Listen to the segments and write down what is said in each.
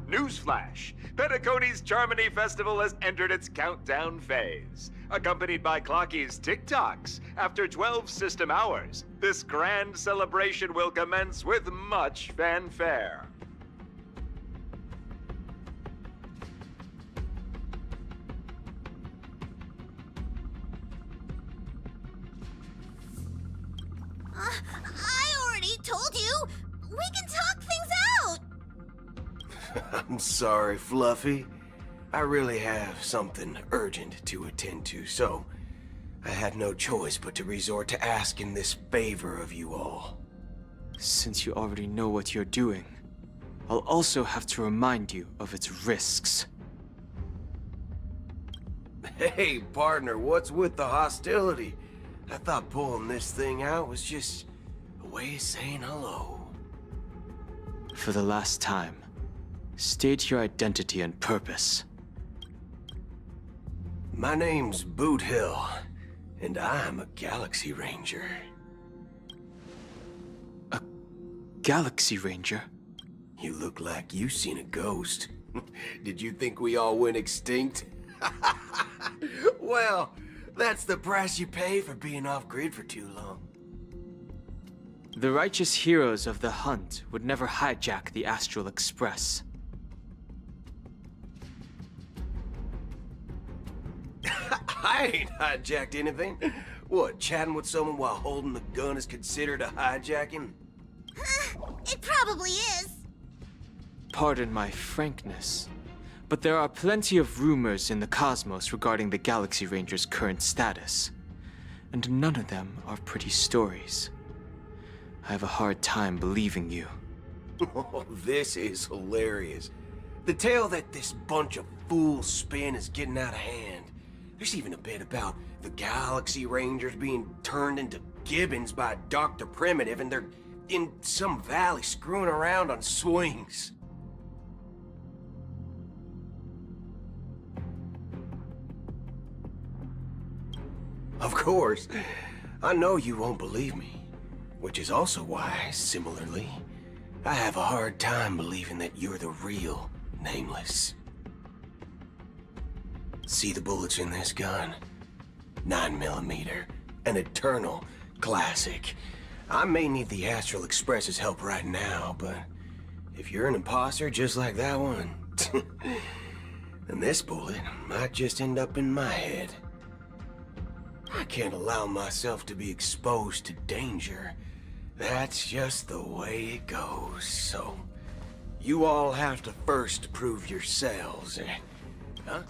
Newsflash! Penacony's Charmony Festival has entered its countdown phase. Accompanied by Clocky's TikToks, after 12 system hours, this grand celebration will commence with much fanfare. I already told you! We can talk things out! I'm sorry, Fluffy. I really have something urgent to attend to, so I had no choice but to resort to asking this favor of you all. Since you already know what you're doing, I'll also have to remind you of its risks. Hey, partner, what's with the hostility? I thought pulling this thing out was just a way of saying hello. For the last time, state your identity and purpose. My name's Boot Hill, and I'm a Galaxy Ranger. A Galaxy Ranger? You look like you seen a ghost. Did you think we all went extinct? Well, that's the price you pay for being off-grid for too long. The righteous heroes of the hunt would never hijack the Astral Express. I ain't hijacked anything. What, chatting with someone while holding the gun is considered a hijacking? It probably is. Pardon my frankness, but there are plenty of rumors in the cosmos regarding the Galaxy Ranger's current status, and none of them are pretty stories. I have a hard time believing you. Oh, this is hilarious. The tale that this bunch of fools spin is getting out of hand. There's even a bit about the Galaxy Rangers being turned into gibbons by Dr. Primitive, and they're in some valley screwing around on swings. Of course, I know you won't believe me, which is also why, similarly, I have a hard time believing that you're the real Nameless. See the bullets in this gun? 9mm, an eternal classic. I may need the Astral Express's help right now, but if you're an imposter just like that one, then this bullet might just end up in my head. I can't allow myself to be exposed to danger. That's just the way it goes, so you all have to first prove yourselves, huh?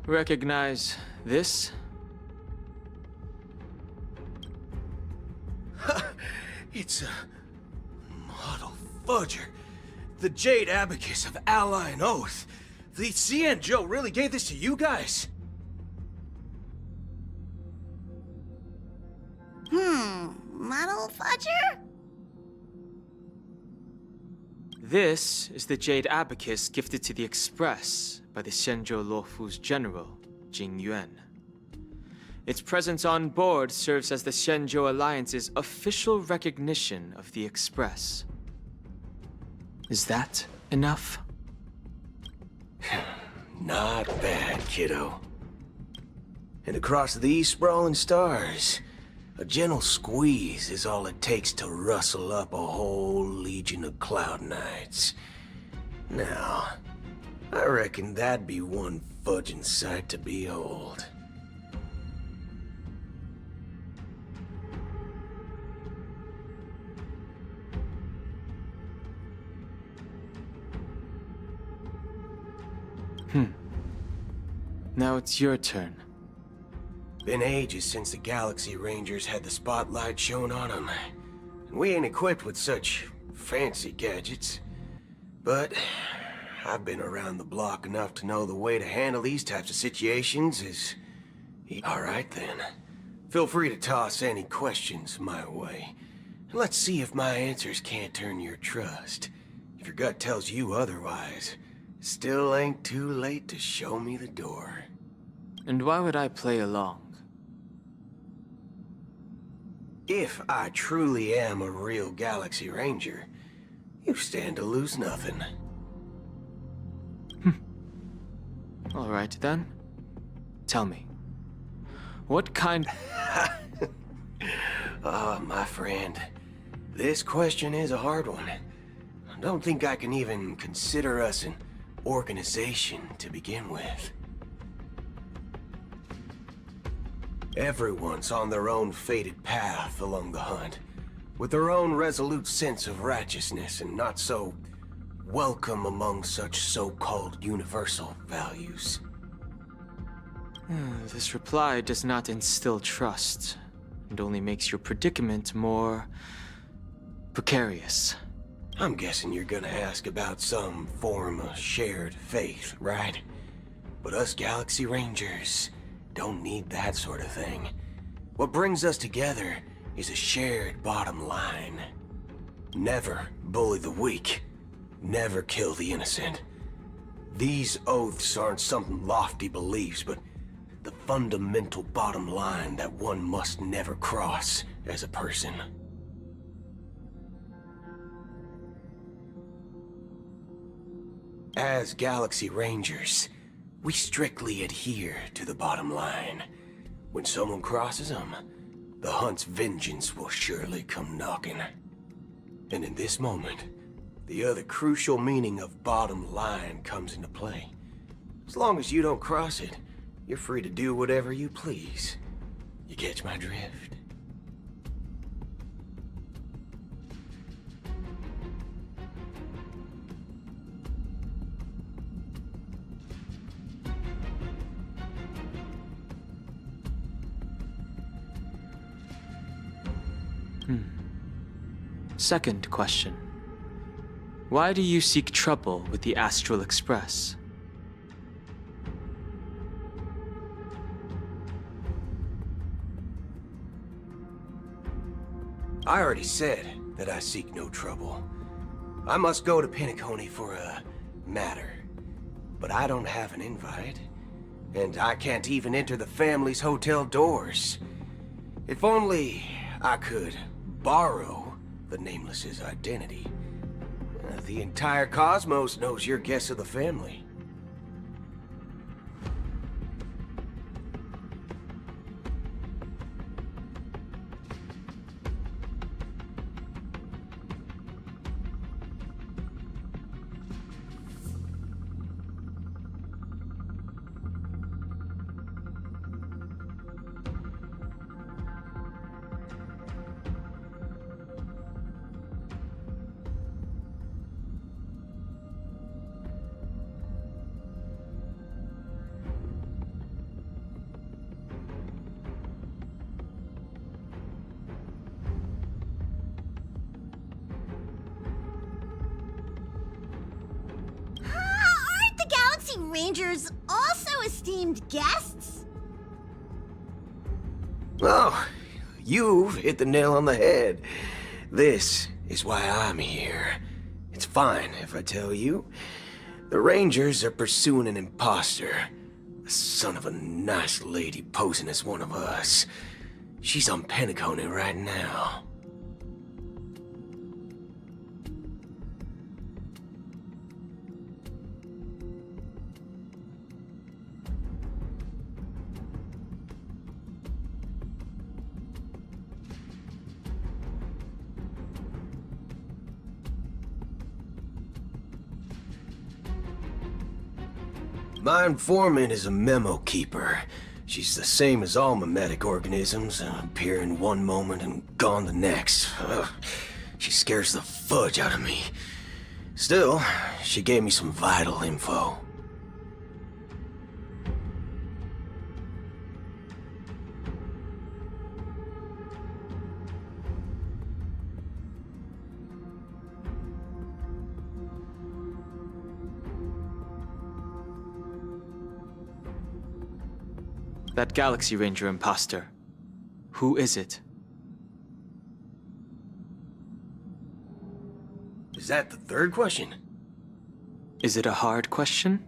Recognize this? It's a model Fudger. The Jade Abacus of Ally and Oath. The CN Joe really gave this to you guys? Model Fudger? This is the Jade Abacus gifted to the Express by the Xianzhou Luofu's general, Jing Yuan. Its presence on board serves as the Xianzhou Alliance's official recognition of the Express. Is that enough? Not bad, kiddo. And across these sprawling stars, a gentle squeeze is all it takes to rustle up a whole legion of Cloud Knights. Now, I reckon that'd be one fudging sight to behold. Now it's your turn. Been ages since the Galaxy Rangers had the spotlight shown on them. And we ain't equipped with such fancy gadgets. But I've been around the block enough to know the way to handle these types of situations is... Alright then. Feel free to toss any questions my way. And let's see if my answers can't turn your trust. If your gut tells you otherwise, still ain't too late to show me the door. And why would I play along? If I truly am a real Galaxy Ranger, you stand to lose nothing. All right then. Tell me, what kind... My friend, this question is a hard one. I don't think I can even consider us an organization to begin with. Everyone's on their own fated path along the hunt, with their own resolute sense of righteousness and not so welcome among such so-called universal values. This reply does not instill trust, and only makes your predicament more... precarious. I'm guessing you're gonna ask about some form of shared faith, right? But us Galaxy Rangers don't need that sort of thing. What brings us together is a shared bottom line. Never bully the weak. Never kill the innocent. These oaths aren't some lofty beliefs, but the fundamental bottom line that one must never cross as a person. As Galaxy Rangers, we strictly adhere to the bottom line. When someone crosses them, the hunt's vengeance will surely come knocking. And in this moment, the other crucial meaning of bottom line comes into play. As long as you don't cross it, you're free to do whatever you please. You catch my drift? Second question. Why do you seek trouble with the Astral Express? I already said that I seek no trouble. I must go to Penacony for a matter. But I don't have an invite. And I can't even enter the family's hotel doors. If only I could borrow the Nameless's identity. The entire cosmos knows you're guests of the family. parking rangers also esteemed guests? Oh, you've hit the nail on the head. This is why I'm here. It's fine if I tell you. The Rangers are pursuing an imposter. A son of a nice lady posing as one of us. She's on Penacony right now. My informant is a memo keeper. She's the same as all mimetic organisms, appear in one moment and gone the next. Ugh. She scares the fudge out of me. Still, she gave me some vital info. That Galaxy Ranger imposter. Who is it? Is that the third question? Is it a hard question?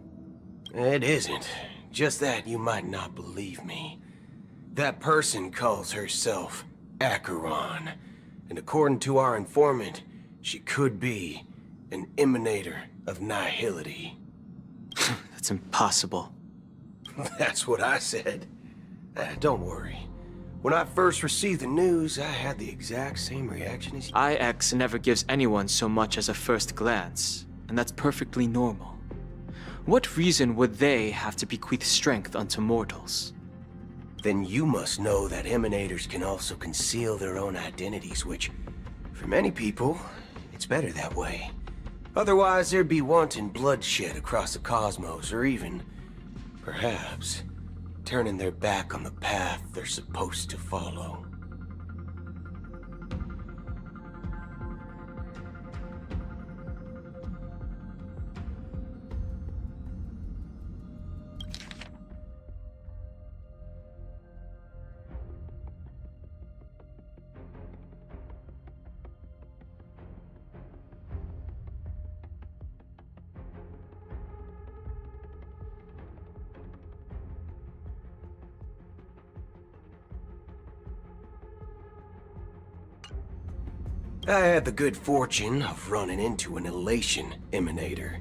It isn't. Just that you might not believe me. That person calls herself Acheron. And according to our informant, she could be an emanator of nihility. That's impossible. That's what I said. Don't worry. When I first received the news, I had the exact same reaction as you. IX never gives anyone so much as a first glance, and that's perfectly normal. What reason would they have to bequeath strength unto mortals? Then you must know that emanators can also conceal their own identities, which, for many people, it's better that way. Otherwise, there'd be wanton bloodshed across the cosmos, or even, perhaps, turning their back on the path they're supposed to follow. I had the good fortune of running into an elation emanator.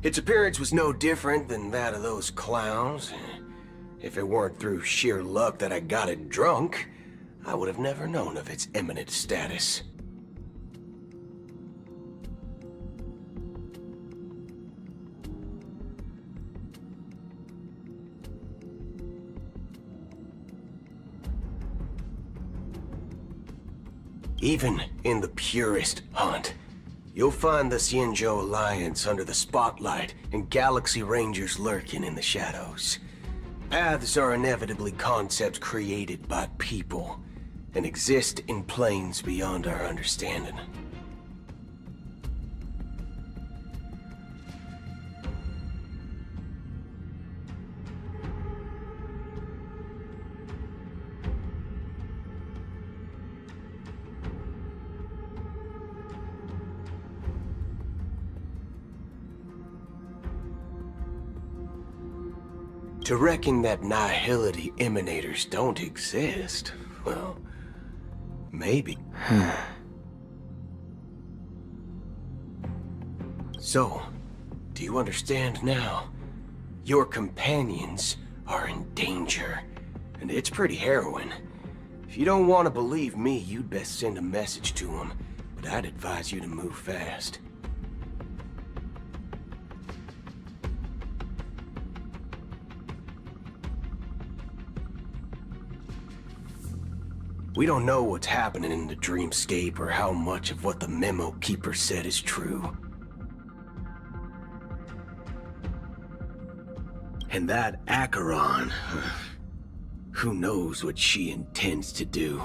Its appearance was no different than that of those clowns. If it weren't through sheer luck that I got it drunk, I would have never known of its eminent status. Even in the purest hunt, you'll find the Xianzhou Alliance under the spotlight and Galaxy Rangers lurking in the shadows. Paths are inevitably concepts created by people and exist in planes beyond our understanding. To reckon that nihility emanators don't exist, well, maybe. So, do you understand now? Your companions are in danger, and it's pretty harrowing. If you don't want to believe me, you'd best send a message to them, but I'd advise you to move fast. We don't know what's happening in the dreamscape or how much of what the memo keeper said is true. And that Acheron, who knows what she intends to do?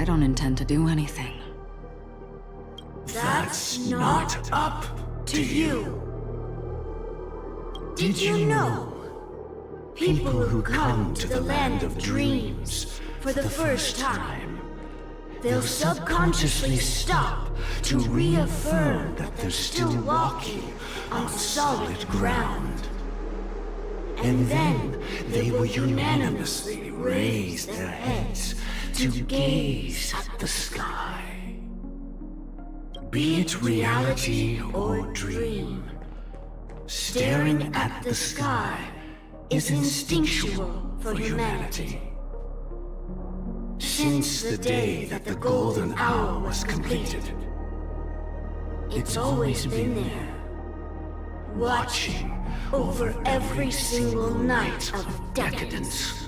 don't intend to do anything. That's not up to you. Did you know? People who come to the land of dreams for the first time, they'll subconsciously stop to reaffirm that they're still walking on solid ground. And then they will unanimously raise their heads to gaze at the sky. Be it reality or dream, staring at the sky is instinctual for humanity. Since the day that the golden hour was completed, it's always been there, watching over every single night of decadence.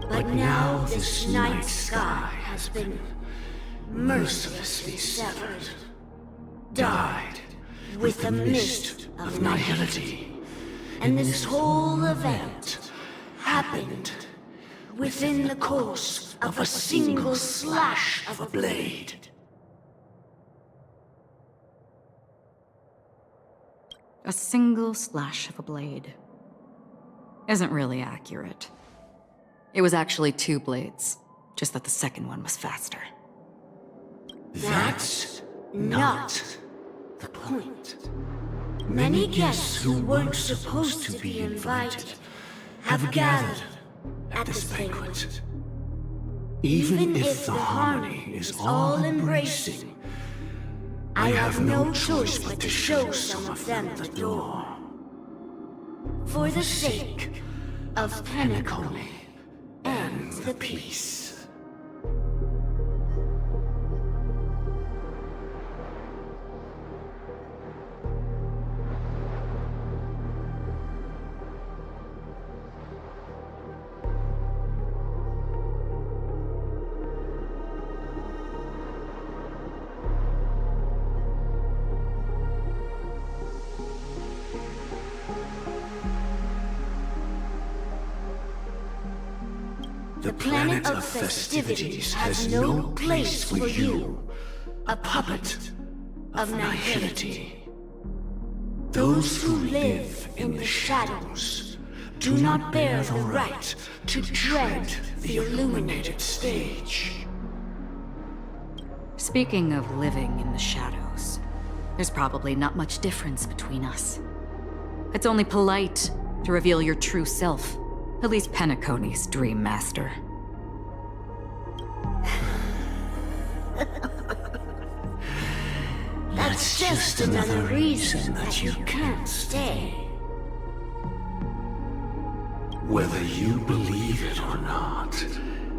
But now this night sky has been mercilessly severed, dyed with the mist of nihility. And this whole event happened within the course of a single slash of a blade. A single slash of a blade isn't really accurate. It was actually 2 blades, just that the second one was faster. That's not the point. Many guests who weren't supposed to be invited have gathered at this banquet. Even if the harmony is all-embracing, I have no choice but to show some of them the door. For the sake of Penacony and the peace. The planet of festivities has no place for you, a puppet of nihility. Those who live in the shadows do not bear the right to tread the illuminated stage. Speaking of living in the shadows, there's probably not much difference between us. It's only polite to reveal your true self. At least Penacony's Dream Master. That's just another reason that you can't stay. Whether you believe it or not,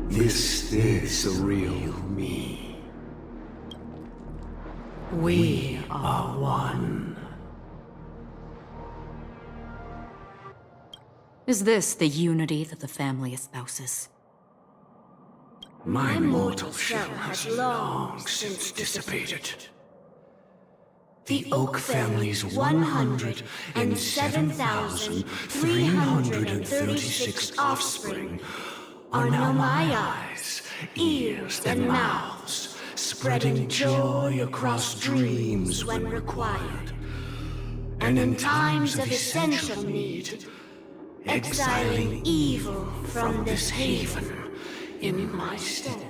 this is the real me. We are one. Is this the unity that the family espouses? My mortal shell has long since dissipated. The Oak family's 107,336 offspring are now my eyes, ears, and mouths, spreading joy across dreams when required, and in times of essential need, exiling evil from this haven in my stead.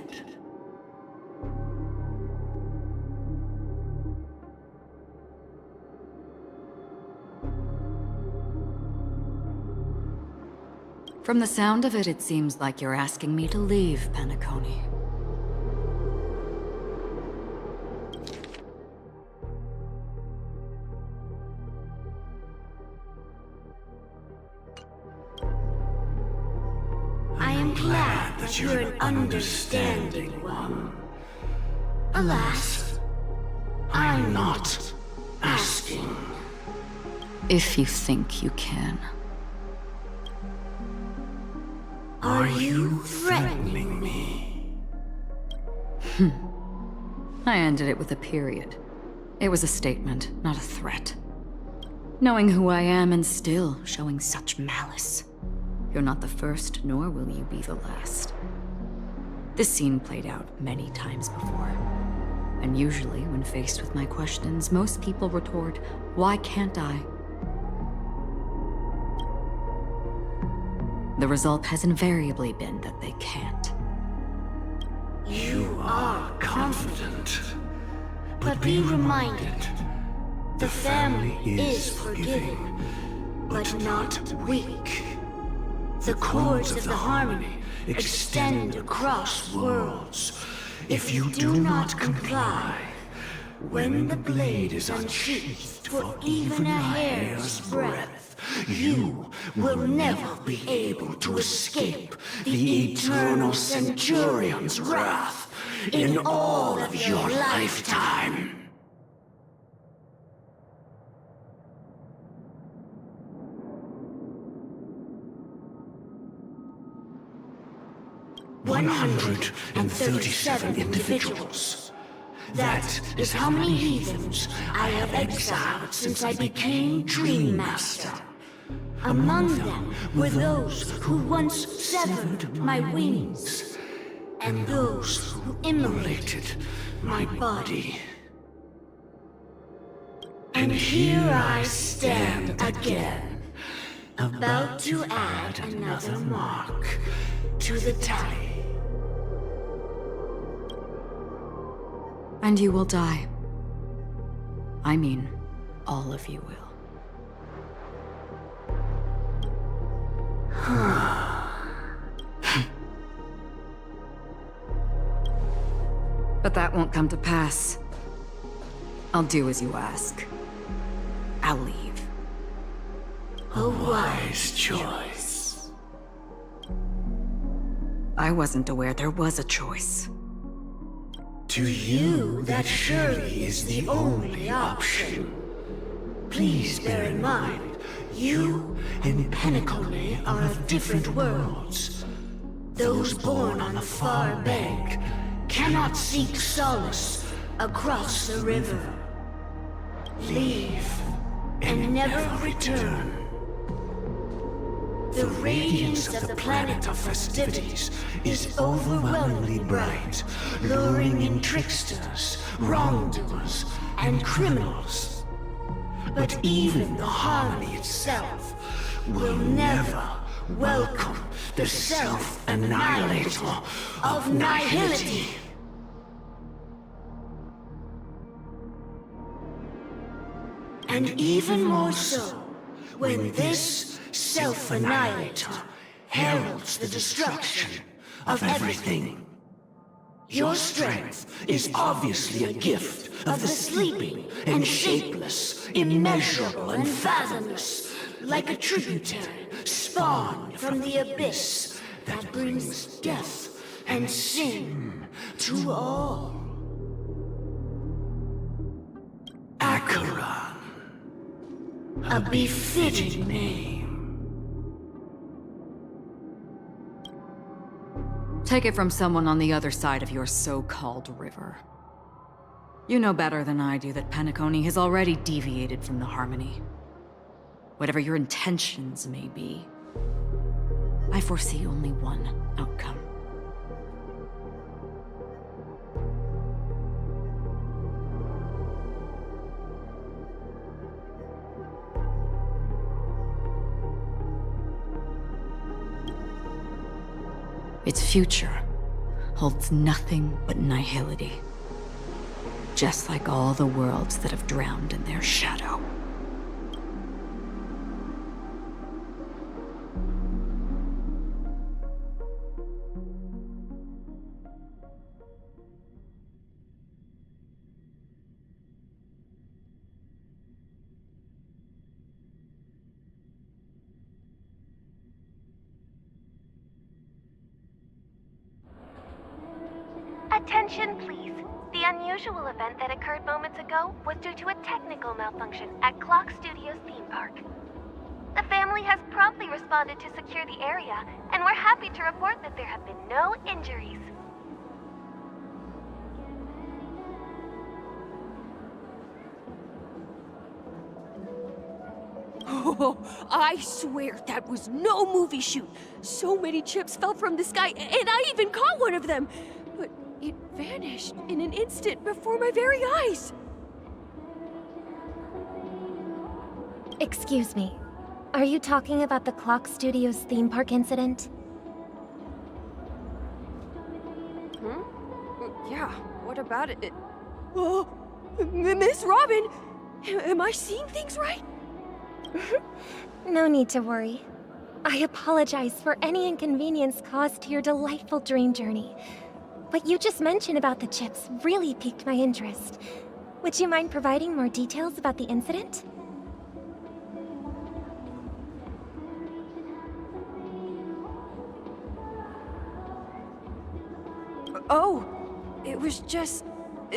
From the sound of it, it seems like you're asking me to leave, Penacony. I am glad that you're an understanding one. Alas, I'm not asking. If you think you can. Are you threatening me? I ended it with a period. It was a statement, not a threat. Knowing who I am and still showing such malice. You're not the first, nor will you be the last. This scene played out many times before. And usually, when faced with my questions, most people retort, "Why can't I?" The result has invariably been that they can't. You are confident. But be reminded, the family is forgiving, but not weak. The cords of the harmony extend across worlds. If you do not comply, when the blade is unsheathed for even a hair's breadth, you will never be able to escape the eternal Centurion's wrath in all of your lifetime. "137 individuals. That is how many heathens I have exiled since I became Dream Master. Among them were those who once severed my wings, and those who immolated my body. And here I stand again, about to add another mark to the tally." And you will die. I mean, all of you will. But that won't come to pass. I'll do as you ask. I'll leave. A wise choice. I wasn't aware there was a choice. To you, that surely is the only option. Please bear in mind, you and Penacony are of different worlds. Those born on the far bank cannot seek solace across the river. Leave and never return. The radiance of the planet of festivities is overwhelmingly bright, luring in tricksters, wrongdoers, and criminals. But even the harmony itself will never welcome the self-annihilator of nihility. And even more so, when this self-annihilator heralds the destruction of everything. Your strength is obviously a gift of the sleeping and shapeless, immeasurable and fathomless, like a tributary spawned from the abyss that brings death and sin to all. Acheron, a befitting name. Take it from someone on the other side of your so-called river. You know better than I do that Penacony has already deviated from the harmony. Whatever your intentions may be, I foresee only one outcome. Its future holds nothing but nihility. Just like all the worlds that have drowned in their shadow. Attention, please. The unusual event that occurred moments ago was due to a technical malfunction at Clock Studios theme park. The family has promptly responded to secure the area, and we're happy to report that there have been no injuries. Oh, I swear that was no movie shoot. So many chips fell from the sky, and I even caught one of them. But it vanished in an instant before my very eyes. Excuse me. Are you talking about the Clock Studios theme park incident? Yeah, what about it? Oh, Miss Robin! Am I seeing things right? No need to worry. I apologize for any inconvenience caused to your delightful dream journey. What you just mentioned about the chips really piqued my interest. Would you mind providing more details about the incident? Oh, it was just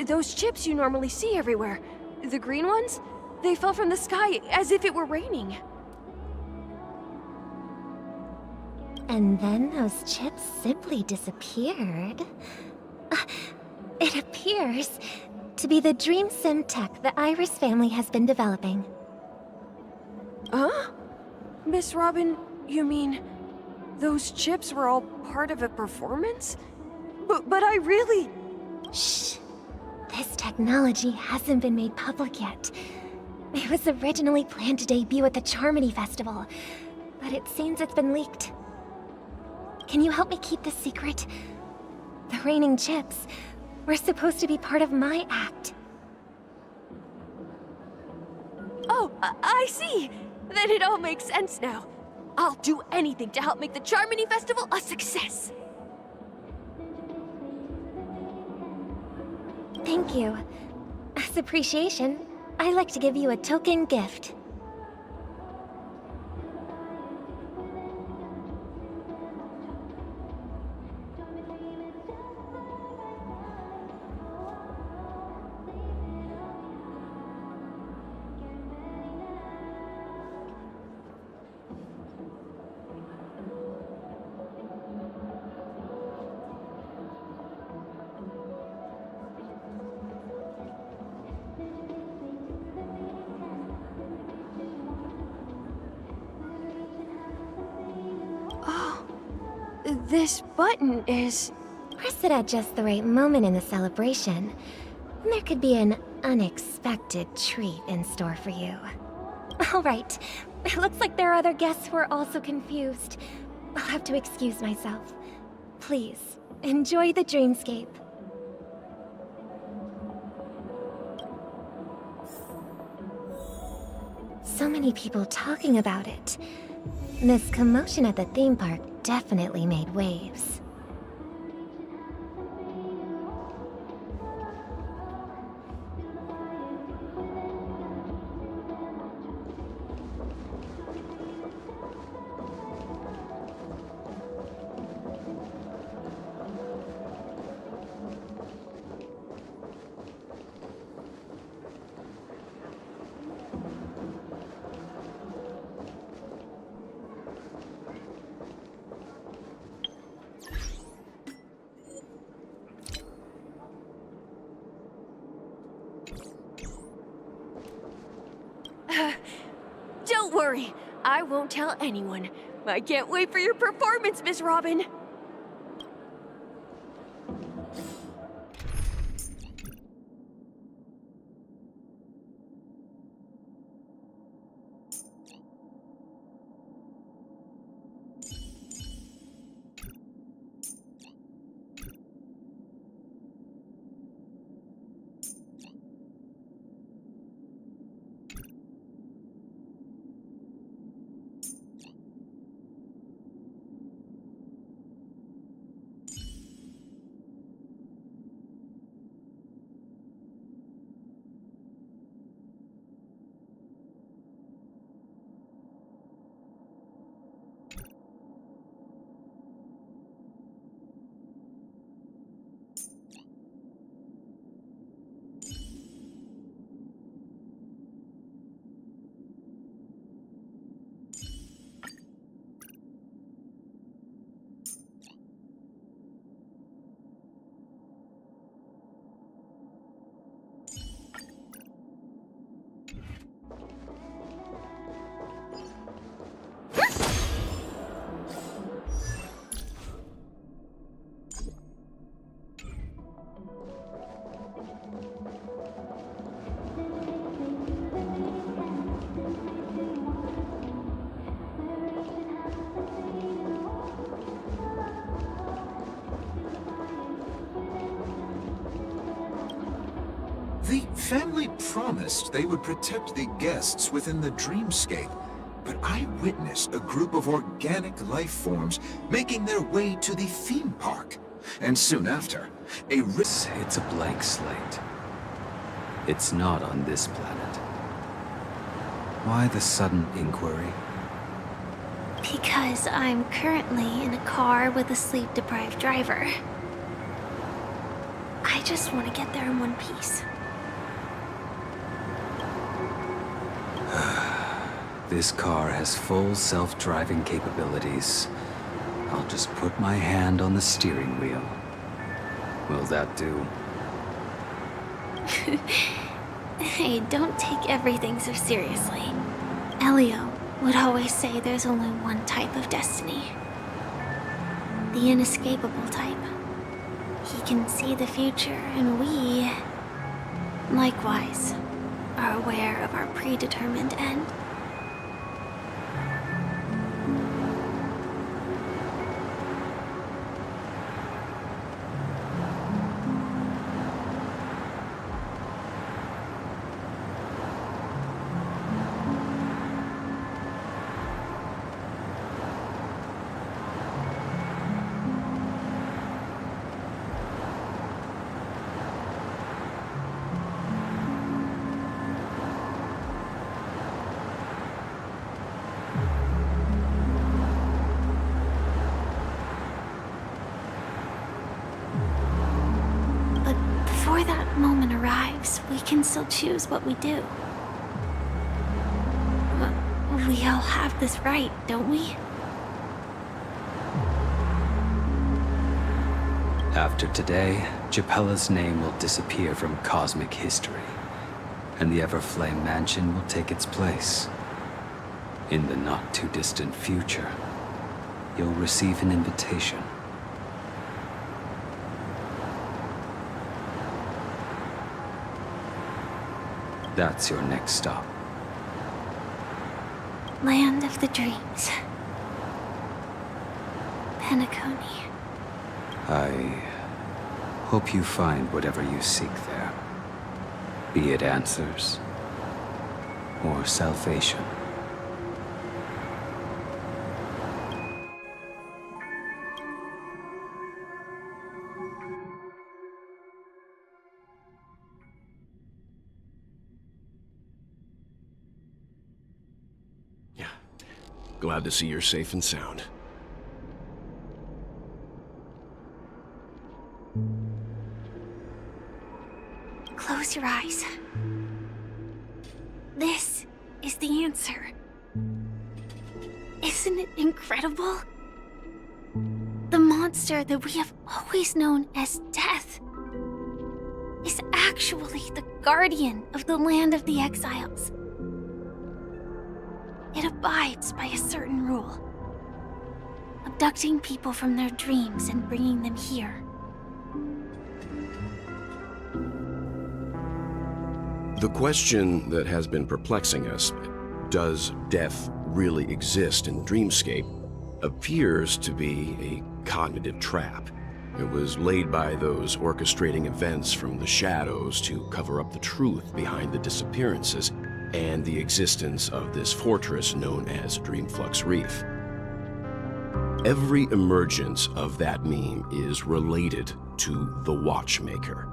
those chips you normally see everywhere. The green ones? They fell from the sky as if it were raining. And then those chips simply disappeared. It appears to be the Dream Sim tech the Iris family has been developing. Huh? Miss Robin, you mean those chips were all part of a performance? But I really... Shh. This technology hasn't been made public yet. It was originally planned to debut at the Charmony Festival, but it seems it's been leaked. Can you help me keep this secret? The raining chips were supposed to be part of my act. Oh, I see! Then it all makes sense now. I'll do anything to help make the Charmony Festival a success! Thank you. As appreciation, I'd like to give you a token gift. This button is... Press it at just the right moment in the celebration. There could be an unexpected treat in store for you. All right. It looks like there are other guests who are also confused. I'll have to excuse myself. Please, enjoy the dreamscape. So many people talking about it. This commotion at the theme park definitely made waves. Don't worry, I won't tell anyone. I can't wait for your performance, Miss Robin. family promised they would protect the guests within the dreamscape, but I witnessed a group of organic life forms making their way to the theme park. And soon after, It's a blank slate. It's not on this planet. Why the sudden inquiry? Because I'm currently in a car with a sleep-deprived driver. I just want to get there in one piece. This car has full self-driving capabilities. I'll just put my hand on the steering wheel. Will that do? Hey, don't take everything so seriously. Elio would always say there's only one type of destiny. The inescapable type. He can see the future, and we, likewise, are aware of our predetermined end. Before that moment arrives, we can still choose what we do. We all have this right, don't we? After today, Gepella's name will disappear from cosmic history, and the Everflame Mansion will take its place. In the not-too-distant future, you'll receive an invitation. That's your next stop. Land of the Dreams. Penacony. I hope you find whatever you seek there. Be it answers or salvation. Glad to see you're safe and sound. Close your eyes. This is the answer. Isn't it incredible? The monster that we have always known as Death is actually the guardian of the land of the exiles. It abides by a certain rule. Abducting people from their dreams and bringing them here. The question that has been perplexing us, does death really exist in Dreamscape, appears to be a cognitive trap. It was laid by those orchestrating events from the shadows to cover up the truth behind the disappearances and the existence of this fortress known as Dreamflux Reef. Every emergence of that meme is related to the Watchmaker.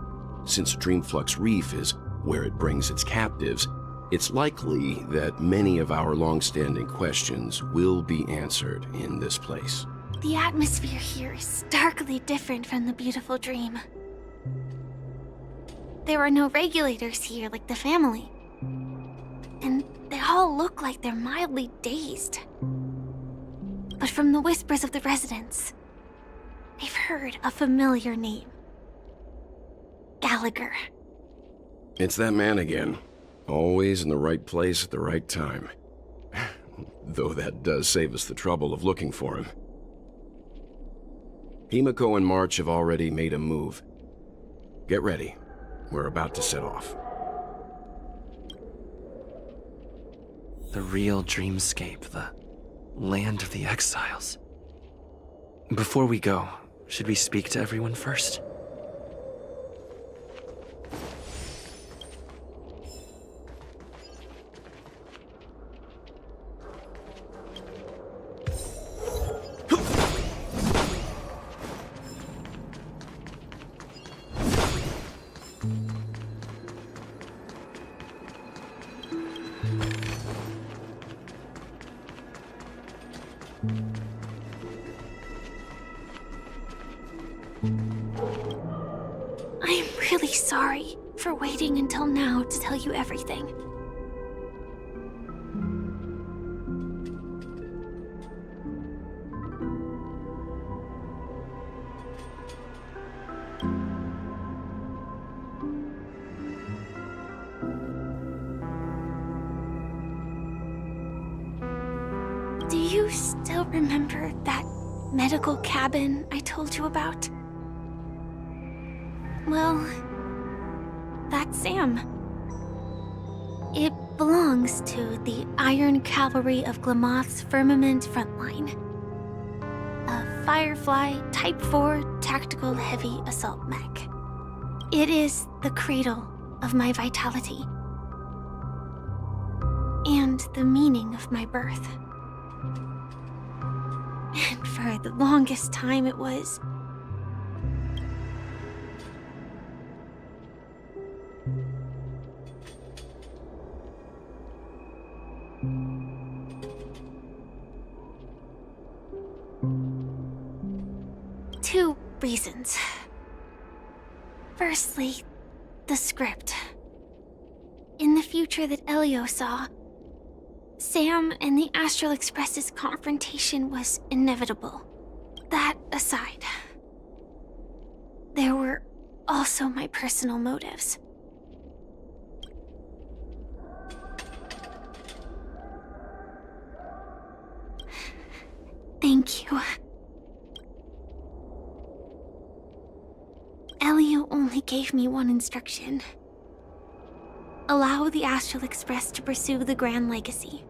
Since Dreamflux Reef is where it brings its captives, it's likely that many of our long-standing questions will be answered in this place. The atmosphere here is starkly different from the beautiful dream. There are no regulators here like the family. And they all look like they're mildly dazed. But from the whispers of the residents, they've heard a familiar name. Gallagher. It's that man again. Always in the right place at the right time. Though that does save us the trouble of looking for him. Himiko and March have already made a move. Get ready. We're about to set off. The real dreamscape, the land of the exiles. Before we go, should we speak to everyone first? really sorry for waiting until now to tell you everything. Do you still remember that medical cabin I told you about? Well, that's Sam. It belongs to the Iron Cavalry of Glamoth's Firmament Frontline. A Firefly Type 4 Tactical Heavy Assault Mech. It is the cradle of my vitality. And the meaning of my birth. And for the longest time it was... Two reasons. Firstly, the script. In the future that Elio saw, Sam and the Astral Express's confrontation was inevitable. That aside, there were also my personal motives. Thank you. Elio only gave me one instruction. Allow the Astral Express to pursue the Grand Legacy.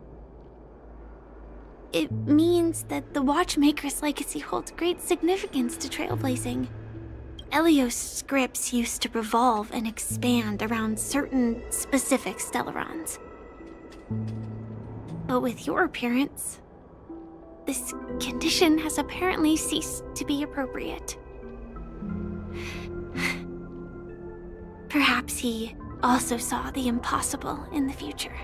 It means that the Watchmaker's legacy holds great significance to trailblazing. Elio's scripts used to revolve and expand around certain specific Stellarons. But with your appearance, this condition has apparently ceased to be appropriate. Perhaps he also saw the impossible in the future.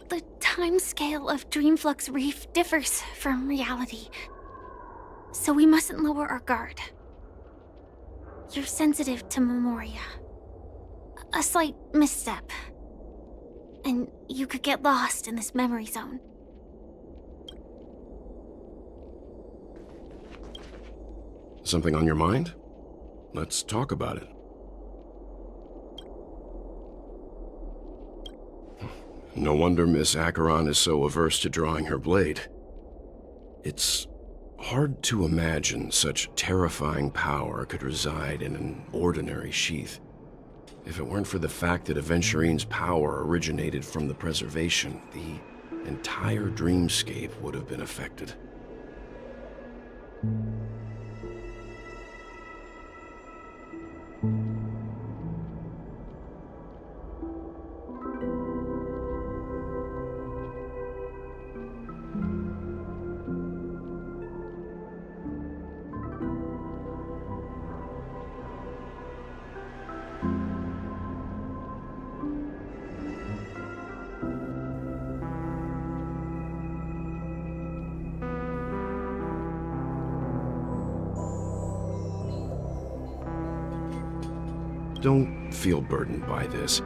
The timescale of Dreamflux Reef differs from reality, so we mustn't lower our guard. You're sensitive to Memoria. A slight misstep, and you could get lost in this memory zone. Something on your mind? Let's talk about it. No wonder Miss Acheron is so averse to drawing her blade. It's hard to imagine such terrifying power could reside in an ordinary sheath. If it weren't for the fact that Aventurine's power originated from the preservation, the entire dreamscape would have been affected. Don't feel burdened by this.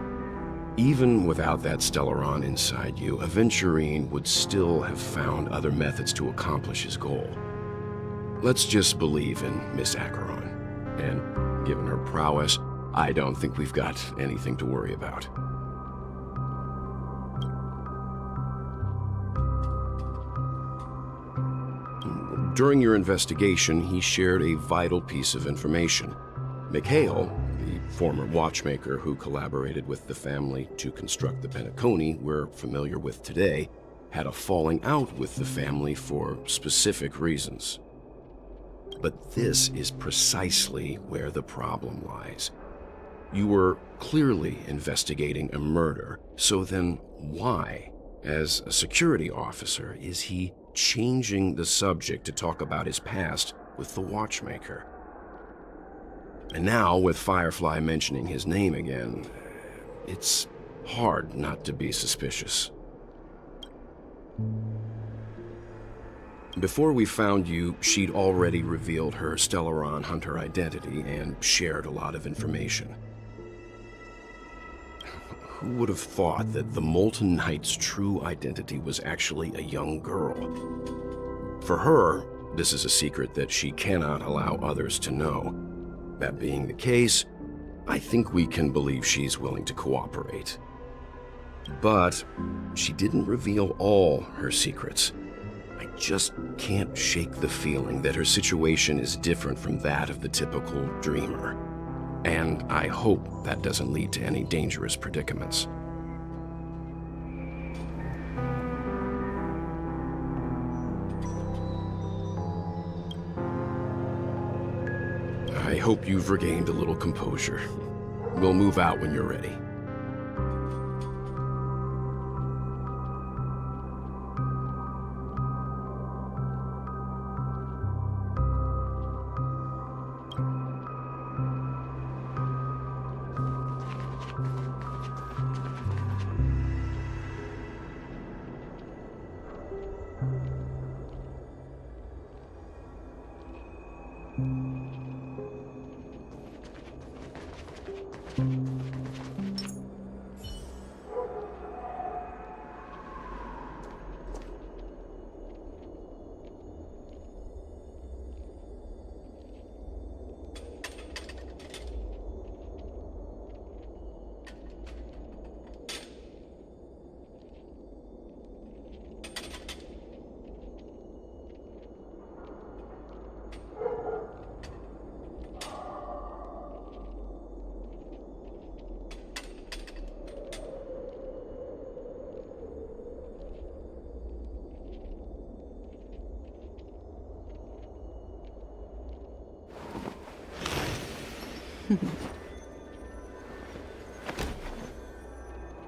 Even without that Stellaron inside you, Aventurine would still have found other methods to accomplish his goal. Let's just believe in Miss Acheron. And given her prowess, I don't think we've got anything to worry about. During your investigation, he shared a vital piece of information. Mikhail, the former watchmaker who collaborated with the family to construct the Penacony we're familiar with today, had a falling out with the family for specific reasons. But this is precisely where the problem lies. You were clearly investigating a murder, so then why, as a security officer, is he changing the subject to talk about his past with the watchmaker? And now, with Firefly mentioning his name again, it's hard not to be suspicious. Before we found you, she'd already revealed her Stellaron Hunter identity and shared a lot of information. Who would have thought that the Molten Knight's true identity was actually a young girl? For her, this is a secret that she cannot allow others to know. That being the case, I think we can believe she's willing to cooperate. But she didn't reveal all her secrets. I just can't shake the feeling that her situation is different from that of the typical dreamer. And I hope that doesn't lead to any dangerous predicaments. I hope you've regained a little composure. We'll move out when you're ready.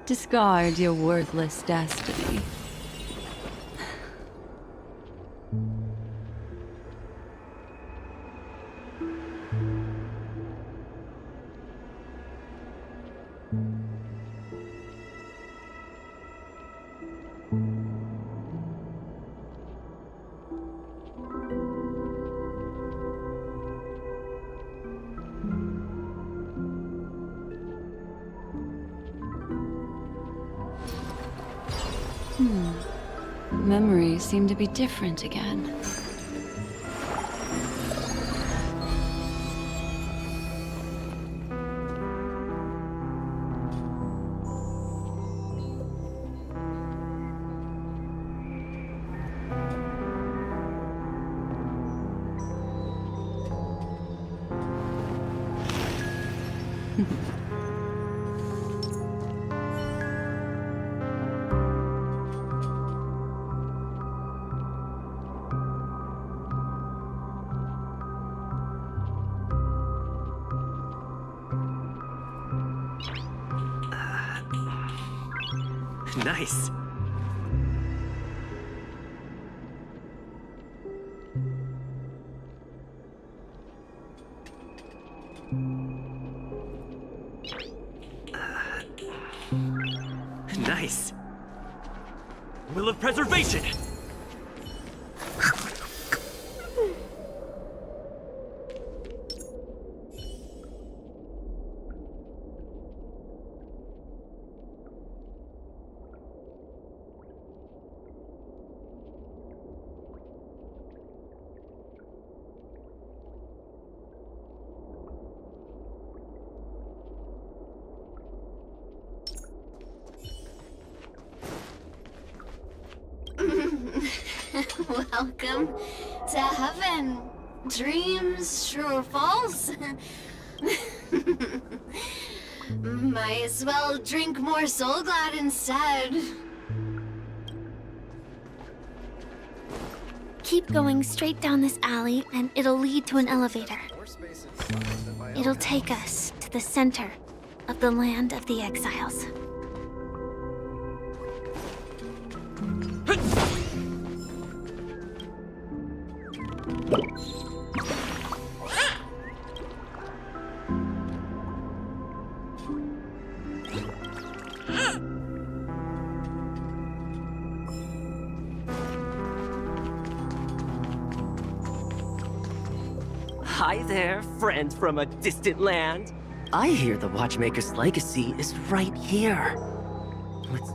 Discard your worthless destiny. Memories seem to be different again. Nice. Nice. Will of preservation. Welcome to heaven. Dreams, true or false? Might as well drink more Soul Glad instead. Keep going straight down this alley and it'll lead to an elevator. It'll take us to the center of the land of the exiles. Hi there, friends from a distant land. I hear the Watchmaker's legacy is right here. Let's...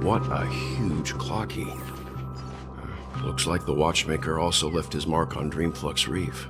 What a huge clocky. Looks like the Watchmaker also left his mark on Dreamflux Reef.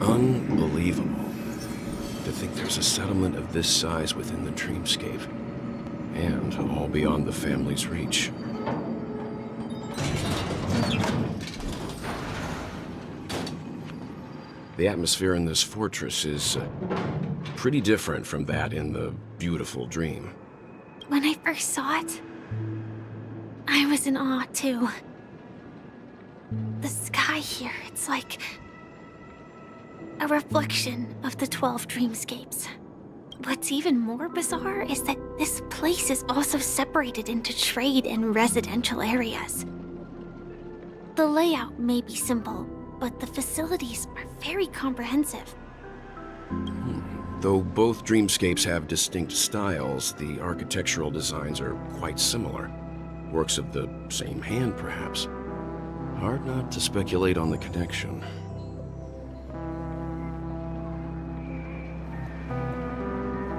Unbelievable. To think there's a settlement of this size within the dreamscape. And all beyond the family's reach. The atmosphere in this fortress is pretty different from that in the beautiful dream. When I first saw it, I was in awe too. The sky here, it's like a reflection of the 12 dreamscapes. What's even more bizarre is that this place is also separated into trade and residential areas. The layout may be simple, but the facilities are very comprehensive. Though both dreamscapes have distinct styles, the architectural designs are quite similar. Works of the same hand, perhaps. Hard not to speculate on the connection.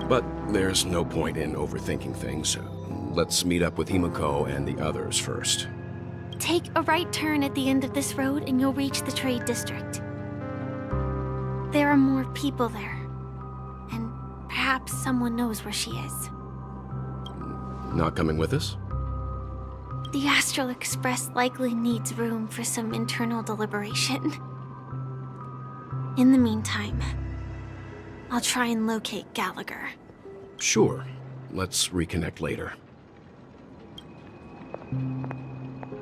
But there's no point in overthinking things. Let's meet up with Himiko and the others first. Take a right turn at the end of this road and you'll reach the trade district. There are more people there. And perhaps someone knows where she is. Not coming with us? The Astral Express likely needs room for some internal deliberation. In the meantime, I'll try and locate Gallagher. Sure. Let's reconnect later.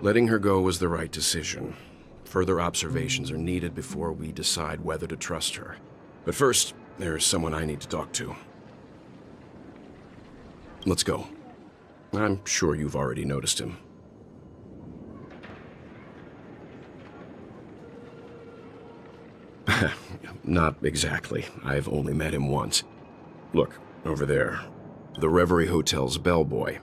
Letting her go was the right decision. Further observations are needed before we decide whether to trust her. But first, there's someone I need to talk to. Let's go. I'm sure you've already noticed him. Not exactly. I've only met him once. Look, over there. The Reverie Hotel's bellboy.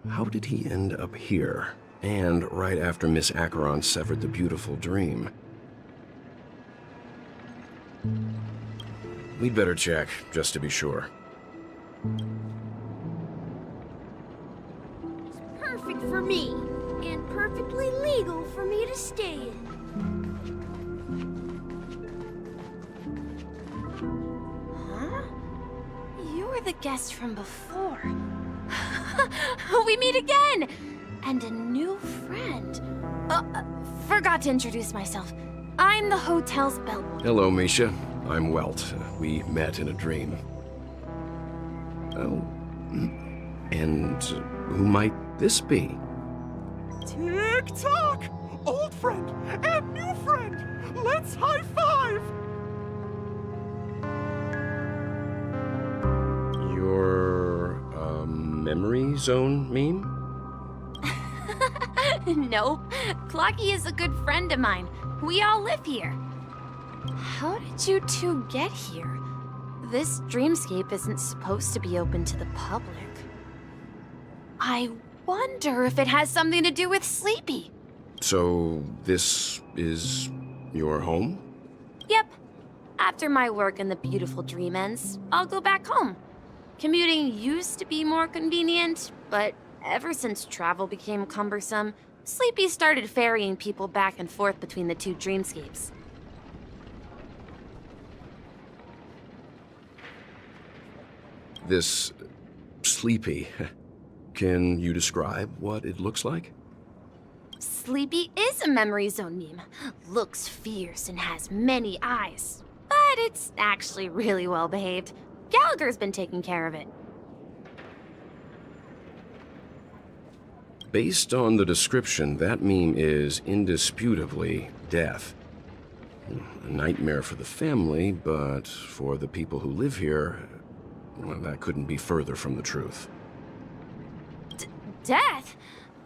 How did he end up here? And right after Miss Acheron severed the beautiful dream. We'd better check, just to be sure. Perfect for me, and perfectly legal for me to stay in. Huh? You're the guest from before. We meet again! And a new friend. Forgot to introduce myself. I'm the hotel's bellboy. Hello, Misha. I'm Welt. We met in a dream. Oh. And who might this be? Tick-tock! Old friend and new friend! Let's high-five! Your, memory zone meme? Nope. Clocky is a good friend of mine. We all live here. How did you two get here? This dreamscape isn't supposed to be open to the public. I wonder if it has something to do with Sleepy. So, this is your home? Yep. After my work in the beautiful dream ends, I'll go back home. Commuting used to be more convenient, but ever since travel became cumbersome, Sleepy started ferrying people back and forth between the two dreamscapes. This Sleepy. Can you describe what it looks like? Sleepy is a memory zone meme. Looks fierce and has many eyes. But it's actually really well behaved. Gallagher's been taking care of it. Based on the description, that meme is indisputably death. A nightmare for the family, but for the people who live here, well, that couldn't be further from the truth. Death?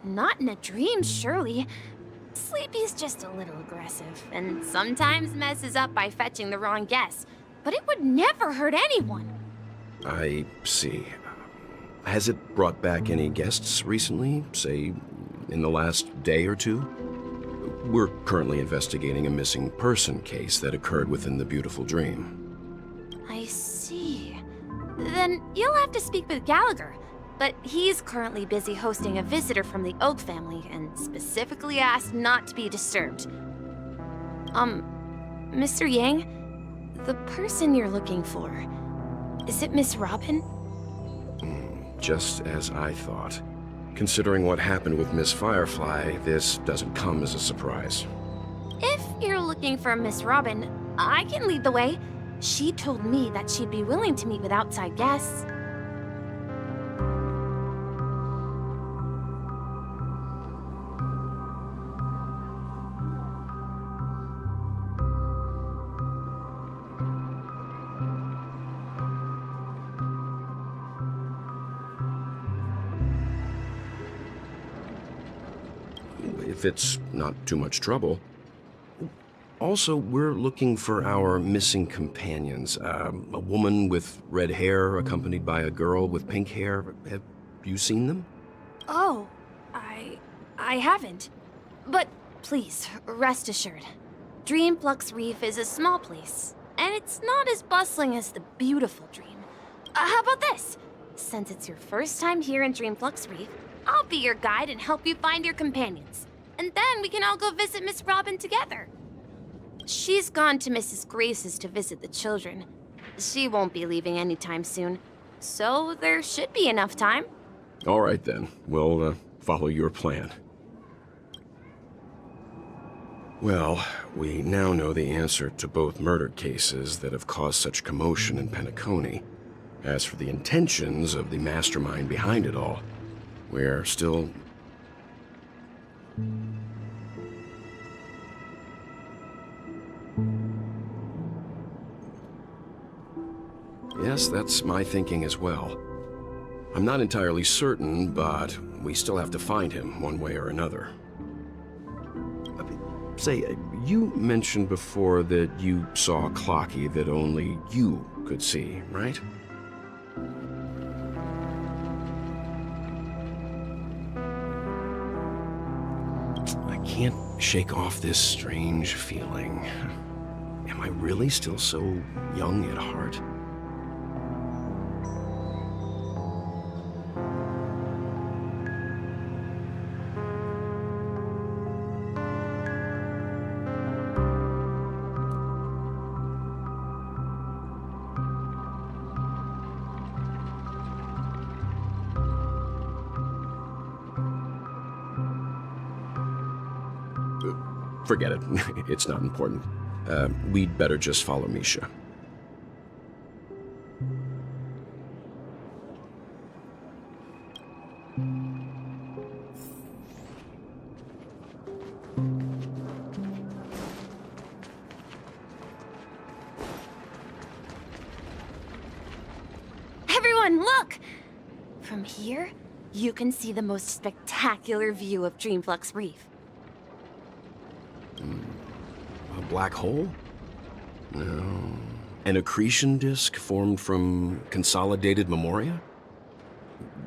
Not in a dream, surely. Sleepy's just a little aggressive, and sometimes messes up by fetching the wrong guess. But it would never hurt anyone. I see. Has it brought back any guests recently, say, in the last day or two? We're currently investigating a missing person case that occurred within the beautiful dream. I see. Then you'll have to speak with Gallagher. But he's currently busy hosting a visitor from the Oak family and specifically asked not to be disturbed. Mr. Yang, the person you're looking for, is it Miss Robin? Just as I thought. Considering what happened with Miss Firefly, this doesn't come as a surprise. If you're looking for Miss Robin, I can lead the way. She told me that she'd be willing to meet with outside guests. If it's not too much trouble. Also, we're looking for our missing companions. A woman with red hair accompanied by a girl with pink hair. Have you seen them? Oh, I haven't. But please, rest assured. Dreamflux Reef is a small place, and it's not as bustling as the beautiful Dream. How about this? Since it's your first time here in Dreamflux Reef, I'll be your guide and help you find your companions. And then we can all go visit Miss Robin together. She's gone to Mrs. Grace's to visit the children. She won't be leaving anytime soon, so there should be enough time. All right then, we'll follow your plan. Well, we now know the answer to both murder cases that have caused such commotion in Penacony. As for the intentions of the mastermind behind it all, we're still... Yes, that's my thinking as well. I'm not entirely certain, but we still have to find him one way or another. Say, you mentioned before that you saw Clocky that only you could see, right? I can't shake off this strange feeling. Am I really still so young at heart? Forget it. It's not important. We'd better just follow Misha. Everyone, look! From here, you can see the most spectacular view of Dreamflux Reef. A black hole? No. An accretion disk formed from consolidated memoria?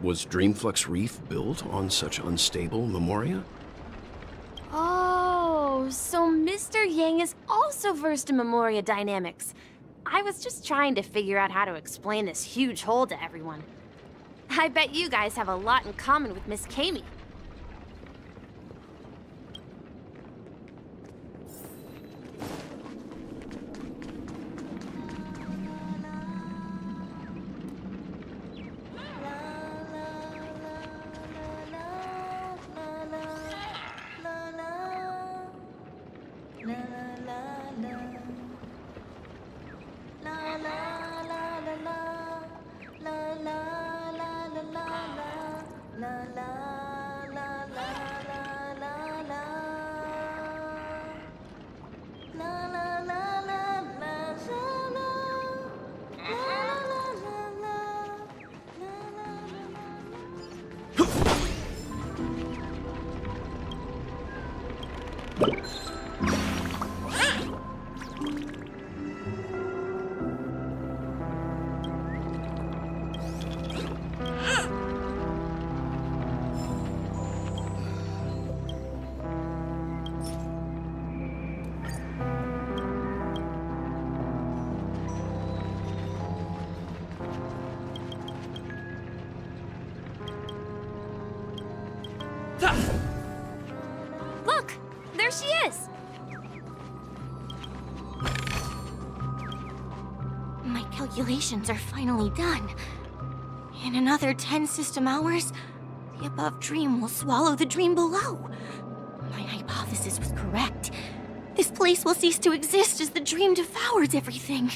Was Dreamflux Reef built on such unstable memoria? Oh, so Mr. Yang is also versed in memoria dynamics. I was just trying to figure out how to explain this huge hole to everyone. I bet you guys have a lot in common with Miss Kami. Look! There she is! My calculations are finally done. In another 10 system hours, the above dream will swallow the dream below. My hypothesis was correct. This place will cease to exist as the dream devours everything.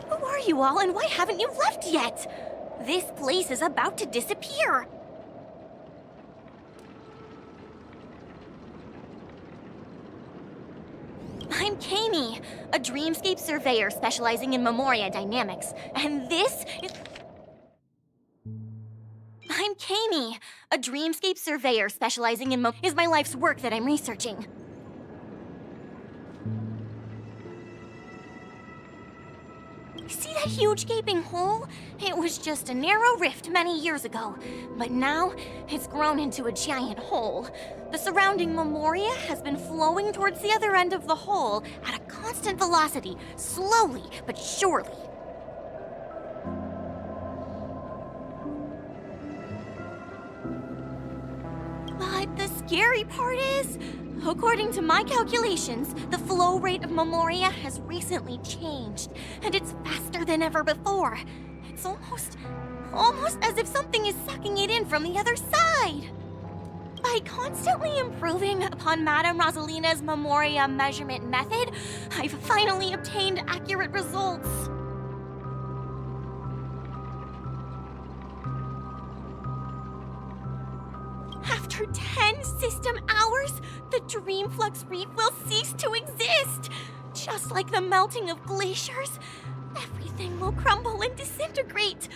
Who are you all, and why haven't you left yet? This place is about to disappear. I'm Kami, a dreamscape surveyor specializing in memoria dynamics, and this is... I'm Kami, a dreamscape surveyor specializing in is my life's work that I'm researching. See that huge gaping hole? It was just a narrow rift many years ago, but now it's grown into a giant hole. The surrounding memoria has been flowing towards the other end of the hole at a constant velocity, slowly but surely. But the scary part is, according to my calculations, the flow rate of memoria has recently changed, and it's faster than ever before. It's almost as if something is sucking it in from the other side. By constantly improving upon Madame Rosalina's memoria measurement method, I've finally obtained accurate results. After 10 system hours, the Dreamflux Reef will cease to exist. Just like the melting of glaciers, everything will crumble and disintegrate.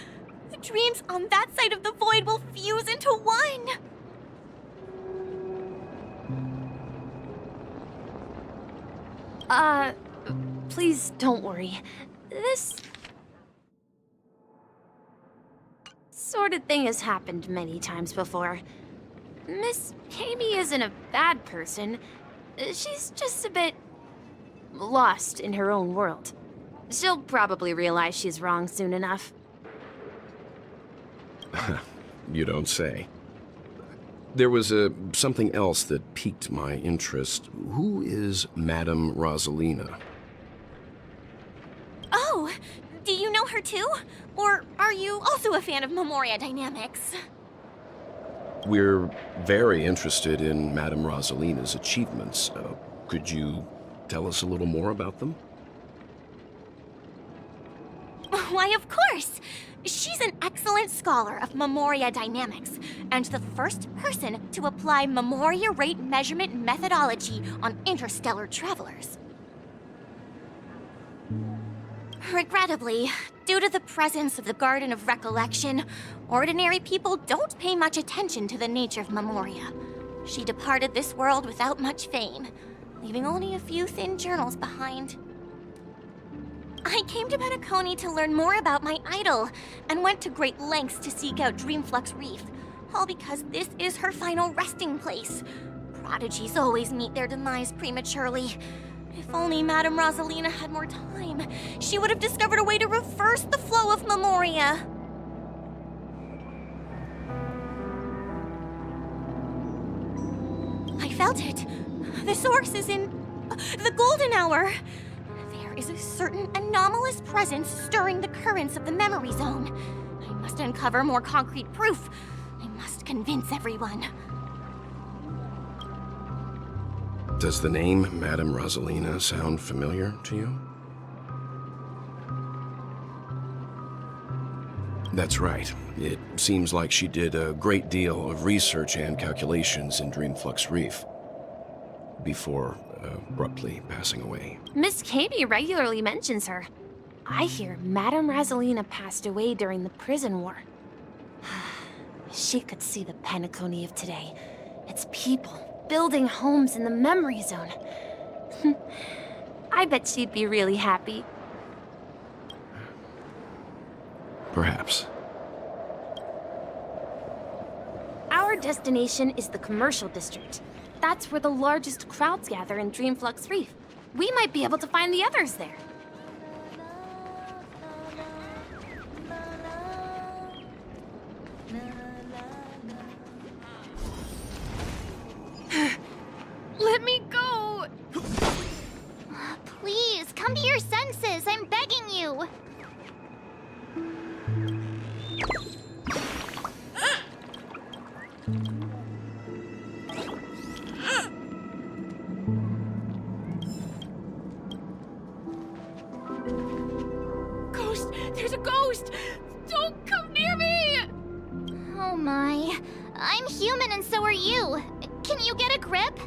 The dreams on that side of the void will fuse into one. Please don't worry. This sort of thing has happened many times before. Miss Kami isn't a bad person. She's just a bit lost in her own world. She'll probably realize she's wrong soon enough. You don't say. There was something else that piqued my interest. Who is Madame Rosalina? Oh, do you know her too? Or are you also a fan of Memoria Dynamics? We're very interested in Madame Rosalina's achievements. Could you tell us a little more about them? Why, of course! She's an excellent scholar of Memoria Dynamics, and the first person to apply Memoria rate measurement methodology on interstellar travelers. Regrettably, due to the presence of the Garden of Recollection, ordinary people don't pay much attention to the nature of Memoria. She departed this world without much fame, leaving only a few thin journals behind. I came to Penacony to learn more about my idol, and went to great lengths to seek out Dreamflux Reef, all because this is her final resting place. Prodigies always meet their demise prematurely. If only Madame Rosalina had more time, she would have discovered a way to reverse the flow of Memoria. I felt it. The source is in the golden hour. There is a certain anomalous presence stirring the currents of the memory zone. I must uncover more concrete proof. I must convince everyone. Does the name Madame Rosalina sound familiar to you? That's right. It seems like she did a great deal of research and calculations in Dreamflux Reef before abruptly passing away. Miss Katie regularly mentions her. I hear Madame Rosalina passed away during the prison war. She could see the Penacony of today. Its people building homes in the memory zone. I bet she'd be really happy. Perhaps. Our destination is the commercial district. That's where the largest crowds gather in Dreamflux Reef. We might be able to find the others there. Let me go! Please, come to your senses. I'm begging you. Ghost! There's a ghost! Don't come near me! Oh my. I'm human and so are you. Can you get a grip?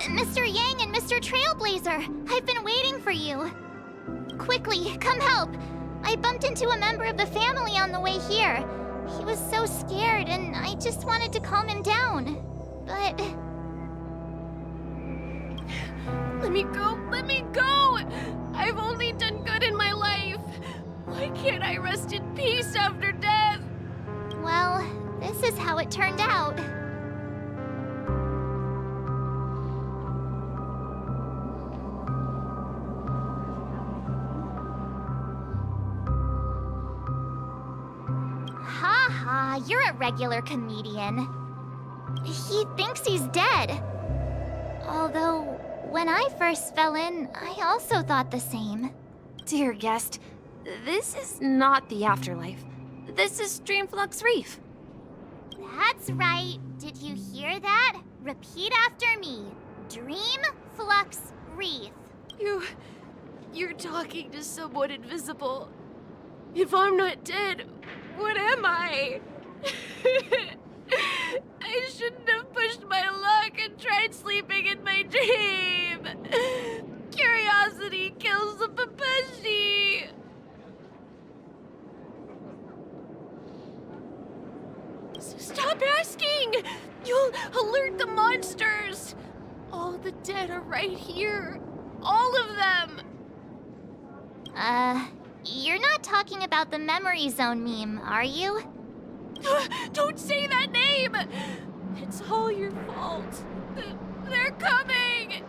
Mr. Yang and Mr. Trailblazer, I've been waiting for you. Quickly, come help. I bumped into a member of the family on the way here. He was so scared and I just wanted to calm him down. But... Let me go! Let me go! I've only done good in my life. Why can't I rest in peace after death? well, this is how it turned out. Ha ha, you're a regular comedian. He thinks he's dead. Although, when I first fell in, I also thought the same. Dear guest, this is not the afterlife. This is Dreamflux Reef. That's right. Did you hear that? Repeat after me. Dreamflux Reef. You're talking to someone invisible. If I'm not dead, what am I? I shouldn't have pushed my luck and tried sleeping in my dream. Curiosity kills the Papeshi. Stop asking! You'll alert the monsters! All the dead are right here. All of them! You're not talking about the memory zone meme, are you? Don't say that name! It's all your fault. They're coming!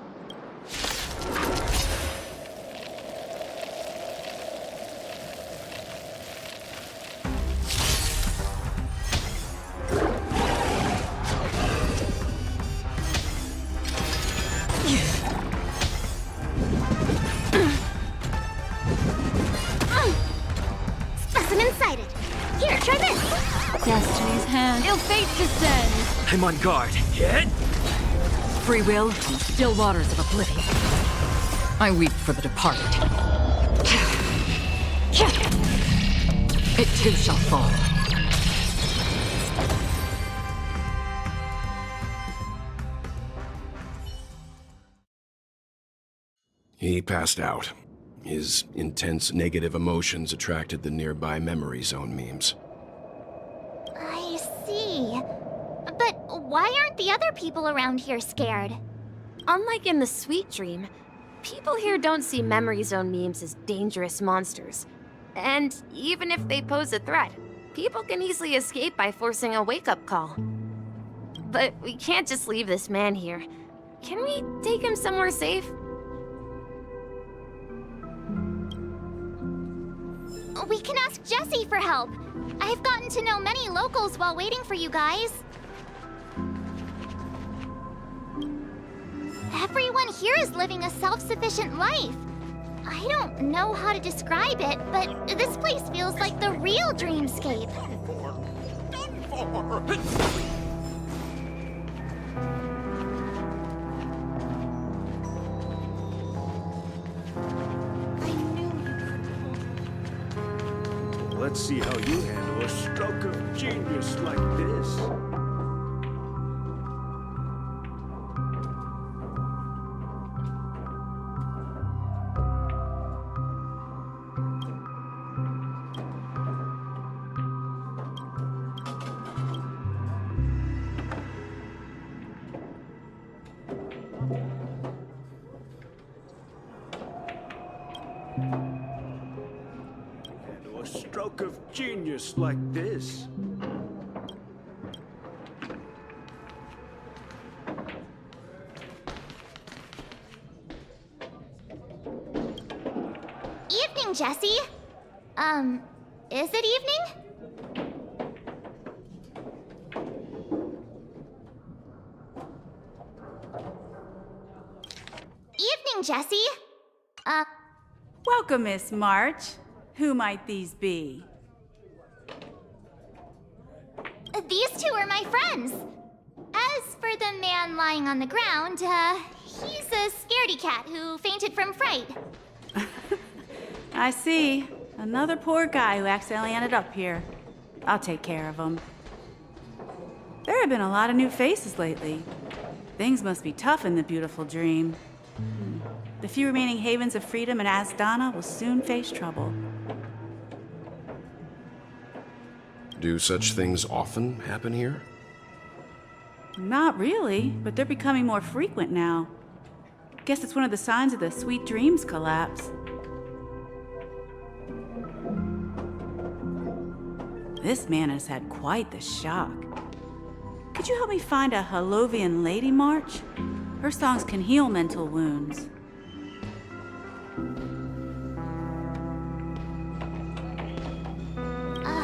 fate descends! I'm on guard. Hit! Free will, still waters of oblivion. I weep for the departed. It too shall fall. He passed out. His intense negative emotions attracted the nearby memory zone memes. I see. But why aren't the other people around here scared? Unlike in the Sweet Dream, people here don't see memory zone memes as dangerous monsters. And even if they pose a threat, people can easily escape by forcing a wake-up call. But we can't just leave this man here. Can we take him somewhere safe? We can ask Jessie for help. I've gotten to know many locals while waiting for you guys. Everyone here is living a self-sufficient life. I don't know how to describe it, but this place feels like the real dreamscape. Done for! Let's see how you handle a stroke of genius like this. Stroke of genius like this. Evening, Jessie. Is it evening? Evening, Jessie. Welcome, Miss March. Who might these be? These two are my friends. As for the man lying on the ground, he's a scaredy cat who fainted from fright. I see. Another poor guy who accidentally ended up here. I'll take care of him. There have been a lot of new faces lately. Things must be tough in the beautiful dream. The few remaining havens of freedom in Asdana will soon face trouble. Do such things often happen here? Not really, but they're becoming more frequent now. Guess it's one of the signs of the Sweet Dreams collapse. This man has had quite the shock. Could you help me find a Halovian lady, March? Her songs can heal mental wounds.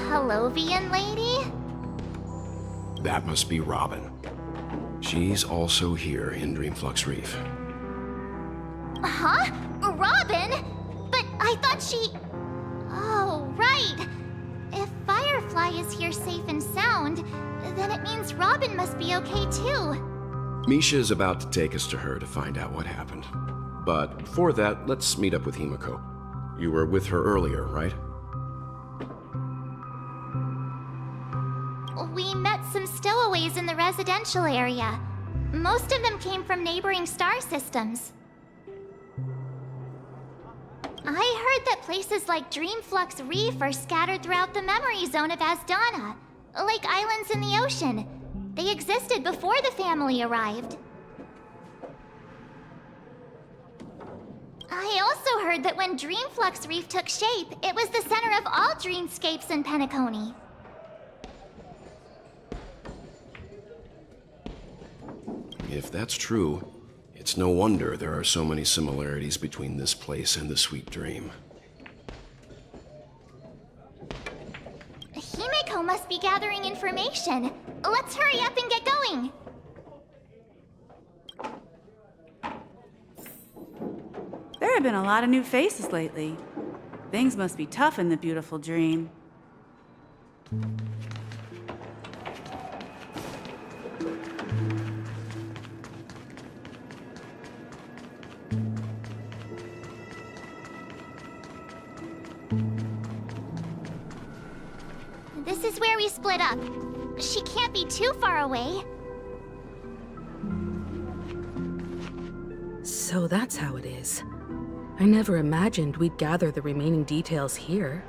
Halovian lady? That must be Robin. She's also here in Dreamflux Reef. Huh? Robin? But I thought she... Oh, right. If Firefly is here safe and sound, then it means Robin must be okay too. Misha's about to take us to her to find out what happened. But before that, let's meet up with Himiko. You were with her earlier, right? We met some stowaways in the residential area. Most of them came from neighboring star systems. I heard that places like Dreamflux Reef are scattered throughout the memory zone of Asdana, like islands in the ocean. They existed before the family arrived. I also heard that when Dreamflux Reef took shape, it was the center of all dreamscapes in Penacony. If that's true, it's no wonder there are so many similarities between this place and the Sweet Dream. Himiko must be gathering information. Let's hurry up and get going. There have been a lot of new faces lately. Things must be tough in the beautiful dream. is where we split up. She can't be too far away. So that's how it is. I never imagined we'd gather the remaining details here.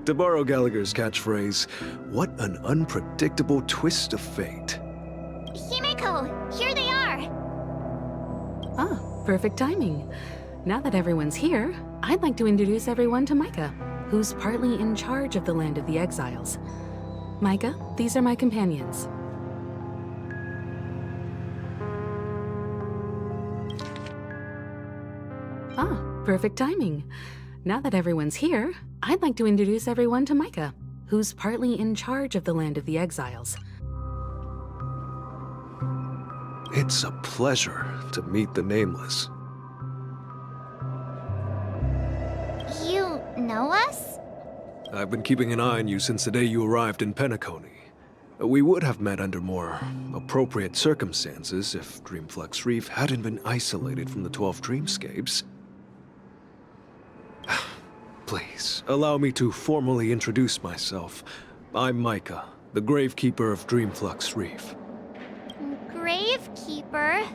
To borrow Gallagher's catchphrase, what an unpredictable twist of fate. Himeko, here they are! Ah, perfect timing. Now that everyone's here, I'd like to introduce everyone to Micah, who's partly in charge of the Land of the Exiles. Micah, these are my companions. Ah, perfect timing. Now that everyone's here, I'd like to introduce everyone to Micah, who's partly in charge of the Land of the Exiles. It's a pleasure to meet the Nameless. You know us? I've been keeping an eye on you since the day you arrived in Penacony. We would have met under more appropriate circumstances if Dreamflux Reef hadn't been isolated from the 12 Dreamscapes. Please, allow me to formally introduce myself. I'm Micah, the Gravekeeper of Dreamflux Reef. Gravekeeper?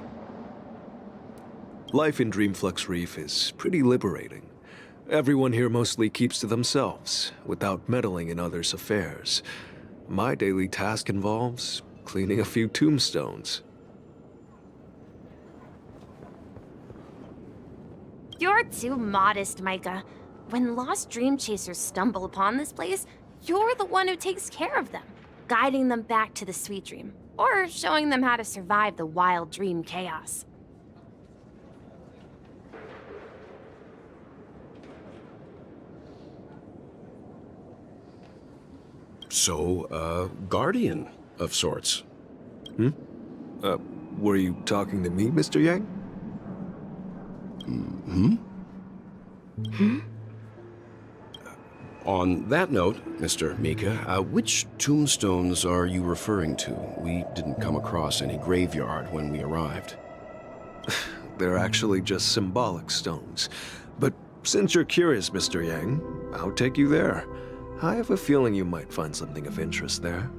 Life in Dreamflux Reef is pretty liberating. Everyone here mostly keeps to themselves, without meddling in others' affairs. My daily task involves cleaning a few tombstones. You're too modest, Micah. When lost dream chasers stumble upon this place, you're the one who takes care of them, guiding them back to the sweet dream, or showing them how to survive the wild dream chaos. So, guardian of sorts. Were you talking to me, Mr. Yang? On that note, Mr. Mika, which tombstones are you referring to? We didn't come across any graveyard when we arrived. They're actually just symbolic stones. But since you're curious, Mr. Yang, I'll take you there. I have a feeling you might find something of interest there.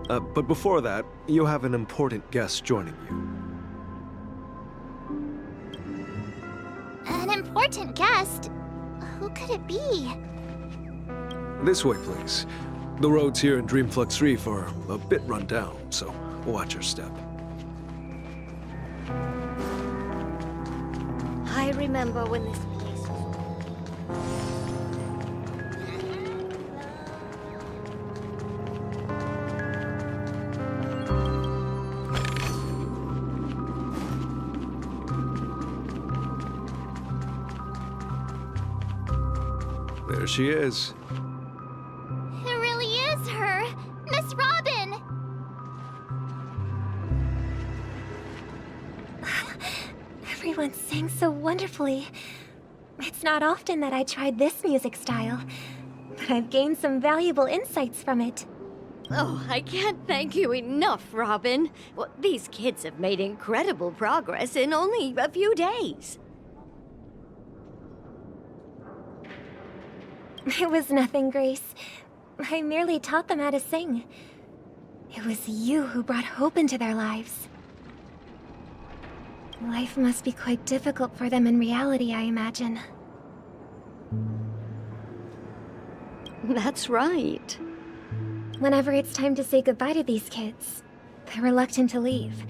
But before that, you have an important guest joining you. An important guest? Who could it be? This way, please. The roads here in Dreamflux Reef are a bit run down, so watch your step. I remember when this place There she is. It really is her! Miss Robin! Everyone sang so wonderfully. It's not often that I tried this music style, but I've gained some valuable insights from it. Oh, I can't thank you enough, Robin. Well, these kids have made incredible progress in only a few days. It was nothing, Grace. I merely taught them how to sing. It was you who brought hope into their lives. Life must be quite difficult for them in reality, I imagine. That's right. Whenever it's time to say goodbye to these kids, they're reluctant to leave.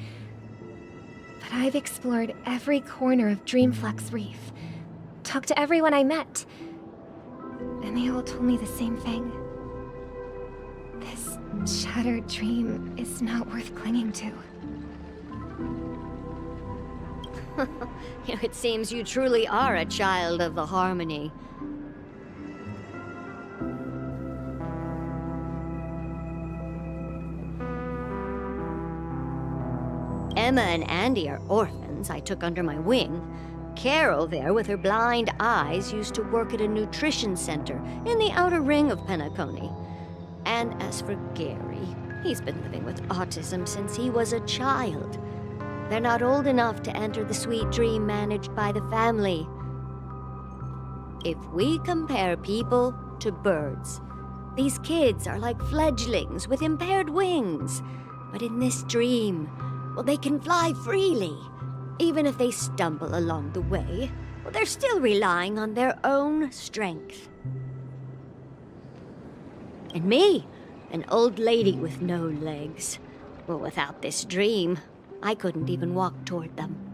But I've explored every corner of Dreamflux Reef, talked to everyone I met, and they all told me the same thing. This shattered dream is not worth clinging to. It seems you truly are a child of the Harmony. Emma and Andy are orphans I took under my wing. Carol there, with her blind eyes, used to work at a nutrition center in the outer ring of Penacony. And as for Gary, he's been living with autism since he was a child. They're not old enough to enter the sweet dream managed by the family. If we compare people to birds, these kids are like fledglings with impaired wings. But in this dream, well, they can fly freely. Even if they stumble along the way, well, they're still relying on their own strength. And me, an old lady with no legs. Well, without this dream, I couldn't even walk toward them.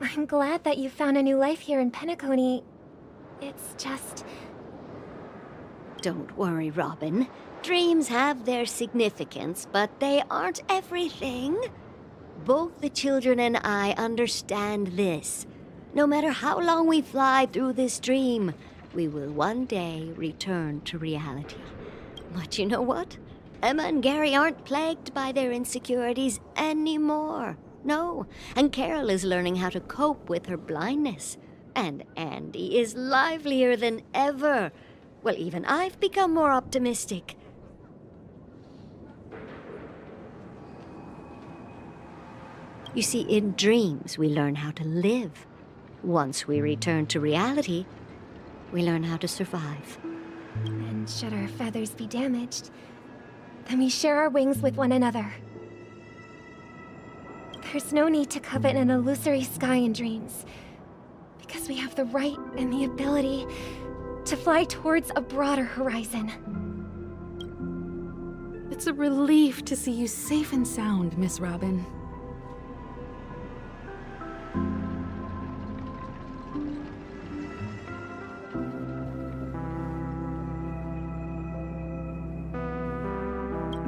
I'm glad that you found a new life here in Penacony. It's just... Don't worry, Robin. Dreams have their significance, but they aren't everything. Both the children and I understand this. No matter how long we fly through this dream, we will one day return to reality. But you know what? Emma and Gary aren't plagued by their insecurities anymore. No, and Carol is learning how to cope with her blindness. And Andy is livelier than ever. Well, even I've become more optimistic. You see, in dreams, we learn how to live. Once we return to reality, we learn how to survive. And should our feathers be damaged, then we share our wings with one another. There's no need to covet an illusory sky in dreams, because we have the right and the ability to fly towards a broader horizon. It's a relief to see you safe and sound, Miss Robin.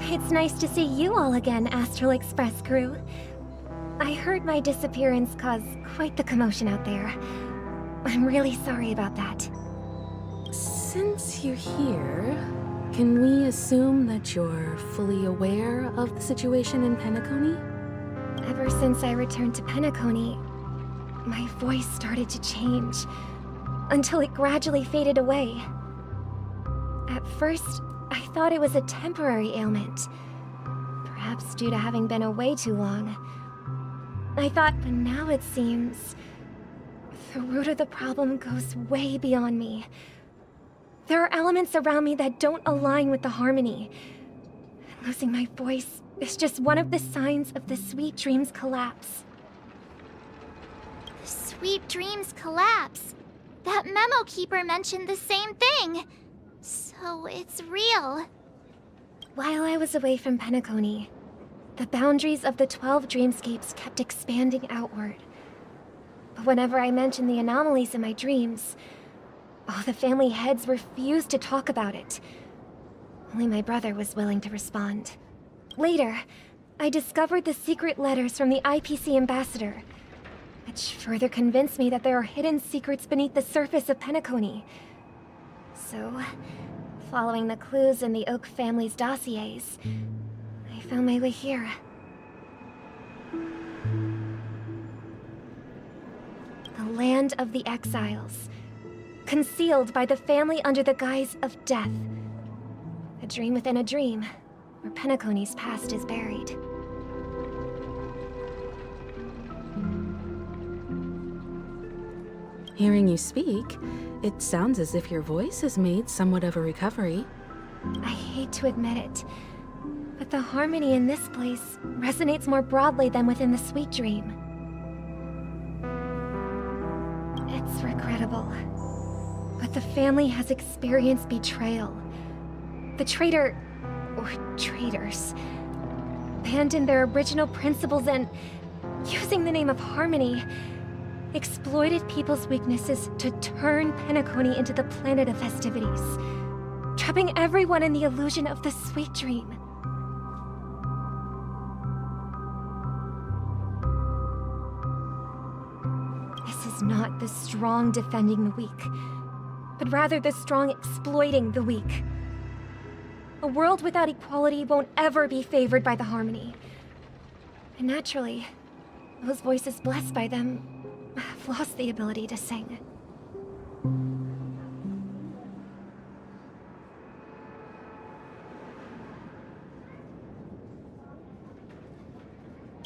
It's nice to see you all again, Astral Express crew. I heard my disappearance caused quite the commotion out there. I'm really sorry about that. Since you're here, can we assume that you're fully aware of the situation in Penacony? Ever since I returned to Penacony, my voice started to change, until it gradually faded away. At first, I thought it was a temporary ailment, perhaps due to having been away too long. I thought, but now it seems the root of the problem goes way beyond me. There are elements around me that don't align with the harmony. Losing my voice is just one of the signs of the Sweet Dreams collapse. Sweet Dreams collapse. That memo keeper mentioned the same thing. So it's real. While I was away from Penacony, the boundaries of the 12 dreamscapes kept expanding outward. But whenever I mentioned the anomalies in my dreams, all the family heads refused to talk about it. Only my brother was willing to respond. Later, I discovered the secret letters from the IPC ambassador, which further convinced me that there are hidden secrets beneath the surface of Penacony. So, following the clues in the Oak family's dossiers, I found my way here. The land of the exiles, concealed by the family under the guise of death. A dream within a dream, where Penacony's past is buried. Hearing you speak, it sounds as if your voice has made somewhat of a recovery. I hate to admit it, but the harmony in this place resonates more broadly than within the Sweet Dream. It's regrettable, but the family has experienced betrayal. The traitor, or traitors, abandoned their original principles and, using the name of harmony, exploited people's weaknesses to turn Penacony into the planet of festivities, trapping everyone in the illusion of the Sweet Dream. This is not the strong defending the weak, but rather the strong exploiting the weak. A world without equality won't ever be favored by the harmony. And naturally, those voices blessed by them have lost the ability to sing.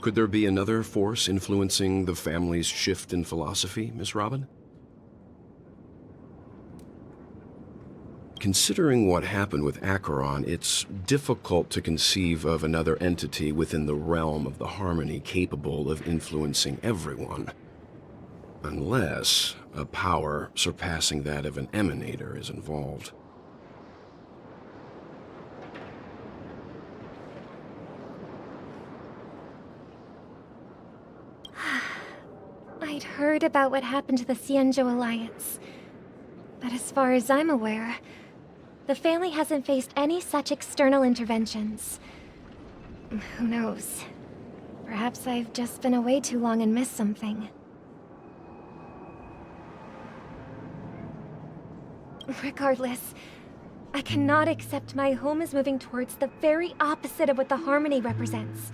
Could there be another force influencing the family's shift in philosophy, Miss Robin? Considering what happened with Acheron, it's difficult to conceive of another entity within the realm of the Harmony capable of influencing everyone. Unless a power surpassing that of an emanator is involved. I'd heard about what happened to the Xianzhou Alliance. But as far as I'm aware, the family hasn't faced any such external interventions. Who knows? Perhaps I've just been away too long and missed something. Regardless, I cannot accept my home is moving towards the very opposite of what the Harmony represents,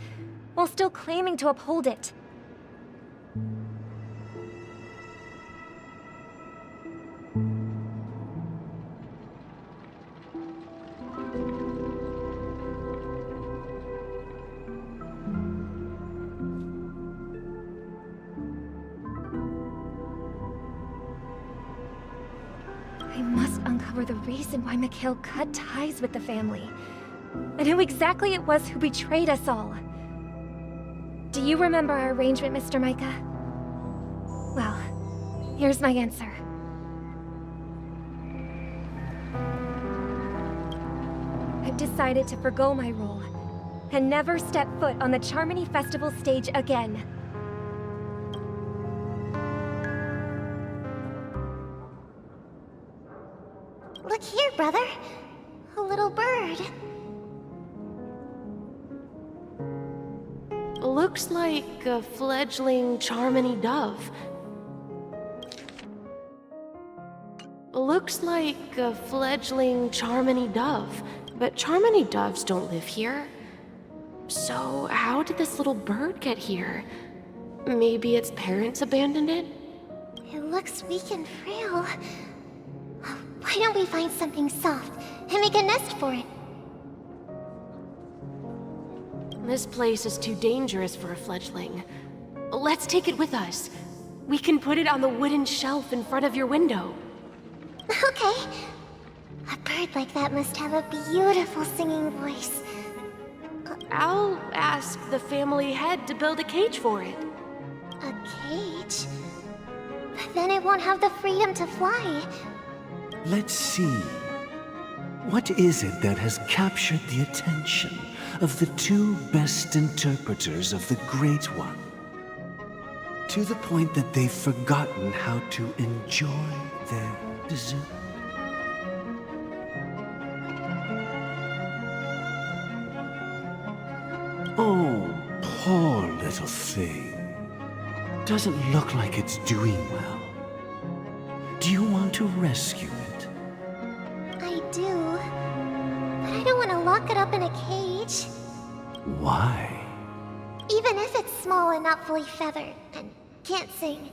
while still claiming to uphold it. I must uncover the reason why Mikhail cut ties with the family, and who exactly it was who betrayed us all. Do you remember our arrangement, Mr. Micah? Well, here's my answer. I've decided to forgo my role, and never step foot on the Charmony Festival stage again. Look here, brother. A little bird. Looks like a fledgling Charmony dove. Looks like a fledgling Charmony dove, but Charmony doves don't live here. So how did this little bird get here? Maybe its parents abandoned it? It looks weak and frail. Why don't we find something soft and make a nest for it? This place is too dangerous for a fledgling. Let's take it with us. We can put it on the wooden shelf in front of your window. Okay. A bird like that must have a beautiful singing voice. I'll ask the family head to build a cage for it. A cage? But then it won't have the freedom to fly. Let's see. What is it that has captured the attention of the two best interpreters of the Great One? To the point that they've forgotten how to enjoy their dessert. Oh, poor little thing. Doesn't look like it's doing well. Do you want to rescue it? I do. But I don't want to lock it up in a cage. Why? Even if it's small and not fully feathered and can't sing,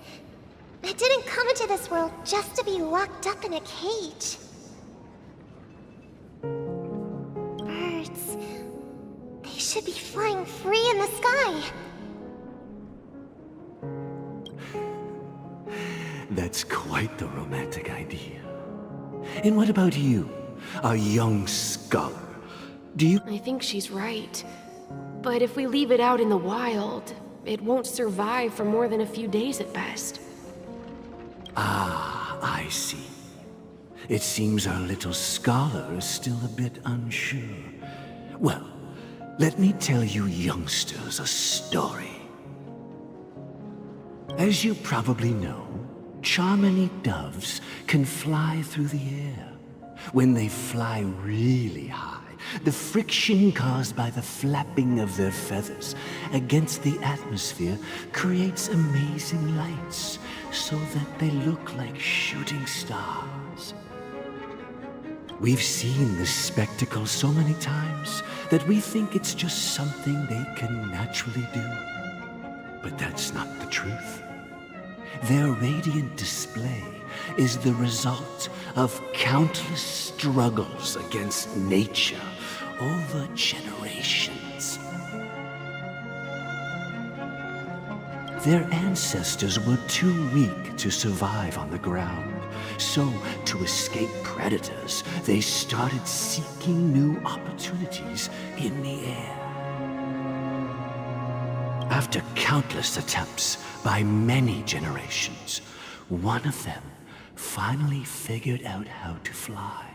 it didn't come into this world just to be locked up in a cage. Birds. They should be flying free in the sky. That's quite the romantic idea. And what about you, a young scholar? Do you... I think she's right. But if we leave it out in the wild, it won't survive for more than a few days at best. Ah, I see. It seems our little scholar is still a bit unsure. Well, let me tell you youngsters a story. As you probably know, Charmony doves can fly through the air. When they fly really high, the friction caused by the flapping of their feathers against the atmosphere creates amazing lights, so that they look like shooting stars. We've seen this spectacle so many times that we think it's just something they can naturally do. But that's not the truth. Their radiant display is the result of countless struggles against nature over generations. Their ancestors were too weak to survive on the ground. So, to escape predators, they started seeking new opportunities in the air. After countless attempts by many generations, one of them finally figured out how to fly.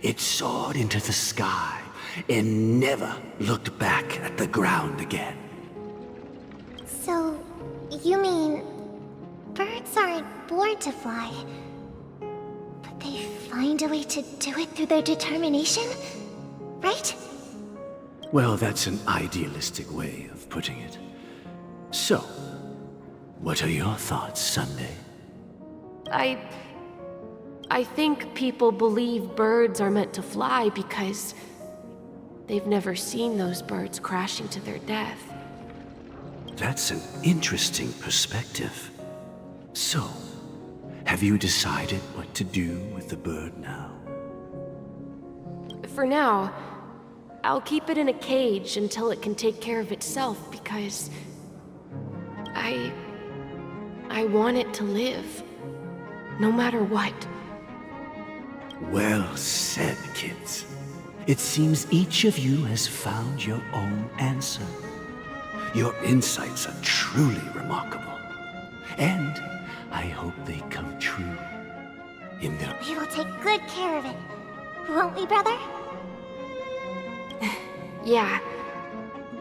It soared into the sky and never looked back at the ground again. So, you mean birds aren't born to fly, but they find a way to do it through their determination, right? Well, that's an idealistic way of putting it. So, what are your thoughts, Sunday? I think people believe birds are meant to fly because they've never seen those birds crashing to their death. That's an interesting perspective. So, have you decided what to do with the bird now? For now, I'll keep it in a cage until it can take care of itself because I want it to live, no matter what. Well said, kids. It seems each of you has found your own answer. Your insights are truly remarkable. And I hope they come true in the... We will take good care of it, won't we, brother? Yeah,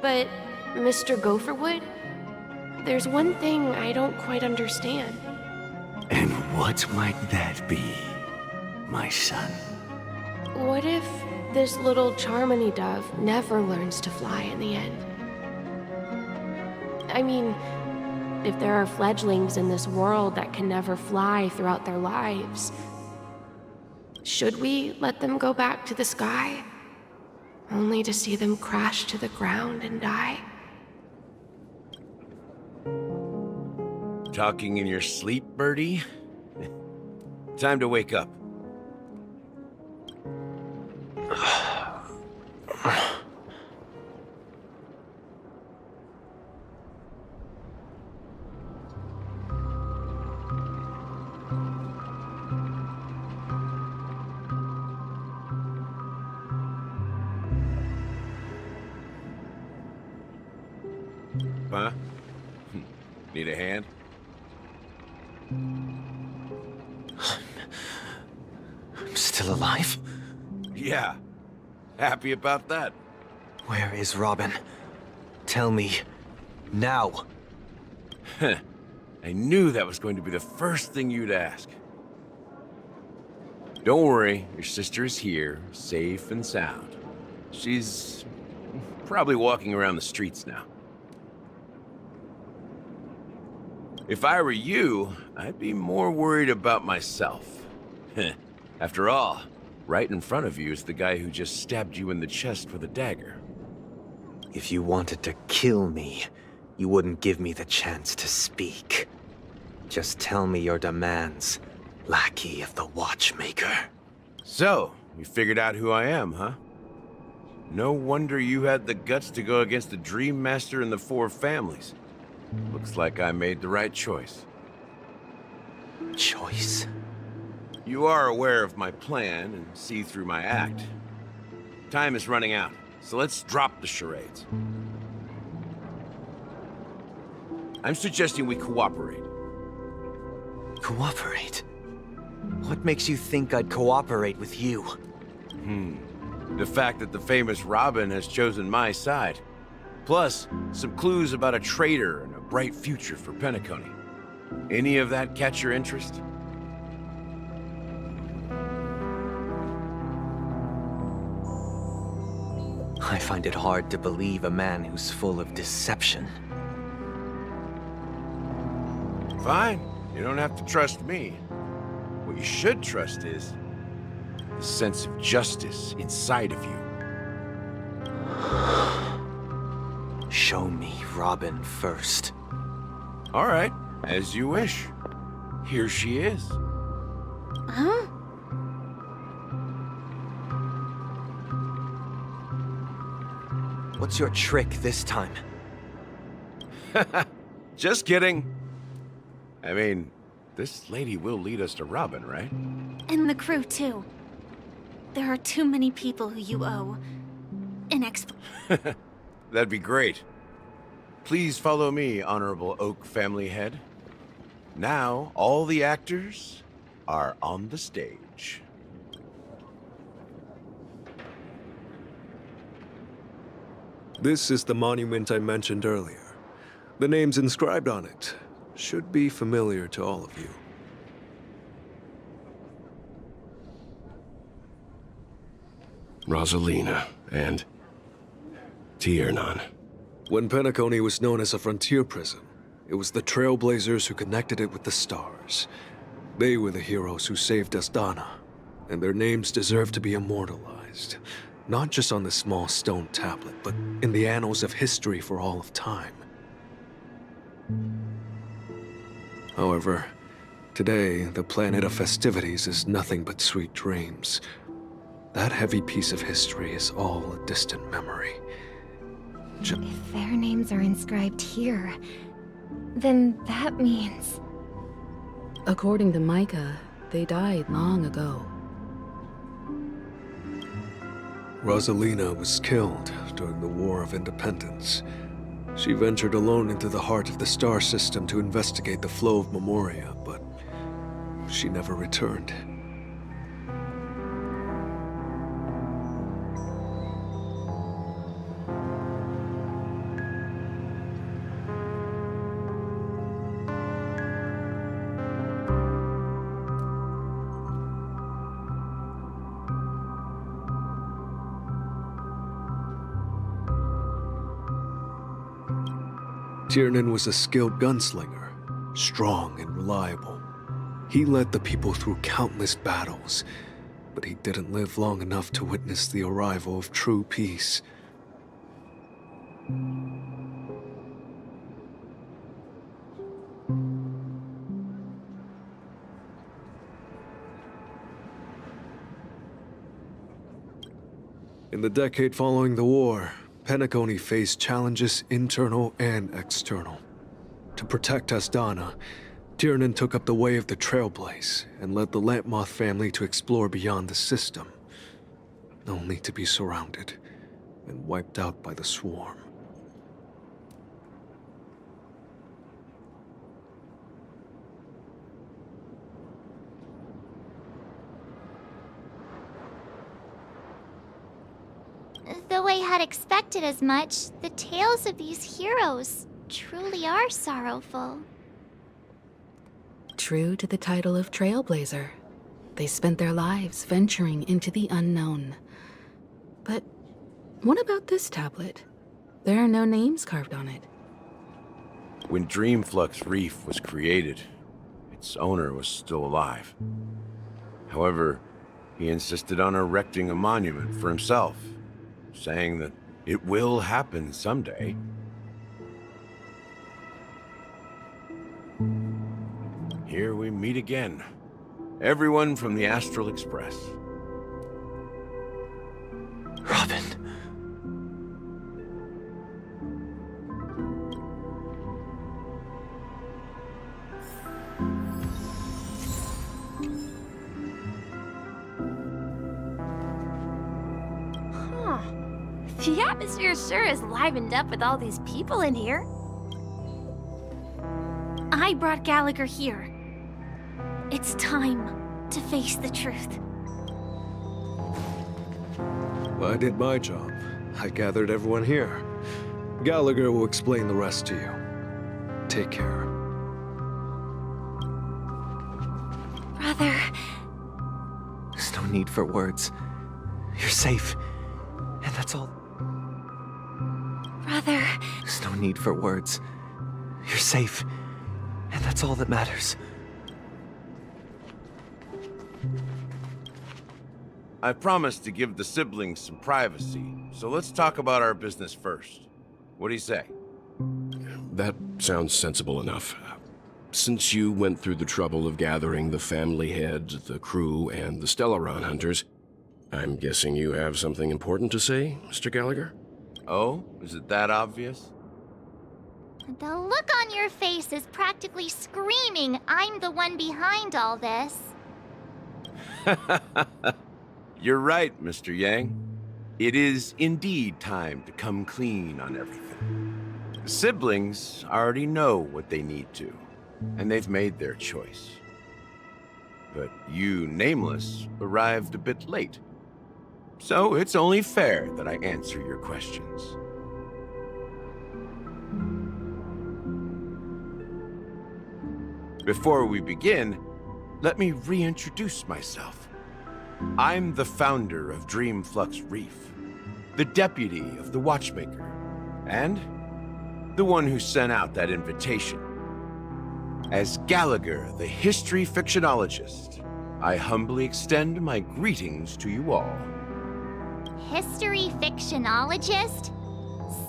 but Mr. Gopherwood, there's one thing I don't quite understand. And what might that be, my son? What if this little Charmony dove never learns to fly in the end? I mean, if there are fledglings in this world that can never fly throughout their lives, should we let them go back to the sky, only to see them crash to the ground and die? Talking in your sleep, Birdie? Time to wake up. Huh? Need a hand? I'm still alive? Yeah. Happy about that. Where is Robin? Tell me. Now. I knew that was going to be the first thing you'd ask. Don't worry, your sister is here, safe and sound. She's probably walking around the streets now. If I were you, I'd be more worried about myself. After all, right in front of you is the guy who just stabbed you in the chest with a dagger. If you wanted to kill me, you wouldn't give me the chance to speak. Just tell me your demands, lackey of the Watchmaker. So, you figured out who I am, huh? No wonder you had the guts to go against the Dream Master and the Four Families. Looks like I made the right choice. Choice? You are aware of my plan and see through my act. Time is running out, so let's drop the charades. I'm suggesting we cooperate. Cooperate? What makes you think I'd cooperate with you? The fact that the famous Robin has chosen my side. Plus, some clues about a traitor and a bright future for Penacony. Any of that catch your interest? I find it hard to believe a man who's full of deception. Fine. You don't have to trust me. What you should trust is the sense of justice inside of you. Show me Robin first. All right, as you wish. Here she is. Huh? What's your trick this time? Just kidding. I mean, this lady will lead us to Robin, right? And the crew, too. There are too many people who you owe an explanation. That'd be great. Please follow me, Honorable Oak family head. Now, all the actors are on the stage. This is the monument I mentioned earlier. The names inscribed on it should be familiar to all of you. Rosalina and Tiernan. When Penacony was known as a frontier prison, it was the Trailblazers who connected it with the stars. They were the heroes who saved Asdana, and their names deserve to be immortalized. Not just on the small stone tablet, but in the annals of history for all of time. However, today, the planet of festivities is nothing but sweet dreams. That heavy piece of history is all a distant memory. If their names are inscribed here, then that means... According to Micah, they died long ago. Rosalina was killed during the War of Independence. She ventured alone into the heart of the star system to investigate the flow of Memoria, but she never returned. Tiernan was a skilled gunslinger, strong and reliable. He led the people through countless battles, but he didn't live long enough to witness the arrival of true peace. In the decade following the war, Penacony faced challenges internal and external. To protect Asdana, Tiernan took up the way of the Trailblaze and led the Lampmoth family to explore beyond the system, only to be surrounded and wiped out by the Swarm. Though I had expected as much, the tales of these heroes truly are sorrowful. True to the title of Trailblazer, they spent their lives venturing into the unknown. But what about this tablet? There are no names carved on it. When Dreamflux Reef was created, its owner was still alive. However, he insisted on erecting a monument for himself, saying that it will happen someday. Here we meet again. Everyone from the Astral Express. Robin. The atmosphere sure is livened up with all these people in here. I brought Gallagher here. It's time to face the truth. I did my job. I gathered everyone here. Gallagher will explain the rest to you. Take care. Brother. There's no need for words. You're safe. And that's all. Brother. There's no need for words. You're safe. And that's all that matters. I promised to give the siblings some privacy, so let's talk about our business first. What do you say? That sounds sensible enough. Since you went through the trouble of gathering the family heads, the crew, and the Stellaron hunters, I'm guessing you have something important to say, Mr. Gallagher? Oh, is it that obvious? The look on your face is practically screaming I'm the one behind all this. You're right, Mr. Yang. It is indeed time to come clean on everything. The siblings already know what they need to, and they've made their choice. But you, Nameless, arrived a bit late. So it's only fair that I answer your questions. Before we begin, let me reintroduce myself. I'm the founder of Dreamflux Reef, the deputy of the Watchmaker, and the one who sent out that invitation. As Gallagher, the history fictionologist, I humbly extend my greetings to you all. History fictionologist?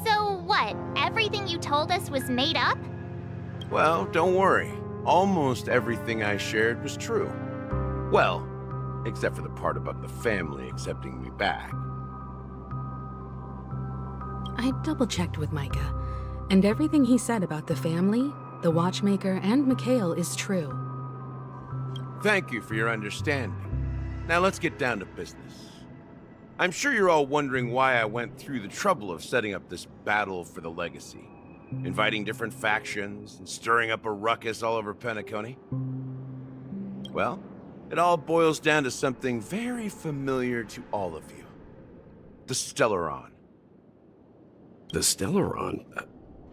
So what, everything you told us was made up? Well, don't worry. Almost everything I shared was true. Well, except for the part about the family accepting me back. I double-checked with Micah, and everything he said about the family, the Watchmaker, and Mikhail is true. Thank you for your understanding. Now let's get down to business. I'm sure you're all wondering why I went through the trouble of setting up this battle for the legacy, inviting different factions and stirring up a ruckus all over Penacony. Well, it all boils down to something very familiar to all of you. The Stellaron. The Stellaron?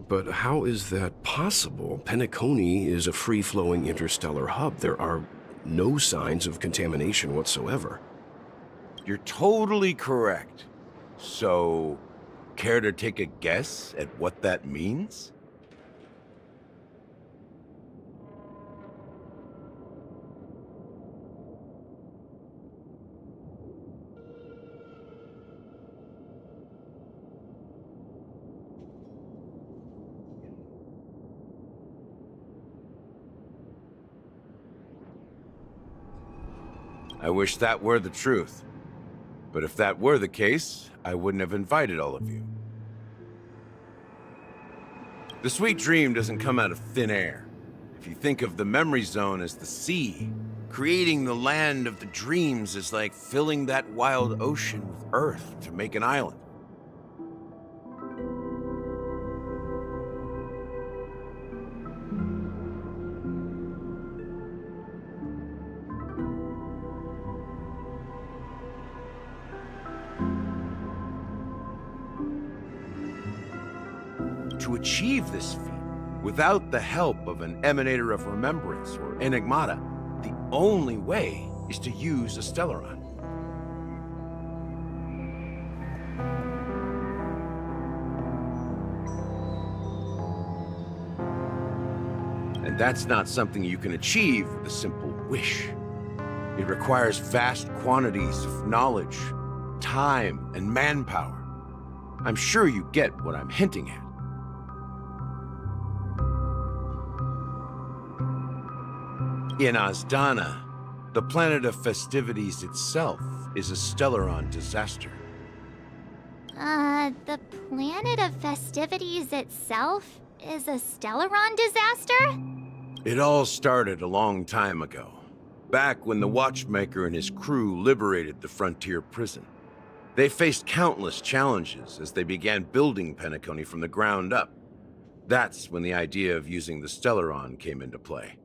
But how is that possible? Penacony is a free-flowing interstellar hub. There are no signs of contamination whatsoever. You're totally correct. So, care to take a guess at what that means? I wish that were the truth. But if that were the case, I wouldn't have invited all of you. The sweet dream doesn't come out of thin air. If you think of the memory zone as the sea, creating the land of the dreams is like filling that wild ocean with earth to make an island. To achieve this feat, without the help of an Emanator of Remembrance or Enigmata, the only way is to use a Stellaron. And that's not something you can achieve with a simple wish. It requires vast quantities of knowledge, time, and manpower. I'm sure you get what I'm hinting at. In Azdana, the planet of festivities itself is a Stellaron disaster. The planet of festivities itself is a Stellaron disaster? It all started a long time ago, back when the Watchmaker and his crew liberated the frontier prison. They faced countless challenges as they began building Penacony from the ground up. That's when the idea of using the Stellaron came into play.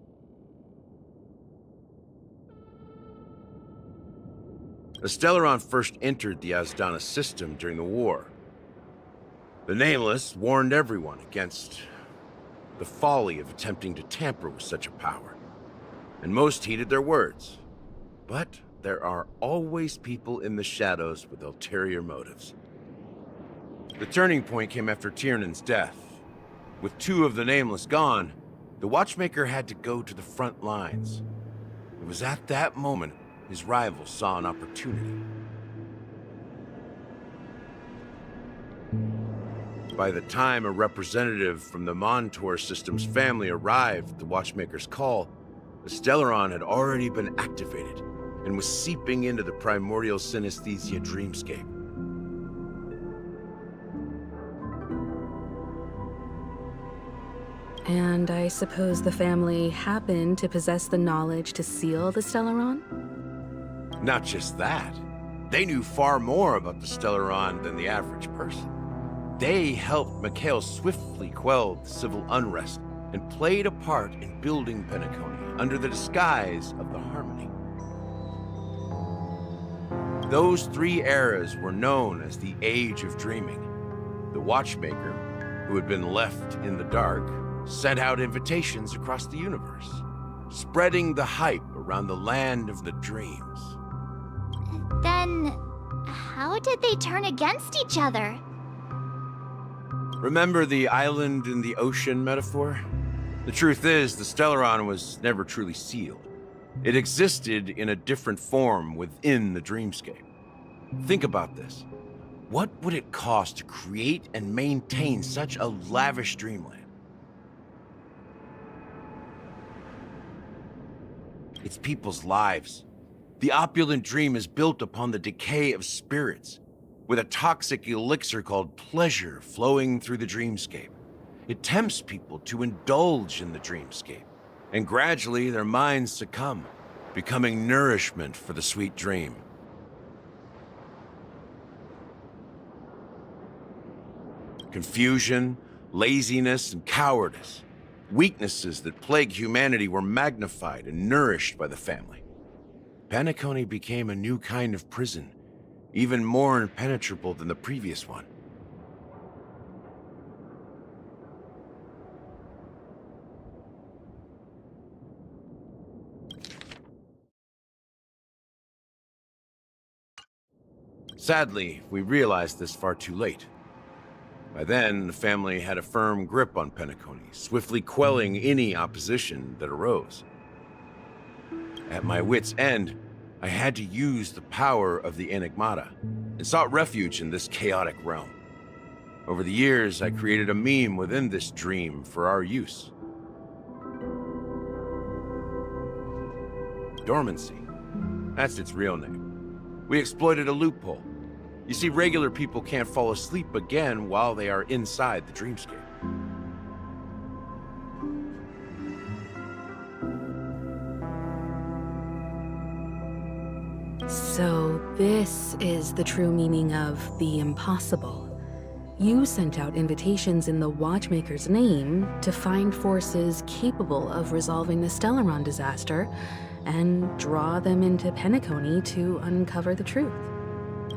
The Stellaron first entered the Azdana system during the war. The Nameless warned everyone against the folly of attempting to tamper with such a power, and most heeded their words. But there are always people in the shadows with ulterior motives. The turning point came after Tiernan's death. With two of the Nameless gone, the Watchmaker had to go to the front lines. It was at that moment his rivals saw an opportunity. By the time a representative from the Montour System's family arrived at the Watchmaker's call, the Stellaron had already been activated and was seeping into the primordial synesthesia dreamscape. And I suppose the family happened to possess the knowledge to seal the Stellaron? Not just that. They knew far more about the Stellaron than the average person. They helped Mikhail swiftly quell the civil unrest and played a part in building Penacony under the disguise of the Harmony. Those 3 eras were known as the Age of Dreaming. The Watchmaker, who had been left in the dark, sent out invitations across the universe, spreading the hype around the land of the dreams. Then, how did they turn against each other? Remember the island in the ocean metaphor? The truth is, the Stellaron was never truly sealed. It existed in a different form within the dreamscape. Think about this. What would it cost to create and maintain such a lavish dreamland? It's people's lives. The opulent dream is built upon the decay of spirits, with a toxic elixir called pleasure flowing through the dreamscape. It tempts people to indulge in the dreamscape, and gradually their minds succumb, becoming nourishment for the sweet dream. Confusion, laziness, and cowardice, weaknesses that plague humanity, were magnified and nourished by the family. Penacony became a new kind of prison, even more impenetrable than the previous one. Sadly, we realized this far too late. By then, the family had a firm grip on Penacony, swiftly quelling any opposition that arose. At my wit's end, I had to use the power of the Enigmata, and sought refuge in this chaotic realm. Over the years, I created a meme within this dream for our use. Dormancy. That's its real name. We exploited a loophole. You see, regular people can't fall asleep again while they are inside the dreamscape. So this is the true meaning of the impossible. You sent out invitations in the Watchmaker's name to find forces capable of resolving the Stellaron disaster and draw them into Penacony to uncover the truth.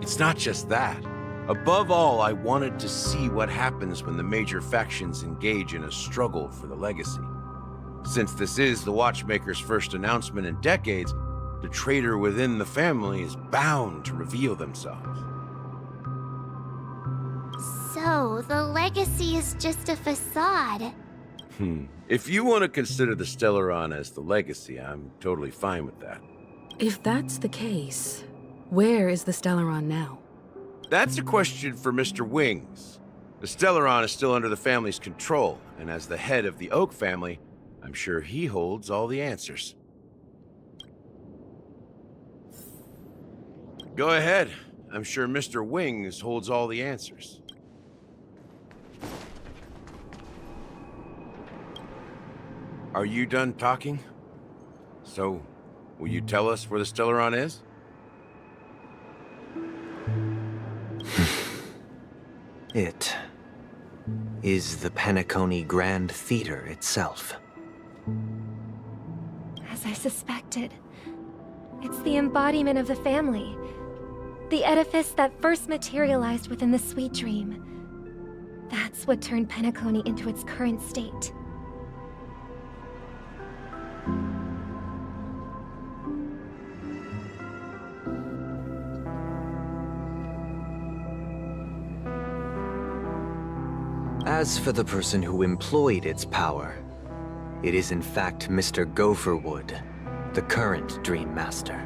It's not just that. Above all, I wanted to see what happens when the major factions engage in a struggle for the legacy. Since this is the Watchmaker's first announcement in decades, the traitor within the family is bound to reveal themselves. So, the legacy is just a facade. If you want to consider the Stellaron as the legacy, I'm totally fine with that. If that's the case, where is the Stellaron now? That's a question for Mr. Wings. The Stellaron is still under the family's control, and as the head of the Oak family, I'm sure he holds all the answers. Go ahead. I'm sure Mr. Wings holds all the answers. Are you done talking? So, will you tell us where the Stellaron is? It is the Penacony Grand Theater itself. As I suspected, it's the embodiment of the family. The edifice that first materialized within the sweet dream. That's what turned Penacony into its current state. As for the person who employed its power, it is in fact Mr. Gopherwood, the current Dream Master.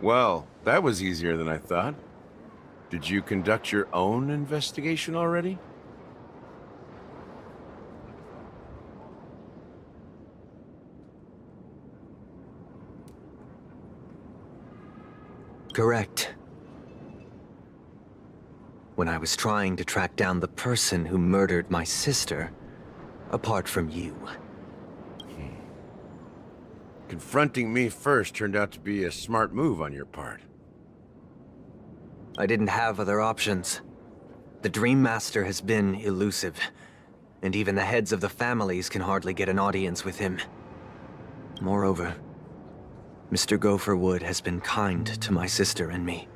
Well, that was easier than I thought. Did you conduct your own investigation already? Correct. When I was trying to track down the person who murdered my sister, apart from you. Confronting me first turned out to be a smart move on your part. I didn't have other options. The Dream Master has been elusive, and even the heads of the families can hardly get an audience with him. Moreover, Mr. Gopherwood has been kind to my sister and me.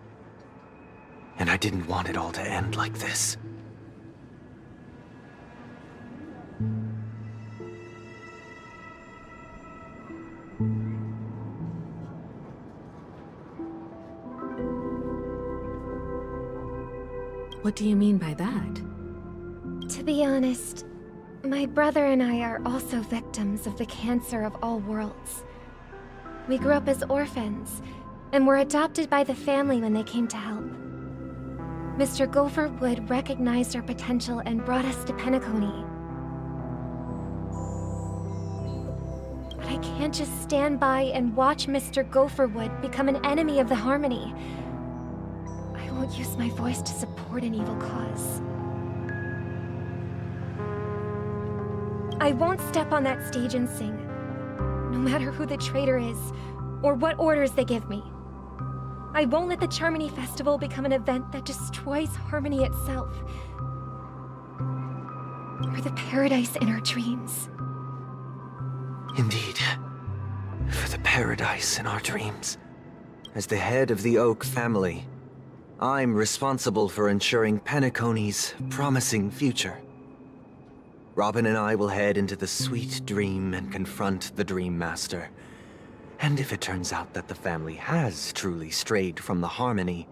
And I didn't want it all to end like this. What do you mean by that? To be honest, my brother and I are also victims of the cancer of all worlds. We grew up as orphans, and were adopted by the family when they came to help. Mr. Gopherwood recognized our potential and brought us to Penacony. But I can't just stand by and watch Mr. Gopherwood become an enemy of the Harmony. I won't use my voice to support an evil cause. I won't step on that stage and sing, no matter who the traitor is, or what orders they give me. I won't let the Charmony Festival become an event that destroys Harmony itself. Or the paradise in our dreams. Indeed. For the paradise in our dreams. As the head of the Oak family, I'm responsible for ensuring Penacony's promising future. Robin and I will head into the Sweet Dream and confront the Dream Master. And if it turns out that the family has truly strayed from the Harmony,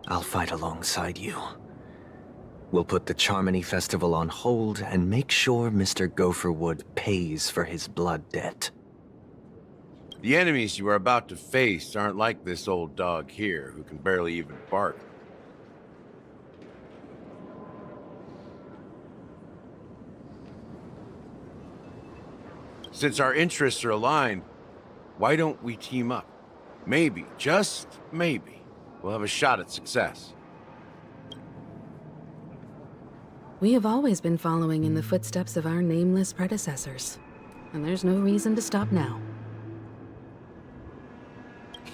I'll fight alongside you. We'll put the Charmony Festival on hold and make sure Mr. Gopherwood pays for his blood debt. The enemies you are about to face aren't like this old dog here, who can barely even bark. Since our interests are aligned, why don't we team up? Maybe, just maybe, we'll have a shot at success. We have always been following in the footsteps of our nameless predecessors, and there's no reason to stop now.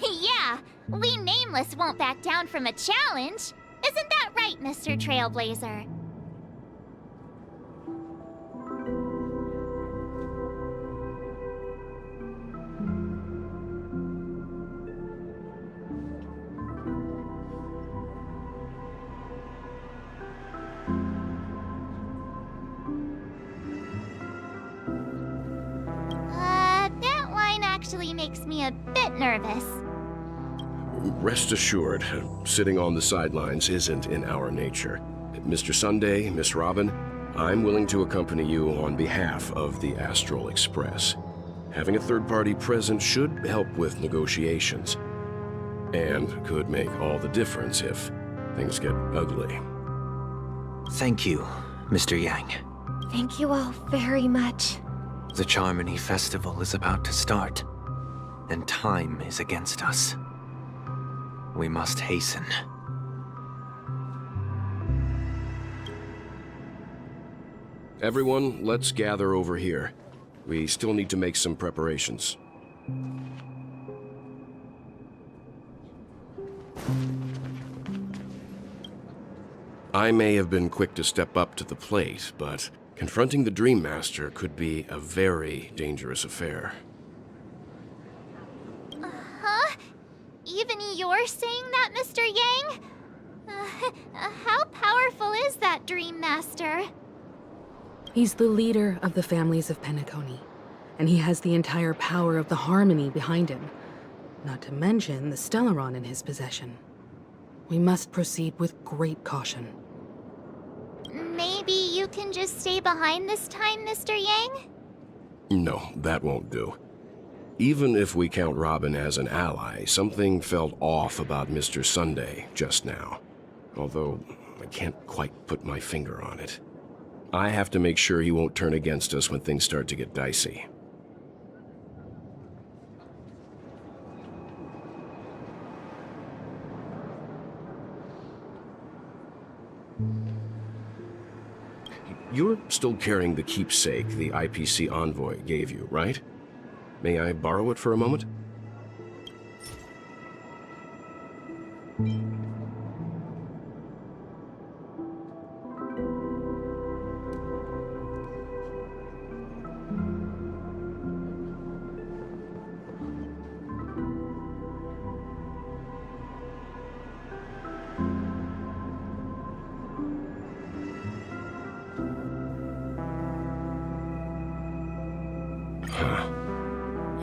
Yeah, we Nameless won't back down from a challenge. Isn't that right, Mr. Trailblazer? That line actually makes me a bit nervous. Rest assured, sitting on the sidelines isn't in our nature. Mr. Sunday, Miss Robin, I'm willing to accompany you on behalf of the Astral Express. Having a third party present should help with negotiations, and could make all the difference if things get ugly. Thank you, Mr. Yang. Thank you all very much. The Charmony Festival is about to start, and time is against us. We must hasten. Everyone, let's gather over here. We still need to make some preparations. I may have been quick to step up to the plate, but confronting the Dream Master could be a very dangerous affair. Huh? Even you're saying that, Mr. Yang? How powerful is that Dream Master? He's the leader of the families of Penacony, and he has the entire power of the Harmony behind him, not to mention the Stellaron in his possession. We must proceed with great caution. Maybe you can just stay behind this time, Mr. Yang? No, that won't do. Even if we count Robin as an ally, something felt off about Mr. Sunday just now. Although, I can't quite put my finger on it. I have to make sure he won't turn against us when things start to get dicey. You're still carrying the keepsake the IPC envoy gave you, right? May I borrow it for a moment?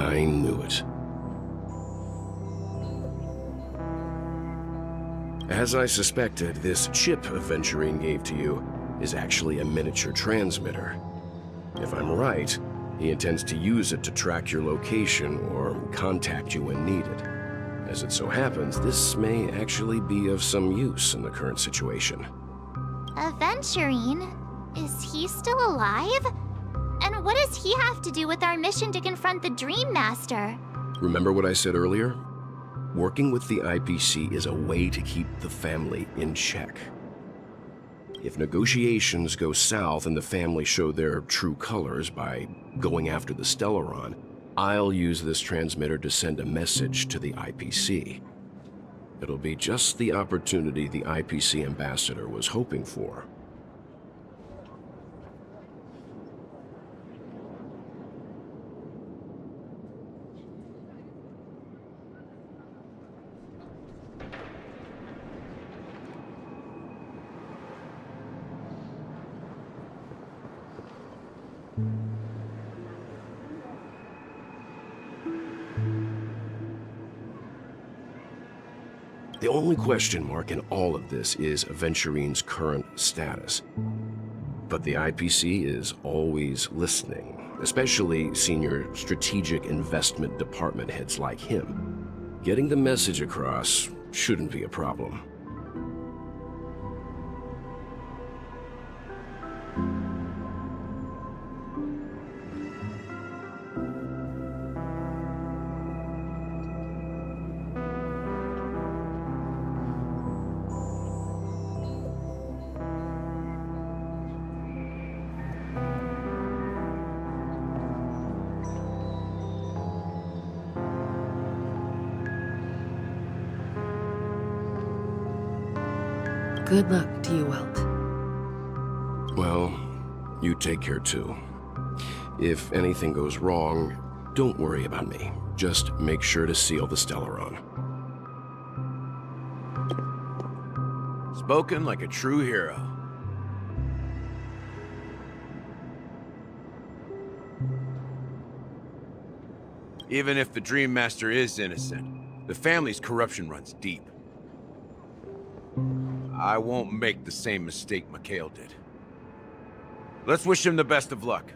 I knew it. As I suspected, this chip Aventurine gave to you is actually a miniature transmitter. If I'm right, he intends to use it to track your location or contact you when needed. As it so happens, this may actually be of some use in the current situation. Aventurine? Is he still alive? And what does he have to do with our mission to confront the Dream Master? Remember what I said earlier? Working with the IPC is a way to keep the family in check. If negotiations go south and the family show their true colors by going after the Stellaron, I'll use this transmitter to send a message to the IPC. It'll be just the opportunity the IPC ambassador was hoping for. The only question mark in all of this is Aventurine's current status. But the IPC is always listening, especially senior strategic investment department heads like him. Getting the message across shouldn't be a problem. Good luck to you, Welt. Well, you take care too. If anything goes wrong, don't worry about me. Just make sure to seal the Stellaron. Spoken like a true hero. Even if the Dream Master is innocent, the family's corruption runs deep. I won't make the same mistake Mikhail did. Let's wish him the best of luck.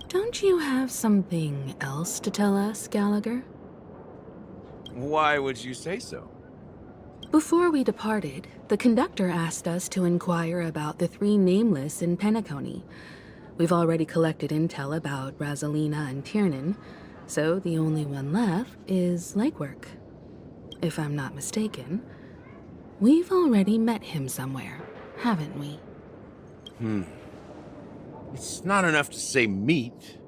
Don't you have something else to tell us, Gallagher? Why would you say so? Before we departed, the conductor asked us to inquire about the 3 nameless in Penacony. We've already collected intel about Rosalina and Tiernan, so the only one left is Lakework. If I'm not mistaken, we've already met him somewhere, haven't we? It's not enough to say meet,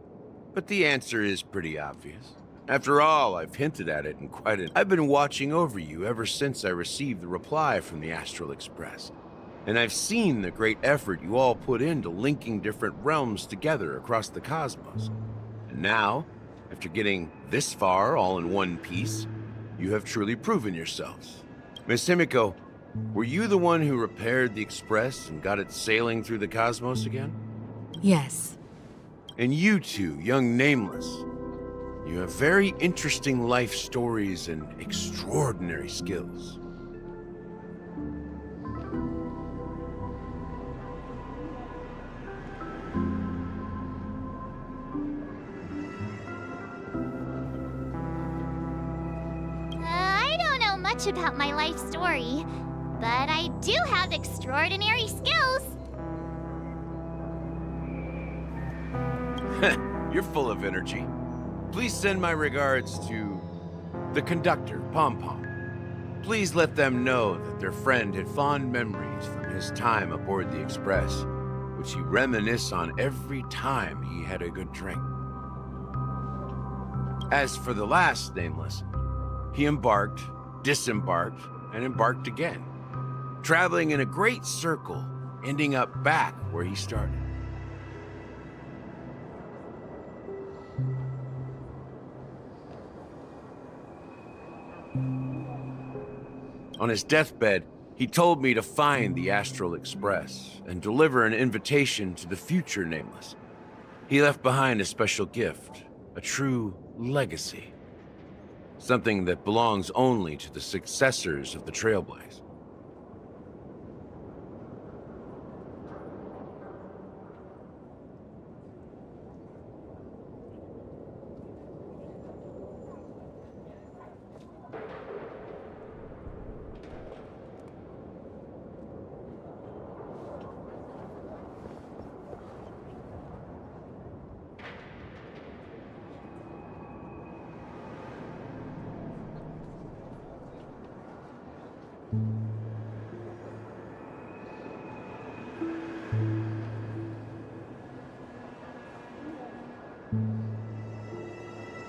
but the answer is pretty obvious. After all, I've hinted at it in I've been watching over you ever since I received the reply from the Astral Express. And I've seen the great effort you all put into linking different realms together across the cosmos. And now, after getting this far all in one piece, you have truly proven yourselves. Miss Himiko, were you the one who repaired the Express and got it sailing through the cosmos again? Yes. And you two, young Nameless, you have very interesting life stories and extraordinary skills. much about my life story, but I do have extraordinary skills. You're full of energy. Please send my regards to the conductor, Pom Pom. Please let them know that their friend had fond memories from his time aboard the Express, which he reminisced on every time he had a good drink. As for the last nameless, he embarked, disembarked, and embarked again, traveling in a great circle, ending up back where he started. On his deathbed, he told me to find the Astral Express and deliver an invitation to the future nameless. He left behind a special gift, a true legacy. Something that belongs only to the successors of the Trailblaze.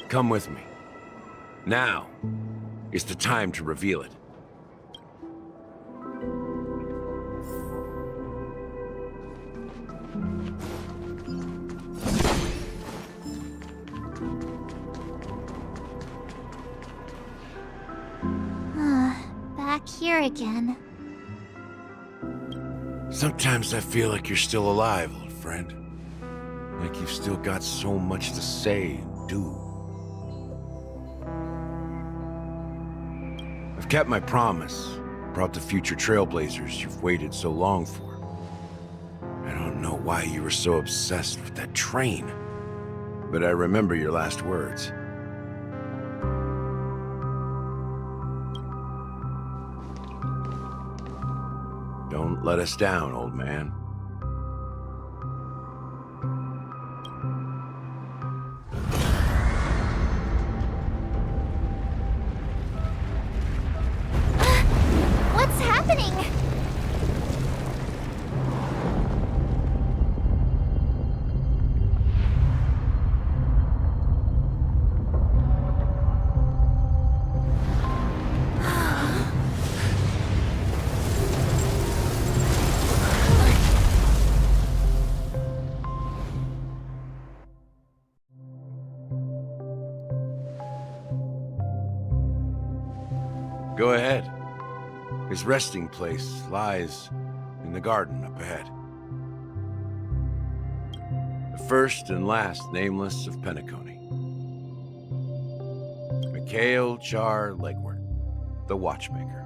Come with me. Now is the time to reveal it. Back here again. Sometimes I feel like you're still alive, old friend. Like you've still got so much to say and do. I've kept my promise, brought the future trailblazers you've waited so long for. I don't know why you were so obsessed with that train, but I remember your last words. Don't let us down, old man. What's happening? Go ahead. His resting place lies in the garden up ahead. The first and last nameless of Penacony. Mikhail Char Legwart, the Watchmaker.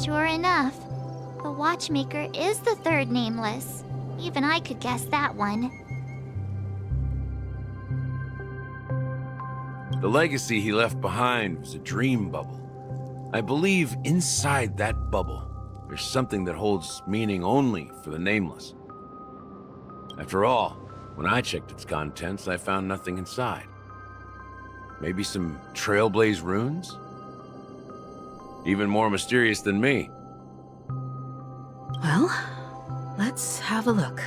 Sure enough, the watchmaker is the third nameless. Even I could guess that one. The legacy he left behind was a dream bubble. I believe inside that bubble, there's something that holds meaning only for the nameless. After all, when I checked its contents, I found nothing inside. Maybe some Trailblaze runes? Even more mysterious than me. Well, let's have a look.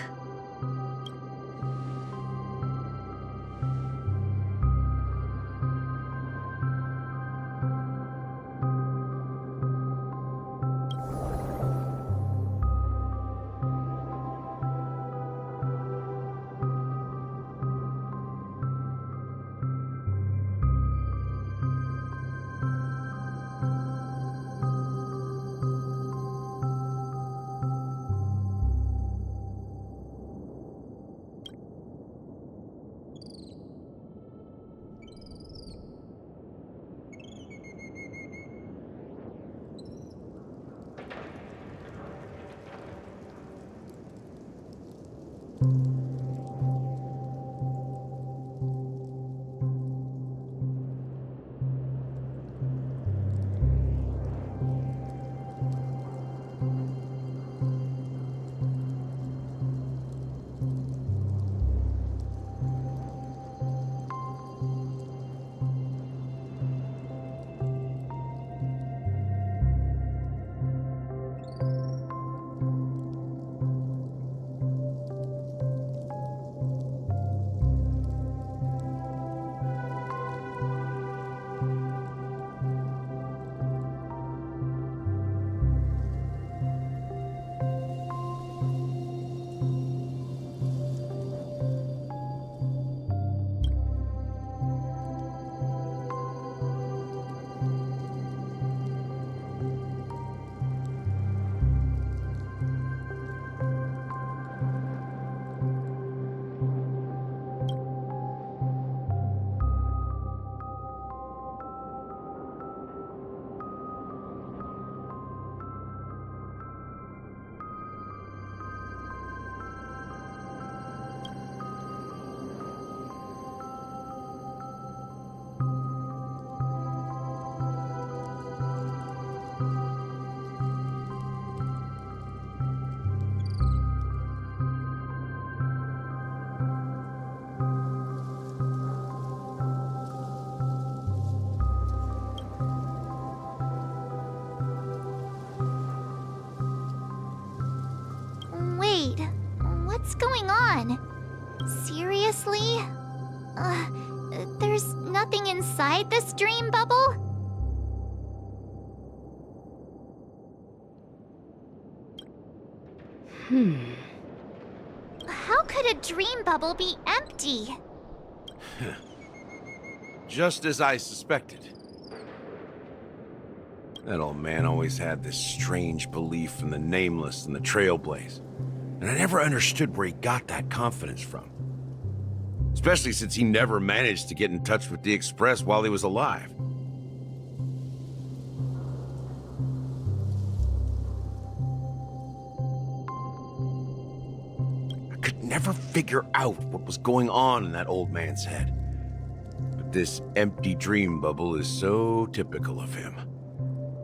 inside this dream bubble? How could a dream bubble be empty? Just as I suspected. That old man always had this strange belief in the nameless and the trailblaze. And I never understood where he got that confidence from. Especially since he never managed to get in touch with the Express while he was alive. I could never figure out what was going on in that old man's head. But this empty dream bubble is so typical of him.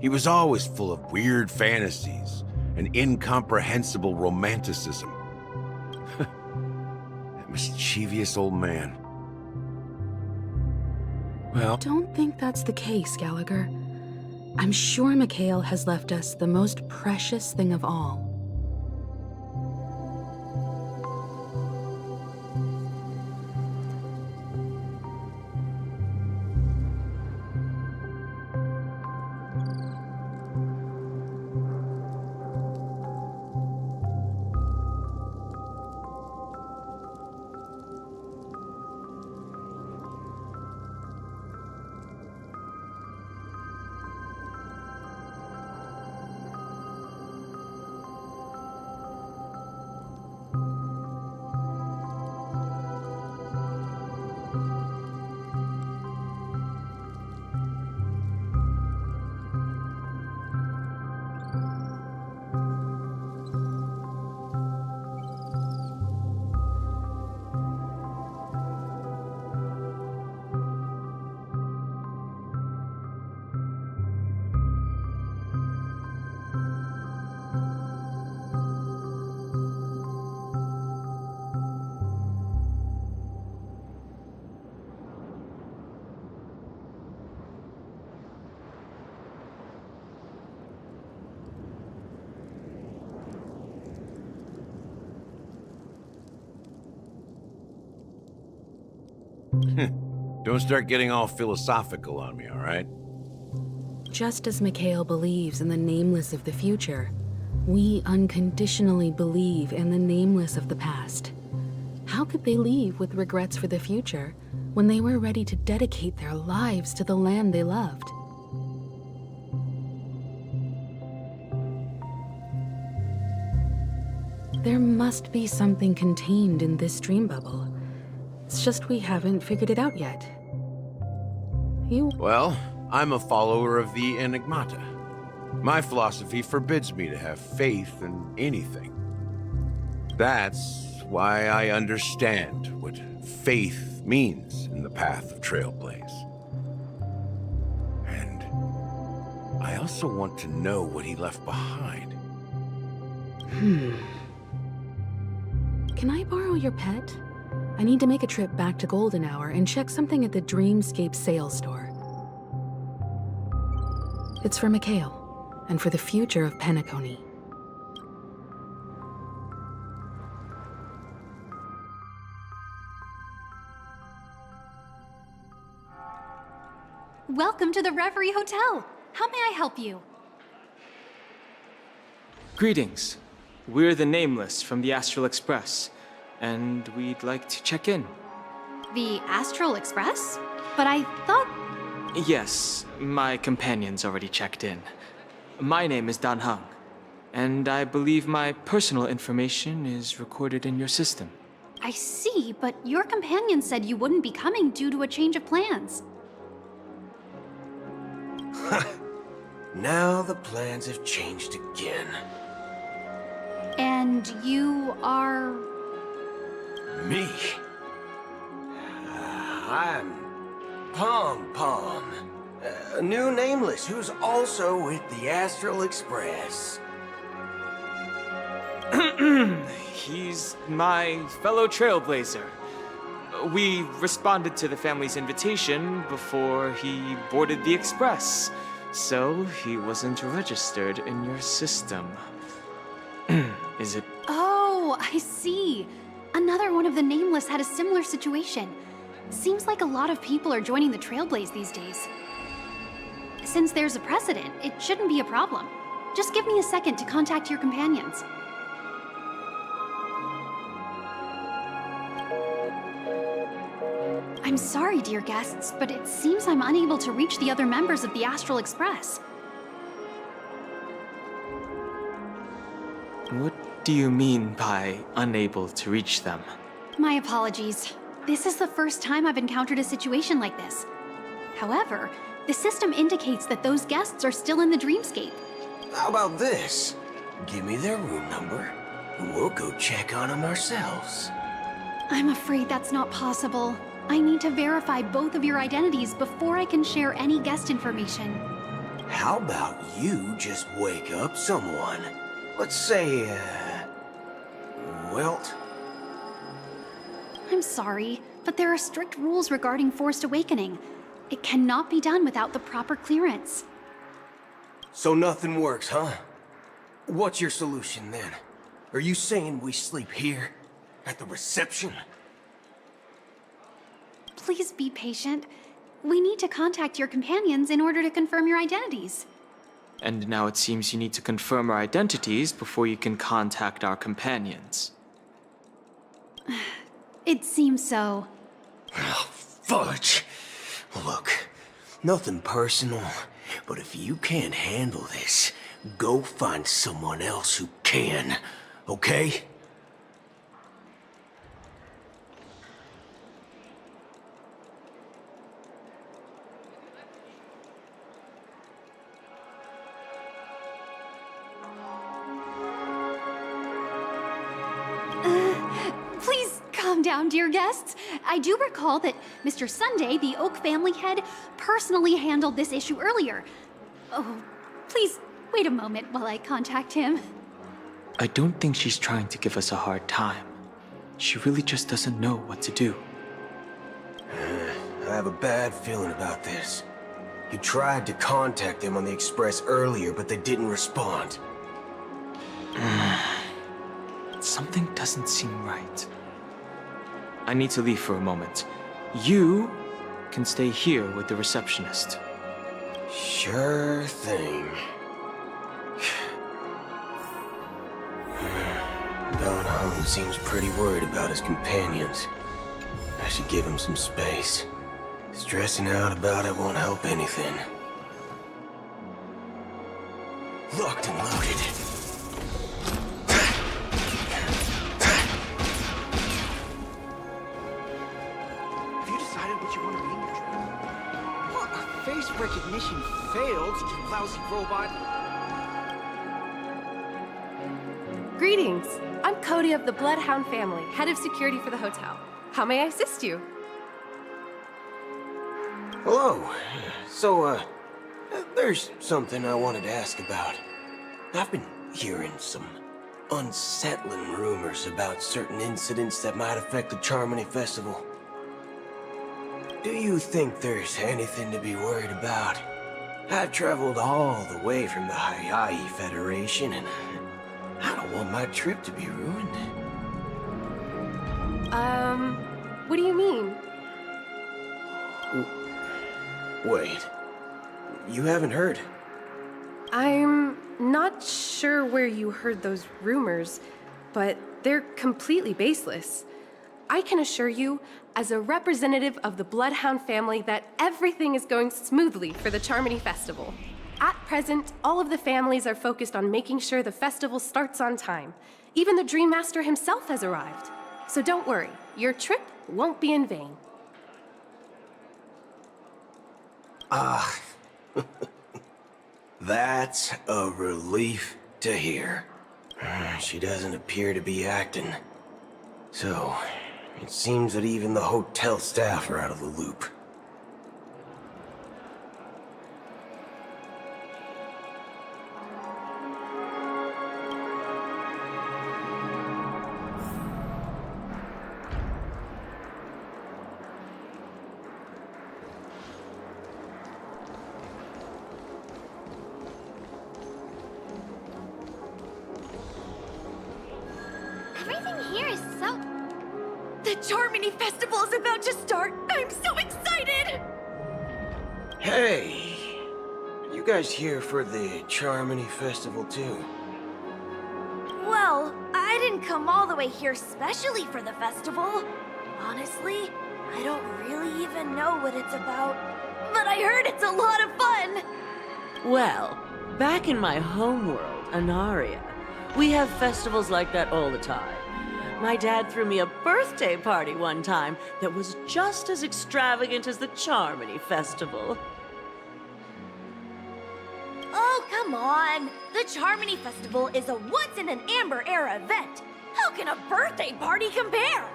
He was always full of weird fantasies and incomprehensible romanticism. That mischievous old man. Well, I don't think that's the case, Gallagher. I'm sure Mikhail has left us the most precious thing of all. Don't start getting all philosophical on me, all right? Just as Mikhail believes in the nameless of the future, we unconditionally believe in the nameless of the past. How could they leave with regrets for the future when they were ready to dedicate their lives to the land they loved? There must be something contained in this dream bubble. It's just we haven't figured it out yet. Well, I'm a follower of the Enigmata. My philosophy forbids me to have faith in anything. That's why I understand what faith means in the path of Trailblaze. And I also want to know what he left behind. Can I borrow your pet? I need to make a trip back to Golden Hour and check something at the Dreamscape sales store. It's for Mikhail, and for the future of Penacony. Welcome to the Reverie Hotel. How may I help you? Greetings. We're the Nameless from the Astral Express, and we'd like to check in. The Astral Express? But I thought... Yes, my companion's already checked in. My name is Dan Hung, and I believe my personal information is recorded in your system. I see, but your companion said you wouldn't be coming due to a change of plans. Now the plans have changed again. And you are... Me? I'm Pom Pom, a new Nameless who's also with the Astral Express. He's my fellow trailblazer. We responded to the family's invitation before he boarded the Express, so he wasn't registered in your system. Is it... Oh, I see. Another one of the Nameless had a similar situation. Seems like a lot of people are joining the Trailblaze these days. Since there's a precedent, it shouldn't be a problem. Just give me a second to contact your companions. I'm sorry, dear guests, but it seems I'm unable to reach the other members of the Astral Express. What do you mean by unable to reach them? My apologies. This is the first time I've encountered a situation like this. However, the system indicates that those guests are still in the dreamscape. How about this? Give me their room number, and we'll go check on them ourselves. I'm afraid that's not possible. I need to verify both of your identities before I can share any guest information. How about you just wake up someone? Let's say, Welt? I'm sorry, but there are strict rules regarding forced awakening. It cannot be done without the proper clearance. So nothing works, huh? What's your solution then? Are you saying we sleep here? At the reception? Please be patient. We need to contact your companions in order to confirm your identities. And now it seems you need to confirm our identities before you can contact our companions. It seems so. Oh, fudge! Look, nothing personal, but if you can't handle this, go find someone else who can, okay? Please calm down, dear guests. I do recall that Mr. Sunday, the Oak family head, personally handled this issue earlier. Oh, please wait a moment while I contact him. I don't think she's trying to give us a hard time. She really just doesn't know what to do. I have a bad feeling about this. You tried to contact them on the Express earlier, but they didn't respond. Something doesn't seem right. I need to leave for a moment. You can stay here with the receptionist. Sure thing. Don Hung seems pretty worried about his companions. I should give him some space. Stressing out about it won't help anything. Locked and loaded. Have you decided what you want to be in your dream? What? Face recognition failed, you lousy robot. Greetings. I'm Cody of the Bloodhound family, head of security for the hotel. How may I assist you? Hello. So, there's something I wanted to ask about. I've been hearing some unsettling rumors about certain incidents that might affect the Charmony Festival. Do you think there's anything to be worried about? I've traveled all the way from the Hayahi Federation, and I don't want my trip to be ruined. What do you mean? Wait. You haven't heard? I'm not sure where you heard those rumors, but they're completely baseless. I can assure you, as a representative of the Bloodhound family, that everything is going smoothly for the Charmony Festival. At present, all of the families are focused on making sure the festival starts on time. Even the Dream Master himself has arrived. So don't worry, your trip won't be in vain. That's a relief to hear. She doesn't appear to be acting. So, it seems that even the hotel staff are out of the loop. Everything here is so... The Charmony Festival is about to start! I'm so excited! Hey! You guys here for the Charmony Festival too? Well, I didn't come all the way here specially for the festival. Honestly, I don't really even know what it's about. But I heard it's a lot of fun! Well, back in my homeworld, Anaria, we have festivals like that all the time. My dad threw me a birthday party one time that was just as extravagant as the Charmony Festival. Oh, come on! The Charmony Festival is a once-in-an-amber era event. How can a birthday party compare?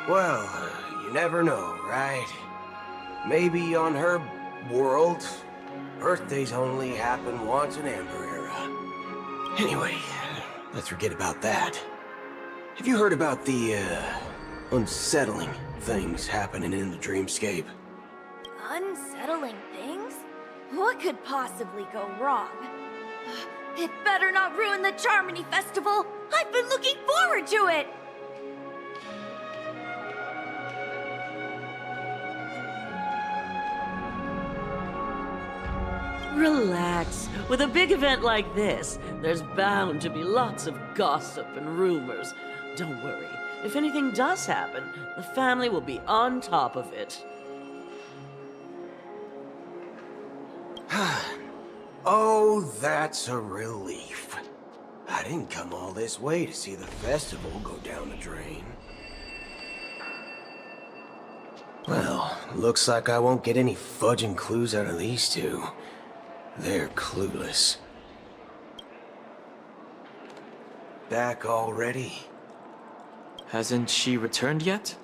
Well, you never know, right? Maybe on her world, birthdays only happen once in Amber Era. Anyway, let's forget about that. Have you heard about the, unsettling things happening in the dreamscape? Unsettling things? What could possibly go wrong? It better not ruin the Charmony Festival! I've been looking forward to it! Relax. With a big event like this, there's bound to be lots of gossip and rumors. Don't worry. If anything does happen, the family will be on top of it. Oh, that's a relief. I didn't come all this way to see the festival go down the drain. Well, looks like I won't get any fudging clues out of these two. They're clueless. Back already? Hasn't she returned yet?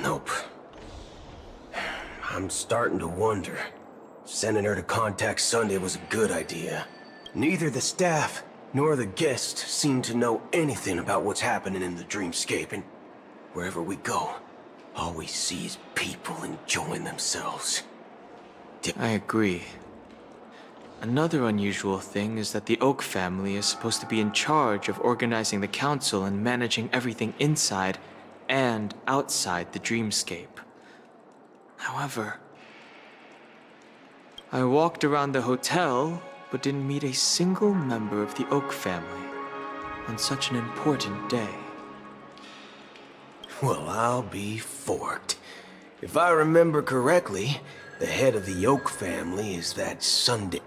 Nope. I'm starting to wonder. Sending her to contact Sunday was a good idea. Neither the staff nor the guests seem to know anything about what's happening in the dreamscape, and wherever we go, all we see is people enjoying themselves. I agree. Another unusual thing is that the Oak family is supposed to be in charge of organizing the council and managing everything inside and outside the dreamscape. However, I walked around the hotel, but didn't meet a single member of the Oak family on such an important day. Well, I'll be forked. If I remember correctly, the head of the Oak family is that Sunday.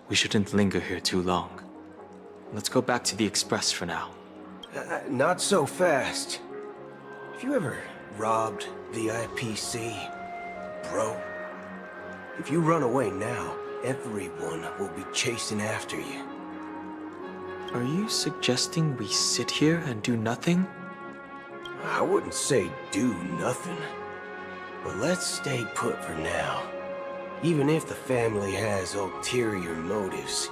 We shouldn't linger here too long. Let's go back to the Express for now. Not so fast. Have you ever robbed the IPC, bro? If you run away now, everyone will be chasing after you. Are you suggesting we sit here and do nothing? I wouldn't say do nothing. But let's stay put for now. Even if the family has ulterior motives,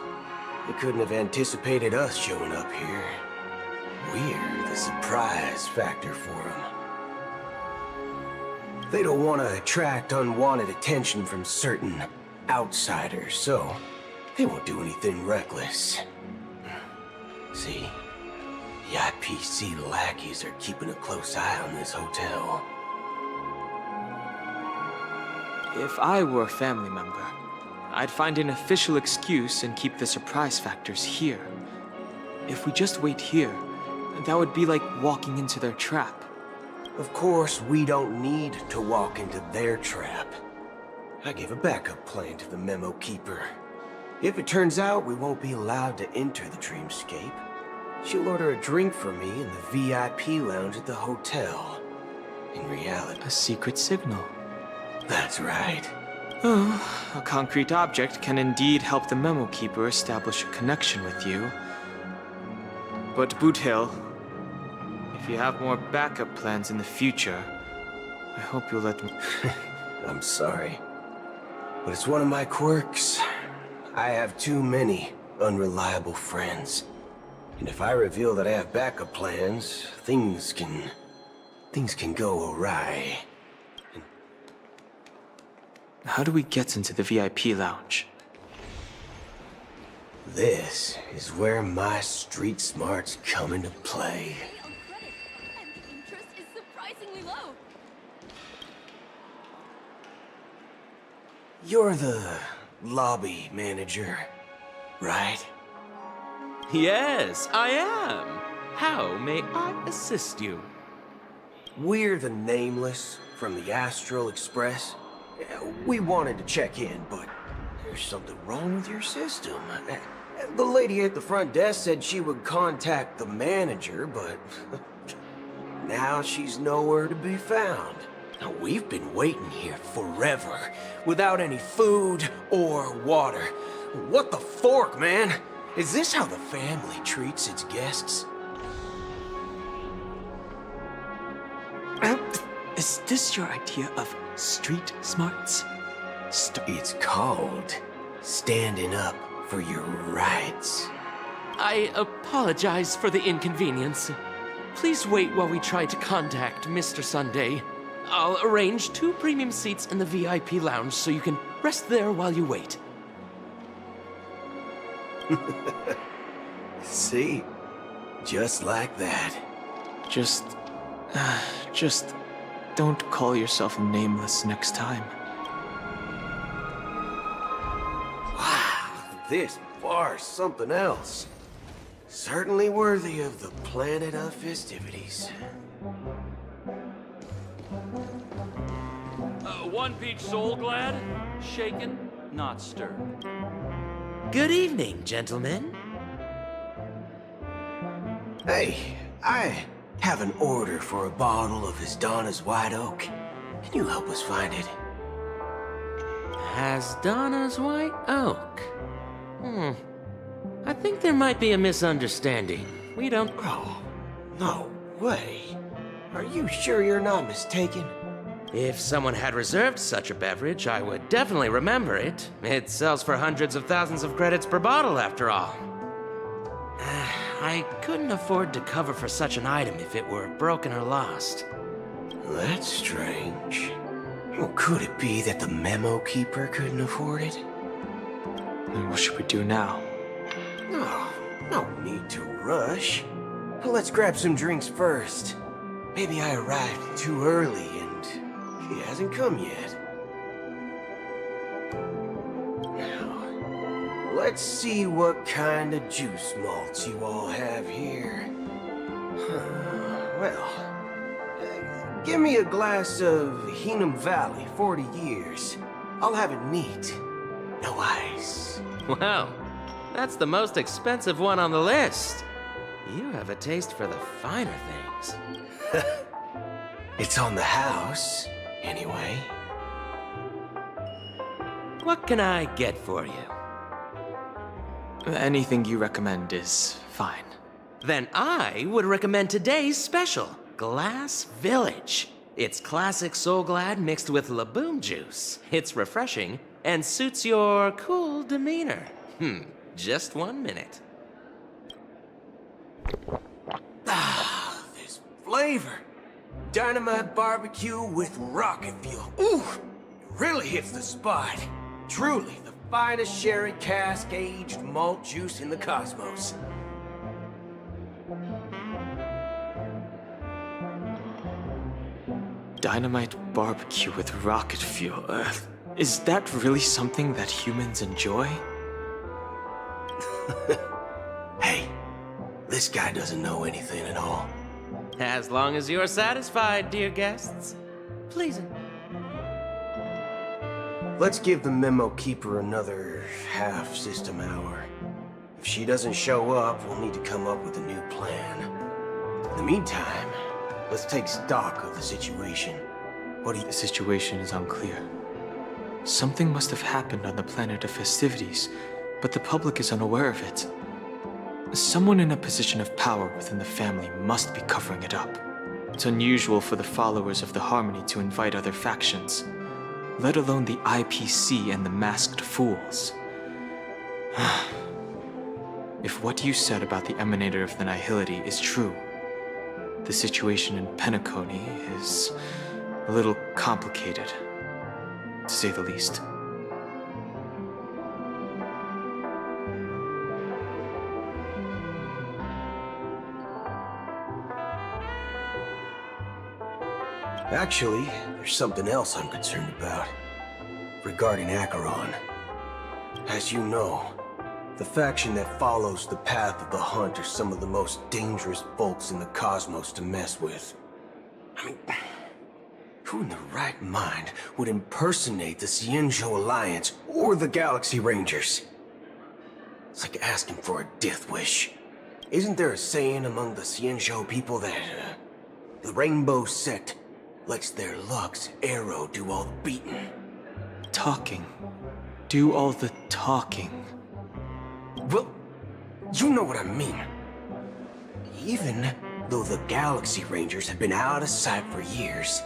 they couldn't have anticipated us showing up here. We're the surprise factor for them. They don't want to attract unwanted attention from certain outsiders, so they won't do anything reckless. See, the IPC lackeys are keeping a close eye on this hotel. If I were a family member, I'd find an official excuse and keep the surprise factors here. If we just wait here, that would be like walking into their trap. Of course, we don't need to walk into their trap. I gave a backup plan to the memo keeper. If it turns out we won't be allowed to enter the dreamscape, she'll order a drink for me in the VIP lounge at the hotel. In reality... A secret signal. That's right. Oh, a concrete object can indeed help the memo keeper establish a connection with you. But Boot Hill, if you have more backup plans in the future, I hope you'll let me... I'm sorry. But it's one of my quirks. I have too many unreliable friends. And if I reveal that I have backup plans, things can go awry. How do we get into the VIP lounge? This is where my street smarts come into play. Interest is surprisingly low. You're the lobby manager, right? Yes, I am. How may I assist you? We're the Nameless from the Astral Express. We wanted to check in, but there's something wrong with your system. The lady at the front desk said she would contact the manager, but now she's nowhere to be found. Now, we've been waiting here forever, without any food or water. What the fork, man? Is this how the family treats its guests? Is this your idea of street smarts? It's called standing up for your rights. I apologize for the inconvenience. Please wait while we try to contact Mr. Sunday. I'll arrange 2 premium seats in the VIP lounge so you can rest there while you wait. See? Just like that. Just don't call yourself Nameless next time. Wow, this bar's something else. Certainly worthy of the planet of festivities. 1 peach soul glad, shaken, not stirred. Good evening, gentlemen. Hey, I have an order for a bottle of Hasdana's White Oak. Can you help us find it? Hasdana's White Oak. I think there might be a misunderstanding. We don't... Oh, no way. Are you sure you're not mistaken? If someone had reserved such a beverage, I would definitely remember it. It sells for hundreds of thousands of credits per bottle, after all. I couldn't afford to cover for such an item if it were broken or lost. That's strange. Well, could it be that the memo keeper couldn't afford it? Then what should we do now? No need to rush. Let's grab some drinks first. Maybe I arrived too early and he hasn't come yet. Now, let's see what kind of juice malts you all have here. Well, give me a glass of Heenum Valley, 40 years. I'll have it neat. No ice. Wow, that's the most expensive one on the list. You have a taste for the finer things. It's on the house, anyway. What can I get for you? Anything you recommend is fine. Then I would recommend today's special, Glass Village. It's classic Soul Glad mixed with Laboom juice. It's refreshing and suits your cool demeanor. Just 1 minute. Ah, this flavor. Dynamite barbecue with rocket fuel. Ooh, it really hits the spot. Truly the finest sherry cask-aged malt juice in the cosmos. Dynamite barbecue with rocket fuel. Is that really something that humans enjoy? Hey, this guy doesn't know anything at all. As long as you're satisfied, dear guests. Please. Let's give the memo keeper another half system hour. If she doesn't show up, we'll need to come up with a new plan. In the meantime, let's take stock of the situation. The situation is unclear. Something must have happened on the planet of festivities, but the public is unaware of it. Someone in a position of power within the family must be covering it up. It's unusual for the followers of the Harmony to invite other factions, let alone the IPC and the Masked Fools. If what you said about the Emanator of the Nihility is true, the situation in Penacony is a little complicated, to say the least. Actually, there's something else I'm concerned about. Regarding Acheron. As you know, the faction that follows the path of the hunt are some of the most dangerous folks in the cosmos to mess with. I mean, who in their right mind would impersonate the Xianzhou Alliance or the Galaxy Rangers? It's like asking for a death wish. Isn't there a saying among the Xianzhou people that the Rainbow Sect lets their luck's arrow do all the beating? Talking. Do all the talking. Well, you know what I mean. Even though the Galaxy Rangers have been out of sight for years,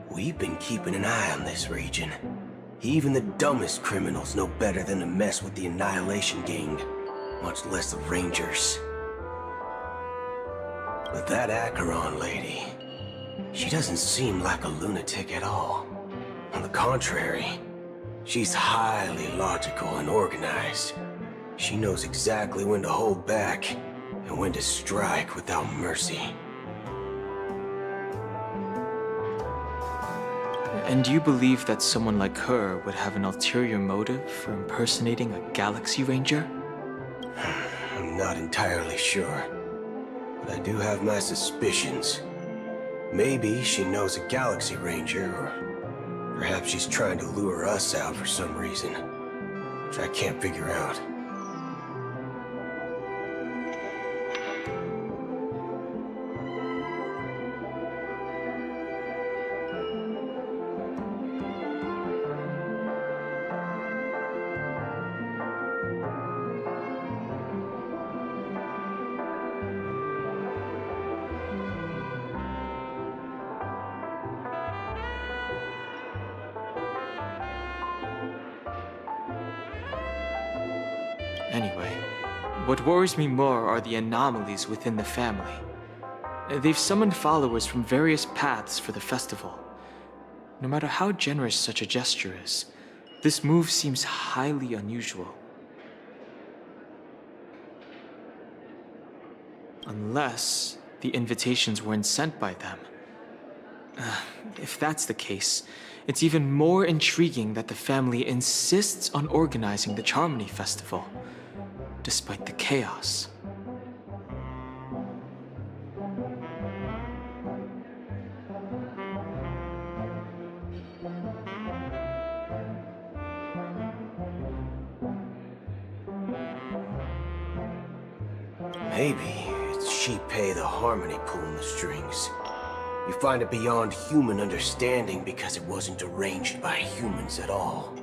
we've been keeping an eye on this region. Even the dumbest criminals know better than to mess with the Annihilation Gang, much less the Rangers. But that Acheron lady, she doesn't seem like a lunatic at all. On the contrary, she's highly logical and organized. She knows exactly when to hold back and when to strike without mercy. And you believe that someone like her would have an ulterior motive for impersonating a Galaxy Ranger? I'm not entirely sure, but I do have my suspicions. Maybe she knows a Galaxy Ranger, or perhaps she's trying to lure us out for some reason, which I can't figure out. Anyway, what worries me more are the anomalies within the family. They've summoned followers from various paths for the festival. No matter how generous such a gesture is, this move seems highly unusual. Unless the invitations weren't sent by them. If that's the case, it's even more intriguing that the family insists on organizing the Charmony Festival, despite the chaos. Maybe it's Shipei the Harmony pulling the strings. You find it beyond human understanding because it wasn't arranged by humans at all.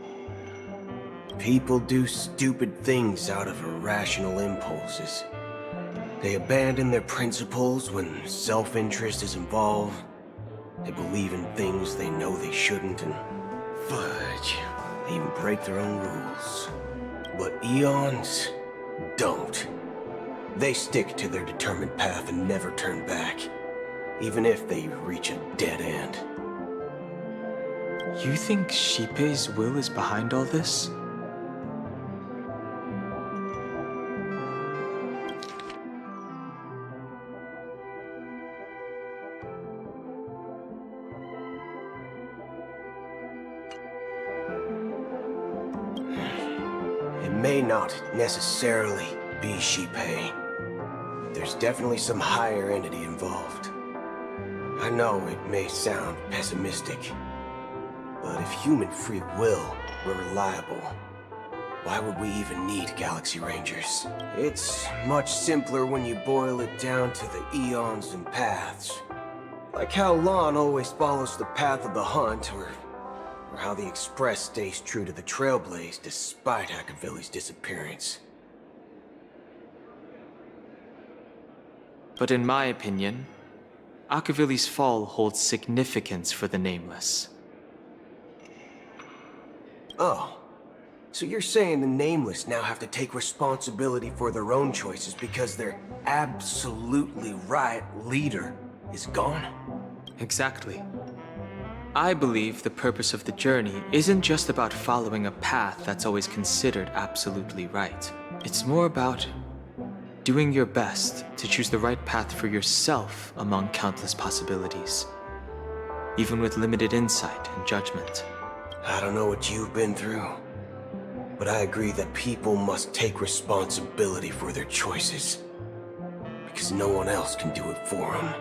People do stupid things out of irrational impulses. They abandon their principles when self-interest is involved. They believe in things they know they shouldn't, and fudge, they even break their own rules. But Eons don't. They stick to their determined path and never turn back, even if they reach a dead end. You think Shipei's will is behind all this? It may not necessarily be Shipei. There's definitely some higher entity involved. I know it may sound pessimistic, but if human free will were reliable, why would we even need Galaxy Rangers? It's much simpler when you boil it down to the eons and paths. Like how Lon always follows the path of the hunt, or how the Express stays true to the Trailblaze despite Akavili's disappearance. But in my opinion, Akavili's fall holds significance for the Nameless. Oh. So you're saying the Nameless now have to take responsibility for their own choices because their absolutely right leader is gone? Exactly. I believe the purpose of the journey isn't just about following a path that's always considered absolutely right. It's more about doing your best to choose the right path for yourself among countless possibilities. even with limited insight and judgment. I don't know what you've been through, but I agree that people must take responsibility for their choices. Because no one else can do it for them.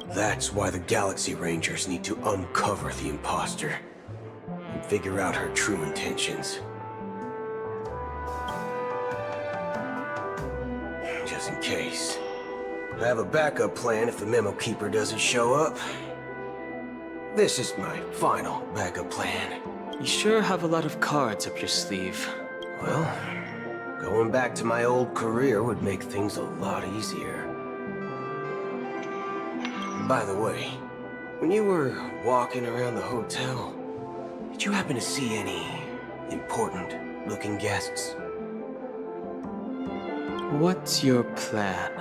That's why the Galaxy Rangers need to uncover the imposter and figure out her true intentions. Just in case. I have a backup plan if the Memo Keeper doesn't show up. This is my final backup plan. You sure have a lot of cards up your sleeve. Well, going back to my old career would make things a lot easier. By the way, when you were walking around the hotel, did you happen to see any important-looking guests? What's your plan?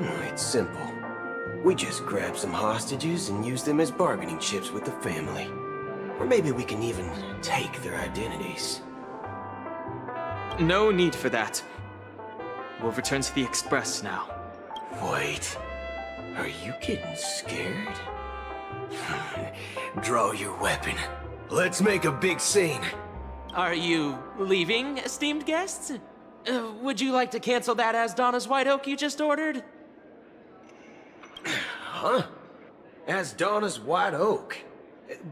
It's simple. We just grab some hostages and use them as bargaining chips with the family. Or maybe we can even take their identities. No need for that. We'll return to the Express now. Wait. Are you getting scared? Draw your weapon. Let's make a big scene. Are you leaving, esteemed guests? Would you like to cancel that Asdana's White Oak you just ordered? Huh? Asdana's White Oak?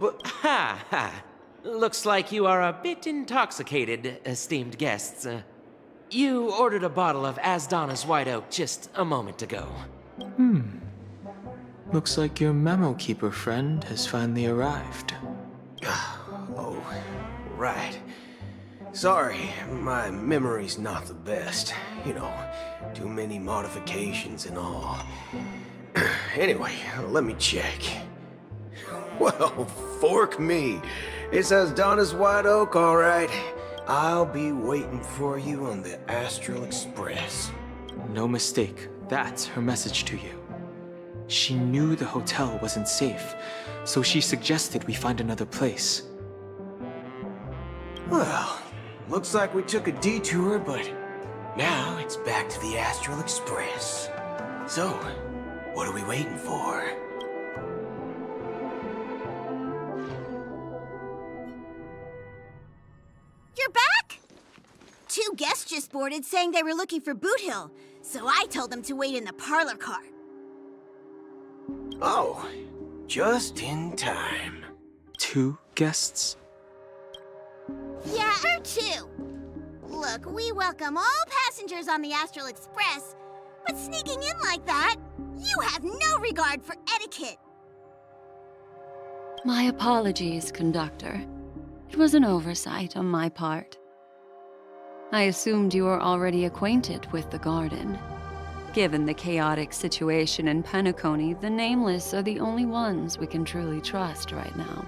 But... Ha ha. Looks like you are a bit intoxicated, esteemed guests. You ordered a bottle of Asdana's White Oak just a moment ago. Looks like your Memo Keeper friend has finally arrived. Oh, right. Sorry, my memory's not the best. You know, too many modifications and all. Anyway, let me check. Well, fork me. It's Asdana's White Oak, all right. I'll be waiting for you on the Astral Express. No mistake. That's her message to you. She knew the hotel wasn't safe, so she suggested we find another place. Well, looks like we took a detour, but now it's back to the Astral Express. So, what are we waiting for? You're back? Two guests just boarded saying they were looking for Boot Hill, so I told them to wait in the parlor car. Oh, just in time. Two guests? Yeah, her too. Look, we welcome all passengers on the Astral Express, but sneaking in like that, you have no regard for etiquette. My apologies, conductor. It was an oversight on my part. I assumed you were already acquainted with the garden. Given the chaotic situation in Penacony, the Nameless are the only ones we can truly trust right now.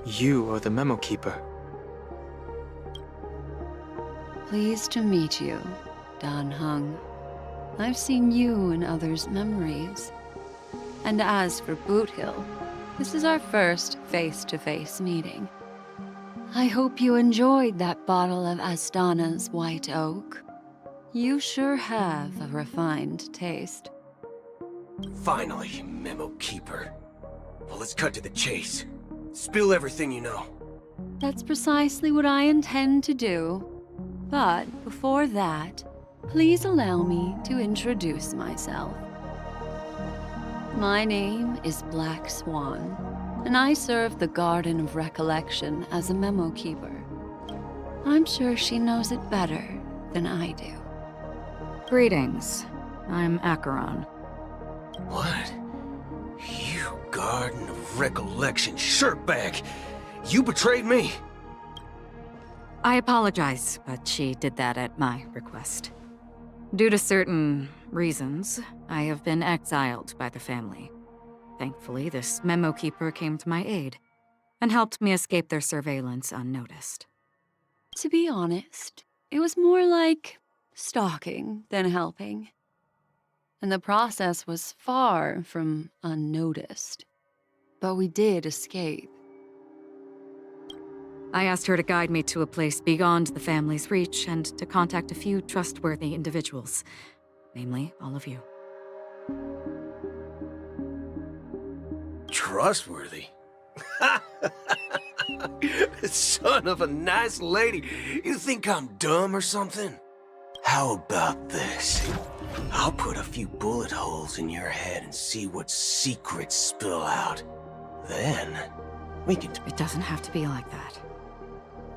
You are the Memo Keeper. Pleased to meet you, Dan Hung. I've seen you in others' memories. And as for Boot Hill, this is our first face-to-face meeting. I hope you enjoyed that bottle of Asdana's White Oak. You sure have a refined taste. Finally, Memo Keeper. Well, let's cut to the chase. Spill everything you know. That's precisely what I intend to do. But before that, please allow me to introduce myself. My name is Black Swan, and I serve the Garden of Recollection as a Memo Keeper. I'm sure she knows it better than I do. Greetings. I'm Acheron. What? You Garden of Recollection shirtbag! You betrayed me! I apologize, but she did that at my request. Due to certain reasons, I have been exiled by the family. Thankfully, this Memo Keeper came to my aid and helped me escape their surveillance unnoticed. To be honest, it was more like stalking than helping. And the process was far from unnoticed. But we did escape. I asked her to guide me to a place beyond the family's reach and to contact a few trustworthy individuals, namely all of you. trustworthy. Son of a nice lady. You think I'm dumb or something? How about this? I'll put a few bullet holes in your head and see what secrets spill out. Then, we can... It doesn't have to be like that.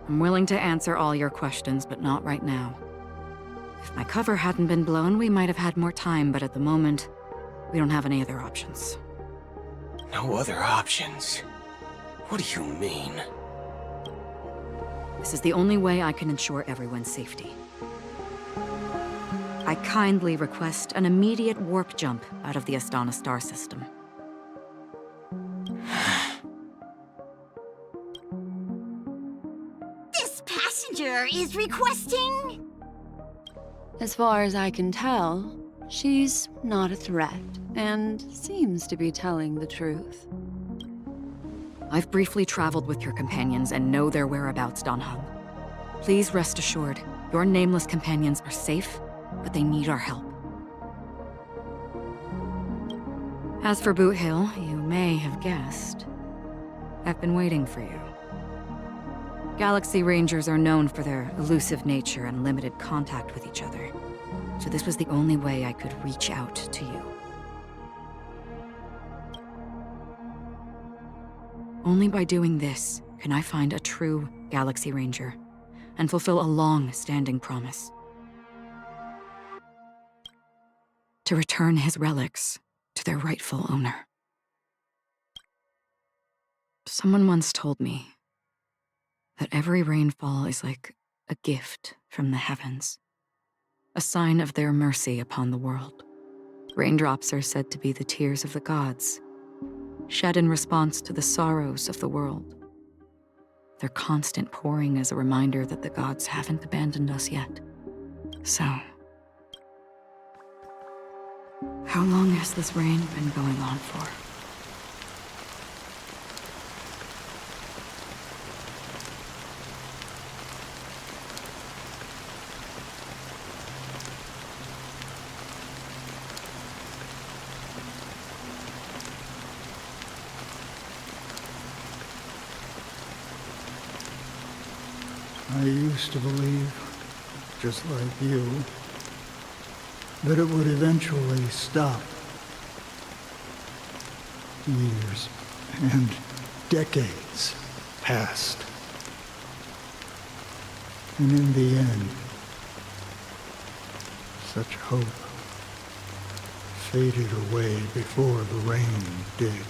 I'm willing to answer all your questions, but not right now. If my cover hadn't been blown, we might have had more time, but at the moment, we don't have any other options. No other options? What do you mean? This is the only way I can ensure everyone's safety. I kindly request an immediate warp jump out of the Astana star system. This passenger is requesting... As far as I can tell, she's not a threat, and seems to be telling the truth. I've briefly traveled with your companions and know their whereabouts, Dan Heng. Please rest assured, your nameless companions are safe, but they need our help. As for Boot Hill, you may have guessed. I've been waiting for you. Galaxy Rangers are known for their elusive nature and limited contact with each other, so this was the only way I could reach out to you. Only by doing this can I find a true Galaxy Ranger and fulfill a long-standing promise. To return his relics to their rightful owner. Someone once told me that every rainfall is like a gift from the heavens, a sign of their mercy upon the world. Raindrops are said to be the tears of the gods, shed in response to the sorrows of the world. Their constant pouring is a reminder that the gods haven't abandoned us yet. So, how long has this rain been going on for? I used to believe, just like you, that it would eventually stop. Years and decades passed. And in the end, such hope faded away before the rain did.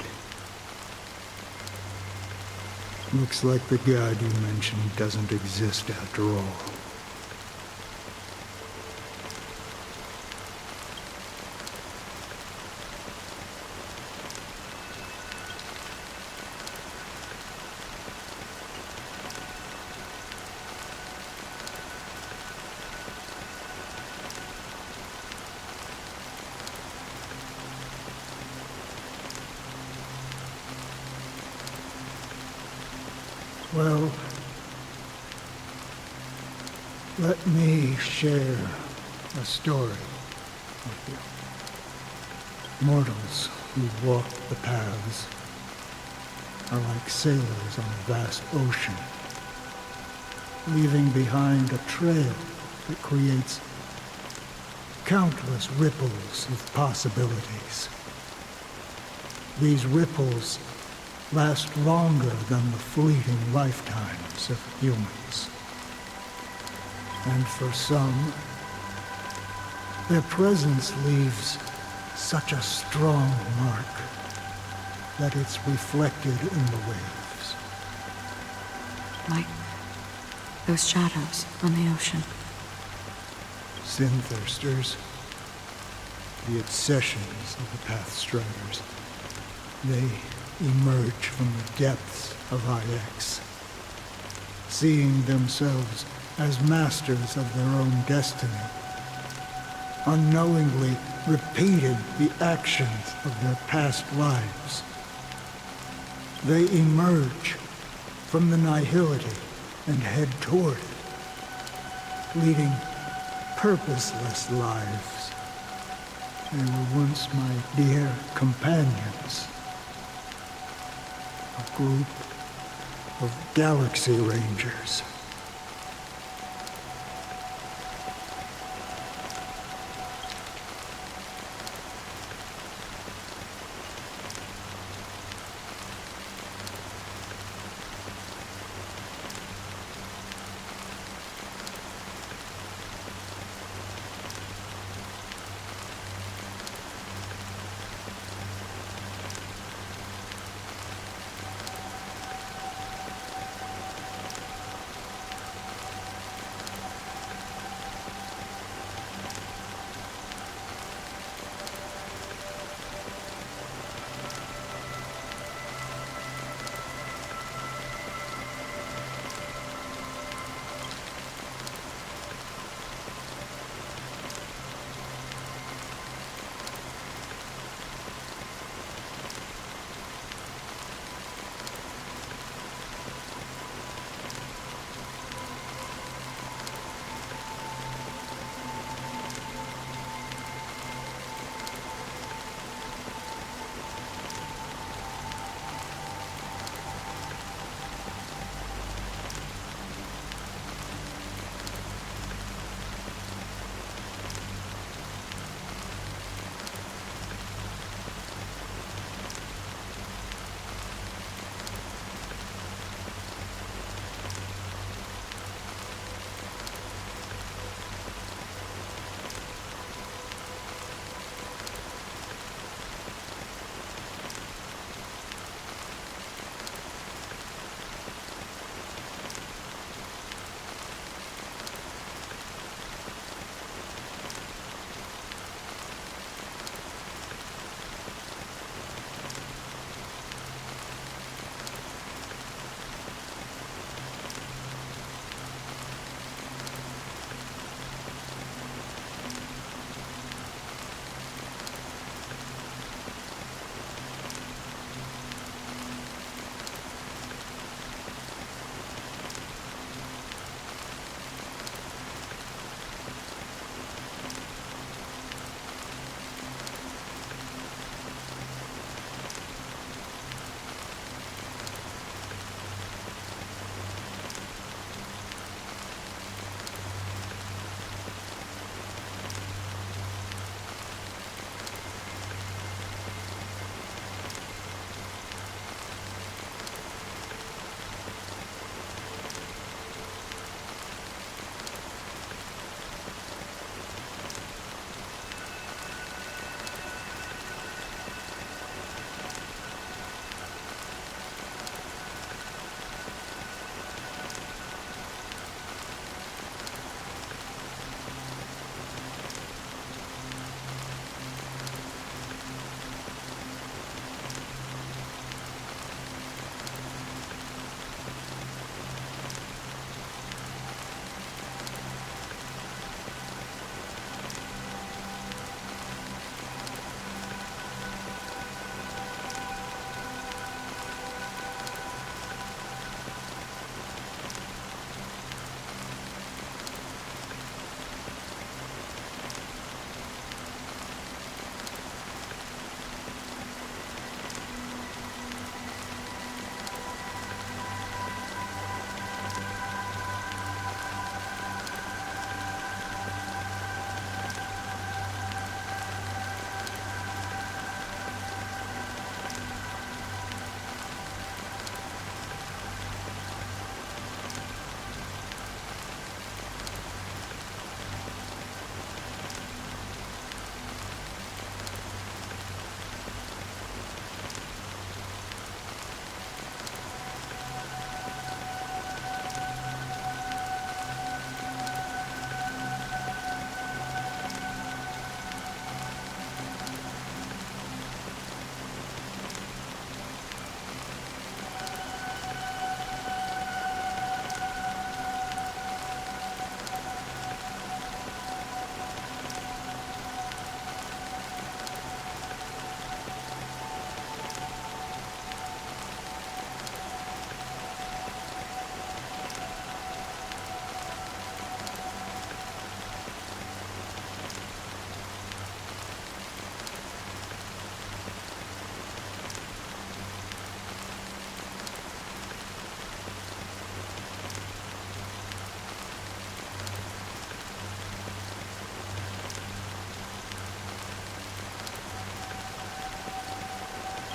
Looks like the god you mentioned doesn't exist after all. Well, let me share a story with you. Mortals who walk the paths are like sailors on a vast ocean, leaving behind a trail that creates countless ripples of possibilities. These ripples last longer than the fleeting lifetimes of humans. And for some, their presence leaves such a strong mark that it's reflected in the waves. Like those shadows on the ocean. Sin-thirsters, the obsessions of the Pathstriders, they emerge from the depths of IX, seeing themselves as masters of their own destiny, unknowingly repeating the actions of their past lives. They emerge from the nihility and head toward it, leading purposeless lives. They were once my dear companions. A group of Galaxy Rangers.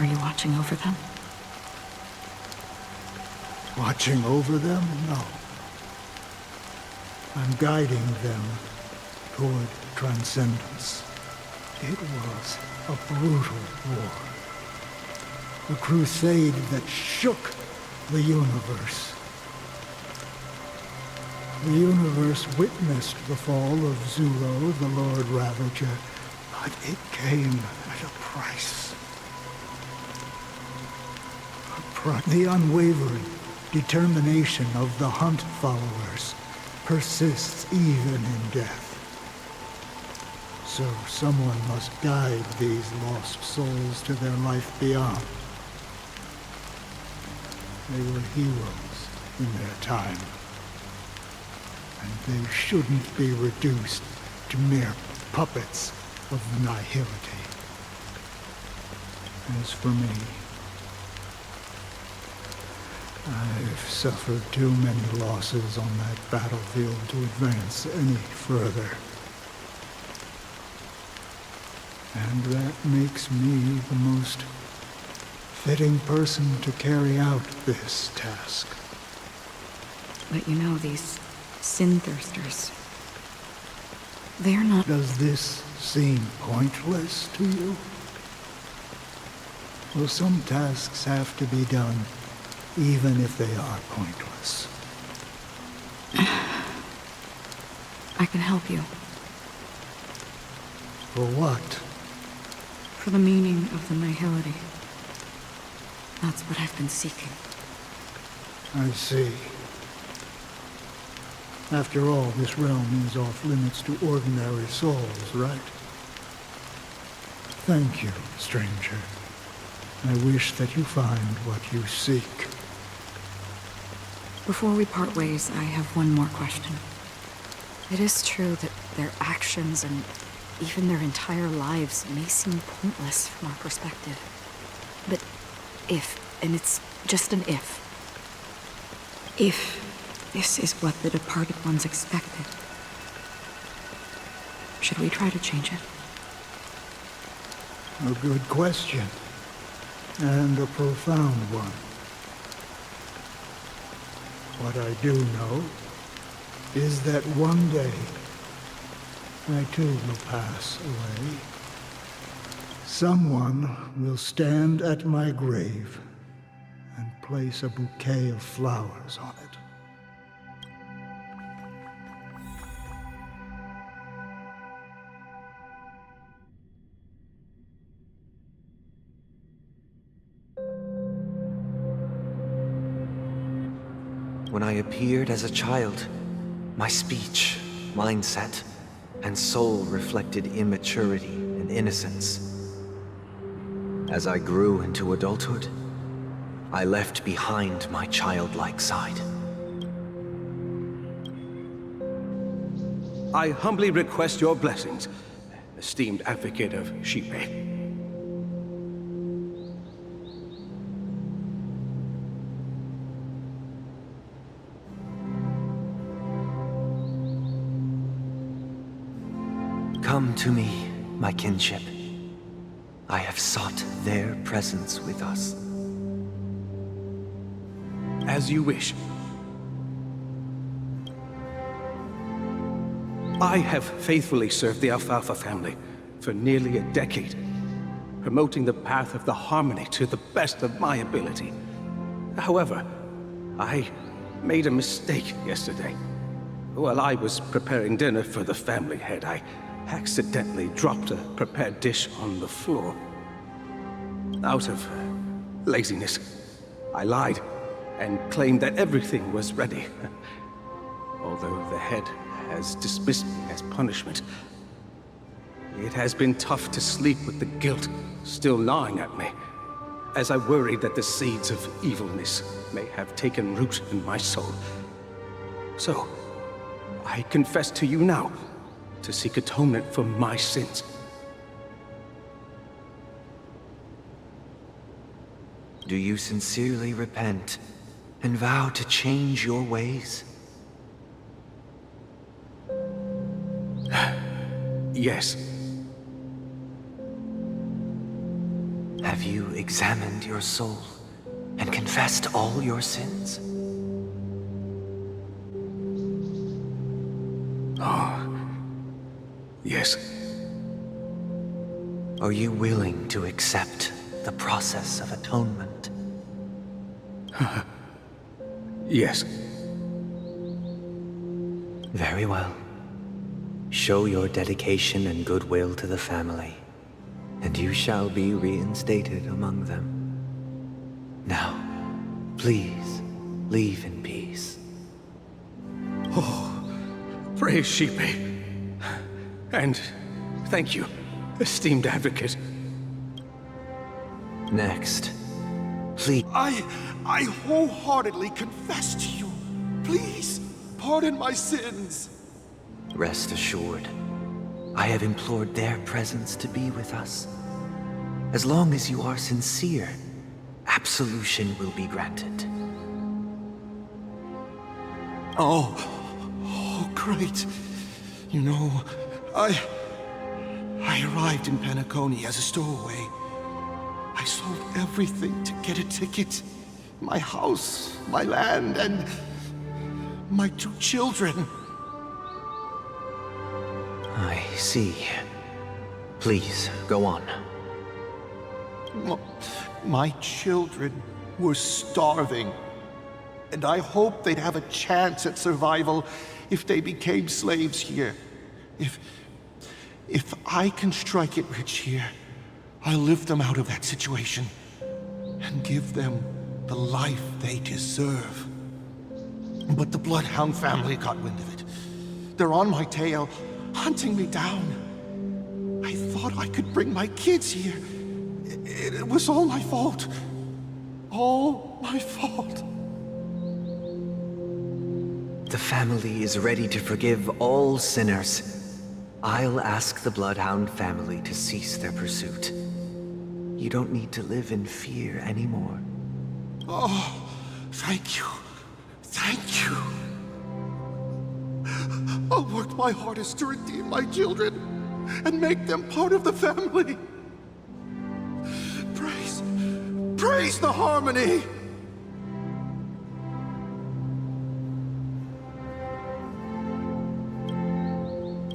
Are you watching over them? Watching over them? No. I'm guiding them toward transcendence. It was a brutal war. A crusade that shook the universe. The universe witnessed the fall of Zuro, the Lord Ravager, but it came at a price. The unwavering determination of the Hunt followers persists even in death. So someone must guide these lost souls to their life beyond. They were heroes in their time, and they shouldn't be reduced to mere puppets of the nihility. As for me, I've suffered too many losses on that battlefield to advance any further. And that makes me the most fitting person to carry out this task. But you know, these sin-thirsters, they're not... Does this seem pointless to you? Well, some tasks have to be done, even if they are pointless. I can help you. For what? For the meaning of the nihility. That's what I've been seeking. I see. After all, this realm is off limits to ordinary souls, right? Thank you, stranger. I wish that you find what you seek. Before we part ways, I have one more question. It is true that their actions and even their entire lives may seem pointless from our perspective. But if, and it's just an if this is what the departed ones expected, should we try to change it? A good question, and a profound one. What I do know is that one day I too will pass away. Someone will stand at my grave and place a bouquet of flowers on it. When I appeared as a child, my speech, mindset, and soul reflected immaturity and innocence. As I grew into adulthood, I left behind my childlike side. I humbly request your blessings, esteemed advocate of Shipe. Come to me, my kinship. I have sought their presence with us. As you wish. I have faithfully served the Alfalfa family for nearly a decade, promoting the path of the harmony to the best of my ability. However, I made a mistake yesterday. While I was preparing dinner for the family head, I accidentally dropped a prepared dish on the floor. Out of laziness, I lied and claimed that everything was ready. Although the head has dismissed me as punishment, it has been tough to sleep with the guilt still gnawing at me, as I worry that the seeds of evilness may have taken root in my soul. So, I confess to you now, to seek atonement for my sins. Do you sincerely repent and vow to change your ways? Yes. Have you examined your soul and confessed all your sins? Yes. Are you willing to accept the process of atonement? Yes. Very well. Show your dedication and goodwill to the family, and you shall be reinstated among them. Now, please, leave in peace. Oh, praise Sheepy. And thank you, esteemed advocate. Next, please. I wholeheartedly confess to you. Please, pardon my sins. Rest assured, I have implored their presence to be with us. As long as you are sincere, absolution will be granted. Oh, great. You know, I arrived in Penacony as a stowaway. I sold everything to get a ticket. My house, my land, and my 2 children. I see. Please, go on. My children were starving, and I hoped they'd have a chance at survival if they became slaves here. If I can strike it rich here, I'll lift them out of that situation and give them the life they deserve. But the Bloodhound family got wind of it. They're on my tail, hunting me down. I thought I could bring my kids here. It was all my fault. All my fault. The family is ready to forgive all sinners. I'll ask the Bloodhound family to cease their pursuit. You don't need to live in fear anymore. Oh, thank you. Thank you. I'll work my hardest to redeem my children and make them part of the family. Praise the harmony!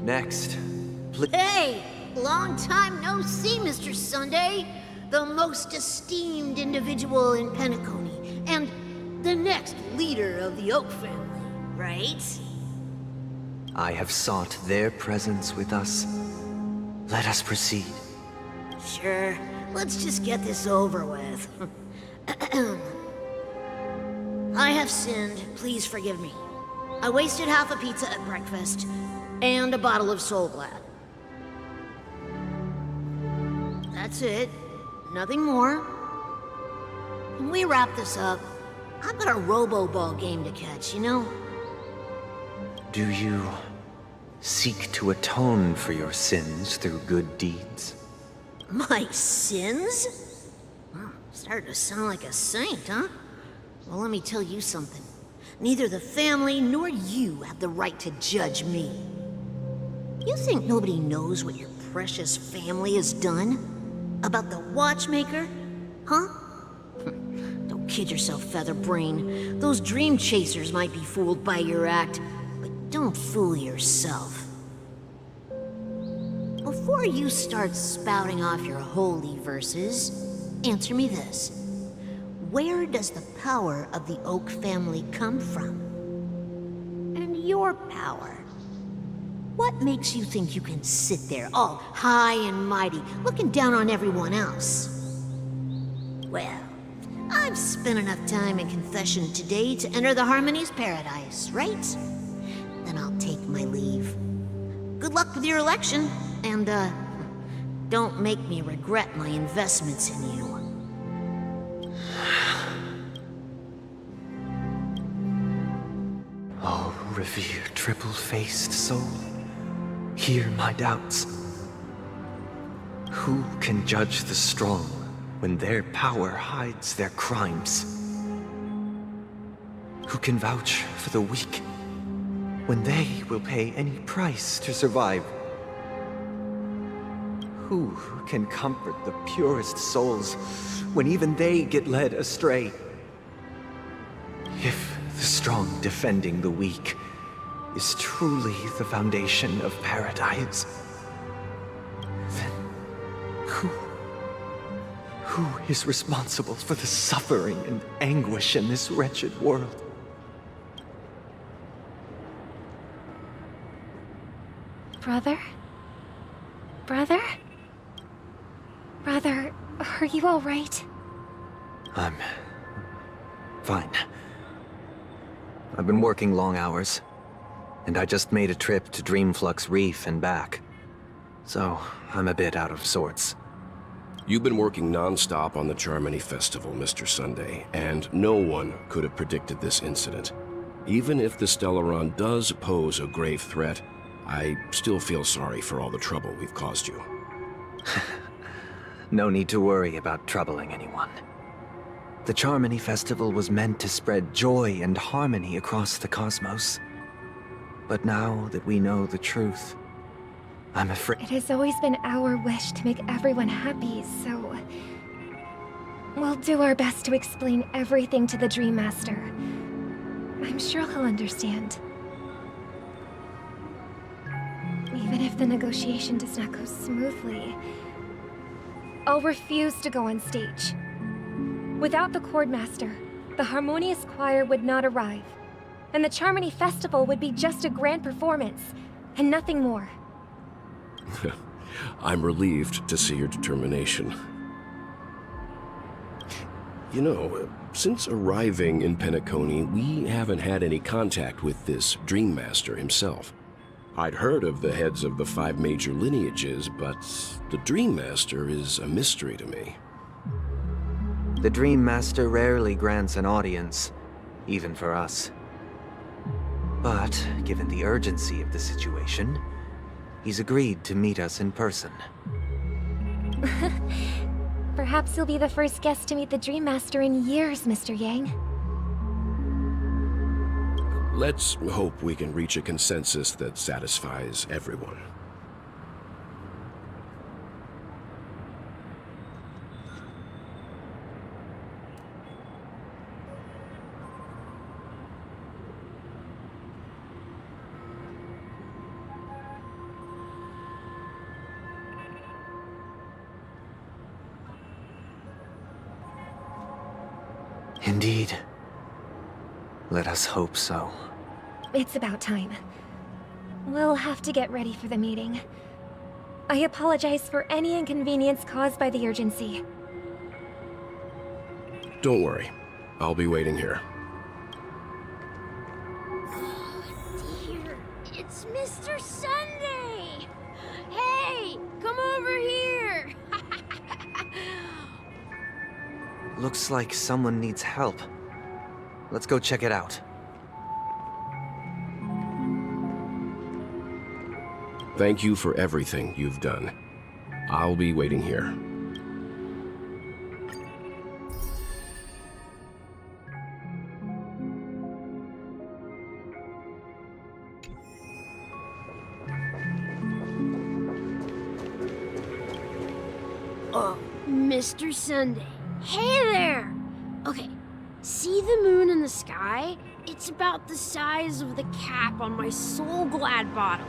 Next, please. Hey! Long time no see, Mr. Sunday. The most esteemed individual in Penacony, and the next leader of the Oak family, right? I have sought their presence with us. Let us proceed. Sure. Let's just get this over with. I have sinned. Please forgive me. I wasted half a pizza at breakfast, and a bottle of Soul Glad. That's it. Nothing more. When we wrap this up, I've got a robo-ball game to catch, you know? Do you seek to atone for your sins through good deeds? My sins? Well, started to sound like a saint, huh? Well, let me tell you something. Neither the family nor you have the right to judge me. You think nobody knows what your precious family has done? About the watchmaker? Huh? Don't kid yourself, Featherbrain. Those dream chasers might be fooled by your act, but don't fool yourself. Before you start spouting off your holy verses, answer me this. Where does the power of the Oak family come from? And your power? What makes you think you can sit there all high and mighty, looking down on everyone else? Well, I've spent enough time in confession today to enter the Harmony's paradise, right? Then I'll take my leave. Good luck with your election, and, don't make me regret my investments in you. Oh, revered triple-faced soul, hear my doubts. Who can judge the strong when their power hides their crimes? Who can vouch for the weak when they will pay any price to survive? Who can comfort the purest souls when even they get led astray? If the strong defending the weak is truly the foundation of paradise, then who is responsible for the suffering and anguish in this wretched world? Brother? Brother? Brother, are you all right? I'm fine. I've been working long hours, and I just made a trip to Dreamflux Reef and back. So, I'm a bit out of sorts. You've been working non-stop on the Charmony Festival, Mr. Sunday, and no one could have predicted this incident. Even if the Stellaron does pose a grave threat, I still feel sorry for all the trouble we've caused you. No need to worry about troubling anyone. The Charmony Festival was meant to spread joy and harmony across the cosmos. But now that we know the truth, I'm afraid... It has always been our wish to make everyone happy, so... we'll do our best to explain everything to the Dream Master. I'm sure he'll understand. Even if the negotiation does not go smoothly, I'll refuse to go on stage. Without the Chord Master, the Harmonious Choir would not arrive, and the Charmony Festival would be just a grand performance, and nothing more. I'm relieved to see your determination. You know, since arriving in Penacony, we haven't had any contact with this Dream Master himself. I'd heard of the heads of the 5 major lineages, but the Dream Master is a mystery to me. The Dream Master rarely grants an audience, even for us. But, given the urgency of the situation, he's agreed to meet us in person. Perhaps you'll be the first guest to meet the Dream Master in years, Mr. Yang. Let's hope we can reach a consensus that satisfies everyone. Indeed. Let us hope so. It's about time. We'll have to get ready for the meeting. I apologize for any inconvenience caused by the urgency. Don't worry. I'll be waiting here. Dear, it's Mr. Sunday! Hey, come over here! Looks like someone needs help. Let's go check it out. Thank you for everything you've done. I'll be waiting here. Mr. Sunday. Hey there! Okay, see the moon in the sky? It's about the size of the cap on my Soul Glad bottle.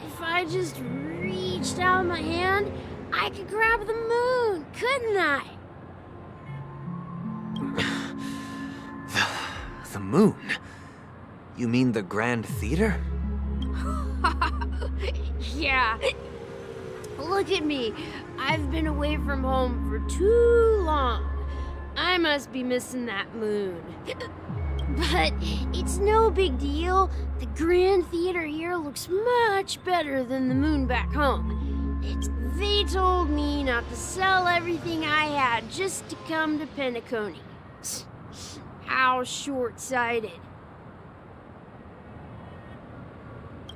If I just reached out my hand, I could grab the moon, couldn't I? The moon? You mean the Grand Theater? Yeah. Look at me. I've been away from home for too long. I must be missing that moon. But it's no big deal. The Grand Theater here looks much better than the moon back home. They told me not to sell everything I had just to come to Penacony. How short-sighted.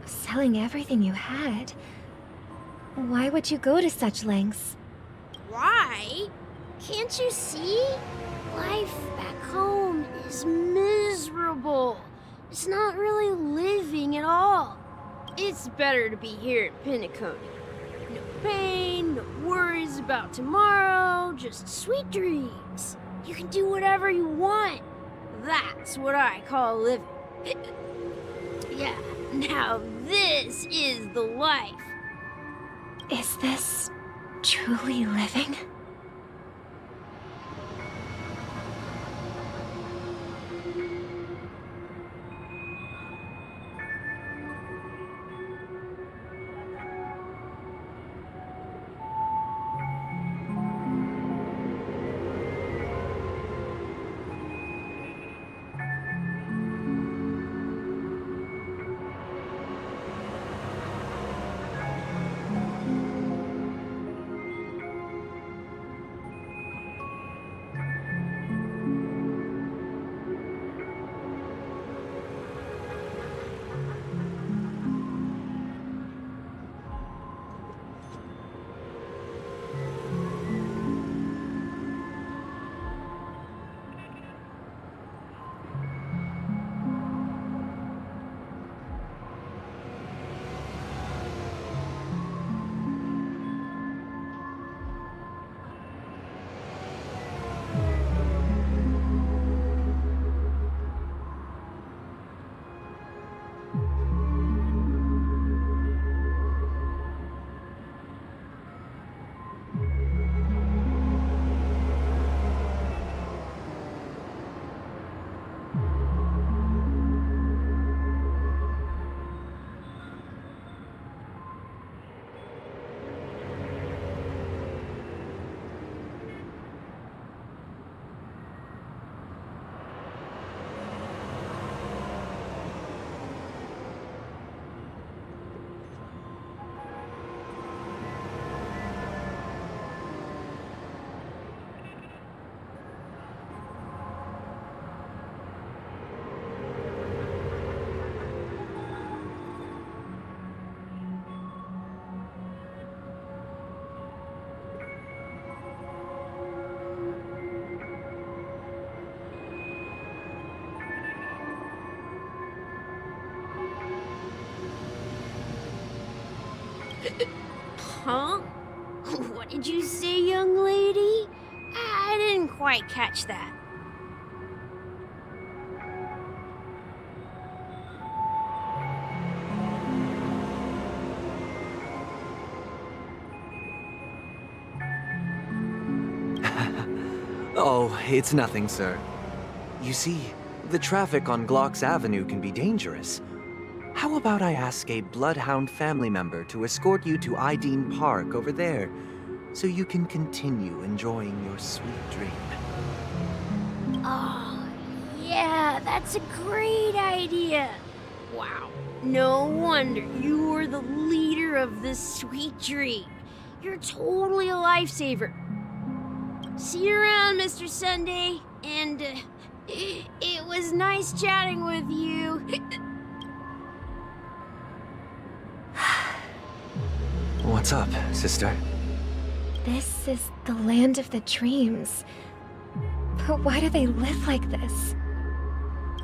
Selling everything you had? Why would you go to such lengths? Why? Can't you see? Life back home is miserable. It's not really living at all. It's better to be here at Penacony. No pain, no worries about tomorrow, just sweet dreams. You can do whatever you want. That's what I call living. Yeah, now this is the life. Is this truly living? Huh? What did you say, young lady? I didn't quite catch that. Oh, it's nothing, sir. You see, the traffic on Glock's Avenue can be dangerous. How about I ask a Bloodhound family member to escort you to Ideen Park over there, so you can continue enjoying your sweet dream? Oh, yeah, that's a great idea. Wow, no wonder you were the leader of this sweet dream. You're totally a lifesaver. See you around, Mr. Sunday, and it was nice chatting with you. What's up, sister? This is the land of the dreams. But why do they live like this?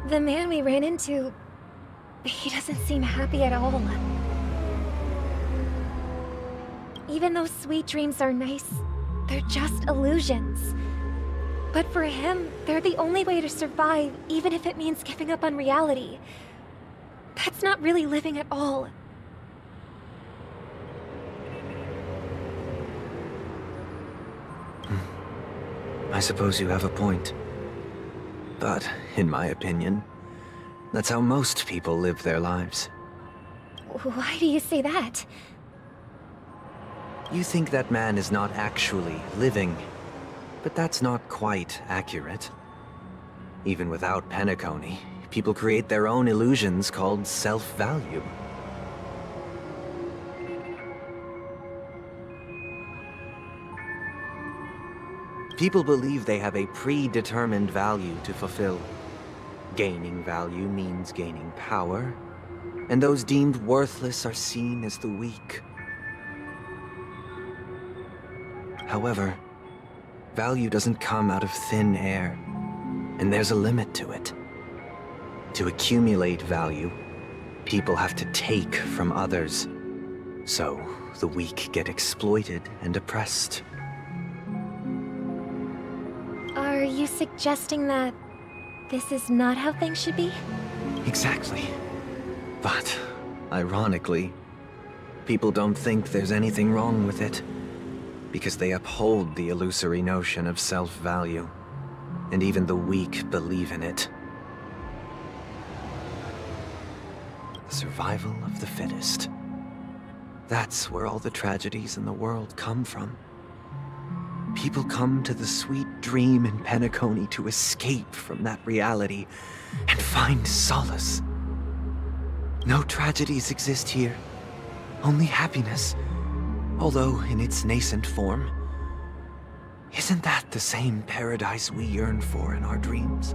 The man we ran into, he doesn't seem happy at all. Even though sweet dreams are nice, they're just illusions. But for him, they're the only way to survive, even if it means giving up on reality. That's not really living at all. I suppose you have a point. But, in my opinion, that's how most people live their lives. Why do you say that? You think that man is not actually living, but that's not quite accurate. Even without Penacony, people create their own illusions called self-value. People believe they have a predetermined value to fulfill. Gaining value means gaining power, and those deemed worthless are seen as the weak. However, value doesn't come out of thin air, and there's a limit to it. To accumulate value, People have to take from others. So, the weak get exploited and oppressed. Are you suggesting that this is not how things should be? Exactly. But, ironically, people don't think there's anything wrong with it, because they uphold the illusory notion of self-value, and even the weak believe in it. The survival of the fittest. That's where all the tragedies in the world come from. People come to the sweet dream in Penacony to escape from that reality and find solace. No tragedies exist here, only happiness, although in its nascent form. Isn't that the same paradise we yearn for in our dreams?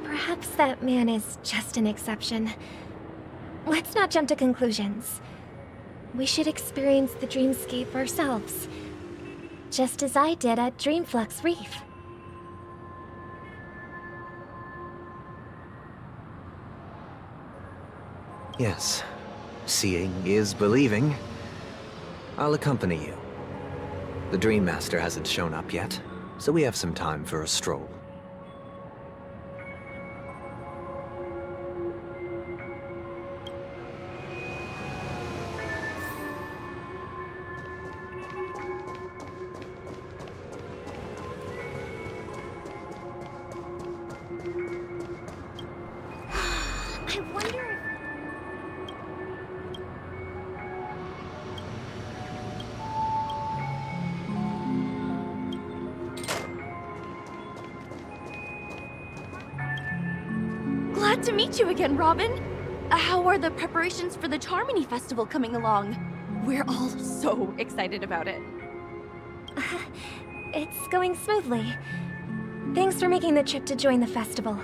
Perhaps that man is just an exception. Let's not jump to conclusions. We should experience the dreamscape ourselves, just as I did at Dreamflux Reef. Yes, seeing is believing. I'll accompany you. The Dream Master hasn't shown up yet, so we have some time for a stroll. Glad to meet you again, Robin. How are the preparations for the Charmony Festival coming along? We're all so excited about it. It's going smoothly. Thanks for making the trip to join the festival.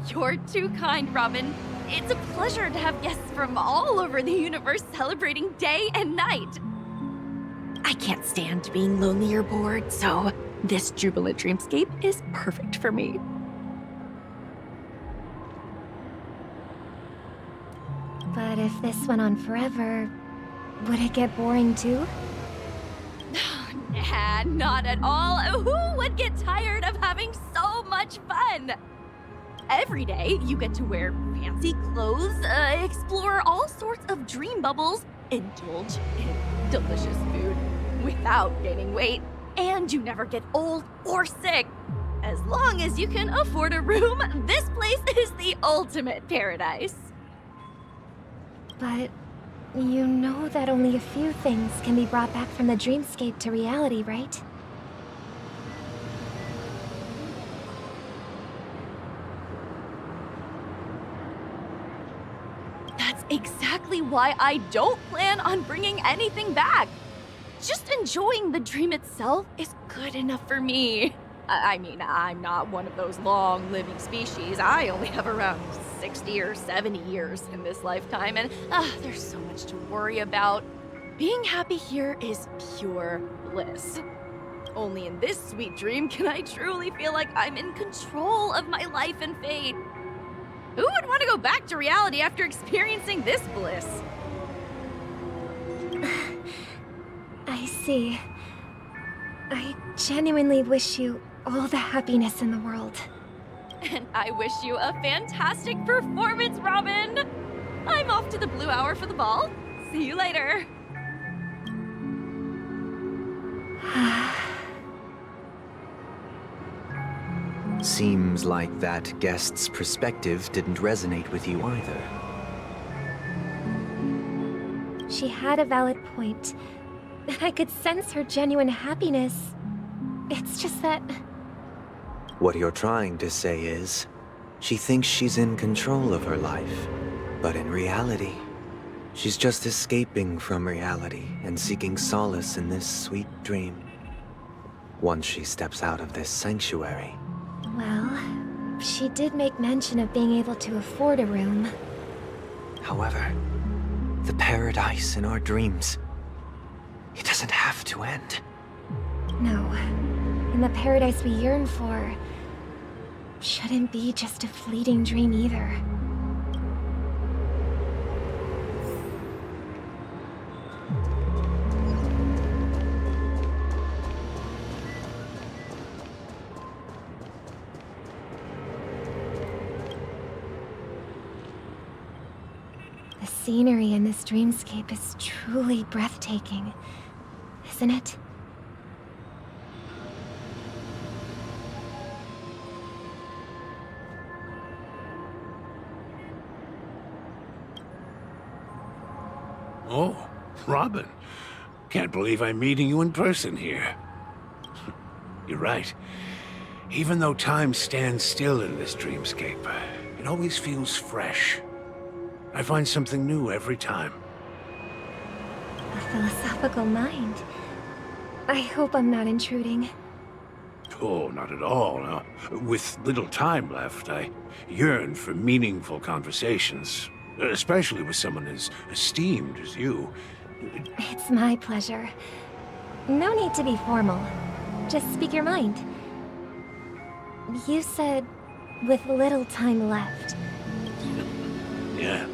You're too kind, Robin. It's a pleasure to have guests from all over the universe celebrating day and night. I can't stand being lonely or bored, so this jubilant dreamscape is perfect for me. But if this went on forever, would it get boring too? Nah, not at all. Who would get tired of having so much fun? Every day, you get to wear fancy clothes, explore all sorts of dream bubbles, indulge in delicious food without gaining weight, and you never get old or sick. As long as you can afford a room, this place is the ultimate paradise. But you know that only a few things can be brought back from the dreamscape to reality, right? That's exactly why I don't plan on bringing anything back. Just enjoying the dream itself is good enough for me. I mean, I'm not one of those long-living species. I only have around 60 or 70 years in this lifetime, and there's so much to worry about. Being happy here is pure bliss. Only in this sweet dream can I truly feel like I'm in control of my life and fate. Who would want to go back to reality after experiencing this bliss? I see. I genuinely wish you all the happiness in the world. And I wish you a fantastic performance, Robin! I'm off to the Blue Hour for the ball. See you later. Seems like that guest's perspective didn't resonate with you either. She had a valid point. I could sense her genuine happiness. It's just that... What you're trying to say is, she thinks she's in control of her life, but in reality, she's just escaping from reality and seeking solace in this sweet dream. Once she steps out of this sanctuary. Well, she did make mention of being able to afford a room. However, the paradise in our dreams, it doesn't have to end. No. And the paradise we yearn for shouldn't be just a fleeting dream either. The scenery in this dreamscape is truly breathtaking, isn't it? Oh, Robin. Can't believe I'm meeting you in person here. You're right. Even though time stands still in this dreamscape, it always feels fresh. I find something new every time. A philosophical mind. I hope I'm not intruding. Oh, not at all. Now, with little time left, I yearn for meaningful conversations, especially with someone as esteemed as you. It's my pleasure. No need to be formal. Just speak your mind. You said, with little time left. Yeah.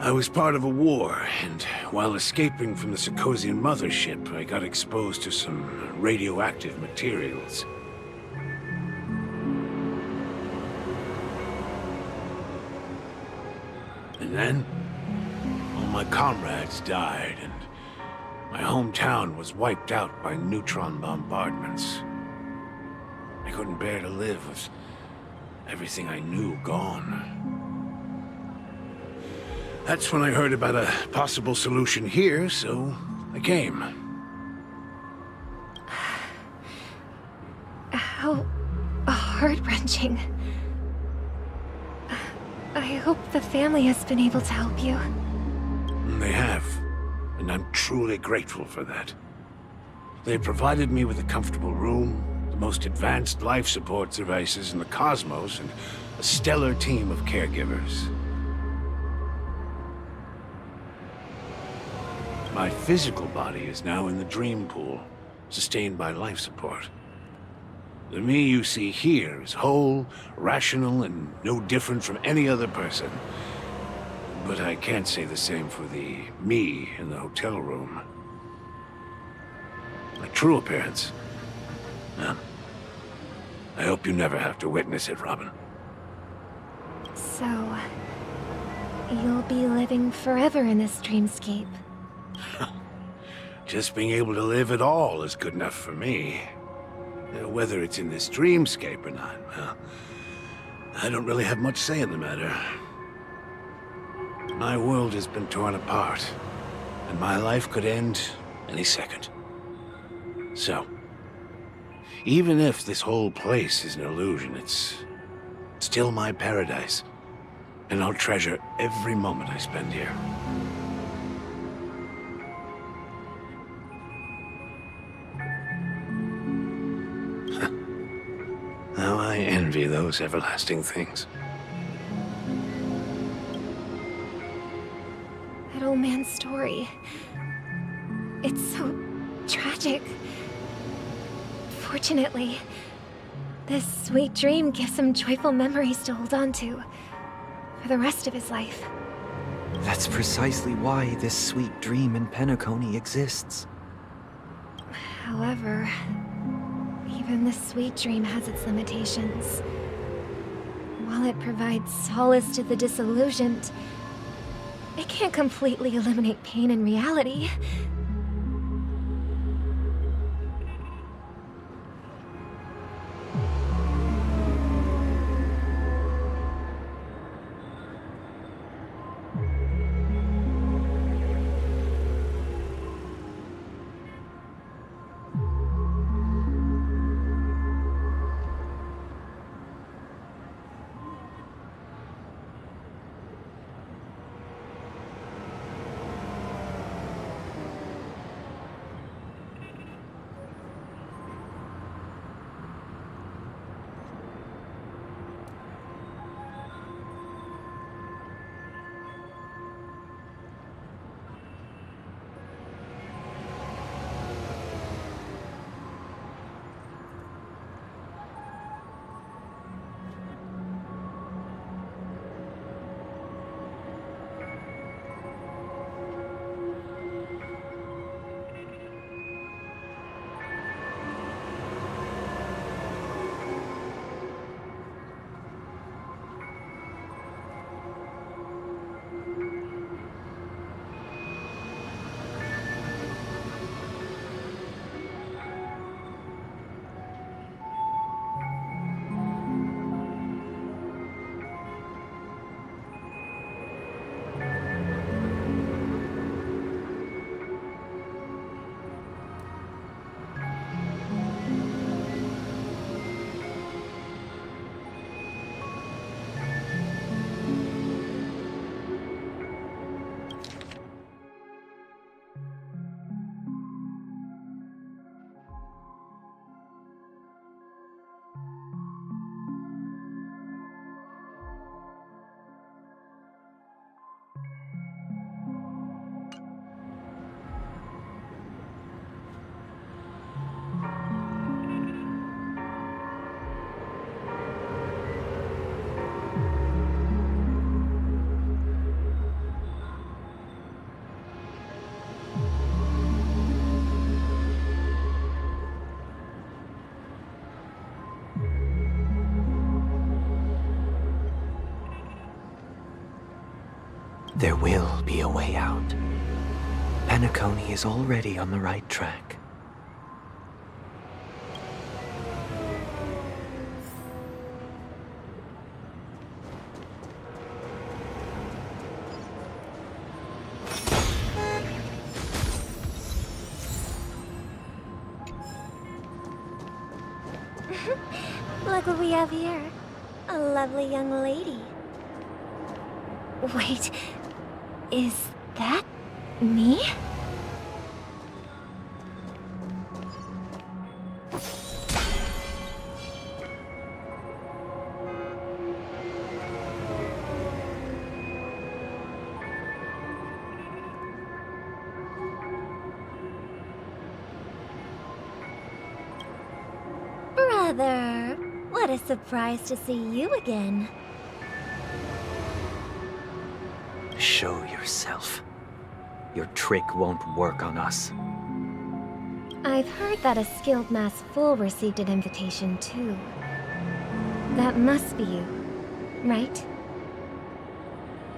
I was part of a war, and while escaping from the Sikosian mothership, I got exposed to some radioactive materials. And then, all my comrades died, and my hometown was wiped out by neutron bombardments. I couldn't bear to live with everything I knew gone. That's when I heard about a possible solution here, so I came. How heart-wrenching. I hope the family has been able to help you. They have, and I'm truly grateful for that. They provided me with a comfortable room, the most advanced life support devices in the cosmos, and a stellar team of caregivers. My physical body is now in the dream pool, sustained by life support. The me you see here is whole, rational, and no different from any other person. But I can't say the same for the me in the hotel room. My true appearance? Well, I hope you never have to witness it, Robin. So, you'll be living forever in this dreamscape. Just being able to live at all is good enough for me. Whether it's in this dreamscape or not, well, I don't really have much say in the matter. My world has been torn apart, and my life could end any second. So, even if this whole place is an illusion, it's still my paradise, and I'll treasure every moment I spend here. How I envy those everlasting things. That old man's story. It's so tragic. Fortunately, this sweet dream gives him joyful memories to hold on to for the rest of his life. That's precisely why this sweet dream in Penacony exists. However, even this sweet dream has its limitations. While it provides solace to the disillusioned, it can't completely eliminate pain in reality. There will be a way out. Penacony is already on the right track. Look what we have here. A lovely young lady. Wait, is that me? Brother, what a surprise to see you again. Show yourself. Your trick won't work on us. I've heard that a skilled mass fool received an invitation too. That must be you, right?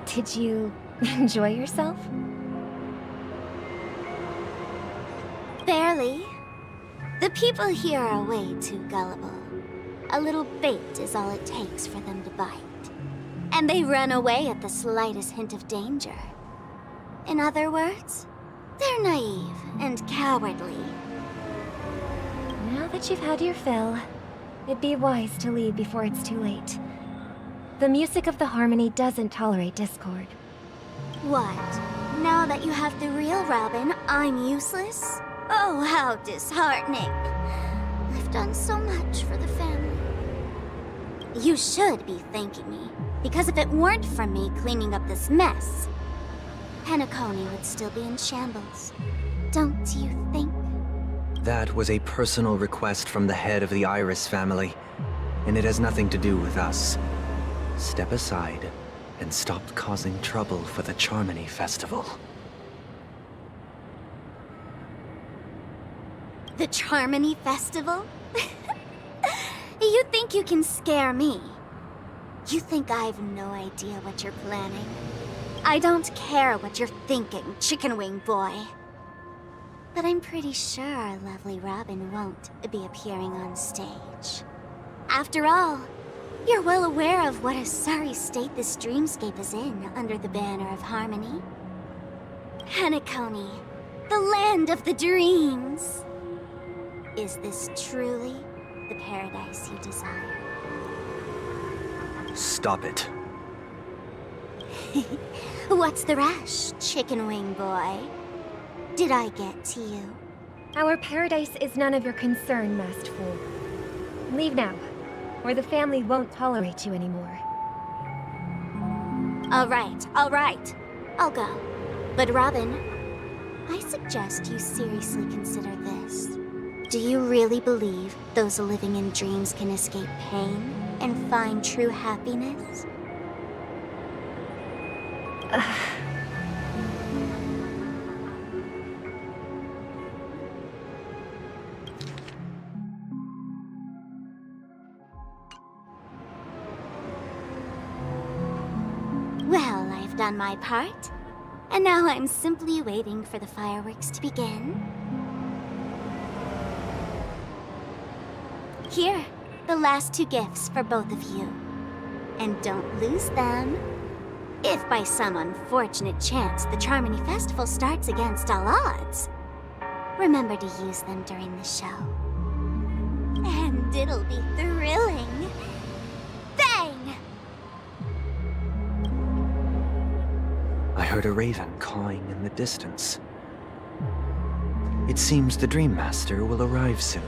Did you enjoy yourself? Barely. The people here are way too gullible. A little bait is all it takes for them to bite. And they run away at the slightest hint of danger. In other words, they're naive and cowardly. Now that you've had your fill, it'd be wise to leave before it's too late. The music of the harmony doesn't tolerate discord. What? Now that you have the real Robin, I'm useless? Oh, how disheartening. I've done so much for the family. You should be thanking me, because if it weren't for me cleaning up this mess, Penacony would still be in shambles. Don't you think? That was a personal request from the head of the Iris family, and it has nothing to do with us. Step aside and stop causing trouble for the Charmony Festival. The Charmony Festival? You think you can scare me? You think I have no idea what you're planning? I don't care what you're thinking, Chicken Wing Boy. But I'm pretty sure our lovely Robin won't be appearing on stage. After all, you're well aware of what a sorry state this dreamscape is in under the banner of harmony. Penacony, the land of the dreams. Is this truly the paradise you desire? Stop it. What's the rush, Chicken Wing Boy? Did I get to you? Our paradise is none of your concern, masked fool. Leave now, or the family won't tolerate you anymore. All right. I'll go. But Robin, I suggest you seriously consider this. Do you really believe those living in dreams can escape pain and find true happiness? Well, I've done my part, and now I'm simply waiting for the fireworks to begin. Here, the last 2 gifts for both of you. And don't lose them. If by some unfortunate chance the Charmony Festival starts against all odds, remember to use them during the show. And it'll be thrilling. Bang! I heard a raven cawing in the distance. It seems the Dream Master will arrive soon.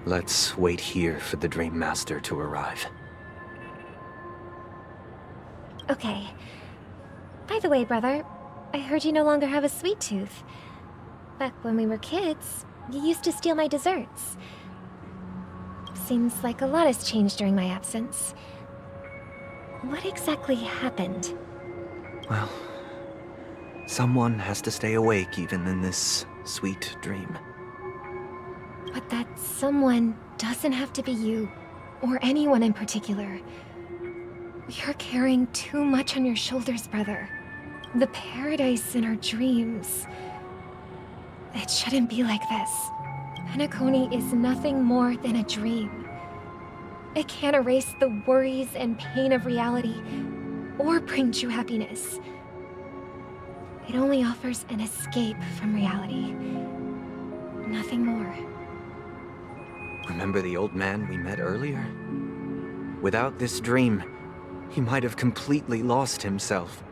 Let's wait here for the Dream Master to arrive. Okay. By the way, brother, I heard you no longer have a sweet tooth. Back when we were kids, you used to steal my desserts. Seems like a lot has changed during my absence. What exactly happened? Well, someone has to stay awake even in this sweet dream. But that someone doesn't have to be you, or anyone in particular. You're carrying too much on your shoulders, brother. The paradise in our dreams. It shouldn't be like this. Penacony is nothing more than a dream. It can't erase the worries and pain of reality, or bring true happiness. It only offers an escape from reality. Nothing more. Remember the old man we met earlier? Without this dream, he might have completely lost himself.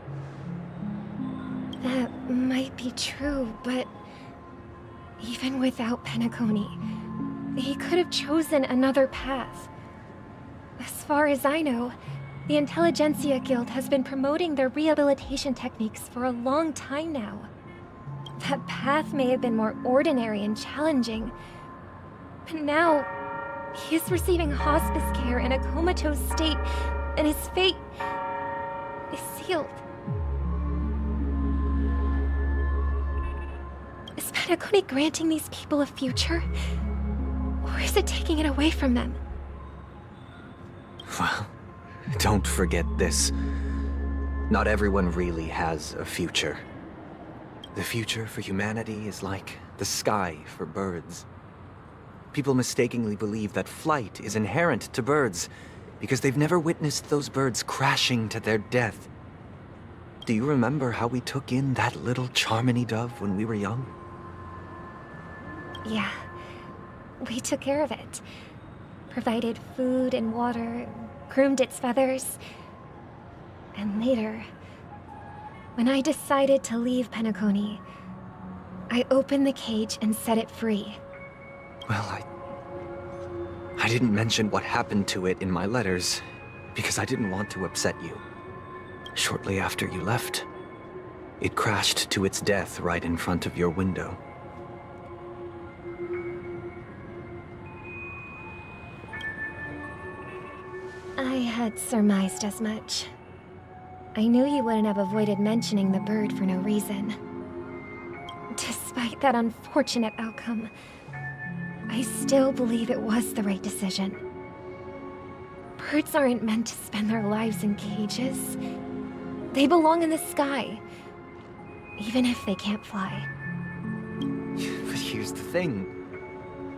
That might be true, but even without Penacony, he could have chosen another path. As far as I know, the Intelligentsia Guild has been promoting their rehabilitation techniques for a long time now. That path may have been more ordinary and challenging, but now he is receiving hospice care in a comatose state, and his fate is sealed. Is Penacony granting these people a future? Or is it taking it away from them? Well, don't forget this. Not everyone really has a future. The future for humanity is like the sky for birds. People mistakenly believe that flight is inherent to birds because they've never witnessed those birds crashing to their death. Do you remember how we took in that little Charmony dove when we were young? Yeah. We took care of it. Provided food and water, groomed its feathers. And later, when I decided to leave Penacony, I opened the cage and set it free. Well, I didn't mention what happened to it in my letters because I didn't want to upset you. Shortly after you left, it crashed to its death right in front of your window. I had surmised as much. I knew you wouldn't have avoided mentioning the bird for no reason. Despite that unfortunate outcome, I still believe it was the right decision. Birds aren't meant to spend their lives in cages. They belong in the sky, even if they can't fly. But here's the thing.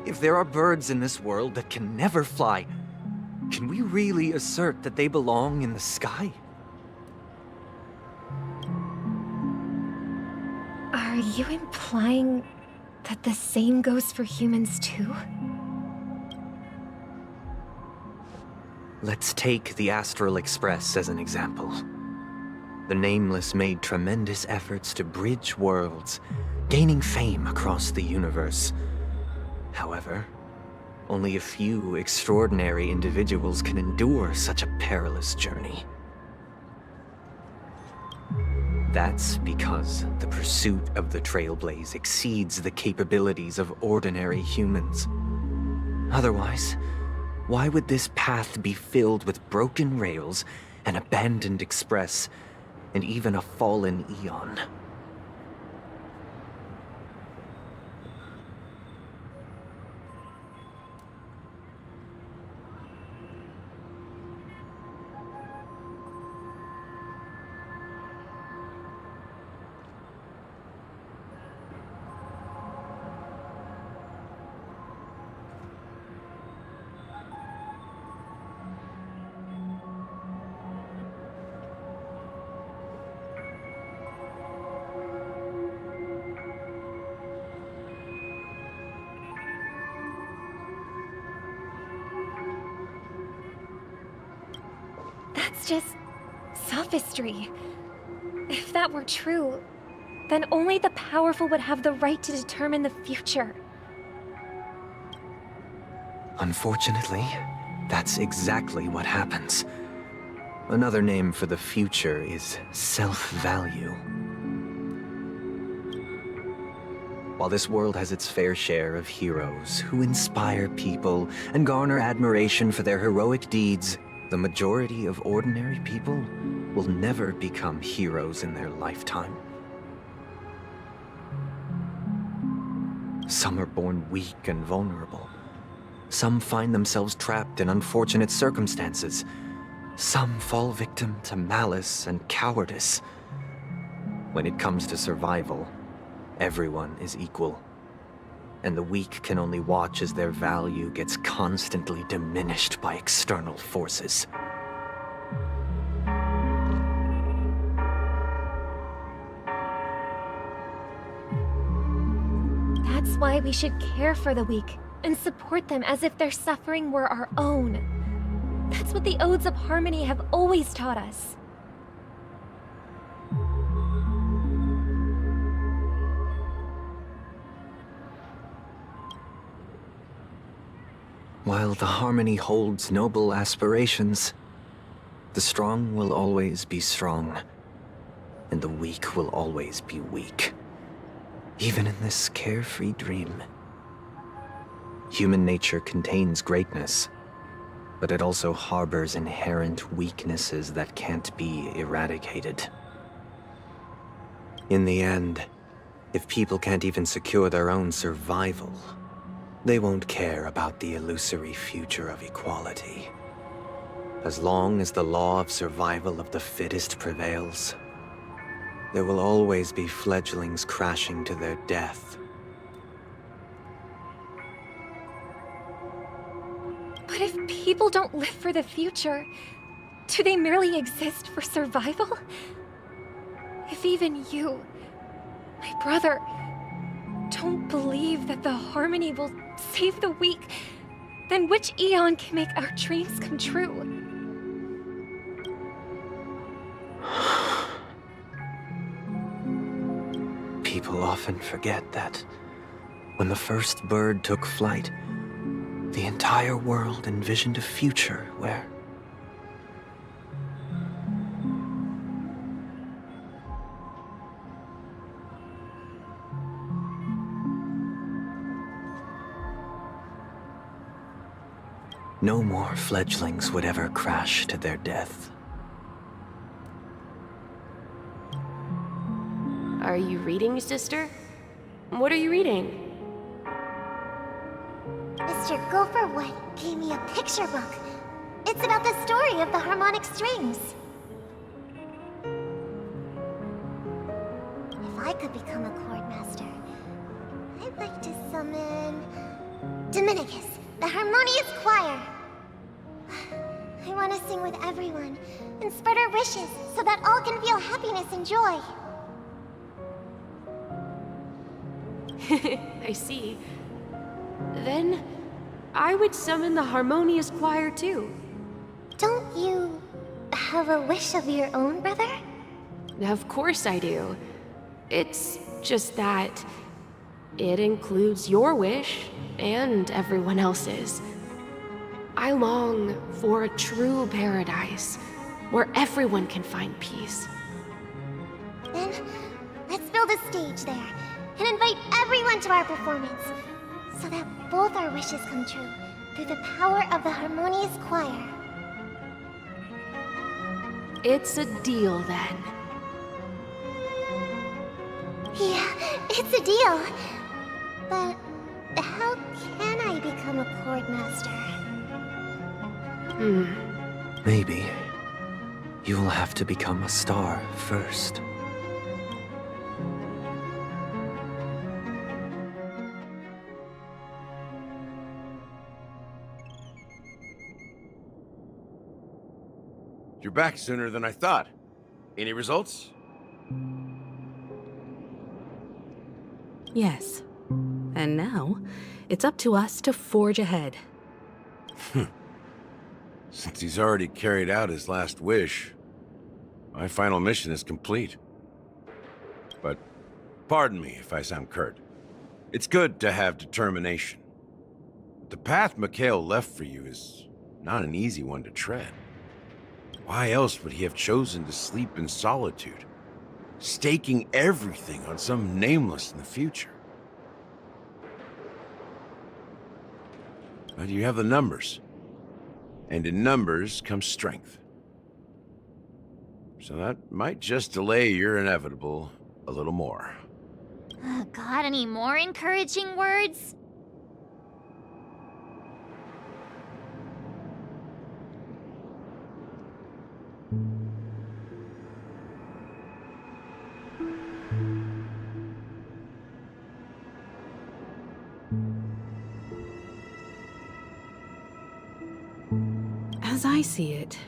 If there are birds in this world that can never fly, can we really assert that they belong in the sky? Are you implying that the same goes for humans too? Let's take the Astral Express as an example. The Nameless made tremendous efforts to bridge worlds, gaining fame across the universe. However, only a few extraordinary individuals can endure such a perilous journey. That's because the pursuit of the Trailblaze exceeds the capabilities of ordinary humans. Otherwise, why would this path be filled with broken rails, an abandoned express, and even a fallen Eon? That's just sophistry. If that were true, then only the powerful would have the right to determine the future. Unfortunately, that's exactly what happens. Another name for the future is self-value. While this world has its fair share of heroes who inspire people and garner admiration for their heroic deeds, the majority of ordinary people will never become heroes in their lifetime. Some are born weak and vulnerable. Some find themselves trapped in unfortunate circumstances. Some fall victim to malice and cowardice. When it comes to survival, everyone is equal. And the weak can only watch as their value gets constantly diminished by external forces. That's why we should care for the weak and support them as if their suffering were our own. That's what the Odes of Harmony have always taught us. While the Harmony holds noble aspirations, the strong will always be strong, and the weak will always be weak. Even in this carefree dream. Human nature contains greatness, but it also harbors inherent weaknesses that can't be eradicated. In the end, if people can't even secure their own survival, they won't care about the illusory future of equality. As long as the law of survival of the fittest prevails, there will always be fledglings crashing to their death. But if people don't live for the future, do they merely exist for survival? If even you, my brother, don't believe that the Harmony will save the weak, then which Eon can make our dreams come true? People often forget that when the first bird took flight, the entire world envisioned a future where no more fledglings would ever crash to their death. Are you reading, sister? What are you reading? Mr. Gopherwood gave me a picture book. It's about the story of the harmonic strings. If I could become a chord master, I'd like to summon Dominicus, the harmonious choir. I want to sing with everyone and spread our wishes so that all can feel happiness and joy. I see. Then, I would summon the harmonious choir too. Don't you have a wish of your own, brother? Of course I do. It's just that it includes your wish and everyone else's. I long for a true paradise where everyone can find peace. Then, let's build a stage there and invite everyone to our performance so that both our wishes come true through the power of the harmonious choir. It's a deal then. Yeah, it's a deal. But how can I become a chord master? maybe you will have to become a star first. You're back sooner than I thought. Any results? Yes. And now, it's up to us to forge ahead. Since he's already carried out his last wish, my final mission is complete. But pardon me if I sound curt. It's good to have determination. But the path Mikhail left for you is not an easy one to tread. Why else would he have chosen to sleep in solitude, staking everything on some nameless in the future? But you have the numbers, and in numbers comes strength. So that might just delay your inevitable a little more. Got any more encouraging words? As I see it,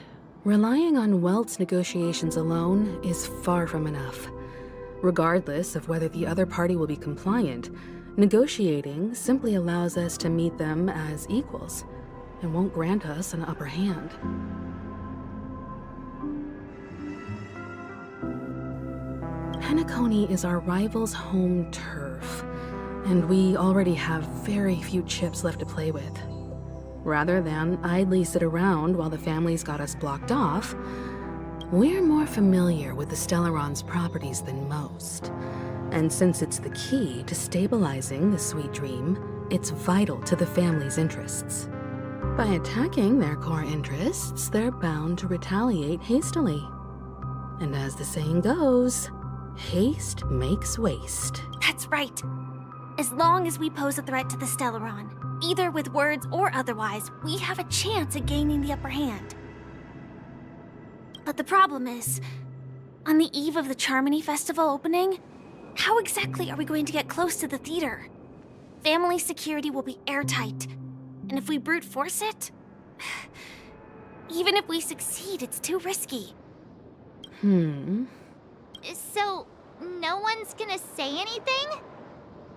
relying on Welt's negotiations alone is far from enough. Regardless of whether the other party will be compliant, negotiating simply allows us to meet them as equals and won't grant us an upper hand. Penacony is our rival's home turf, and we already have very few chips left to play with. Rather than idly sit around while the family's got us blocked off, we're more familiar with the Stellaron's properties than most. And since it's the key to stabilizing the sweet dream, it's vital to the family's interests. By attacking their core interests, they're bound to retaliate hastily. And as the saying goes, haste makes waste. That's right. As long as we pose a threat to the Stellaron, either with words or otherwise, we have a chance at gaining the upper hand. But the problem is, on the eve of the Charmony Festival opening, how exactly are we going to get close to the theater? Family security will be airtight, and if we brute force it, even if we succeed, it's too risky. So, no one's gonna say anything?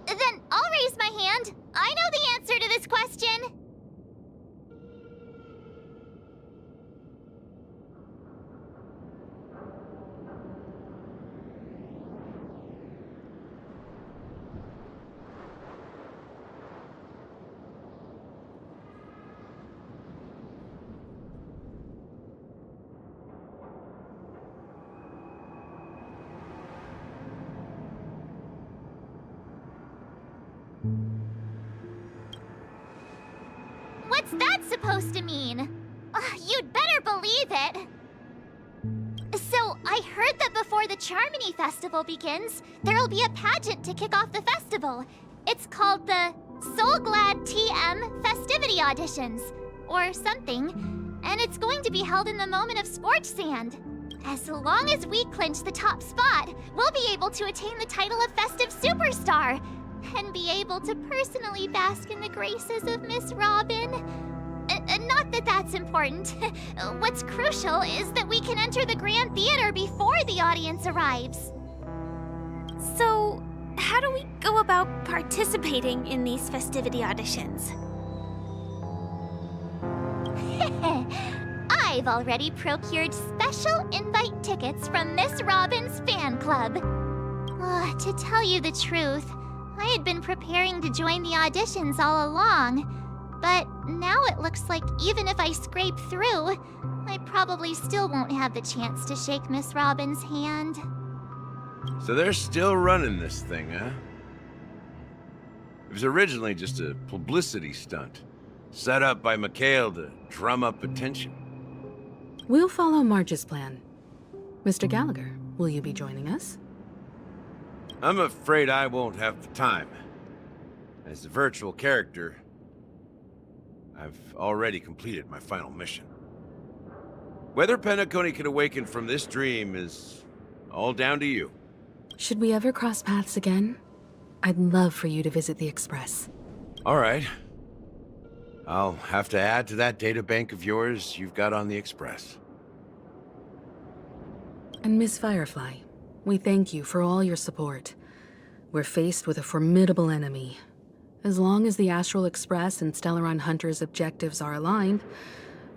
Then I'll raise my hand. I know the answer to this question. What's that supposed to mean? You'd better believe it. So, I heard that before the Charmony Festival begins, there'll be a pageant to kick off the festival. It's called the Soul Glad TM Festivity Auditions, or something. And it's going to be held in the moment of Scorch Sand. As long as we clinch the top spot, we'll be able to attain the title of Festive Superstar. And be able to personally bask in the graces of Miss Robin. Not that that's important. What's crucial is that we can enter the Grand Theater before the audience arrives. So, how do we go about participating in these festivity auditions? I've already procured special invite tickets from Miss Robin's fan club. To tell you the truth, I had been preparing to join the auditions all along, but now it looks like even if I scrape through, I probably still won't have the chance to shake Miss Robin's hand. So they're still running this thing, huh? It was originally just a publicity stunt, set up by Mikhail to drum up attention. We'll follow Marge's plan. Mr. Gallagher, will you be joining us? I'm afraid I won't have the time. As a virtual character, I've already completed my final mission. Whether Penacony can awaken from this dream is all down to you. Should we ever cross paths again? I'd love for you to visit the Express. All right. I'll have to add to that databank of yours you've got on the Express. And Miss Firefly, we thank you for all your support. We're faced with a formidable enemy. As long as the Astral Express and Stellaron Hunter's objectives are aligned,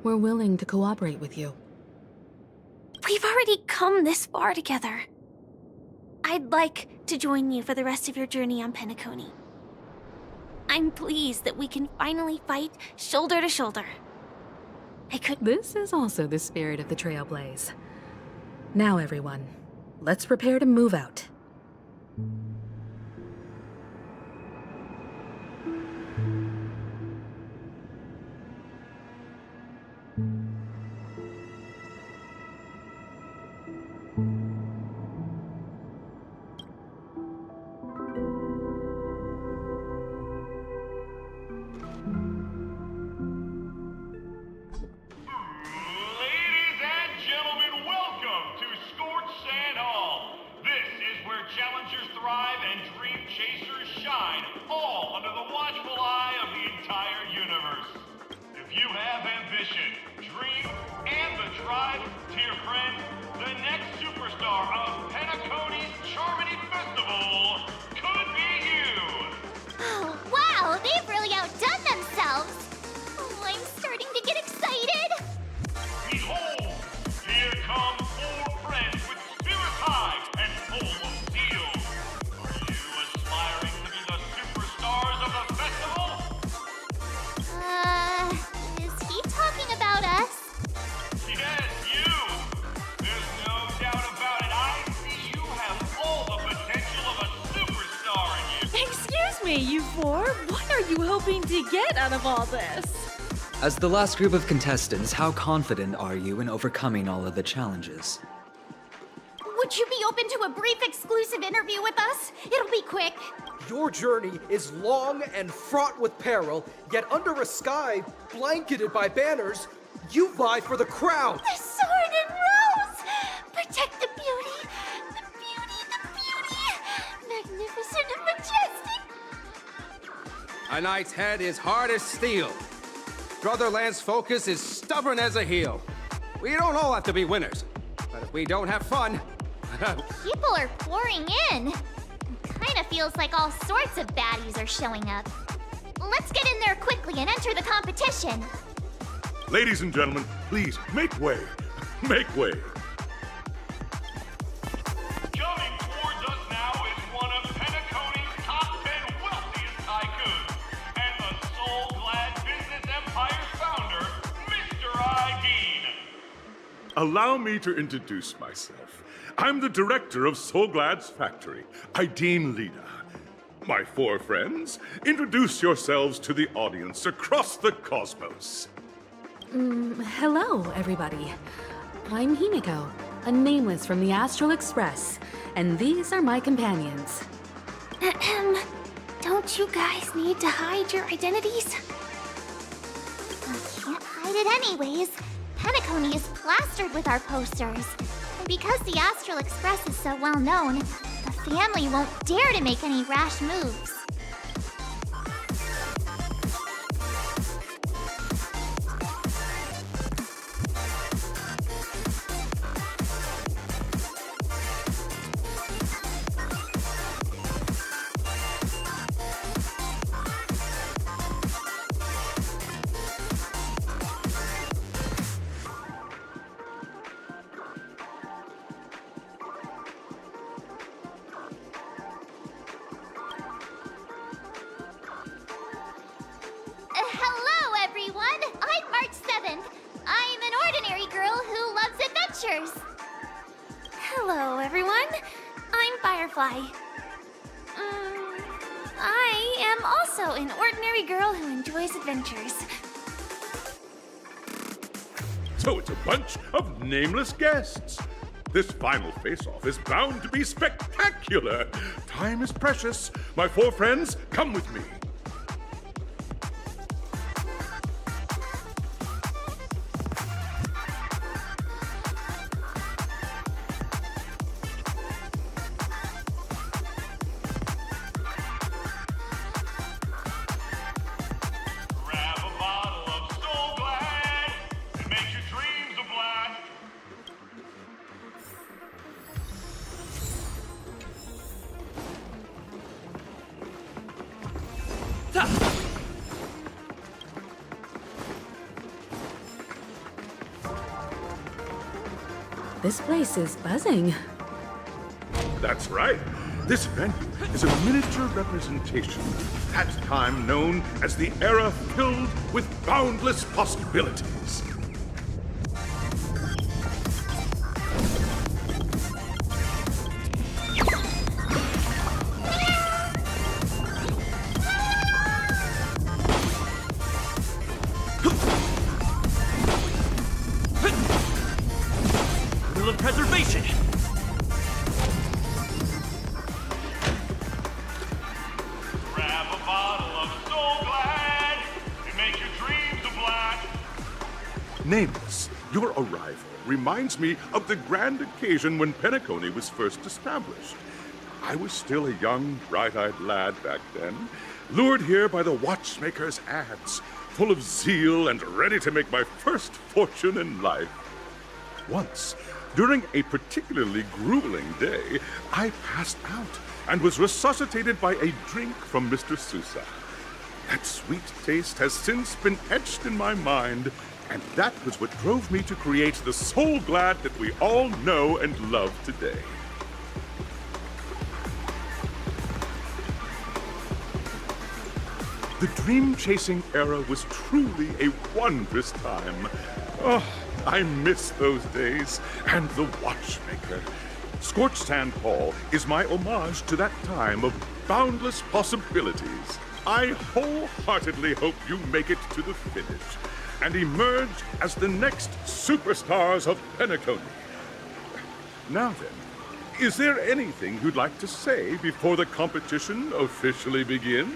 we're willing to cooperate with you. We've already come this far together. I'd like to join you for the rest of your journey on Penacony. I'm pleased that we can finally fight shoulder to shoulder. This is also the spirit of the Trailblaze. Now, everyone, let's prepare to move out. for? What are you hoping to get out of all this? As the last group of contestants, how confident are you in overcoming all of the challenges? Would you be open to a brief exclusive interview with us? It'll be quick. Your journey is long and fraught with peril, yet under a sky blanketed by banners, you vie for the crown. The sword and rose! Protect the beauty, the beauty, the beauty! Magnificent and majestic! A knight's head is hard as steel. Brotherland's focus is stubborn as a heel. We don't all have to be winners, but if we don't have fun... People are pouring in. Kinda feels like all sorts of baddies are showing up. Let's get in there quickly and enter the competition. Ladies and gentlemen, please, make way. Make way. Coming towards us now is one of Penacony's top 10 wealthiest tycoons, and the soul-glad business empire's founder, Mr. Ideen. Allow me to introduce myself. I'm the director of Soulglad's factory, Ideen Lida. My four friends, introduce yourselves to the audience across the cosmos. Hello, everybody. I'm Himiko, a nameless from the Astral Express, and these are my companions. Don't you guys need to hide your identities? I can't hide it anyways. Penacony is plastered with our posters. And because the Astral Express is so well known, the family won't dare to make any rash moves. Hello, everyone! I'm March 7th. I'm an ordinary girl who loves adventures. Hello, everyone. I'm Firefly. I am also an ordinary girl who enjoys adventures. So it's a bunch of nameless guests. This final face-off is bound to be spectacular. Time is precious. My four friends, come with me. Grab a bottle of Soul Glad and make your dreams a blast. This place is buzzing. That's right. This venue is a miniature representation of that time known as the era filled with boundless possibilities. Will of preservation! Grab a bottle of Soul Glad and make your dreams a blast. Nameless, your arrival reminds me of the grand occasion when Penacony was first established. I was still a young, bright-eyed lad back then, lured here by the watchmaker's ads, full of zeal and ready to make my first fortune in life. Once, during a particularly grueling day, I passed out and was resuscitated by a drink from Mr. Sousa. That sweet taste has since been etched in my mind, and that was what drove me to create the Soul Glad that we all know and love today. The dream-chasing era was truly a wondrous time. Oh, I miss those days, and the watchmaker. Scorched Sand Hall is my homage to that time of boundless possibilities. I wholeheartedly hope you make it to the finish and emerge as the next superstars of Penacony. Now then, is there anything you'd like to say before the competition officially begins?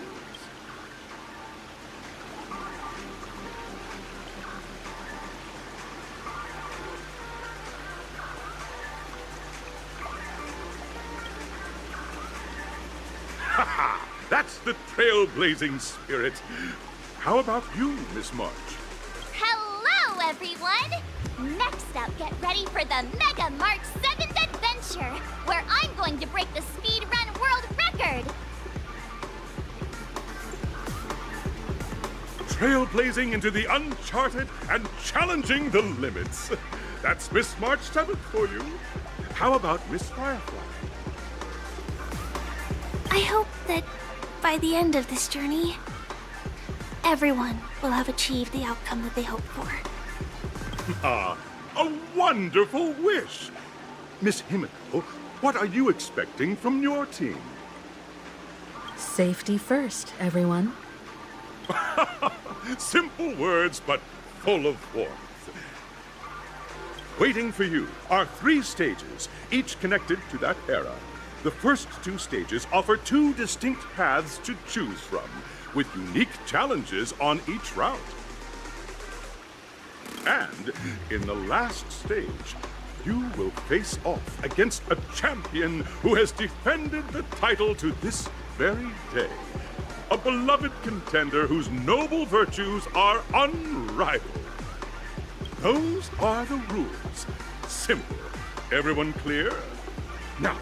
Haha! That's the trailblazing spirit. How about you, Miss March? Hello, everyone! Next up, get ready for the Mega March 7th Adventure, where I'm going to break the speedrun world record! Trailblazing into the uncharted and challenging the limits. That's Miss March 7th for you. How about Miss Firefly? I hope that by the end of this journey, everyone will have achieved the outcome that they hoped for. Ah, a wonderful wish! Miss Himiko, what are you expecting from your team? Safety first, everyone. Simple words, but full of warmth. Waiting for you are 3 stages, each connected to that era. The first 2 stages offer 2 distinct paths to choose from, with unique challenges on each route. And in the last stage, you will face off against a champion who has defended the title to this very day. A beloved contender whose noble virtues are unrivaled. Those are the rules. Simple. Everyone clear? Now,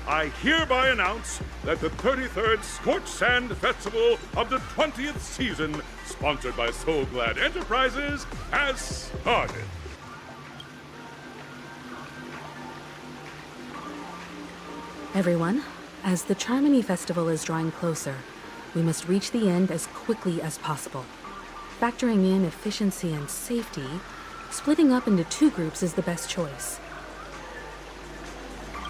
I hereby announce that the 33rd Scorched Sand Festival of the 20th season, sponsored by Soul Glad Enterprises, has started. Everyone, as the Charmony Festival is drawing closer, we must reach the end as quickly as possible. Factoring in efficiency and safety, splitting up into 2 groups is the best choice.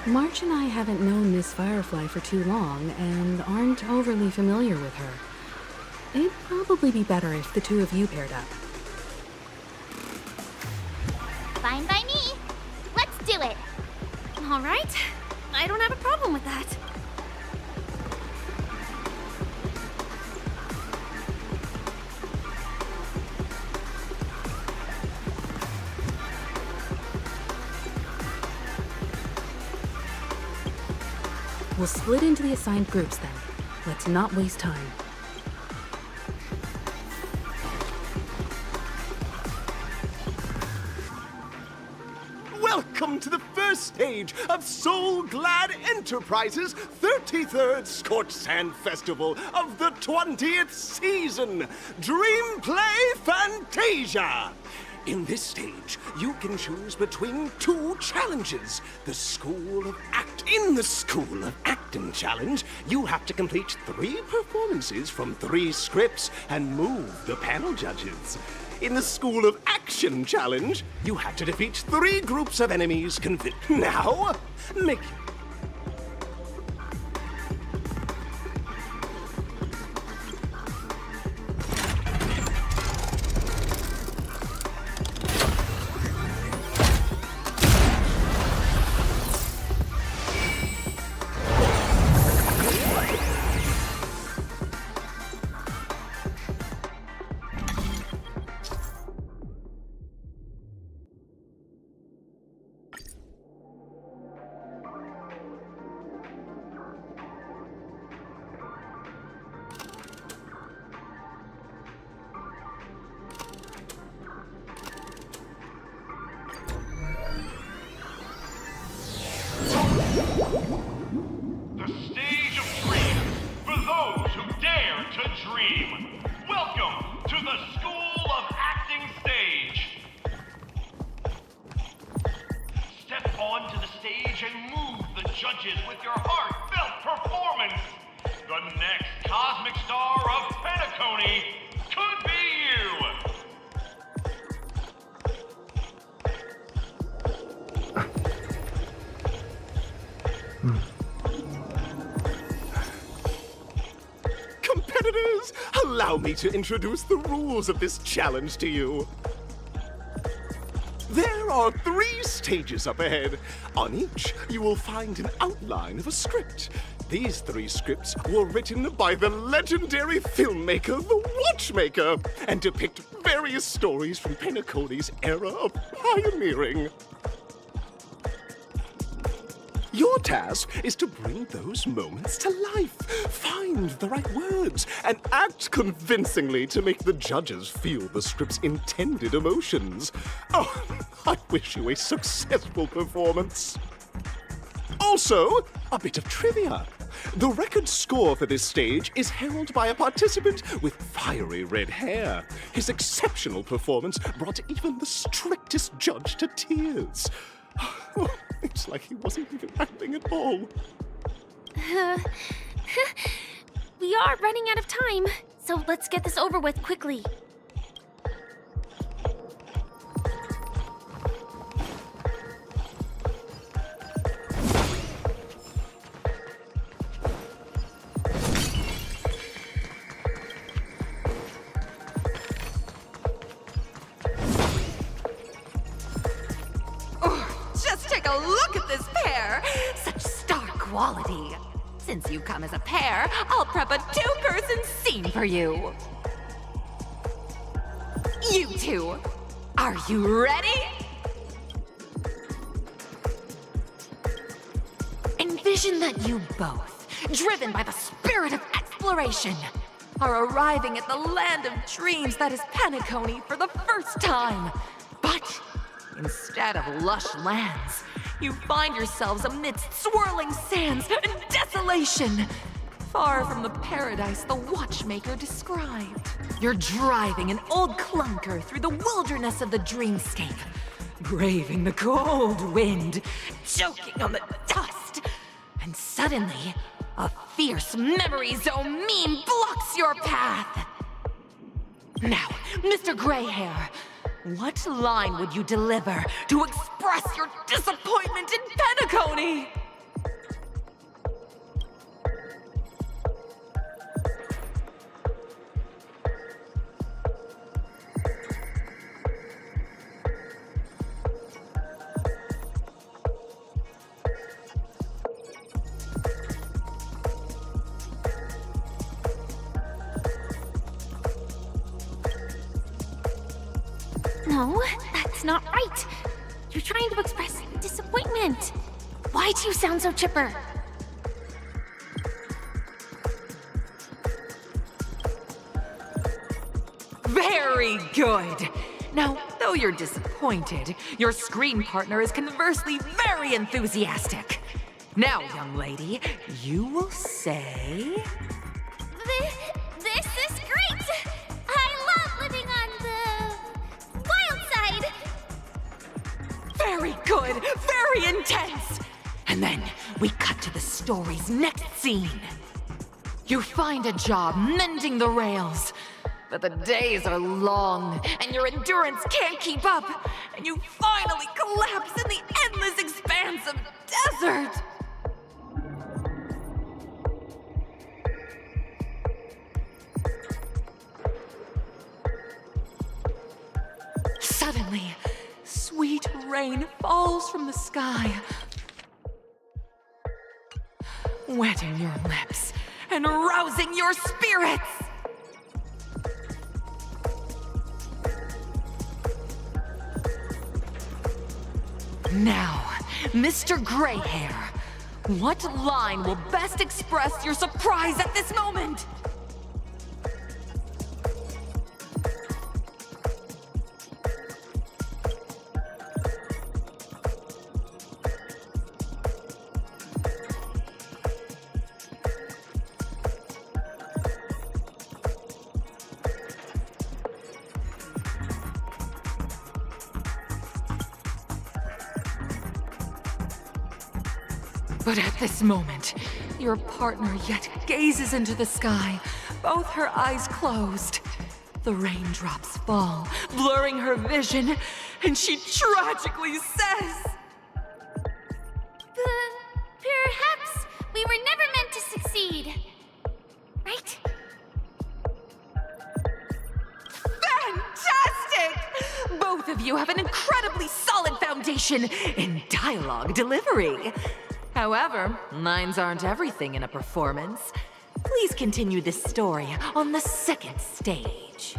March and I haven't known Miss Firefly for too long and aren't overly familiar with her. It'd probably be better if the 2 of you paired up. Fine by me. Let's do it. All right. I don't have a problem with that. We'll split into the assigned groups then. Let's not waste time. Welcome to the first stage of Soul Glad Enterprises' 33rd Scorched Sand Festival of the 20th season, Dream Play Fantasia. In this stage, you can choose between 2 challenges. In the School of Acting Challenge, you have to complete 3 performances from 3 scripts and move the panel judges. In the School of Action Challenge, you have to defeat 3 groups of enemies Now, make The stage of dreams for those who dare to dream. Welcome to the School of Acting stage. Step onto the stage and move the judges with your heartfelt performance. The next cosmic star of Penacony could be you. competitors! allow me to introduce the rules of this challenge to you. There are 3 stages up ahead. On each, you will find an outline of a script. These 3 scripts were written by the legendary filmmaker, The Watchmaker, and depict various stories from Penacony's era of pioneering. Your task is to bring those moments to life, find the right words, and act convincingly to make the judges feel the script's intended emotions. Oh, I wish you a successful performance. Also, a bit of trivia. The record score for this stage is held by a participant with fiery red hair. His exceptional performance brought even the strictest judge to tears. It's like he wasn't even acting at all. We are running out of time, so let's get this over with quickly. Just take a look at this pair! Such star quality. Since you come as a pair, I'll prep a 2-person scene for you. You two, are you ready? Envision that you both, driven by the spirit of exploration, are arriving at the land of dreams that is Penacony for the first time. But instead of lush lands, you find yourselves amidst swirling sands and desolation, far from the paradise the Watchmaker described. You're driving an old clunker through the wilderness of the dreamscape, braving the cold wind, choking on the dust, and suddenly, a fierce memory zone meme blocks your path. Now, Mr. Greyhair, what line would you deliver to express your disappointment in Penacony? No, that's not right. You're trying to express disappointment. Why do you sound so chipper? Very good. Now, though you're disappointed, your screen partner is conversely very enthusiastic. Now, young lady, you will say... This is great! I love living on the wild side! Very good, very intense! And then we cut to the story's next scene. You find a job mending the rails, but the days are long and your endurance can't keep up, and you finally collapse in the endless expanse of desert. Suddenly, sweet rain falls from the sky, wetting your lips and rousing your spirits. Now, Mr. Greyhair, what line will best express your surprise at this moment? But at this moment, your partner yet gazes into the sky, both her eyes closed. The raindrops fall, blurring her vision, and she tragically says... Perhaps we were never meant to succeed. Right? Both of you have an incredibly solid foundation in dialogue delivery. However, lines aren't everything in a performance. Please continue this story on the second stage.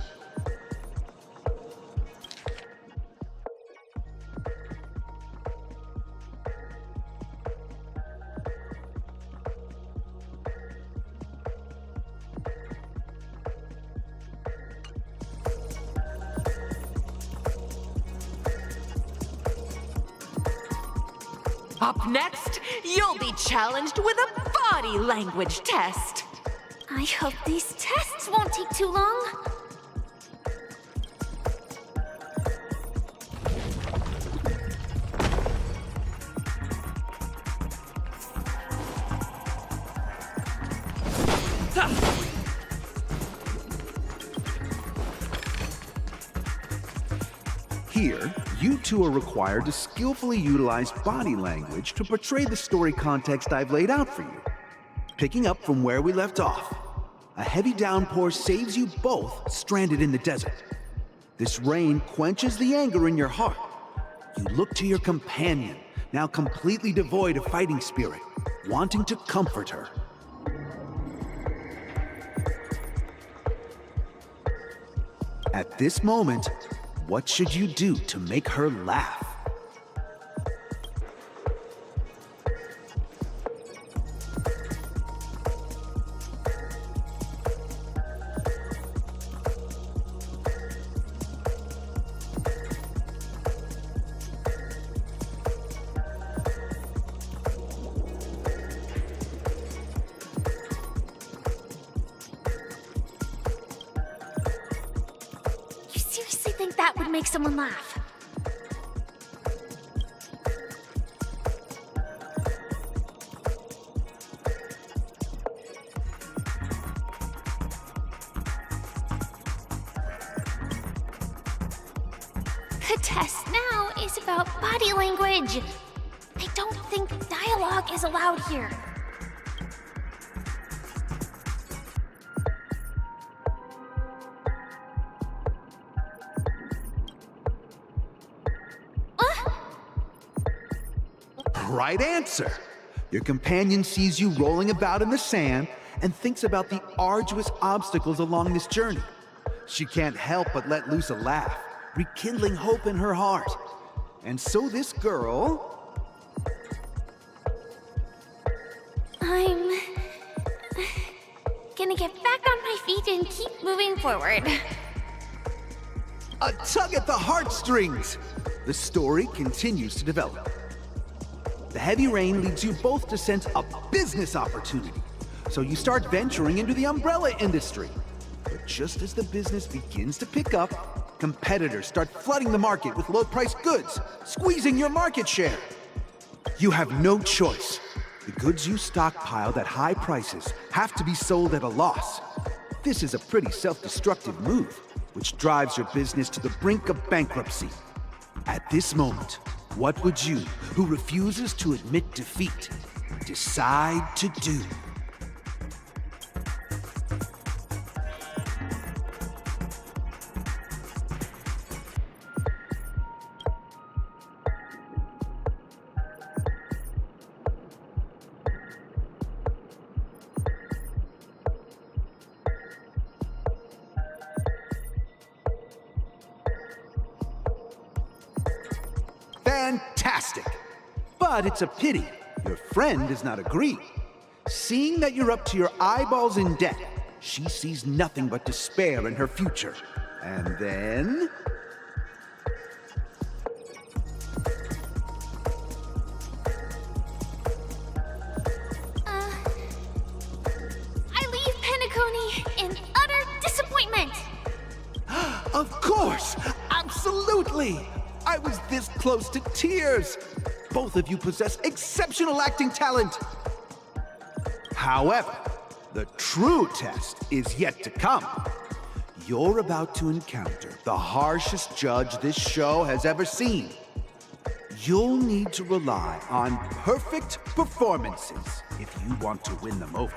Up next, you'll be challenged with a body language test. I hope these tests won't take too long. Here, you two are required to skillfully utilize body language to portray the story context I've laid out for you. Picking up from where we left off, a heavy downpour saves you both stranded in the desert. This rain quenches the anger in your heart. You look to your companion, now completely devoid of fighting spirit, wanting to comfort her. At this moment, what should you do to make her laugh? That would make someone laugh. The test now is about body language. I don't think dialogue is allowed here. Right answer! Your companion sees you rolling about in the sand and thinks about the arduous obstacles along this journey. She can't help but let loose a laugh, rekindling hope in her heart. And so this girl... I'm... gonna get back on my feet and keep moving forward. A tug at the heartstrings! The story continues to develop. The heavy rain leads you both to sense a business opportunity, so you start venturing into the umbrella industry. But just as the business begins to pick up, competitors start flooding the market with low-priced goods, squeezing your market share. You have no choice. The goods you stockpiled at high prices have to be sold at a loss. This is a pretty self-destructive move, which drives your business to the brink of bankruptcy. At this moment, what would you, who refuses to admit defeat, decide to do? Fantastic! But it's a pity your friend does not agree. Seeing that you're up to your eyeballs in debt, she sees nothing but despair in her future. And then... I leave Penacony in utter disappointment! Of course! Absolutely! I was this close to tears! Both of you possess exceptional acting talent! However, the true test is yet to come. You're about to encounter the harshest judge this show has ever seen. You'll need to rely on perfect performances if you want to win them over.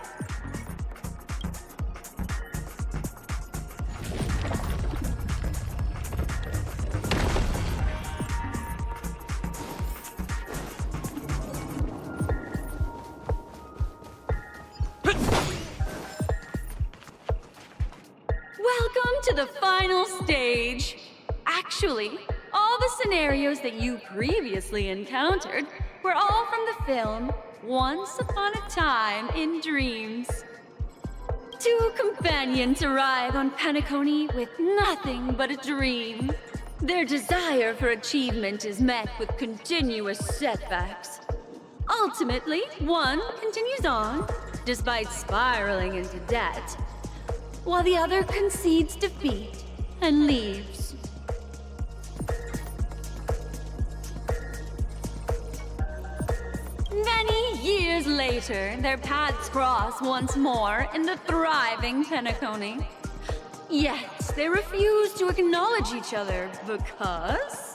the final stage. Actually, all the scenarios that you previously encountered were all from the film Once Upon a Time in Dreams. Two companions arrive on Penacony with nothing but a dream. Their desire for achievement is met with continuous setbacks. Ultimately, one continues on, despite spiraling into debt, while the other concedes defeat and leaves. Many years later, their paths cross once more in the thriving Penacony. Yet, they refuse to acknowledge each other because...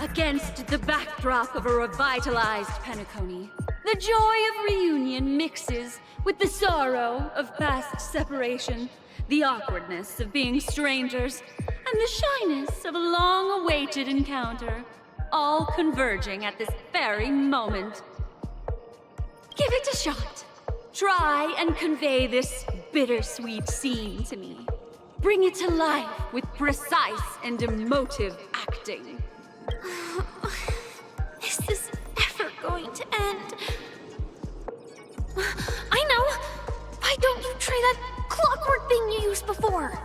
Against the backdrop of a revitalized Penacony, the joy of reunion mixes with the sorrow of past separation, the awkwardness of being strangers, and the shyness of a long-awaited encounter, all converging at this very moment. Give it a shot. Try and convey this bittersweet scene to me. Bring it to life with precise and emotive acting. Is this ever going to end? I know! Why don't you try that clockwork thing you used before?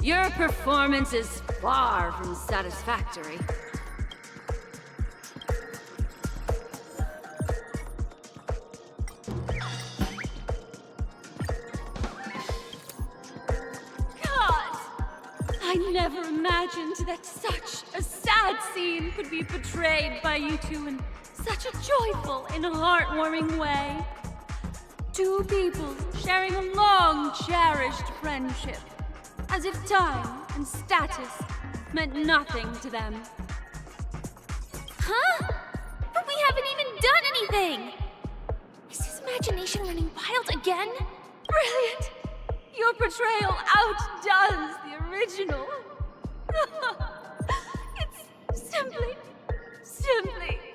Your performance is far from satisfactory. I never imagined that such a sad scene could be portrayed by you two in such a joyful and heartwarming way. Two people sharing a long, cherished friendship, as if time and status meant nothing to them. Huh? But we haven't even done anything! Is his imagination running wild again? Brilliant! Your portrayal outdoes the original. It's simply beautiful.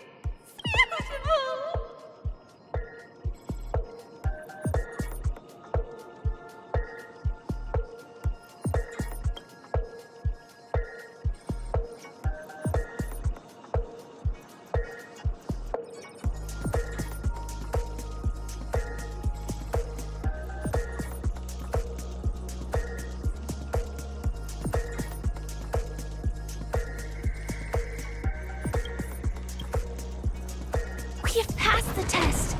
We have passed the test.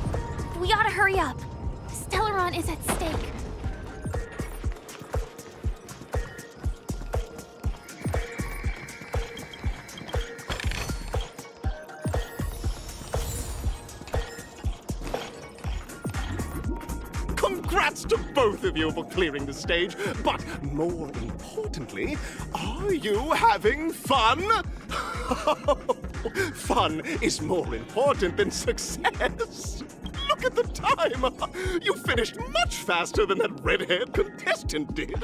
We ought to hurry up. Stellaron is at stake. Congrats to both of you for clearing the stage, but more importantly, are you having fun? Fun is more important than success. Look at the time. You finished much faster than that red-haired contestant did.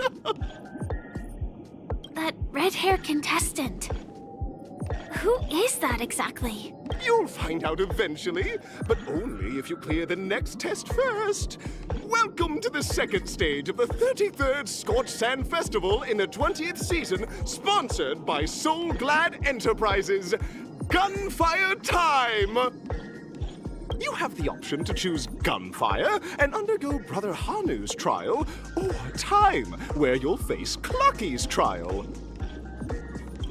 That red-haired contestant. Who is that exactly? You'll find out eventually, but only if you clear the next test first. Welcome to the second stage of the 33rd Scorched Sand Festival in the 20th season, sponsored by Soul Glad Enterprises. Gunfire time! You have the option to choose gunfire and undergo Brother Hanu's trial, or time, where you'll face Clucky's trial.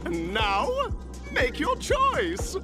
And now, make your choice!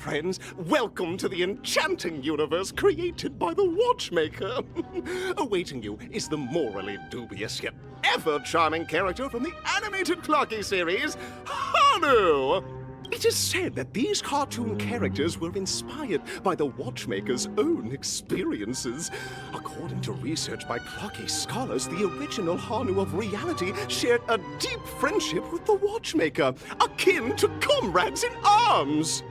friends. Welcome to the enchanting universe created by the Watchmaker. Awaiting you is the morally dubious yet ever-charming character from the animated Clocky series, Hanu! It is said that these cartoon characters were inspired by the Watchmaker's own experiences. According to research by Clocky scholars, the original Hanu of reality shared a deep friendship with the Watchmaker, akin to comrades in arms.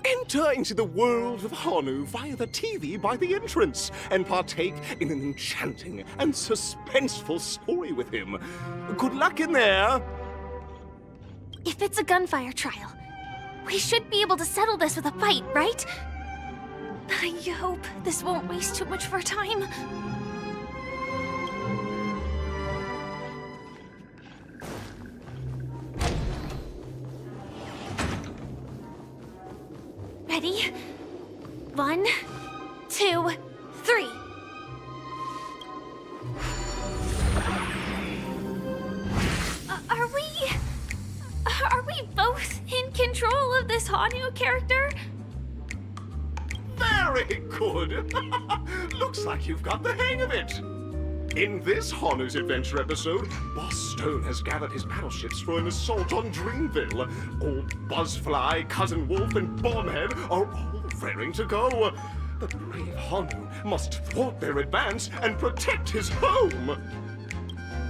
Enter into the world of Hanu via the TV by the entrance and partake in an enchanting and suspenseful story with him. Good luck in there! If it's a gunfire trial, we should be able to settle this with a fight, right? I hope this won't waste too much of our time. Ready? 1, 2, 3. Are we both in control of this Hanu character? Very good! Looks like you've got the hang of it! In this Hanu's Adventure episode, Boss Stone has gathered his battleships for an assault on Dreamville. Old Buzzfly, Cousin Wolf, and Bombhead are all raring to go. The brave Hanu must thwart their advance and protect his home!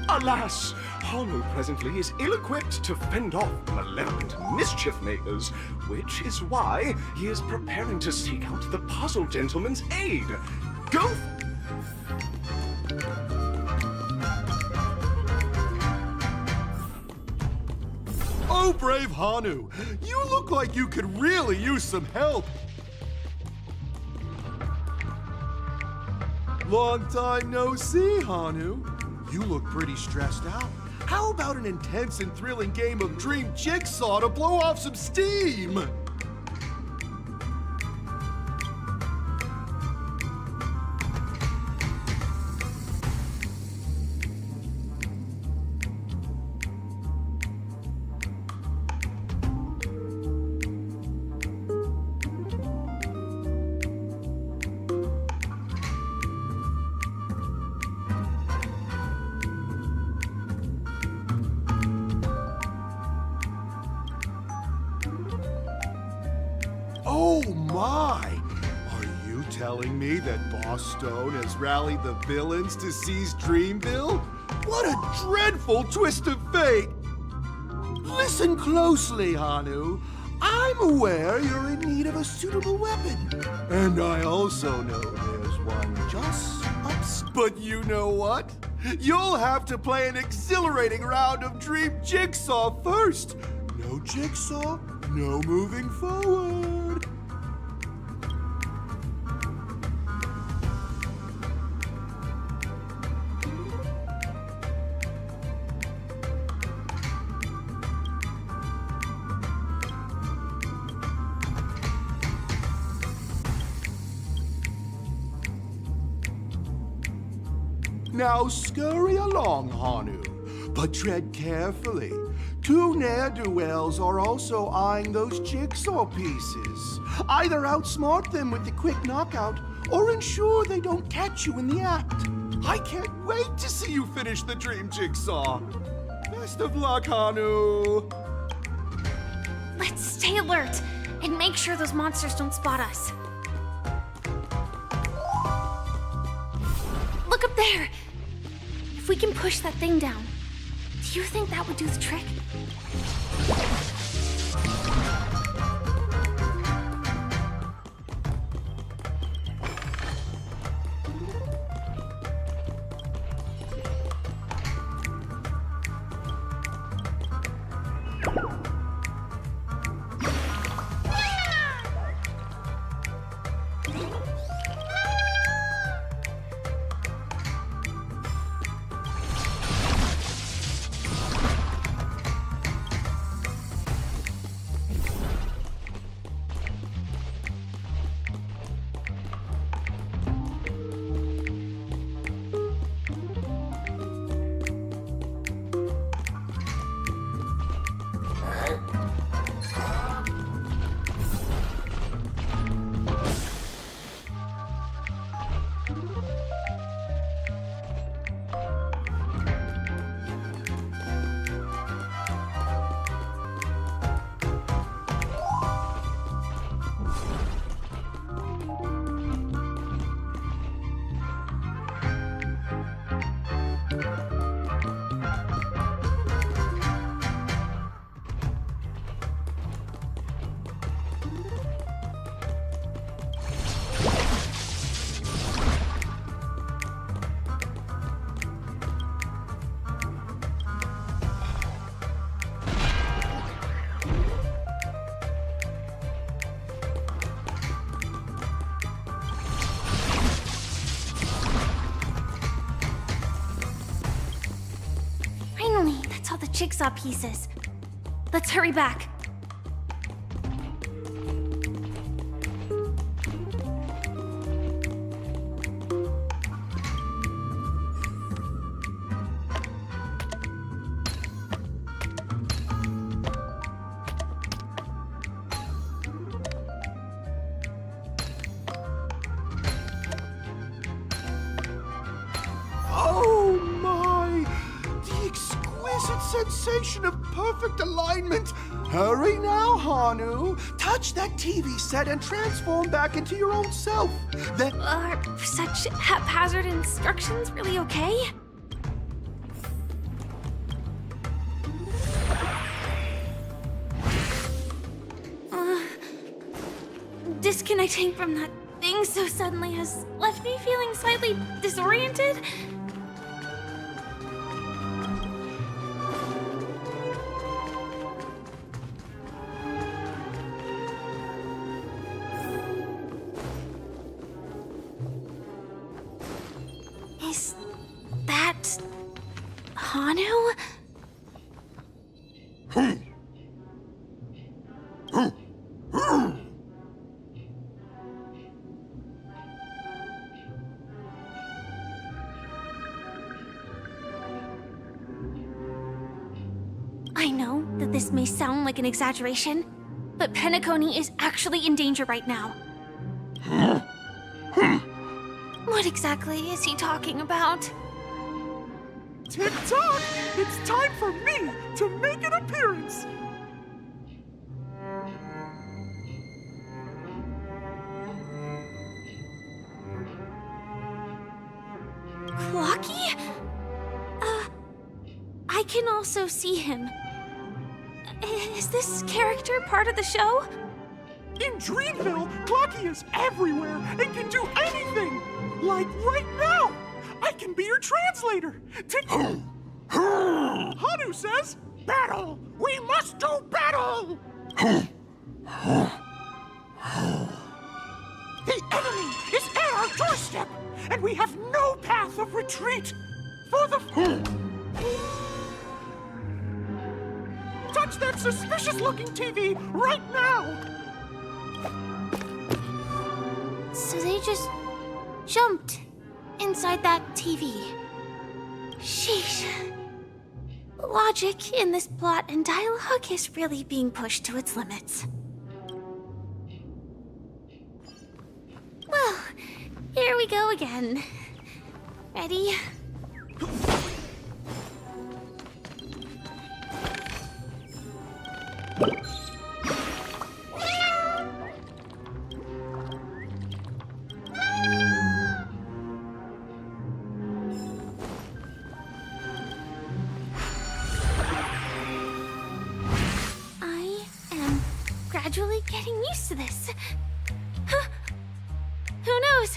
Alas, Hanu presently is ill-equipped to fend off malevolent mischief makers, which is why he is preparing to seek out the Puzzle Gentleman's aid. Go! Oh, brave Hanu, you look like you could really use some help. Long time no see, Hanu. You look pretty stressed out. How about an intense and thrilling game of Dream Jigsaw to blow off some steam? Oh my! Are you telling me that Boss Stone has rallied the villains to seize Dreamville? What a dreadful twist of fate! Listen closely, Hanu. I'm aware you're in need of a suitable weapon. And I also know there's one just upstairs. But you know what? You'll have to play an exhilarating round of Dream Jigsaw first. No Jigsaw, no moving forward. Now scurry along, Hanu, but tread carefully. Two ne'er-do-wells are also eyeing those jigsaw pieces. Either outsmart them with the quick knockout, or ensure they don't catch you in the act. I can't wait to see you finish the dream jigsaw. Best of luck, Hanu. Let's stay alert and make sure those monsters don't spot us. Look up there! If we can push that thing down, do you think that would do the trick? of jigsaw pieces. Let's hurry back. Oh my! The exquisite sensation of perfect alignment! Hurry now, Hanu! Touch that TV set and transform back into your own self. Then. Are such haphazard instructions really okay? Disconnecting from that thing so suddenly has left me feeling slightly disoriented. Is that Hanu? I know that this may sound like an exaggeration, but Penacony is actually in danger right now. What exactly is he talking about? Tick-tock! It's time for me to make an appearance! Clocky? I can also see him. Is this character part of the show? In Dreamville, Clocky is everywhere and can do anything! Like right now! I can be your translator! Hanu says, battle! We must do battle! The enemy is at our doorstep, and we have no path of retreat! For the... Touch that suspicious-looking TV right now! So they just jumped inside that TV. Sheesh. Logic in this plot and dialogue is really being pushed to its limits. Well, here we go again. Ready? Gradually getting used to this. Huh. Who knows?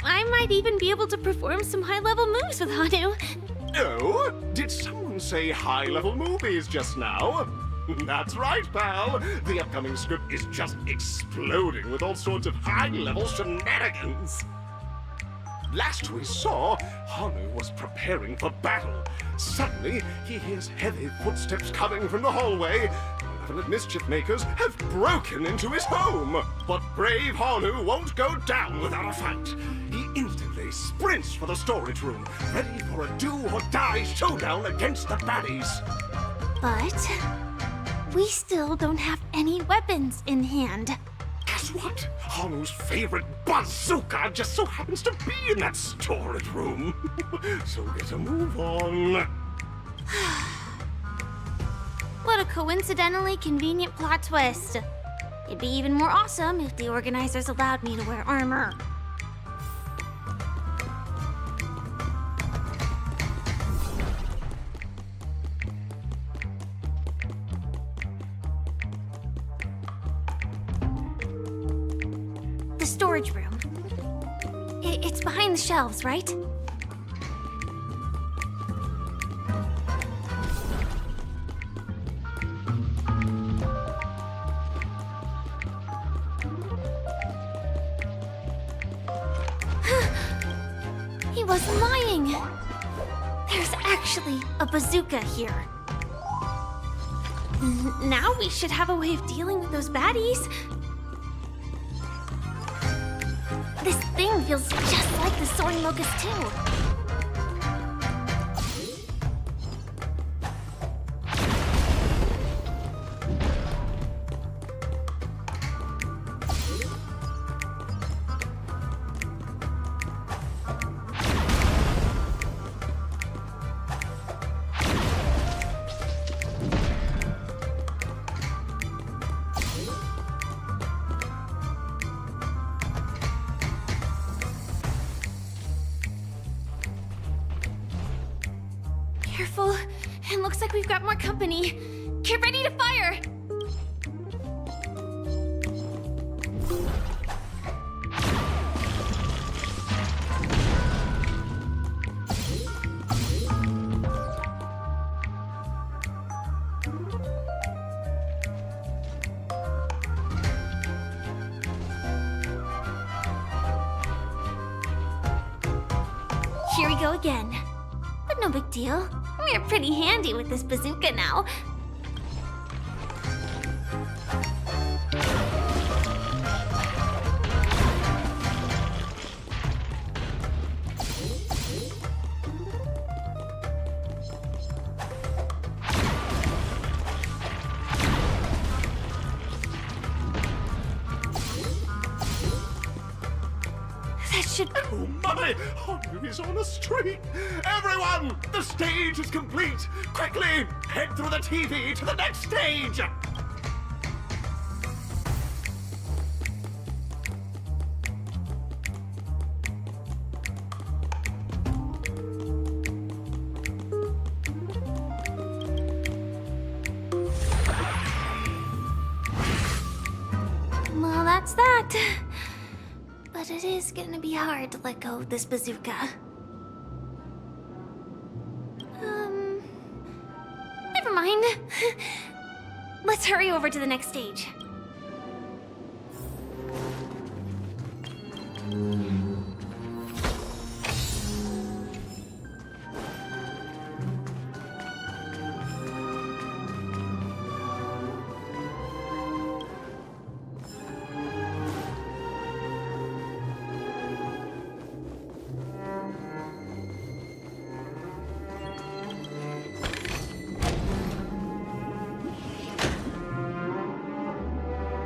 I might even be able to perform some high-level moves with Hanu. Oh, did someone say high-level movies just now? That's right, pal. The upcoming script is just exploding with all sorts of high-level shenanigans. Last we saw, Hanu was preparing for battle. Suddenly, he hears heavy footsteps coming from the hallway. Malevolent mischief makers have broken into his home. But brave Hanu won't go down without a fight. He instantly sprints for the storage room, ready for a do-or-die showdown against the baddies. But we still don't have any weapons in hand. Guess what? Hanu's favorite bazooka just so happens to be in that storage room. So get a move on. What a coincidentally convenient plot twist. It'd be even more awesome if the organizers allowed me to wear armor. The storage room. It's behind the shelves, right? He wasn't lying. There's actually a bazooka here. Now we should have a way of dealing with those baddies. This thing feels just like the soaring locust too. Careful. It looks like we've got more company. Get ready to fire! Here we go again. But no big deal. We're pretty handy with this bazooka now. That should... Oh my! Honor is on a streak! Everyone! The stage is complete! Quickly! Head through the TV to the next stage! Well, that's that. But it is gonna be hard to let go of this bazooka. Never mind. Let's hurry over to the next stage.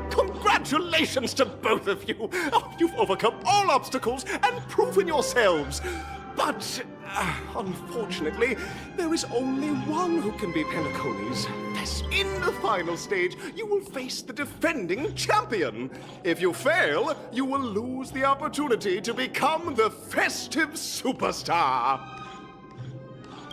Congratulations to both of you! Oh, you've overcome all obstacles and proven yourselves! But, unfortunately, there is only one who can be Penacony's. Thus, in the final stage, you will face the defending champion. If you fail, you will lose the opportunity to become the festive superstar.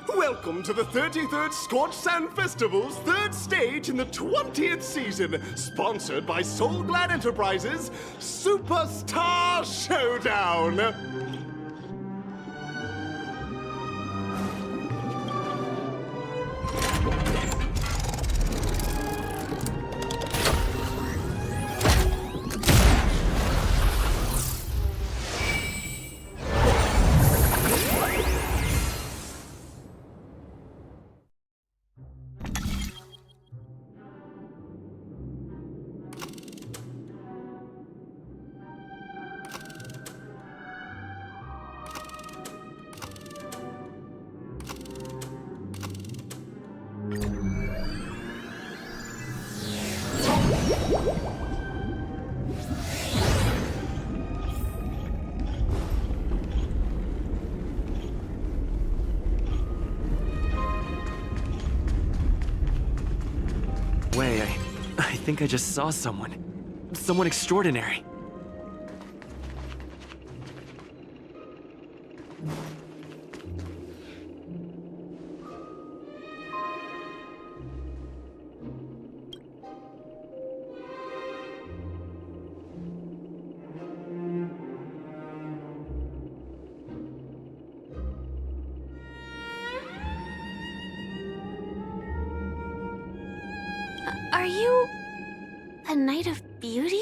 Welcome to the 33rd Scorched Sand Festival's third stage in the 20th season, sponsored by Soul Glad Enterprises, Superstar Showdown! I think I just saw someone. Someone extraordinary. Are you a Knight of Beauty?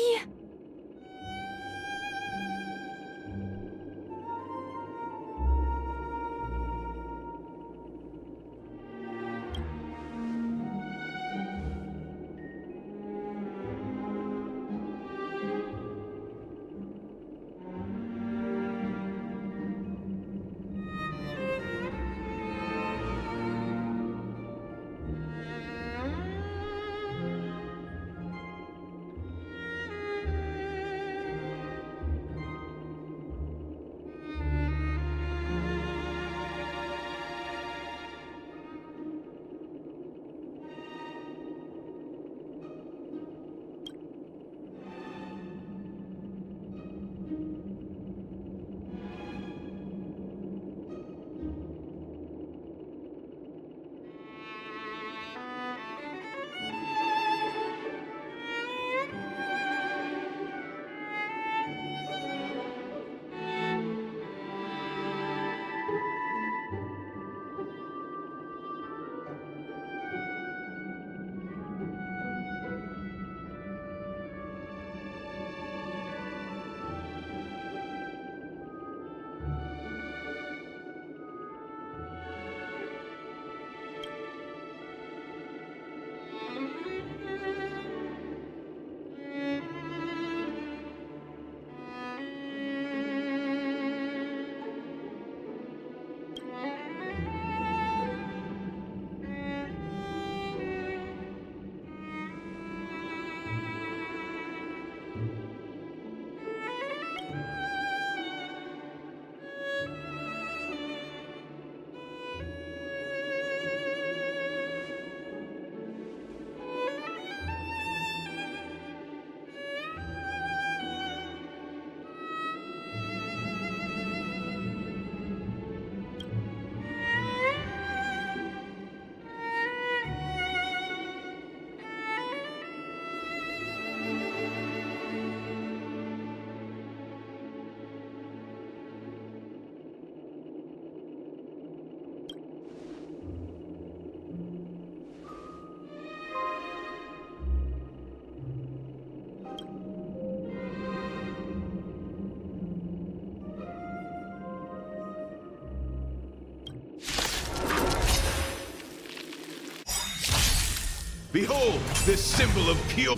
Behold, this symbol of pure.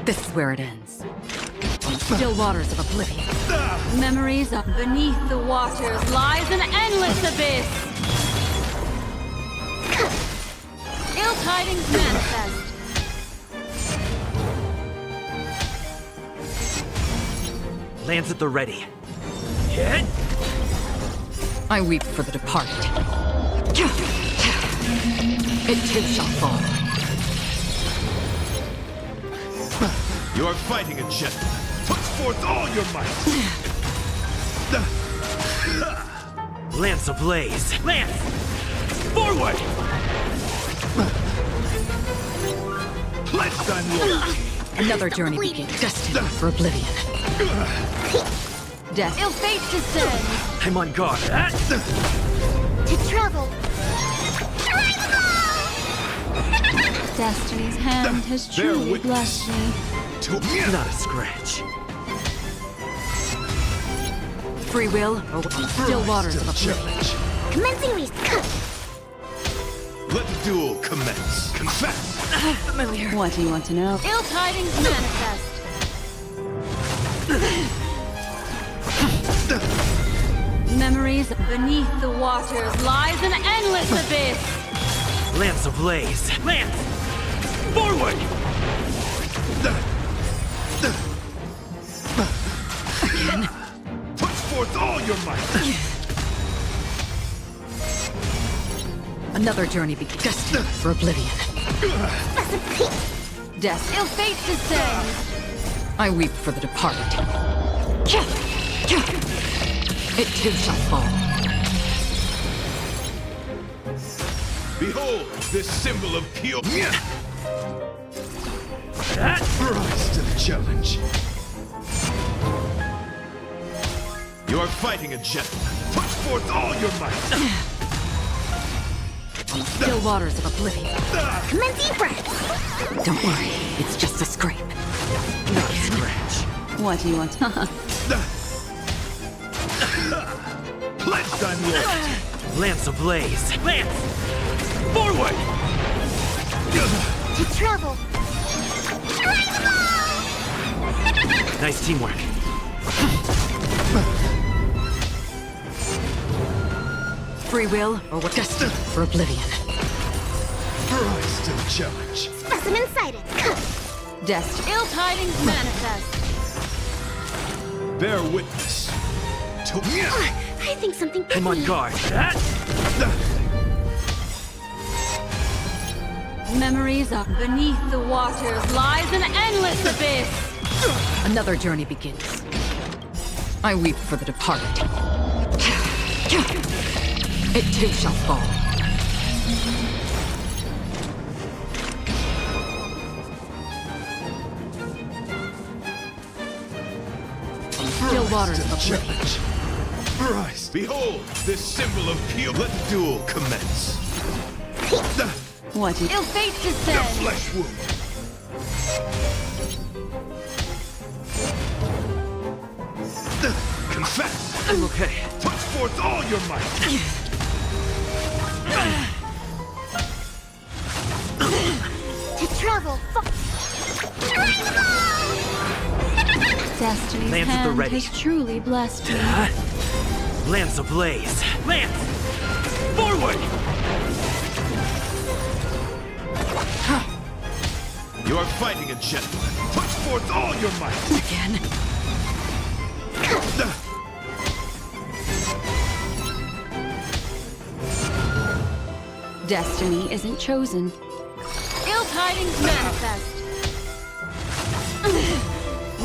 This is where it ends. Still waters of oblivion. Memories of beneath the waters lies an endless abyss. Ill tidings manifest. Lance at the ready. I weep for the departed. It too shall fall. You are fighting a gentleman. Put forth all your might. Lance ablaze. Lance! Forward! Pledge thy loyalty. Another journey begins. Destined for oblivion. Death. Ill fate descends. I'm on guard. To travel. Destiny's hand has truly blessed me. Not a scratch. Free will or still waters of oblivion. Commencing race. Let the duel commence. Confess. Familiar. What do you want to know? Ill tidings manifest. Memories beneath the waters lies an endless abyss. Lance ablaze. Lance! Forward! Again. Put forth all your might. Another journey begins. Destined for oblivion. Death. Ill fate descends. I weep for the departed. It too shall fall. Behold, this symbol of pure. Rise to the challenge. You are fighting a gentleman. Put forth all your might. Still waters of oblivion. Commencing breath. Don't worry, it's just a scrape. Not a scratch. What do you want? Pledge thy loyalty. Lance ablaze. Lance! Forward! To travel. Nice teamwork. Free will or what? Destined for oblivion. Rise to the challenge. Specimen sighted. Death. Ill tidings manifest. Bear witness. To I think something I'm on guard. Memories of beneath the waters lies an endless abyss. Another journey begins. I weep for the departed. It too shall fall. Still waters of oblivion. Rise. Behold, this symbol of pure. Let the duel commence. What? Ill fate descends. The flesh wound. Confess. I'm okay. Put forth all your might. To travel. Destiny's Lance at the hand ready. has truly blessed me. Lance ablaze. Lance! Forward! You are fighting a gentleman. Put forth all your might. Again. Destiny isn't chosen. Ill tidings manifest.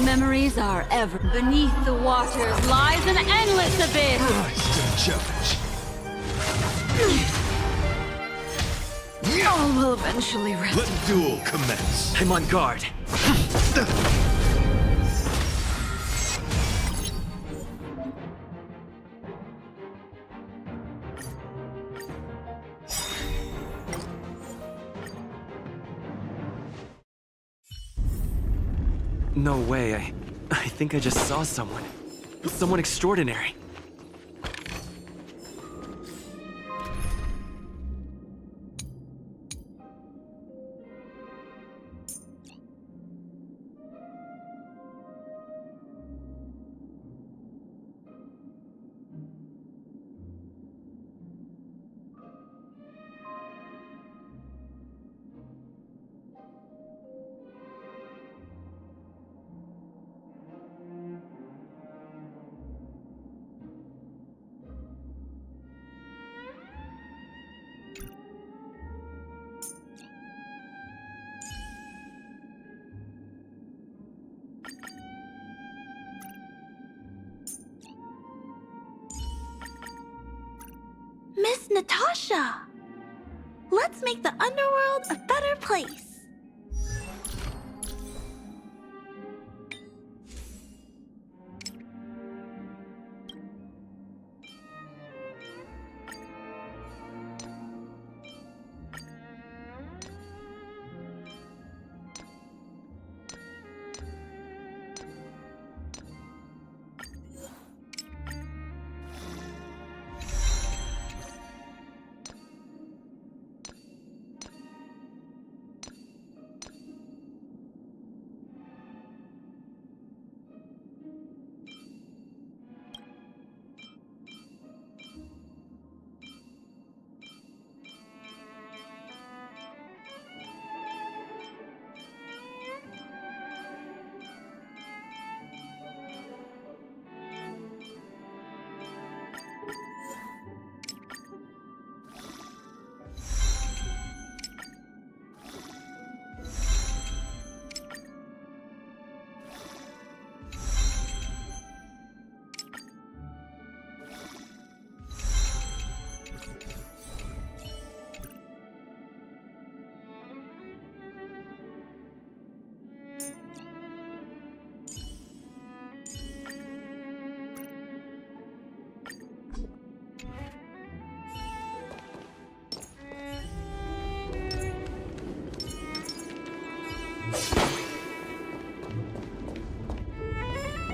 Memories are ever beneath the waters lies an endless abyss. Rise to the challenge. All will eventually rest. Let the duel commence. I'm on guard. No way, I think I just saw someone. Someone extraordinary. Miss Natasha! Let's make the underworld a better place.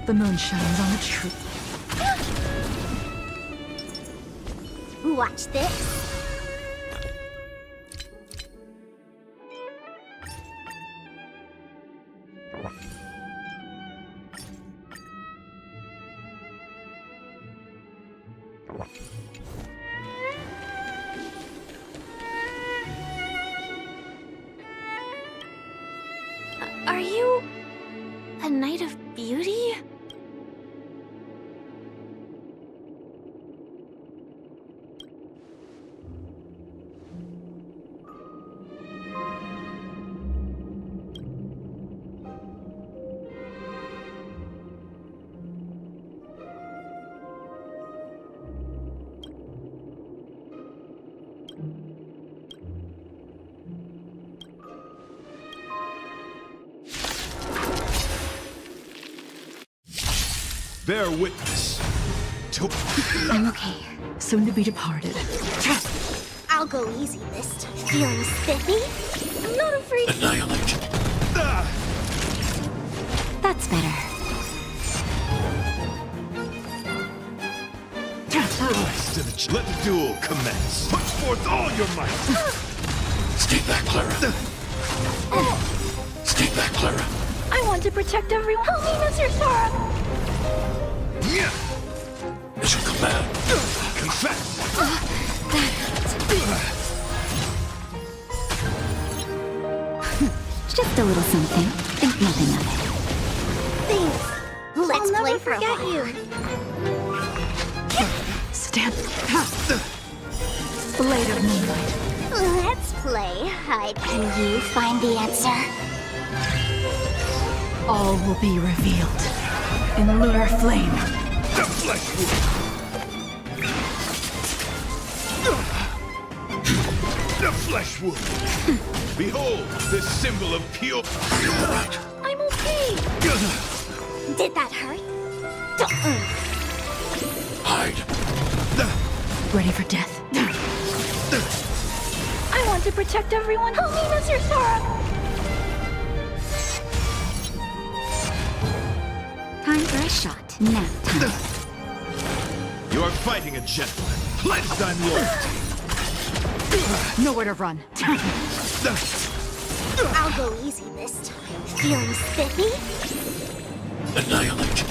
The moon shines on the tree. Watch this. Are you a knight of beauty? Bear witness. I'm okay. Soon to be departed. I'll go easy this time. Feeling spiffy? I'm not afraid. Annihilate. That's better. Let the duel commence. Put forth all your might. Stay back, Clara. Stay back, Clara. I want to protect everyone. Help me, Mr. Sora! As you command. Confess. Just a little something. Think nothing of it. Thanks. Let's play for a while. Stand. Blade of moonlight. Let's play hide. Can you find the answer? All will be revealed in lunar flame. The flesh wound. The flesh wound. Behold, this symbol of pure. I'm okay. Did that hurt? Hide. Ready for death. I want to protect everyone. Help me, Mr. Sora! Time for a shot. Nap time. You are fighting a gentleman. Pledged on loyalty. Nowhere to run. I'll go easy this time. Feeling spiffy? Annihilate.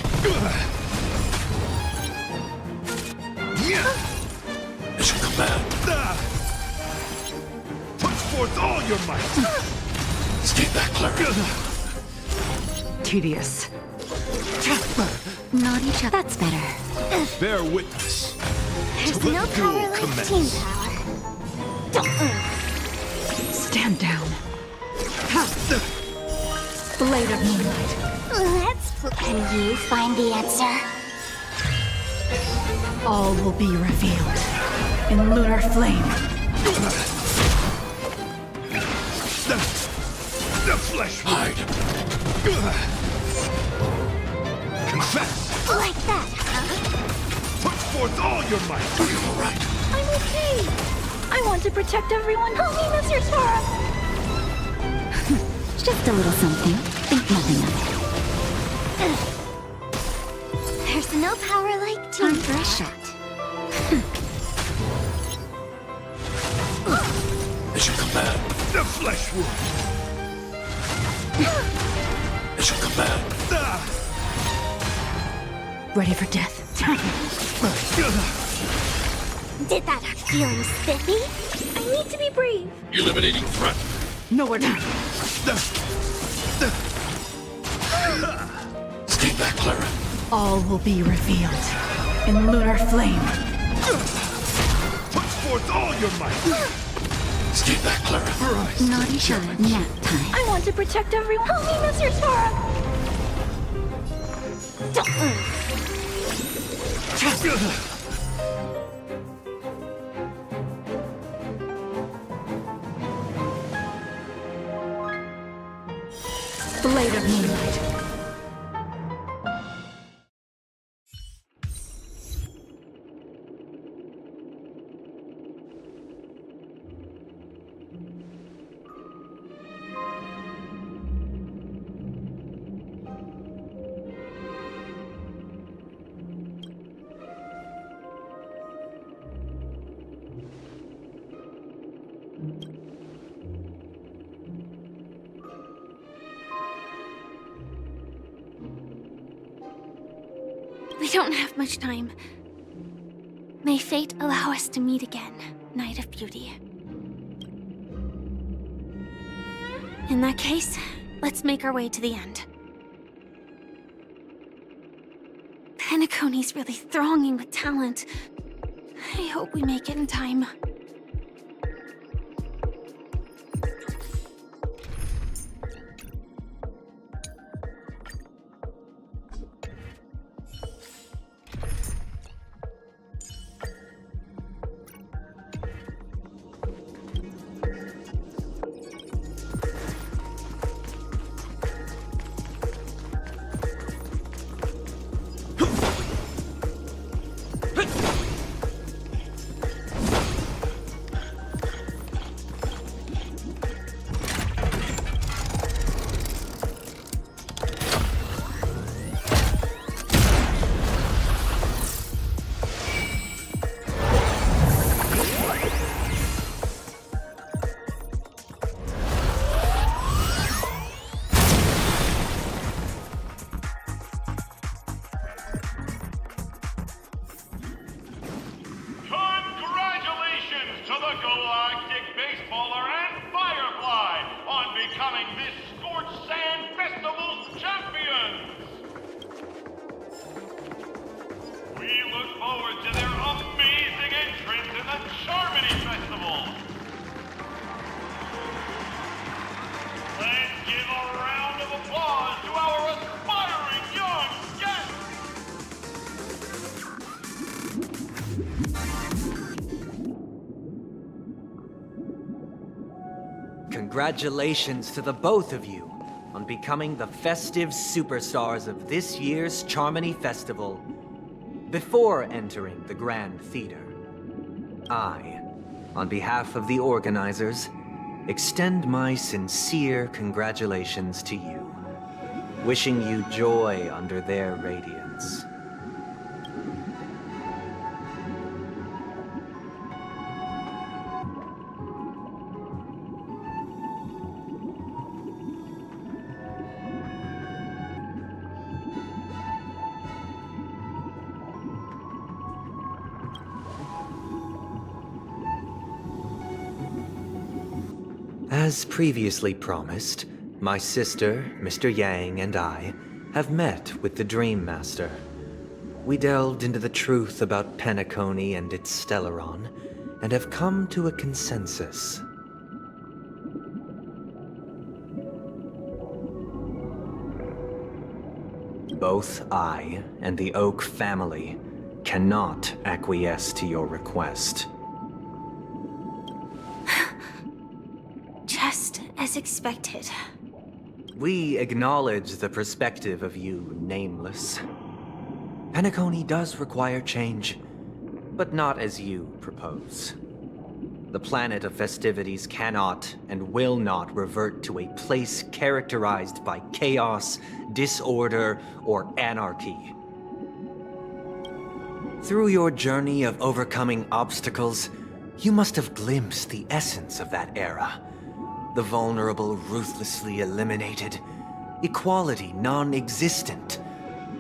As you command. Put forth all your might. Stay back, Clara. Tedious. Not each other. That's better. Bear witness. There's Let no the duel power like commence. team power. Stand down. Blade of moonlight. Let's play. Can you find the answer? All will be revealed in lunar flame. The flesh hide. Confess. Like that, huh? Put forth all your might. Are you all right? I'm okay. I want to protect everyone. Help me, Mr. Sora. Just a little something. Think nothing of it. There's no power like Time for a shot. As you command. The flesh wound. As you command. Ready for death. Did that hurt feeling spiffy? I need to be brave. Eliminating threat. Nowhere down. Stay back, Clara. All will be revealed in lunar flame. Put forth all your might. Stay back, Clara. Naughty shine. Nap time. I want to protect everyone. Help me, Mr. Sora. Blade of moonlight. We don't have much time. May fate allow us to meet again, Night of Beauty. In that case, let's make our way to the end. Penacony's really thronging with talent. I hope we make it in time. Congratulations to the Galactic Baseballer and Firefly on becoming this Scorched Sand Festival's champions! We look forward to their amazing entrance in the Charmony Festival! Let's give a round of applause to our aspiring young guests! Congratulations to the both of you on becoming the festive superstars of this year's Charmony Festival. Before entering the Grand Theater, I, on behalf of the organizers, extend my sincere congratulations to you, wishing you joy under their radiance. As previously promised, my sister, Mr. Yang, and I have met with the Dream Master. We delved into the truth about Penacony and its Stellaron, and have come to a consensus. Both I and the Oak family cannot acquiesce to your request. Just as expected. We acknowledge the perspective of you, Nameless. Penacony does require change, but not as you propose. The planet of festivities cannot and will not revert to a place characterized by chaos, disorder, or anarchy. Through your journey of overcoming obstacles, you must have glimpsed the essence of that era. The vulnerable ruthlessly eliminated, equality non-existent,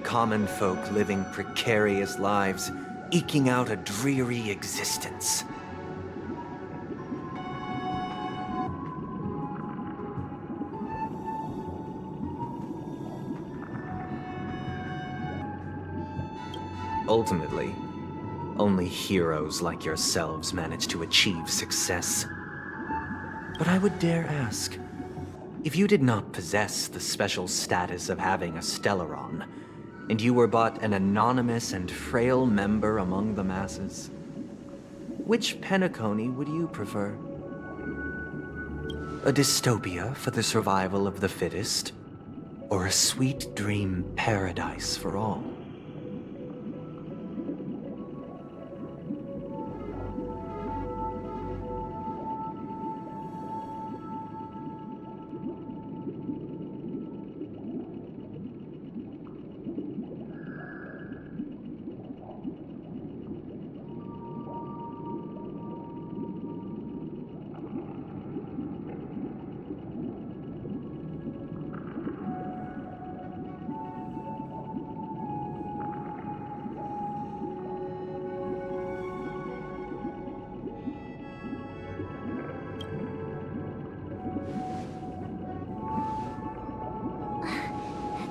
common folk living precarious lives, eking out a dreary existence. Ultimately, only heroes like yourselves manage to achieve success. But I would dare ask, if you did not possess the special status of having a Stellaron, and you were but an anonymous and frail member among the masses, which Penacony would you prefer? A dystopia for the survival of the fittest, or a sweet dream paradise for all?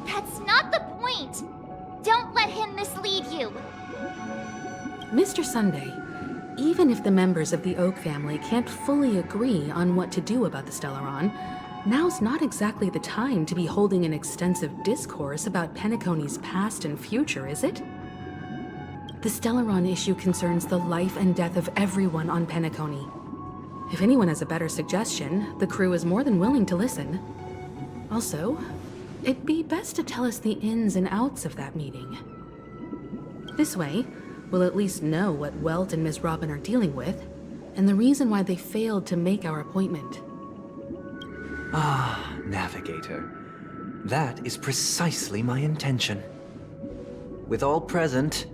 That's not the point! Don't let him mislead you! Mr. Sunday, even if the members of the Oak family can't fully agree on what to do about the Stellaron, now's not exactly the time to be holding an extensive discourse about Penacony's past and future, is it? The Stellaron issue concerns the life and death of everyone on Penacony. If anyone has a better suggestion, the crew is more than willing to listen. Also, it'd be best to tell us the ins and outs of that meeting. This way, we'll at least know what Welt and Miss Robin are dealing with, and the reason why they failed to make our appointment. Ah, Navigator. That is precisely my intention. With all present,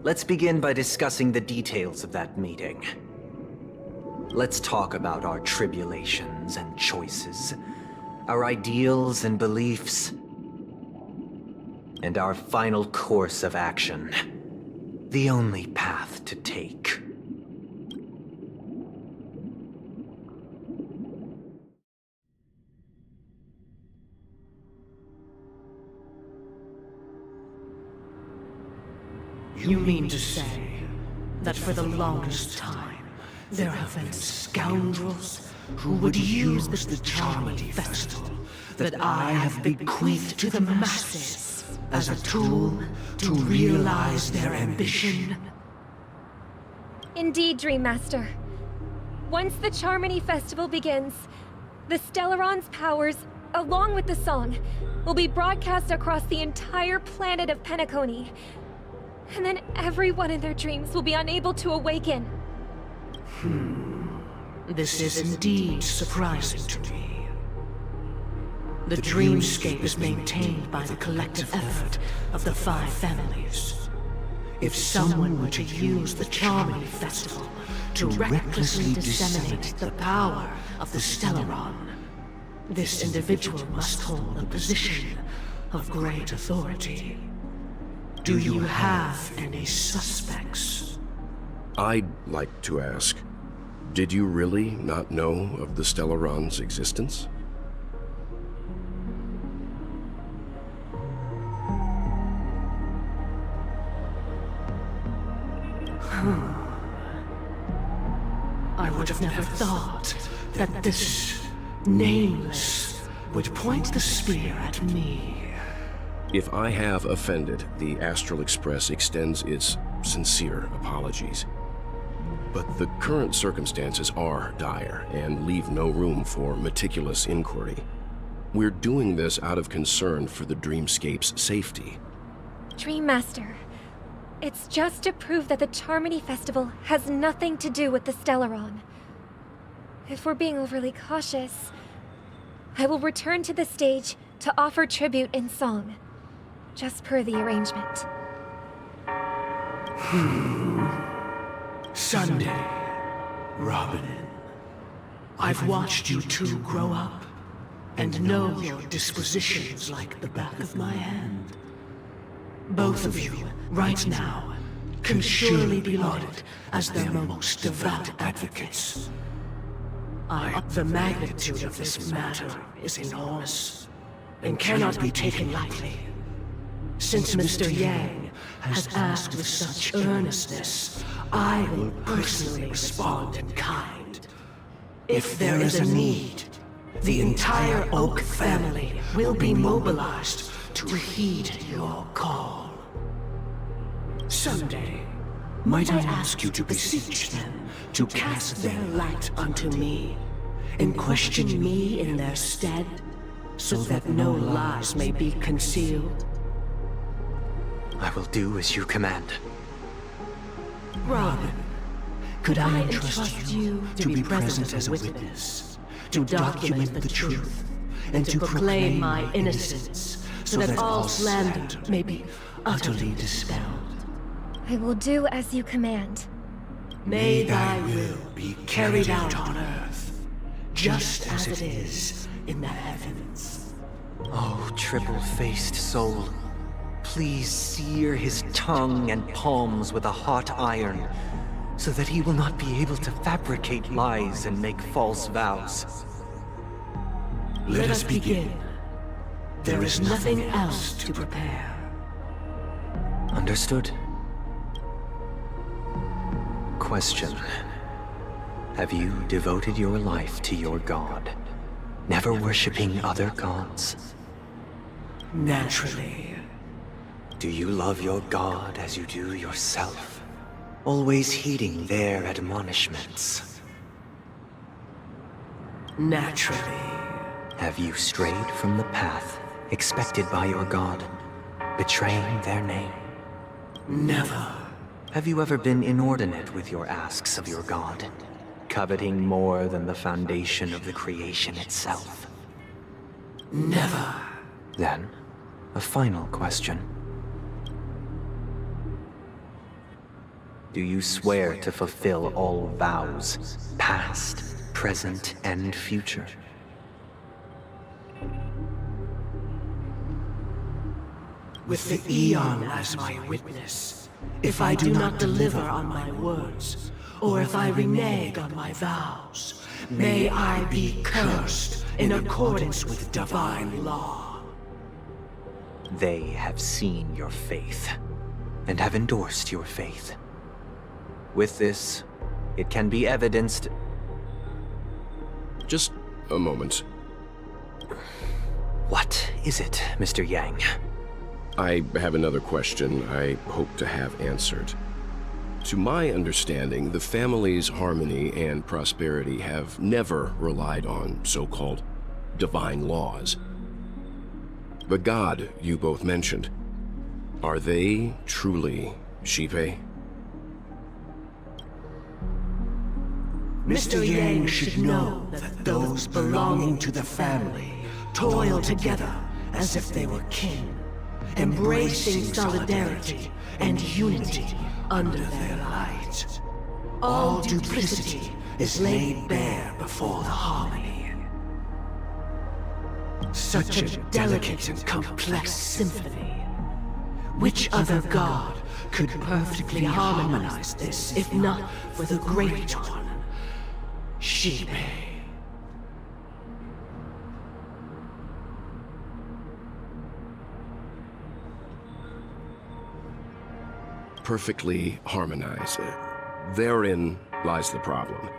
let's begin by discussing the details of that meeting. Let's talk about our tribulations and choices, our ideals and beliefs, and our final course of action. The only path to take. You mean to say that for the longest time, there have been scoundrels who would use the Charmony Festival that I have bequeathed to the masses as a tool to realize their ambition? Indeed, Dream Master. Once the Charmony Festival begins, the Stellaron's powers, along with the song, will be broadcast across the entire planet of Penacony. And then everyone in their dreams will be unable to awaken. This is indeed surprising to me. The dreamscape is maintained by the collective effort of the 5 families. If someone were to use the Charmony Festival to recklessly disseminate the power of the Stellaron, this individual must hold a position of great authority. Do you have any suspects? I'd like to ask, did you really not know of the Stellaron's existence? I would have never thought that this Nameless would point the spear at me. If I have offended, the Astral Express extends its sincere apologies. But the current circumstances are dire and leave no room for meticulous inquiry. We're doing this out of concern for the Dreamscape's safety. Dream Master, it's just to prove that the Charmony Festival has nothing to do with the Stellaron. If we're being overly cautious, I will return to the stage to offer tribute in song, just per the arrangement. Sunday, Robin, I've watched you two grow up and know your dispositions like the back of my hand. Both of you, right now, can surely be lauded as their most devout advocates. The magnitude of this matter is enormous and cannot be taken lightly. Since Mr. Yang has asked with such earnestness, I will personally respond in kind. If there is a need, the entire Oak family will be mobilized to heed your call. Someday, might I ask you to beseech them to cast their light unto me, and question me in their stead, so that no lies may be concealed? I will do as you command. Robin, could I entrust you to be present as a witness, to document the truth, and to proclaim my innocence, so that all slander may be utterly dispelled? I will do as you command. May thy will be carried out on earth, just as it is in the heavens. Oh, triple-faced soul, please sear his tongue and palms with a hot iron, so that he will not be able to fabricate lies and make false vows. Let us begin. There is nothing else to prepare. Understood. Question. Have you devoted your life to your god, never worshipping other gods? Naturally. Do you love your god as you do yourself, always heeding their admonishments? Naturally. Have you strayed from the path expected by your god, betraying their name? Never. Have you ever been inordinate with your asks of your god, coveting more than the foundation of the creation itself? Never. Then, a final question. Do you swear to fulfill all vows, past, present, and future? With the Eon as my witness, if I do not deliver on my words, or if I renege on my vows, may I be cursed in accordance with divine law. They have seen your faith, and have endorsed your faith. With this, it can be evidenced... Just a moment. What is it, Mr. Yang? I have another question I hope to have answered. To my understanding, the family's harmony and prosperity have never relied on so-called divine laws. The god you both mentioned, are they truly Shipe? Mr. Yang should know that those belonging to the family toil together as if they were kin, embracing solidarity and unity under their light. All duplicity is laid bare before the harmony. Such a delicate and complex symphony. Which other god could perfectly harmonize this, if not for the Great One, Shipe? Perfectly harmonize. Therein lies the problem.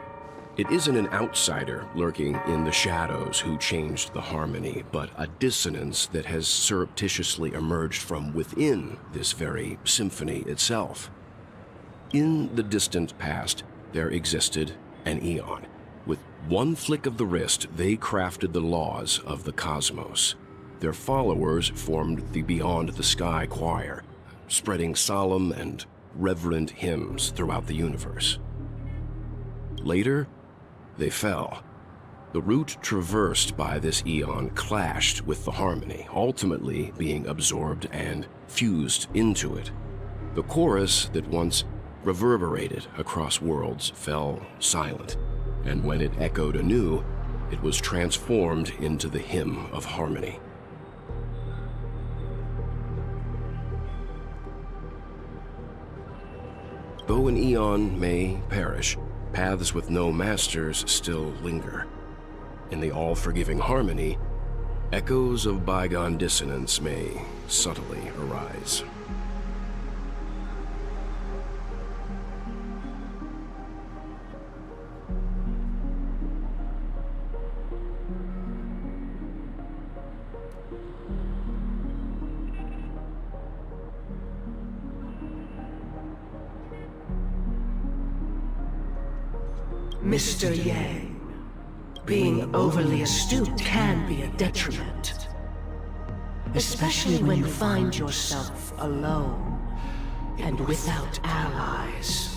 It isn't an outsider lurking in the shadows who changed the harmony, but a dissonance that has surreptitiously emerged from within this very symphony itself. In the distant past, there existed an Eon. With one flick of the wrist, they crafted the laws of the cosmos. Their followers formed the Beyond the Sky Choir, spreading solemn and reverent hymns throughout the universe. Later, they fell. The route traversed by this Eon clashed with the harmony, ultimately being absorbed and fused into it. The chorus that once reverberated across worlds fell silent, and when it echoed anew, it was transformed into the hymn of harmony. Though an Eon may perish, paths with no masters still linger. In the all-forgiving harmony, echoes of bygone dissonance may subtly arise. Mr. Yang, being overly astute can be a detriment. Especially when you find yourself alone and without allies.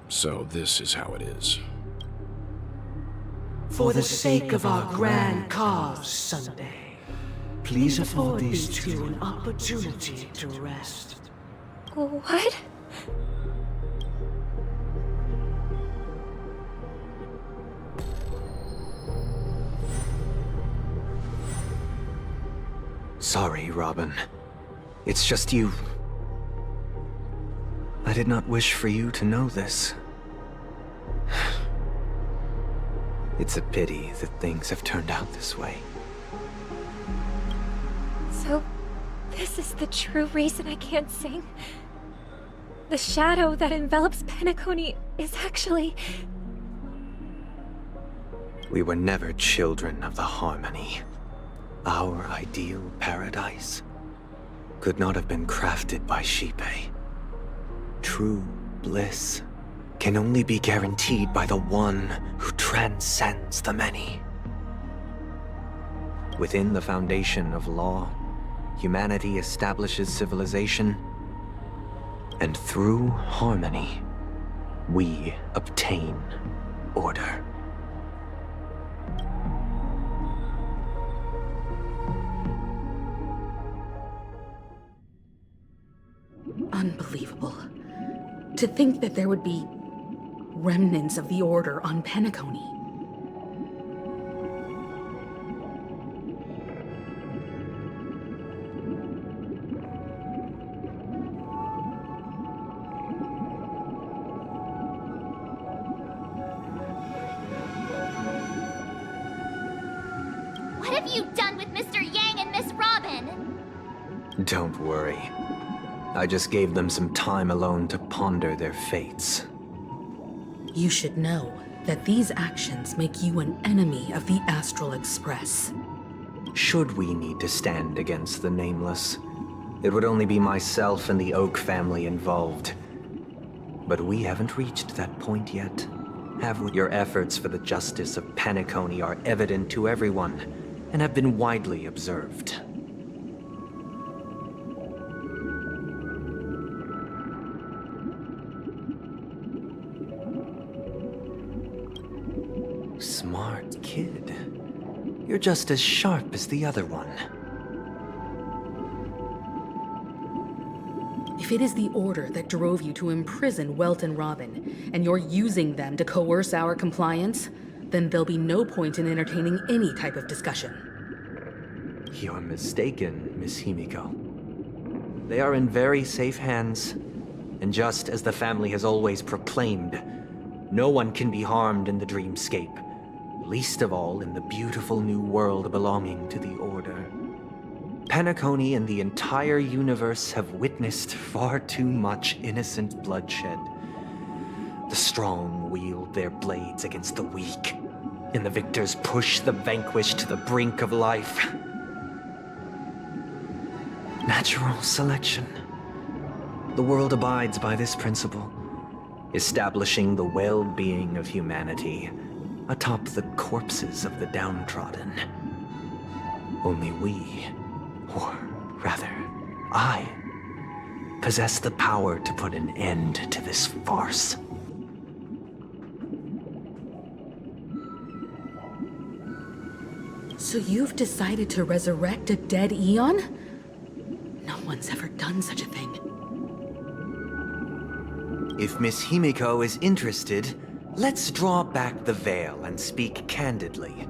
So this is how it is. For the sake of our grand cause, Sunday, please afford these two an opportunity to rest. What? sorry, Robin. It's just you. I did not wish for you to know this. It's a pity that things have turned out this way. So, this is the true reason I can't sing? The shadow that envelops Penacony is actually... We were never children of the harmony. Our ideal paradise could not have been crafted by Xipe. True bliss can only be guaranteed by the one who transcends the many. Within the foundation of law, humanity establishes civilization, and through harmony, we obtain order. Unbelievable. To think that there would be remnants of the Order on Penacony. What have you done with Mr. Yang and Miss Robin? Don't worry. I just gave them some time alone to ponder their fates. You should know that these actions make you an enemy of the Astral Express. Should we need to stand against the Nameless, it would only be myself and the Oak family involved. But we haven't reached that point yet, have we? Your efforts for the justice of Penacony are evident to everyone, and have been widely observed. Smart kid. You're just as sharp as the other one. If it is the Order that drove you to imprison Welt and Robin, and you're using them to coerce our compliance, then there'll be no point in entertaining any type of discussion. You're mistaken, Miss Himiko. They are in very safe hands, and just as the family has always proclaimed, no one can be harmed in the dreamscape, least of all in the beautiful new world belonging to the Order. Penacony and the entire universe have witnessed far too much innocent bloodshed. The strong wield their blades against the weak, and the victors push the vanquished to the brink of life. Natural selection. The world abides by this principle, establishing the well-being of humanity atop the corpses of the downtrodden. Only we, or rather, I, possess the power to put an end to this farce. So you've decided to resurrect a dead Eon? No one's ever done such a thing. If Miss Himiko is interested, let's draw back the veil and speak candidly.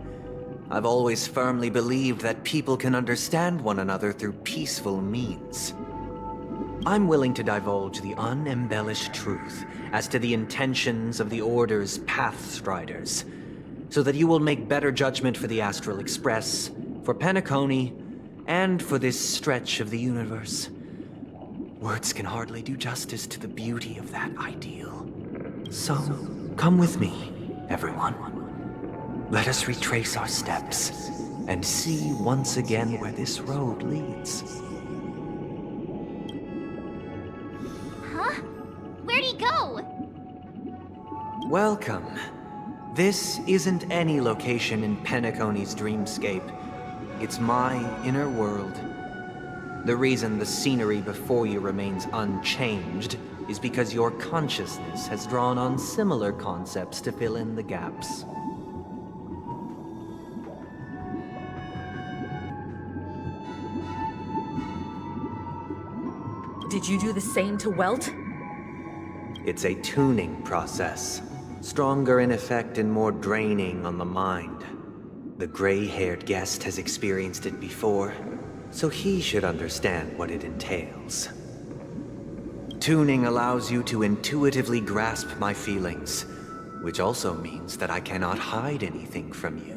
I've always firmly believed that people can understand one another through peaceful means. I'm willing to divulge the unembellished truth as to the intentions of the Order's Pathstriders, so that you will make better judgment for the Astral Express, for Penacony, and for this stretch of the universe. Words can hardly do justice to the beauty of that ideal. So, come with me, everyone. Let us retrace our steps and see once again where this road leads. Huh? Where'd he go? Welcome. This isn't any location in Penacony's dreamscape. It's my inner world. The reason the scenery before you remains unchanged is because your consciousness has drawn on similar concepts to fill in the gaps. Did you do the same to Welt? It's a tuning process. Stronger in effect and more draining on the mind. The gray-haired guest has experienced it before, so he should understand what it entails. Tuning allows you to intuitively grasp my feelings, which also means that I cannot hide anything from you.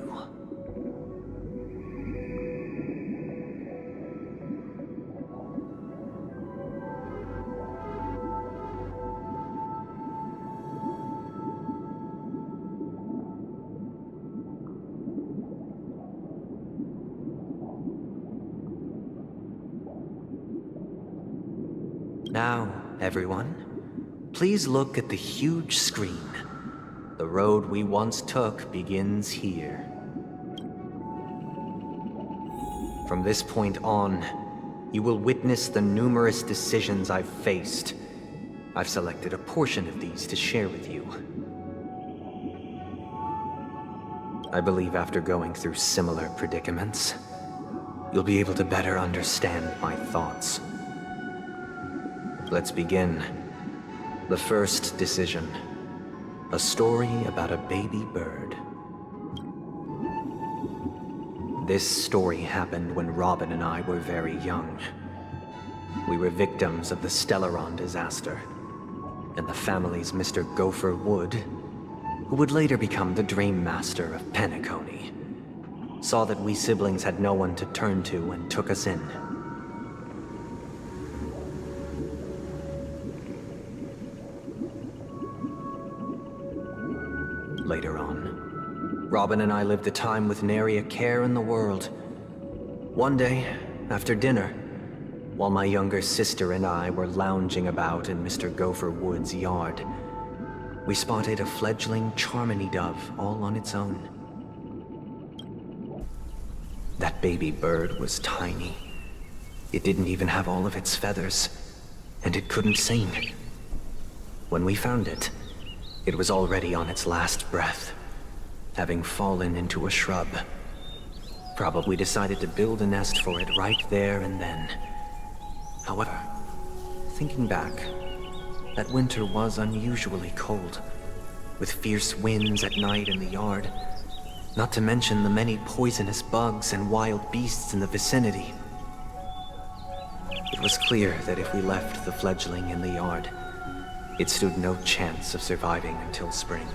Now, everyone, please look at the huge screen. The road we once took begins here. From this point on, you will witness the numerous decisions I've faced. I've selected a portion of these to share with you. I believe after going through similar predicaments, you'll be able to better understand my thoughts. Let's begin. The first decision. A story about a baby bird. This story happened when Robin and I were very young. We were victims of the Stellaron disaster, and the family's Mr. Gopher Wood, who would later become the Dream Master of Penacony, saw that we siblings had no one to turn to and took us in. Later on, Robin and I lived a time with nary a care in the world. One day, after dinner, while my younger sister and I were lounging about in Mr. Gopher Wood's yard, we spotted a fledgling Charmony dove all on its own. That baby bird was tiny. It didn't even have all of its feathers, and it couldn't sing. When we found it, it was already on its last breath, having fallen into a shrub. Probably decided to build a nest for it right there and then. However, thinking back, that winter was unusually cold, with fierce winds at night in the yard, not to mention the many poisonous bugs and wild beasts in the vicinity. It was clear that if we left the fledgling in the yard, it stood no chance of surviving until spring.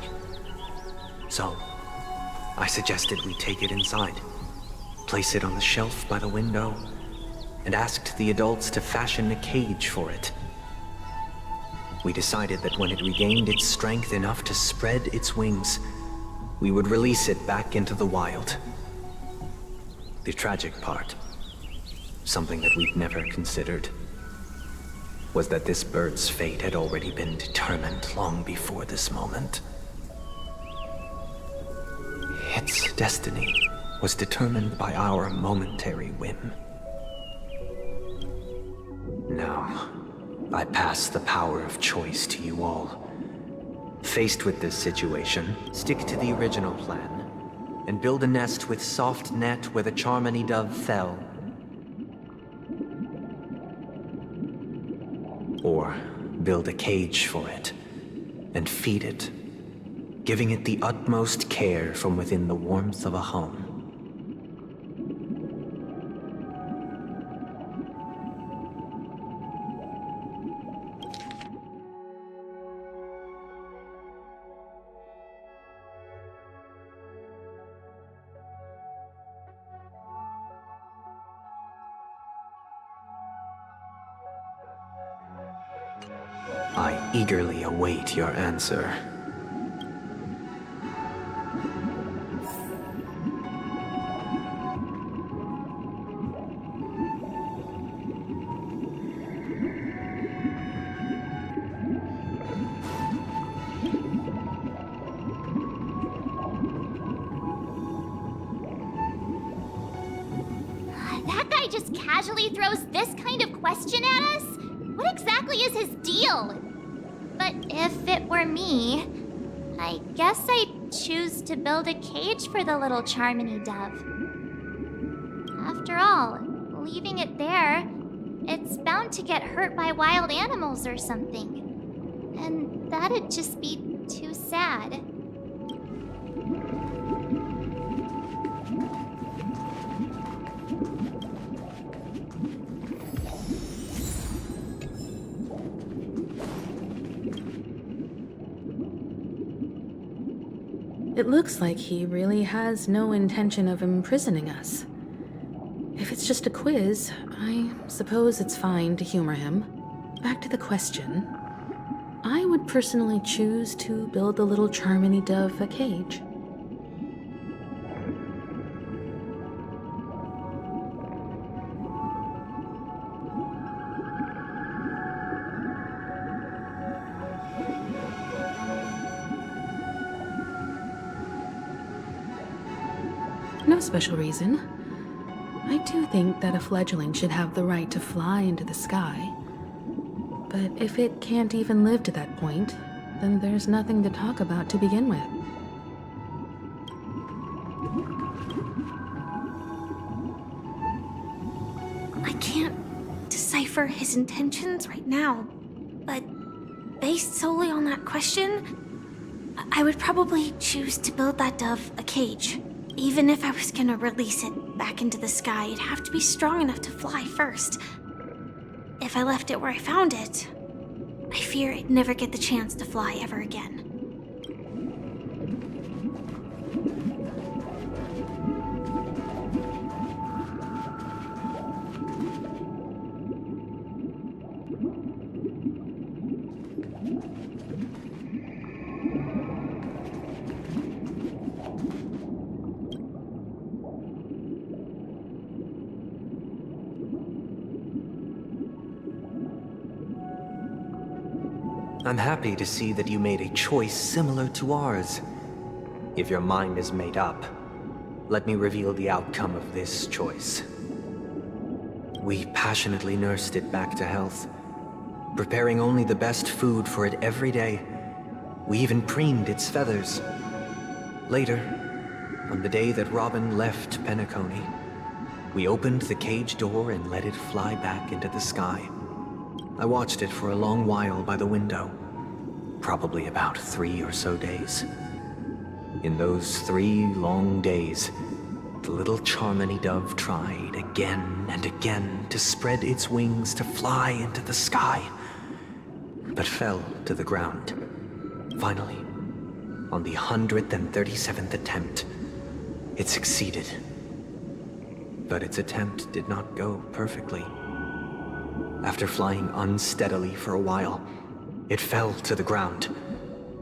So, I suggested we take it inside, place it on the shelf by the window, and asked the adults to fashion a cage for it. We decided that when it regained its strength enough to spread its wings, we would release it back into the wild. The tragic part, something that we'd never considered, was that this bird's fate had already been determined long before this moment. Its destiny was determined by our momentary whim. Now, I pass the power of choice to you all. Faced with this situation, stick to the original plan, and build a nest with soft net where the Charmony dove fell. Or build a cage for it, and feed it, giving it the utmost care from within the warmth of a home. I eagerly await your answer. That guy just casually throws this kind of question at us? What exactly is his deal? But if it were me, I guess I'd choose to build a cage for the little Charmony dove. After all, leaving it there, it's bound to get hurt by wild animals or something. And that'd just be too sad. It looks like he really has no intention of imprisoning us. If it's just a quiz, I suppose it's fine to humor him. Back to the question. I would personally choose to build the little Charmony dove a cage. No special reason. I do think that a fledgling should have the right to fly into the sky. But if it can't even live to that point, then there's nothing to talk about to begin with. I can't decipher his intentions right now, but based solely on that question, I would probably choose to build that dove a cage. Even if I was gonna release it back into the sky, it'd have to be strong enough to fly first. If I left it where I found it, I fear it'd never get the chance to fly ever again. I'm happy to see that you made a choice similar to ours. If your mind is made up, let me reveal the outcome of this choice. We passionately nursed it back to health, preparing only the best food for it every day. We even preened its feathers. Later, on the day that Robin left Penacony, we opened the cage door and let it fly back into the sky. I watched it for a long while by the window, probably about 3 or so days. In those 3 long days, the little Charmony dove tried again and again to spread its wings to fly into the sky, but fell to the ground. Finally, on the 137th attempt, it succeeded. But its attempt did not go perfectly. After flying unsteadily for a while, it fell to the ground,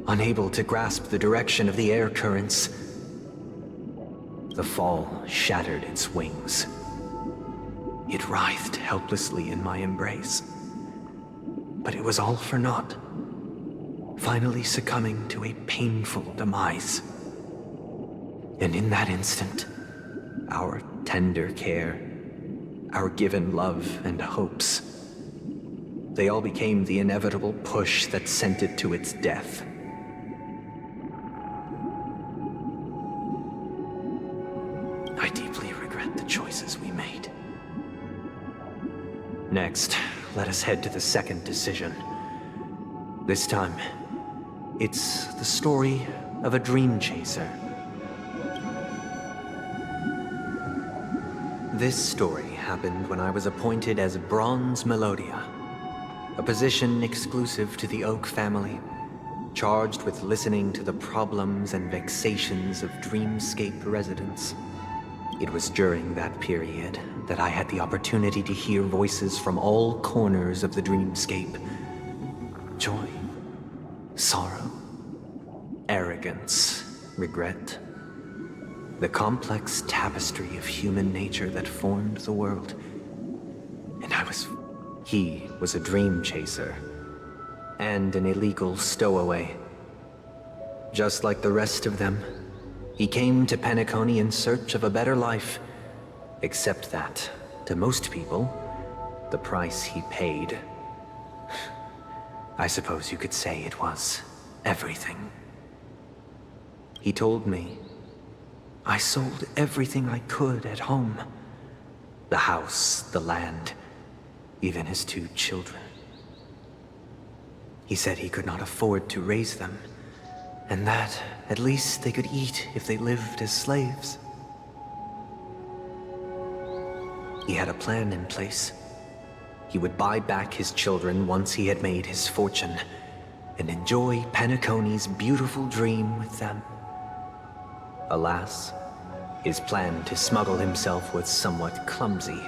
unable to grasp the direction of the air currents. The fall shattered its wings. It writhed helplessly in my embrace. But it was all for naught, finally succumbing to a painful demise. And in that instant, our tender care, our given love and hopes, they all became the inevitable push that sent it to its death. I deeply regret the choices we made. Next, let us head to the second decision. This time, it's the story of a dream chaser. This story happened when I was appointed as Bronze Melodia, a position exclusive to the Oak family, charged with listening to the problems and vexations of Dreamscape residents. It was during that period that I had the opportunity to hear voices from all corners of the Dreamscape. Joy, sorrow, arrogance, regret. The complex tapestry of human nature that formed the world. And he was a dream chaser, and an illegal stowaway. Just like the rest of them, he came to Penacony in search of a better life, except that, to most people, the price he paid, I suppose you could say it was everything. He told me, I sold everything I could at home. The house, the land, even his 2 children. He said he could not afford to raise them, and that at least they could eat if they lived as slaves. He had a plan in place. He would buy back his children once he had made his fortune, and enjoy Penacony's beautiful dream with them. Alas, his plan to smuggle himself was somewhat clumsy,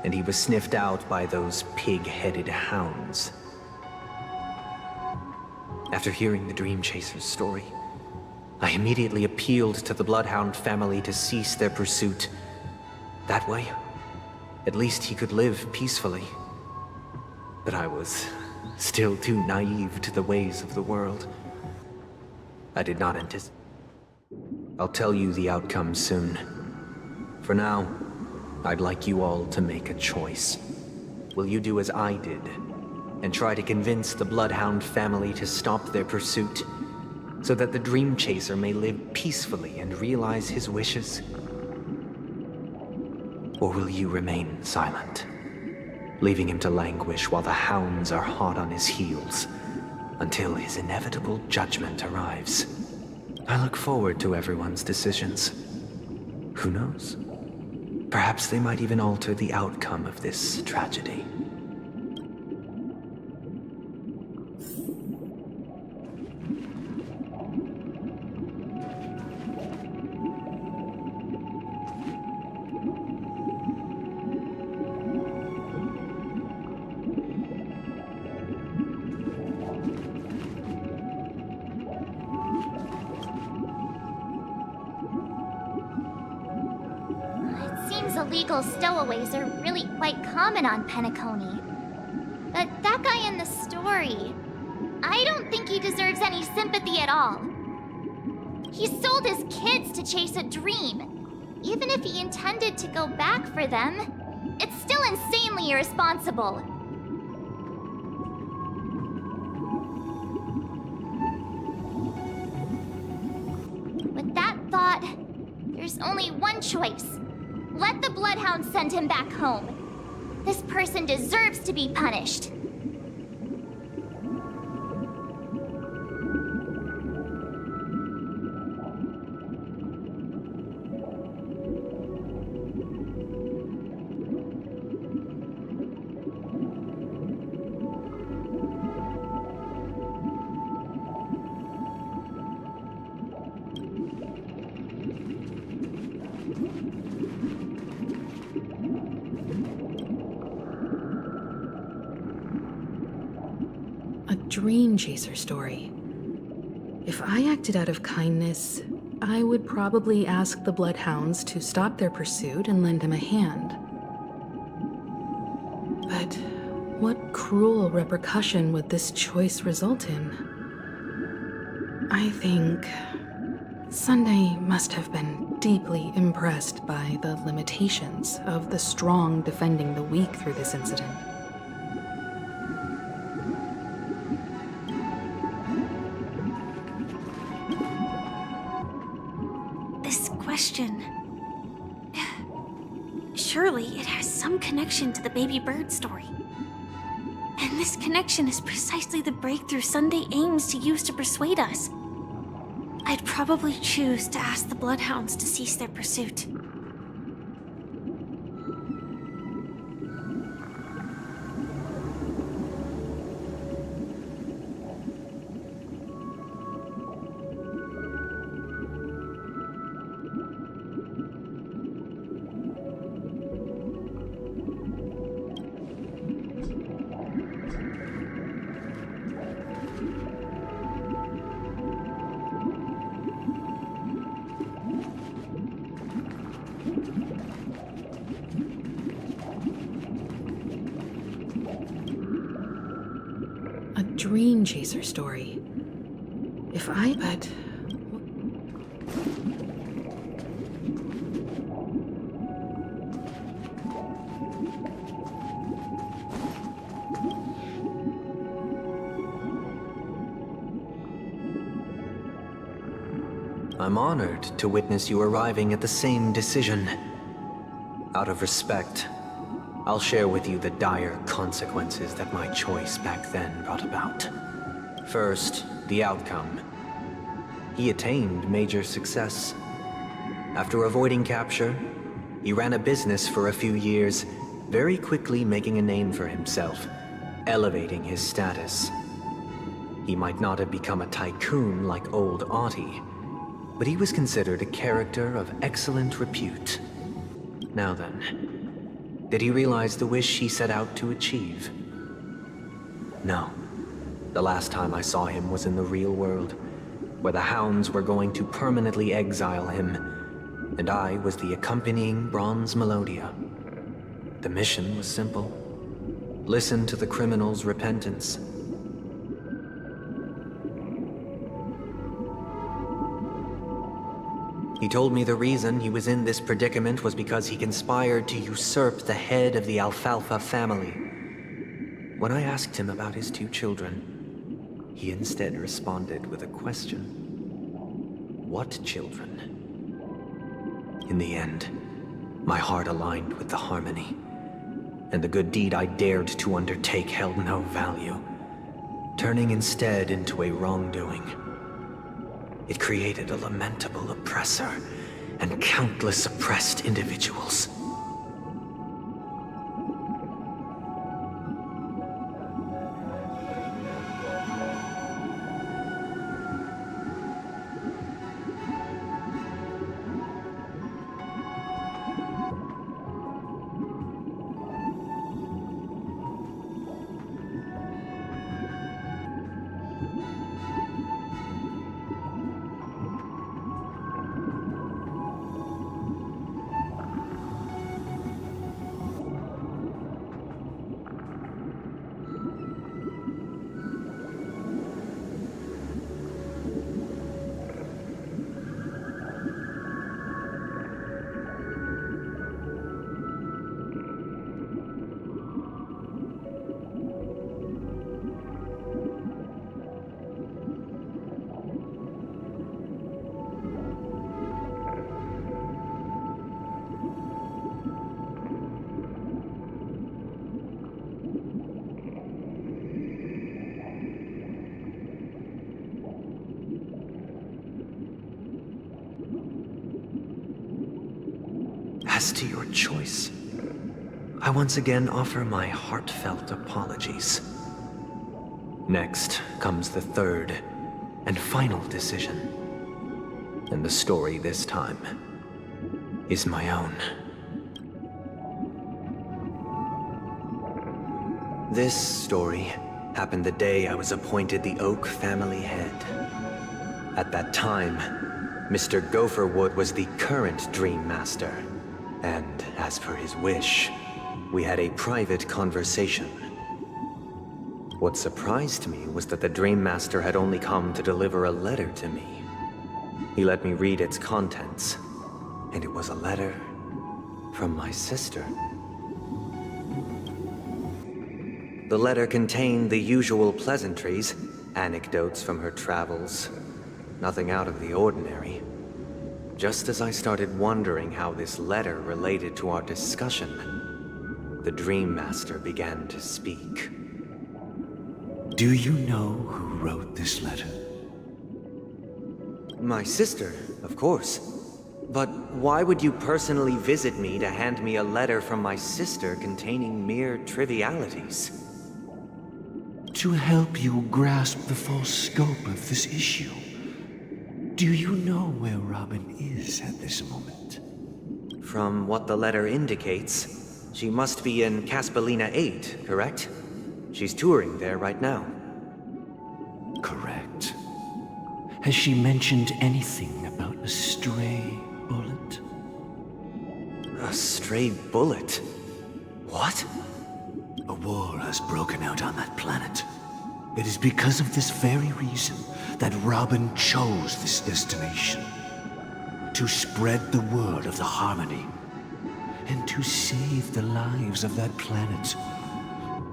and he was sniffed out by those pig-headed hounds. After hearing the Dream Chaser's story, I immediately appealed to the Bloodhound family to cease their pursuit. That way, at least he could live peacefully. But I was still too naive to the ways of the world. I did not anticipate. I'll tell you the outcome soon. For now, I'd like you all to make a choice. Will you do as I did, and try to convince the Bloodhound family to stop their pursuit, so that the Dream Chaser may live peacefully and realize his wishes? Or will you remain silent, leaving him to languish while the hounds are hot on his heels, until his inevitable judgment arrives? I look forward to everyone's decisions. Who knows? Perhaps they might even alter the outcome of this tragedy. Illegal stowaways are really quite common on Penacony. But that guy in the story, I don't think he deserves any sympathy at all. He sold his kids to chase a dream. Even if he intended to go back for them, it's still insanely irresponsible. With that thought, there's only one choice. Let the Bloodhound send him back home. This person deserves to be punished. Dream Chaser story. If I acted out of kindness, I would probably ask the Bloodhounds to stop their pursuit and lend him a hand. But what cruel repercussion would this choice result in? I think Sunday must have been deeply impressed by the limitations of the strong defending the weak through this incident. Surely it has some connection to the baby bird story. And this connection is precisely the breakthrough Sunday aims to use to persuade us. I'd probably choose to ask the Bloodhounds to cease their pursuit. Dream Chaser story. If I but I'm honored to witness you arriving at the same decision. Out of respect, I'll share with you the dire consequences that my choice back then brought about. First, the outcome. He attained major success. After avoiding capture, he ran a business for a few years, very quickly making a name for himself, elevating his status. He might not have become a tycoon like old Audie, but he was considered a character of excellent repute. Now then, did he realize the wish he set out to achieve? No. The last time I saw him was in the real world, where the hounds were going to permanently exile him, and I was the accompanying bronze melodia. The mission was simple. Listen to the criminal's repentance. He told me the reason he was in this predicament was because he conspired to usurp the head of the Alfalfa family. When I asked him about his 2 children, he instead responded with a question. What children? In the end, my heart aligned with the harmony, and the good deed I dared to undertake held no value, turning instead into a wrongdoing. It created a lamentable oppressor and countless oppressed individuals. As to your choice, I once again offer my heartfelt apologies. Next comes the third and final decision. And the story this time is my own. This story happened the day I was appointed the Oak family head. At that time, Mr. Gopherwood was the current Dream Master. And as per his wish, we had a private conversation. What surprised me was that the Dream Master had only come to deliver a letter to me. He let me read its contents, and it was a letter from my sister. The letter contained the usual pleasantries, anecdotes from her travels, nothing out of the ordinary. Just as I started wondering how this letter related to our discussion, the Dream Master began to speak. Do you know who wrote this letter? My sister, of course. But why would you personally visit me to hand me a letter from my sister containing mere trivialities? To help you grasp the full scope of this issue. Do you know where Robin is at this moment? From what the letter indicates, she must be in Caspelina 8, correct? She's touring there right now. Correct. Has she mentioned anything about a stray bullet? A stray bullet? What? A war has broken out on that planet. It is because of this very reason that Robin chose this destination. To spread the word of the harmony. And to save the lives of that planet.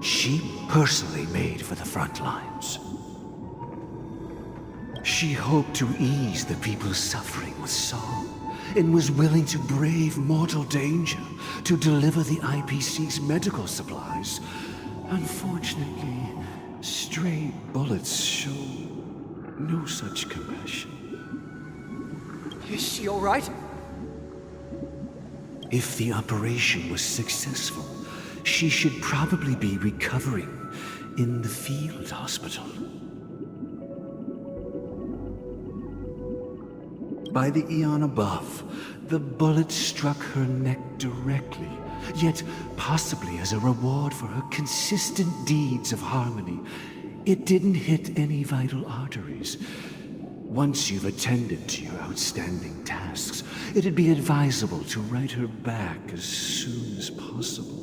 She personally made for the front lines. She hoped to ease the people's suffering with song, and was willing to brave mortal danger to deliver the IPC's medical supplies. Unfortunately, stray bullets show no such compassion. Is she all right? If the operation was successful, she should probably be recovering in the field hospital. by the eon above, the bullet struck her neck directly, yet possibly as a reward for her consistent deeds of harmony, it didn't hit any vital arteries. Once you've attended to your outstanding tasks, it'd be advisable to write her back as soon as possible.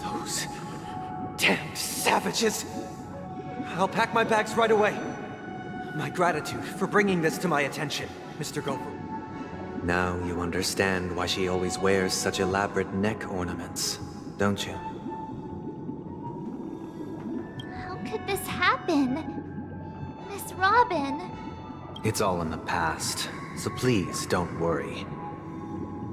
Those damned savages! I'll pack my bags right away. My gratitude for bringing this to my attention, Mr. Gopher. Now you understand why she always wears such elaborate neck ornaments, don't you? How could this happen? Miss Robin. It's all in the past, so please don't worry.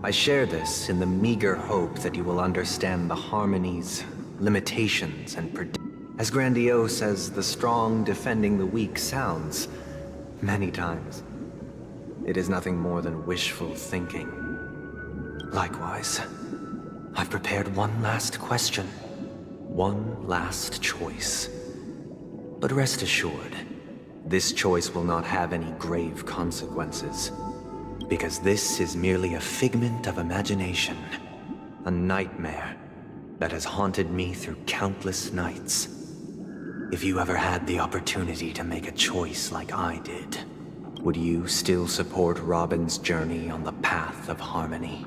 I share this in the meager hope that you will understand the harmonies, limitations, and as grandiose as the strong defending the weak sounds, many times, it is nothing more than wishful thinking. Likewise, I've prepared one last question, one last choice. But rest assured, this choice will not have any grave consequences, because this is merely a figment of imagination, a nightmare that has haunted me through countless nights. If you ever had the opportunity to make a choice like I did, would you still support Robin's journey on the path of harmony?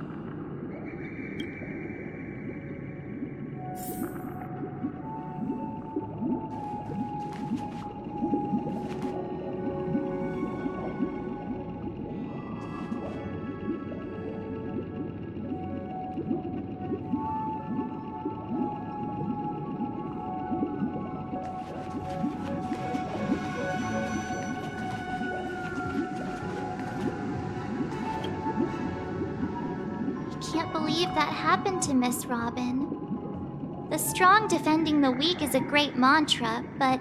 Can't believe that happened to Miss Robin. The strong defending the weak is a great mantra, but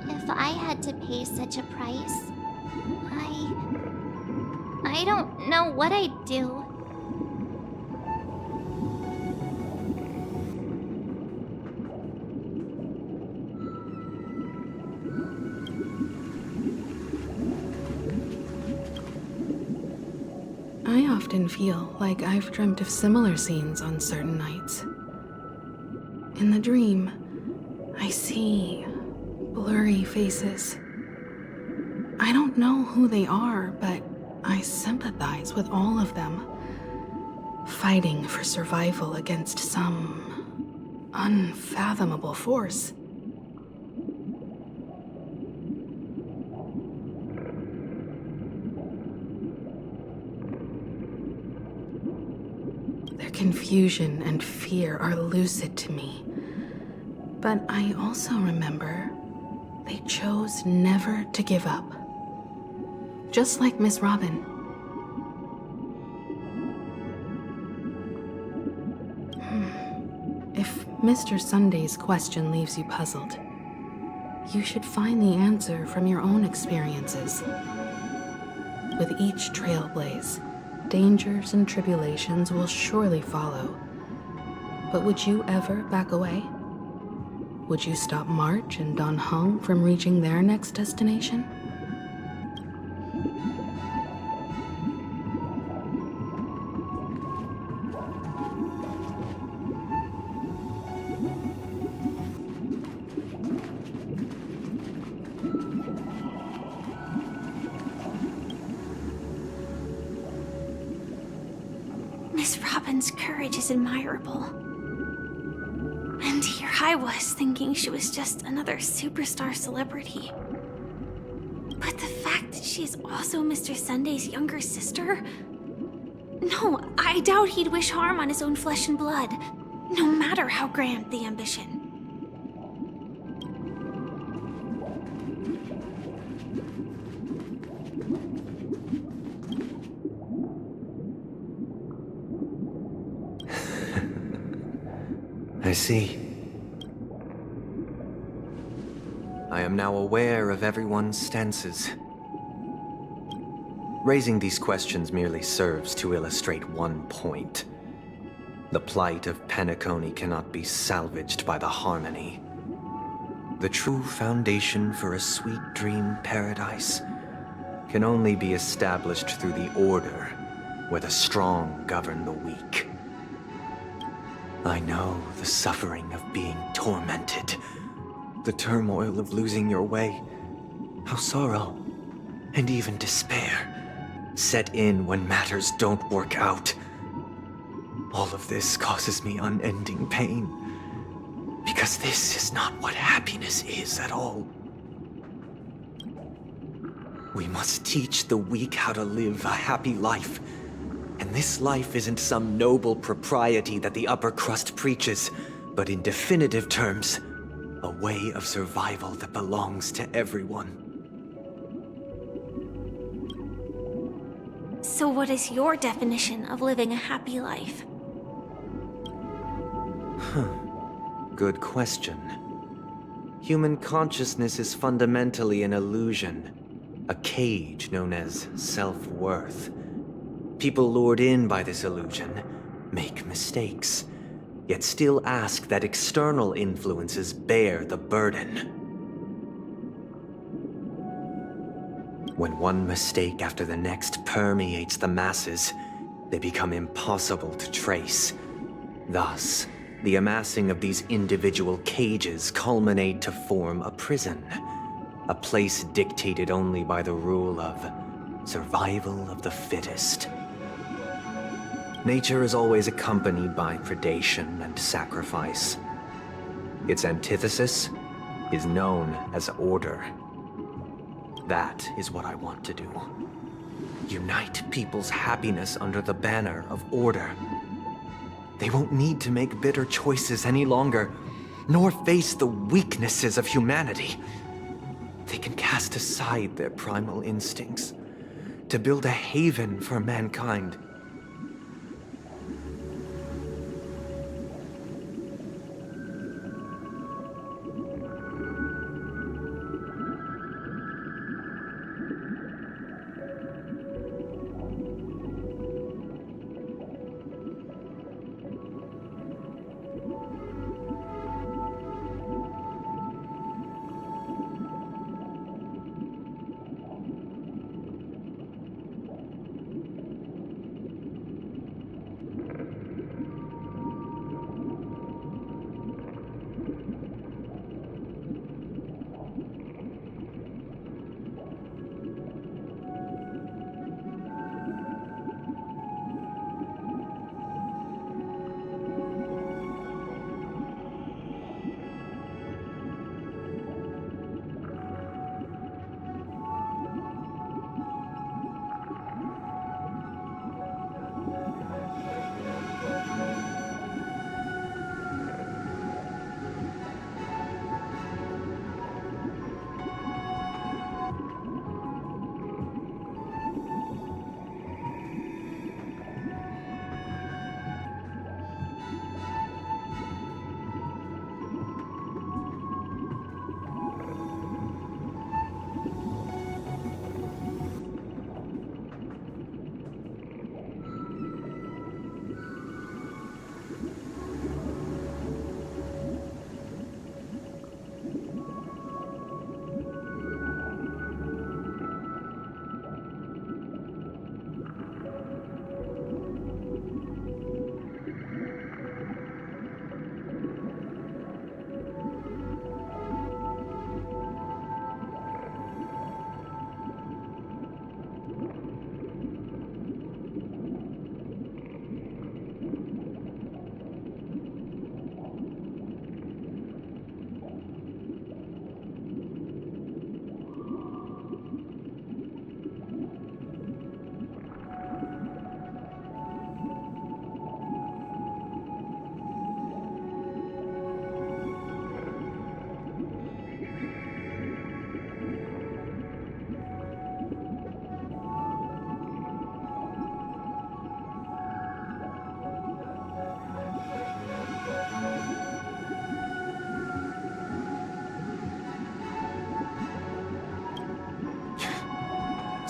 if I had to pay such a price, I don't know what I'd do. I often feel like I've dreamt of similar scenes on certain nights. In the dream, I see blurry faces. I don't know who they are, but I sympathize with all of them, fighting for survival against some unfathomable force. Their confusion and fear are lucid to me, but I also remember they chose never to give up. Just like Miss Robin. If Mr. Sunday's question leaves you puzzled, you should find the answer from your own experiences. With each trailblaze, dangers and tribulations will surely follow. But would you ever back away? Would you stop March and Don Hung from reaching their next destination? Miss Robin's courage is admirable. And here I was thinking she was just another superstar celebrity. But the fact that she is also Mr. Sunday's younger sister? No, I doubt he'd wish harm on his own flesh and blood, no matter how grand the ambition. I see. I am now aware of everyone's stances. Raising these questions merely serves to illustrate one point. The plight of Penacony cannot be salvaged by the harmony. The true foundation for a sweet dream paradise can only be established through the order where the strong govern the weak. I know the suffering of being tormented, the turmoil of losing your way, how sorrow and even despair set in when matters don't work out. All of this causes me unending pain, because this is not what happiness is at all. We must teach the weak how to live a happy life. And this life isn't some noble propriety that the upper crust preaches, but in definitive terms, a way of survival that belongs to everyone. So what is your definition of living a happy life? Good question. Human consciousness is fundamentally an illusion, a cage known as self-worth. People lured in by this illusion make mistakes, yet still ask that external influences bear the burden. When one mistake after the next permeates the masses, they become impossible to trace. Thus, the amassing of these individual cages culminate to form a prison, a place dictated only by the rule of survival of the fittest. Nature is always accompanied by predation and sacrifice. Its antithesis is known as order. That is what I want to do. Unite people's happiness under the banner of order. They won't need to make bitter choices any longer, nor face the weaknesses of humanity. They can cast aside their primal instincts to build a haven for mankind.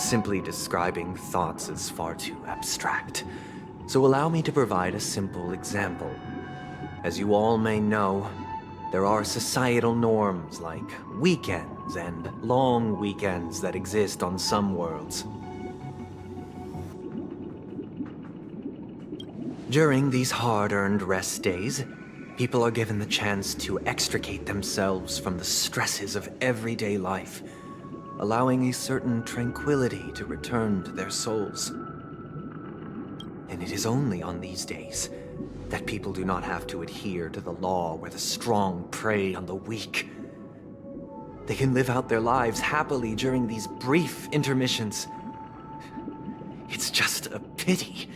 Simply describing thoughts is far too abstract. So allow me to provide a simple example. As you all may know, there are societal norms like weekends and long weekends that exist on some worlds. During these hard-earned rest days, people are given the chance to extricate themselves from the stresses of everyday life, allowing a certain tranquility to return to their souls. And it is only on these days that people do not have to adhere to the law where the strong prey on the weak. They can live out their lives happily during these brief intermissions. It's just a pity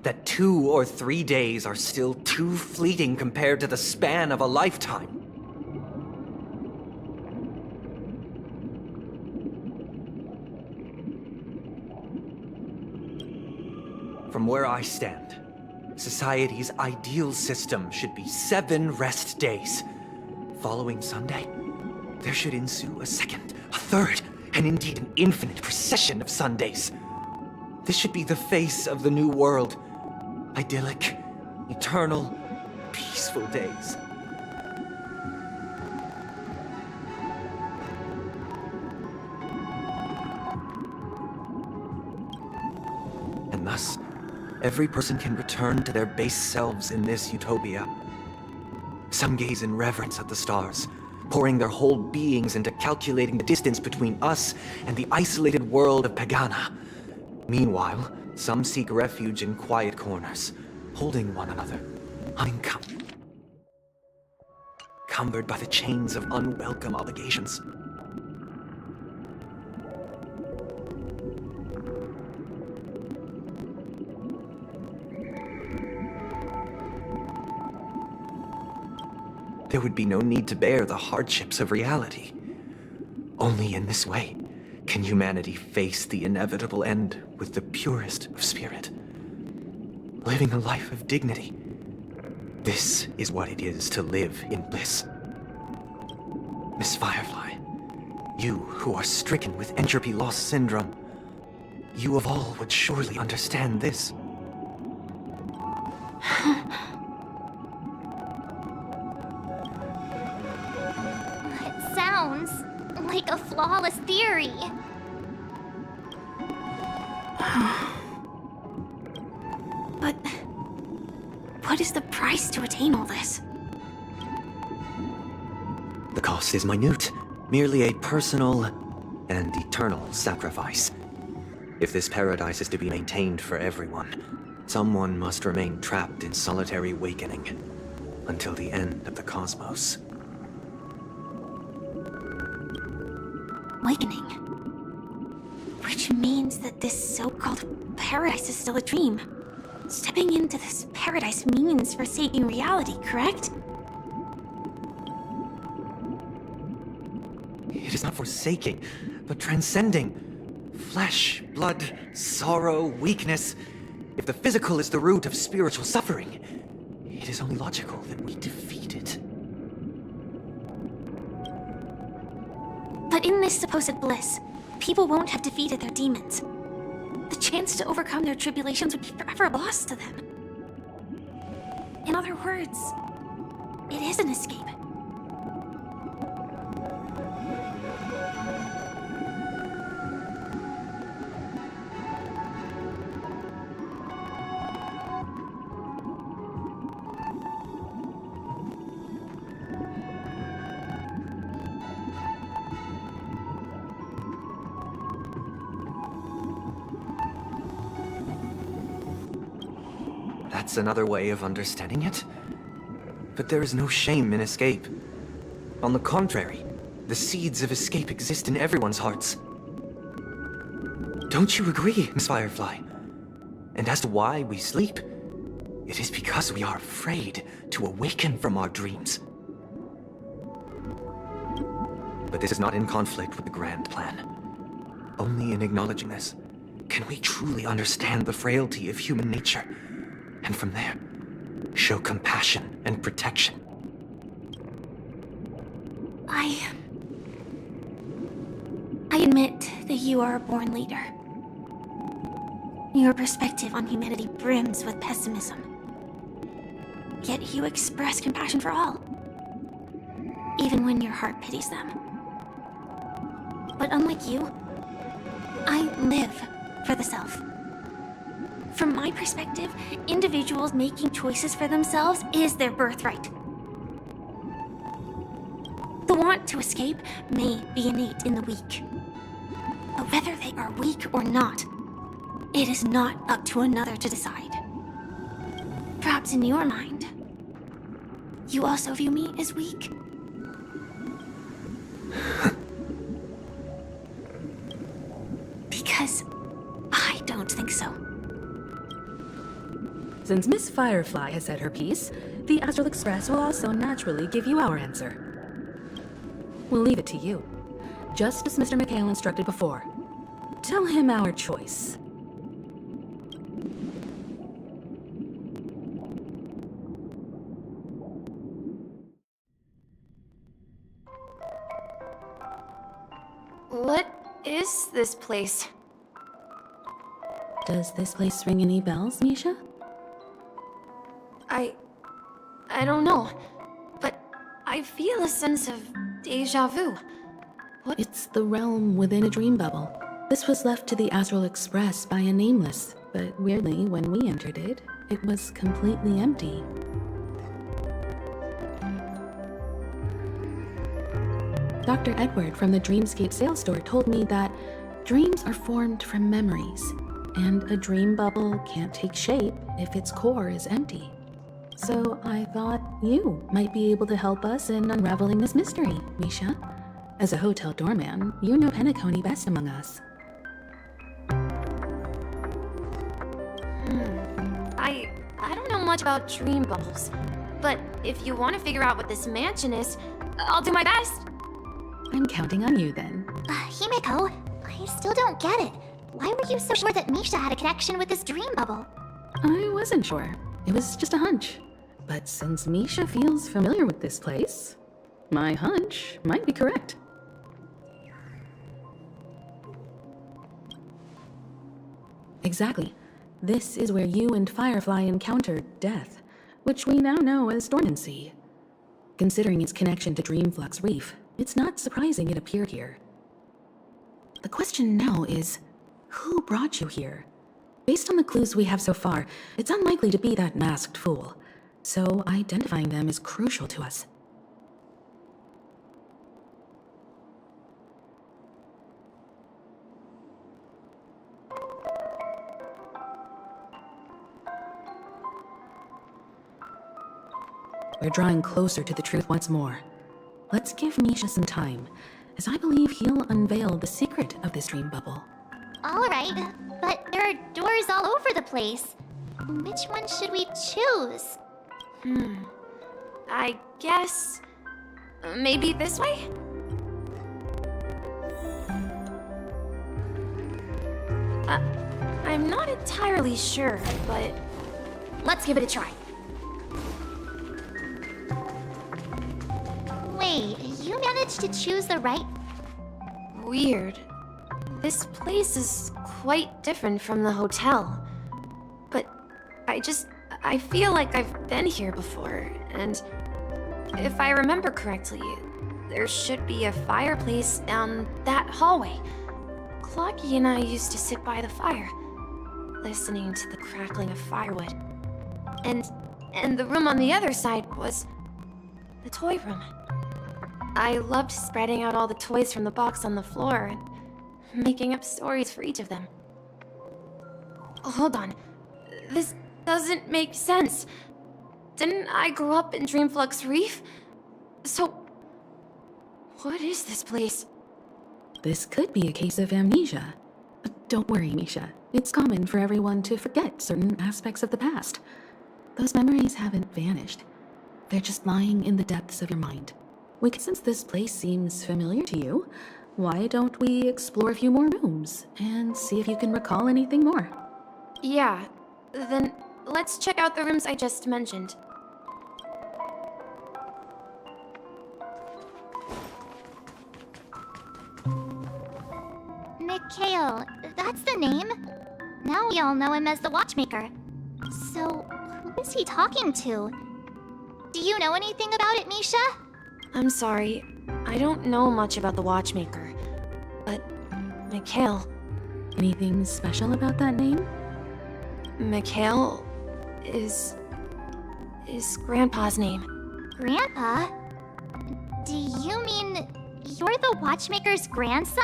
that 2 or 3 days are still too fleeting compared to the span of a lifetime. From where I stand, society's ideal system should be 7 rest days. Following Sunday, there should ensue a second, a third, and indeed an infinite procession of Sundays. This should be the face of the new world. Idyllic, eternal, peaceful days. And thus, every person can return to their base selves in this utopia. Some gaze in reverence at the stars, pouring their whole beings into calculating the distance between us and the isolated world of Pagana. Meanwhile, some seek refuge in quiet corners, holding one another, encumbered by the chains of unwelcome obligations. There would be no need to bear the hardships of reality. Only in this way can humanity face the inevitable end with the purest of spirit, living a life of dignity. This is what it is to live in bliss. Miss Firefly, you who are stricken with entropy loss syndrome, you of all would surely understand this. It sounds like a flawless theory. But what is the price to attain all this? The cost is minute, merely a personal and eternal sacrifice. If this paradise is to be maintained for everyone, someone must remain trapped in solitary awakening until the end of the cosmos. Awakening. Which means that this so-called paradise is still a dream. Stepping into this paradise means forsaking reality, correct? It is not forsaking, but transcending. Flesh, blood, sorrow, weakness. If the physical is the root of spiritual suffering, it is only logical that we defeat it. But in this supposed bliss, people won't have defeated their demons. The chance to overcome their tribulations would be forever lost to them. In other words, it is an escape. That's another way of understanding it. But there is no shame in escape. On the contrary, the seeds of escape exist in everyone's hearts. Don't you agree, Miss Firefly? And as to why we sleep, it is because we are afraid to awaken from our dreams. But this is not in conflict with the grand plan. Only in acknowledging this can we truly understand the frailty of human nature, and from there, show compassion and protection. I admit that You are a born leader. Your perspective on humanity brims with pessimism. Yet you express compassion for all, even when your heart pities them. But unlike you, I live for the self. From my perspective, individuals making choices for themselves is their birthright. The want to escape may be innate in the weak. But whether they are weak or not, it is not up to another to decide. Perhaps in your mind, you also view me as weak? Because I don't think so. Since Miss Firefly has said her piece, the Astral Express will also naturally give you our answer. We'll leave it to you, just as Mr. McHale instructed before. Tell him our choice. What is this place? Does this place ring any bells, Misha? I don't know, but I feel a sense of déjà vu. What? It's the realm within a dream bubble. This was left to the Astral Express by a nameless, but weirdly, when we entered it, it was completely empty. Dr. Edward from the Dreamscape sales store told me that dreams are formed from memories, and a dream bubble can't take shape if its core is empty. So I thought you might be able to help us in unraveling this mystery, Misha. As a hotel doorman, you know Penacony best among us. I don't know much about dream bubbles, but if you want to figure out what this mansion is, I'll do my best. I'm counting on you then. Himeko, I still don't get it. Why were you so sure that Misha had a connection with this dream bubble? I wasn't sure. It was just a hunch. But since Misha feels familiar with this place, my hunch might be correct. Exactly. This is where you and Firefly encountered death, which we now know as dormancy. Considering its connection to Dreamflux Reef, it's not surprising it appeared here. The question now is, who brought you here? Based on the clues we have so far, it's unlikely to be that masked fool, so identifying them is crucial to us. We're drawing closer to the truth once more. Let's give Misha some time, as I believe he'll unveil the secret of this dream bubble. Alright, but there are doors all over the place. Which one should we choose? I guess... maybe this way? I'm not entirely sure, but let's give it a try. Wait, you managed to choose the right... Weird. This place is quite different from the hotel. But I feel like I've been here before, and if I remember correctly, there should be a fireplace down that hallway. Clocky and I used to sit by the fire, listening to the crackling of firewood. And the room on the other side was the toy room. I loved spreading out all the toys from the box on the floor and making up stories for each of them. Hold on. This doesn't make sense. Didn't I grow up in Dreamflux Reef? So, what is this place? This could be a case of amnesia. But don't worry, Misha. It's common for everyone to forget certain aspects of the past. Those memories haven't vanished. They're just lying in the depths of your mind. Since this place seems familiar to you, why don't we explore a few more rooms and see if you can recall anything more? Yeah, then let's check out the rooms I just mentioned. Mikhail, Mikhail, that's the name. Now we all know him as the Watchmaker. So, who is he talking to? Do you know anything about it, Misha? I'm sorry. I don't know much about the Watchmaker. But, Mikhail... Anything special about that name? Mikhail is Grandpa's name. Grandpa? Do you mean you're the Watchmaker's grandson?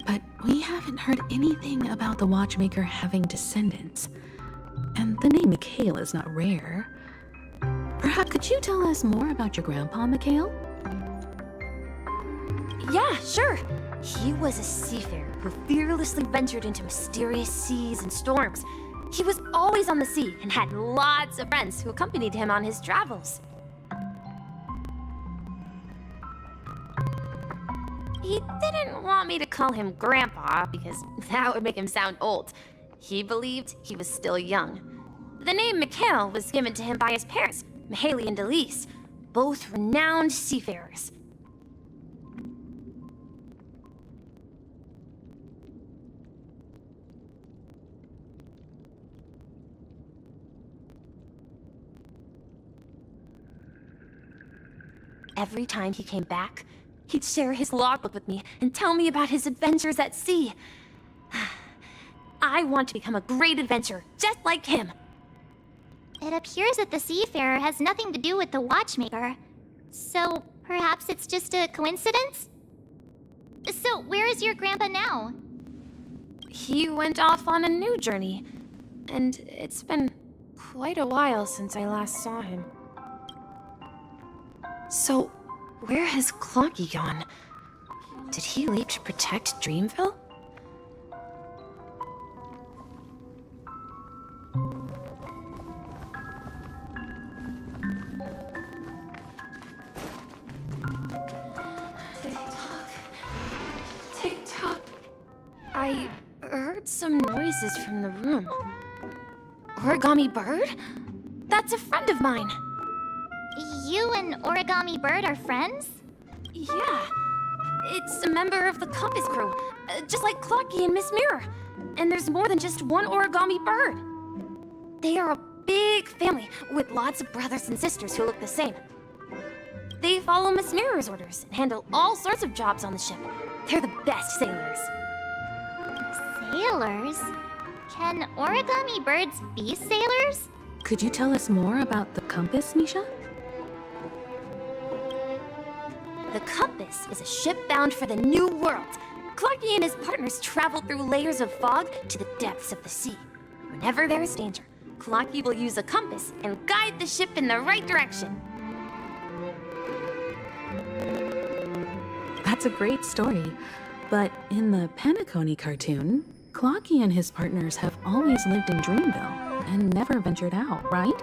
But we haven't heard anything about the Watchmaker having descendants. And the name Mikhail is not rare. Perhaps could you tell us more about your grandpa, Mikhail? Yeah, sure. He was a seafarer who fearlessly ventured into mysterious seas and storms. He was always on the sea and had lots of friends who accompanied him on his travels. He didn't want me to call him Grandpa because that would make him sound old. He believed he was still young. The name Mikhail was given to him by his parents, Mihaly and Elise, both renowned seafarers. Every time he came back, he'd share his logbook with me and tell me about his adventures at sea. I want to become a great adventurer, just like him. It appears that the seafarer has nothing to do with the Watchmaker. So, perhaps it's just a coincidence? So, where is your grandpa now? He went off on a new journey, and it's been quite a while since I last saw him. So, where has Clocky gone? Did he leave to protect Dreamville? Tick-tock. I heard some noises from the room. Origami Bird? That's a friend of mine. You and Origami Bird are friends? Yeah. It's a member of the Compass crew, just like Clocky and Miss Mirror. And there's more than just one Origami Bird. They are a big family with lots of brothers and sisters who look the same. They follow Miss Mirror's orders and handle all sorts of jobs on the ship. They're the best sailors. Sailors? Can Origami Birds be sailors? Could you tell us more about the compass, Misha? The Compass is a ship bound for the New World. Clarky and his partners travel through layers of fog to the depths of the sea. Whenever there is danger, Clarky will use a compass and guide the ship in the right direction. That's a great story. But in the Penacony cartoon, Clocky and his partners have always lived in Dreamville and never ventured out, right?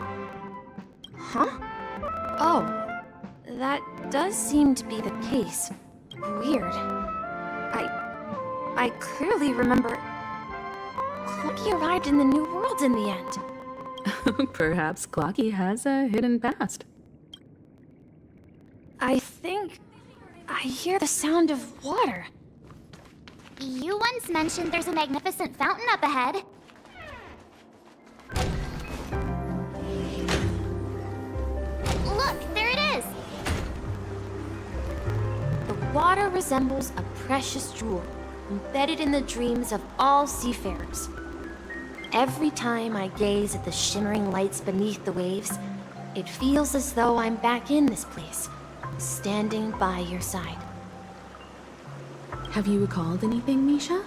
Huh? Oh. That does seem to be the case. Weird. I clearly remember... Clocky arrived in the New World in the end. Perhaps Clocky has a hidden past. I think... I hear the sound of water. You once mentioned there's a magnificent fountain up ahead. Look, there it is! The water resembles a precious jewel, embedded in the dreams of all seafarers. Every time I gaze at the shimmering lights beneath the waves, it feels as though I'm back in this place, standing by your side. Have you recalled anything, Misha?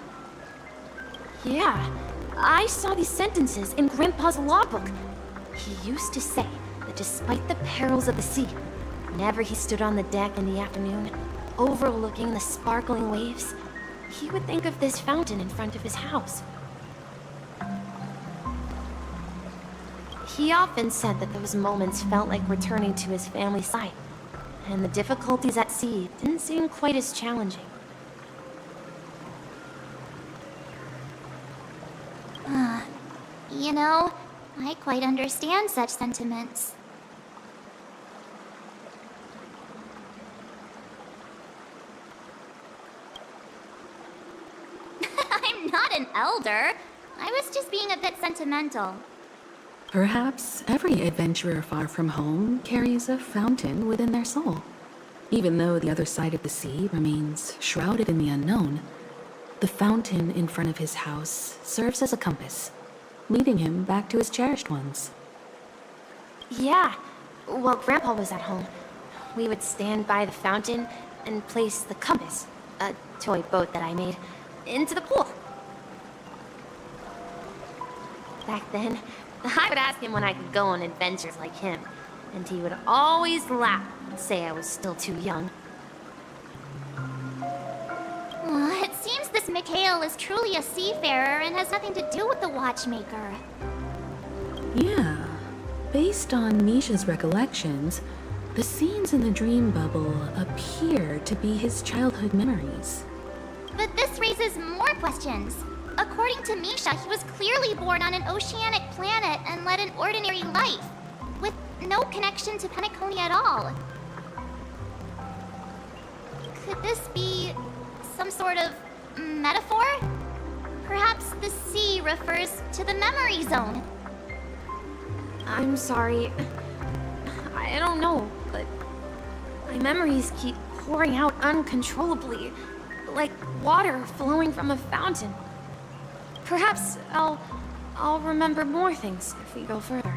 Yeah, I saw these sentences in Grandpa's logbook. He used to say that despite the perils of the sea, whenever he stood on the deck in the afternoon, overlooking the sparkling waves, he would think of this fountain in front of his house. He often said that those moments felt like returning to his family side, and the difficulties at sea didn't seem quite as challenging. You know, I quite understand such sentiments. I'm an elder. I was just being a bit sentimental. Perhaps every adventurer far from home carries a fountain within their soul. Even though the other side of the sea remains shrouded in the unknown, the fountain in front of his house serves as a compass, leading him back to his cherished ones. Yeah. While Grandpa was at home, we would stand by the fountain and place the compass, a toy boat that I made, into the pool. Back then, I would ask him when I could go on adventures like him, and he would always laugh and say I was still too young. It seems this Mikhail is truly a seafarer and has nothing to do with the watchmaker. Yeah. Based on Misha's recollections, the scenes in the dream bubble appear to be his childhood memories. But this raises more questions. According to Misha, he was clearly born on an oceanic planet and led an ordinary life, with no connection to Penacony at all. Could this be some sort of metaphor? Perhaps the sea refers to the memory zone. I'm sorry. I don't know, but my memories keep pouring out uncontrollably, like water flowing from a fountain. Perhaps I'll remember more things if we go further.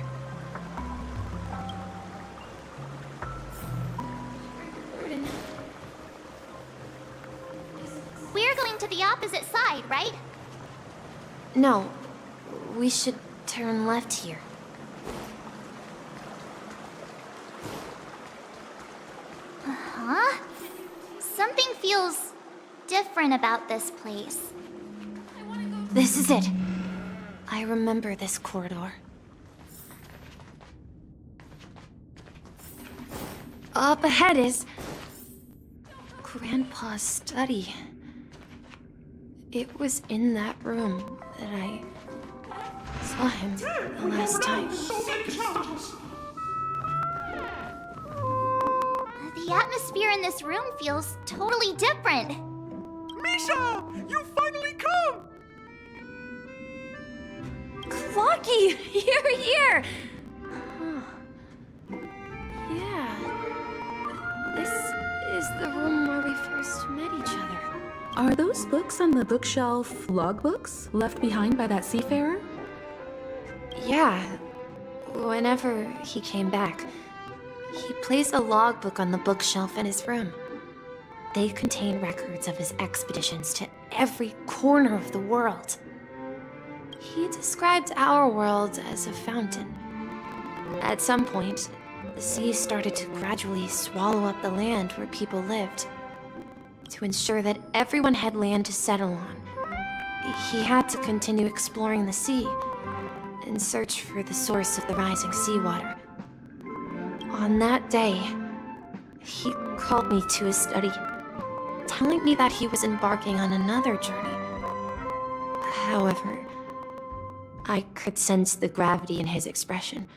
We're going to the opposite side, right? No, we should turn left here. Huh? Something feels different about this place. This is it. I remember this corridor. Up ahead is Grandpa's study. It was in that room that I saw him the last time. The atmosphere in this room feels totally different. Misha! You finally come! Clocky! You're here! Huh. Yeah. This is the room where we first met each other. Are those books on the bookshelf logbooks left behind by that seafarer? Yeah. Whenever he came back, he placed a logbook on the bookshelf in his room. They contain records of his expeditions to every corner of the world. He described our world as a fountain. At some point, the sea started to gradually swallow up the land where people lived. To ensure that everyone had land to settle on, he had to continue exploring the sea and search for the source of the rising seawater. On that day, he called me to his study, telling me that he was embarking on another journey. However, I could sense the gravity in his expression.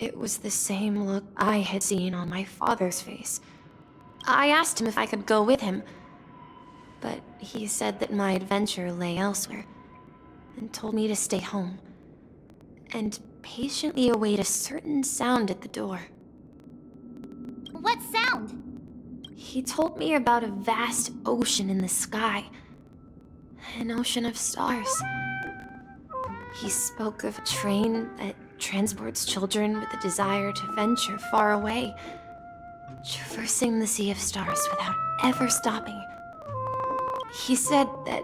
It was the same look I had seen on my father's face. I asked him if I could go with him, but he said that my adventure lay elsewhere, and told me to stay home, and patiently await a certain sound at the door. What sound? He told me about a vast ocean in the sky, an ocean of stars. He spoke of a train that transports children with a desire to venture far away, traversing the sea of stars without ever stopping. He said that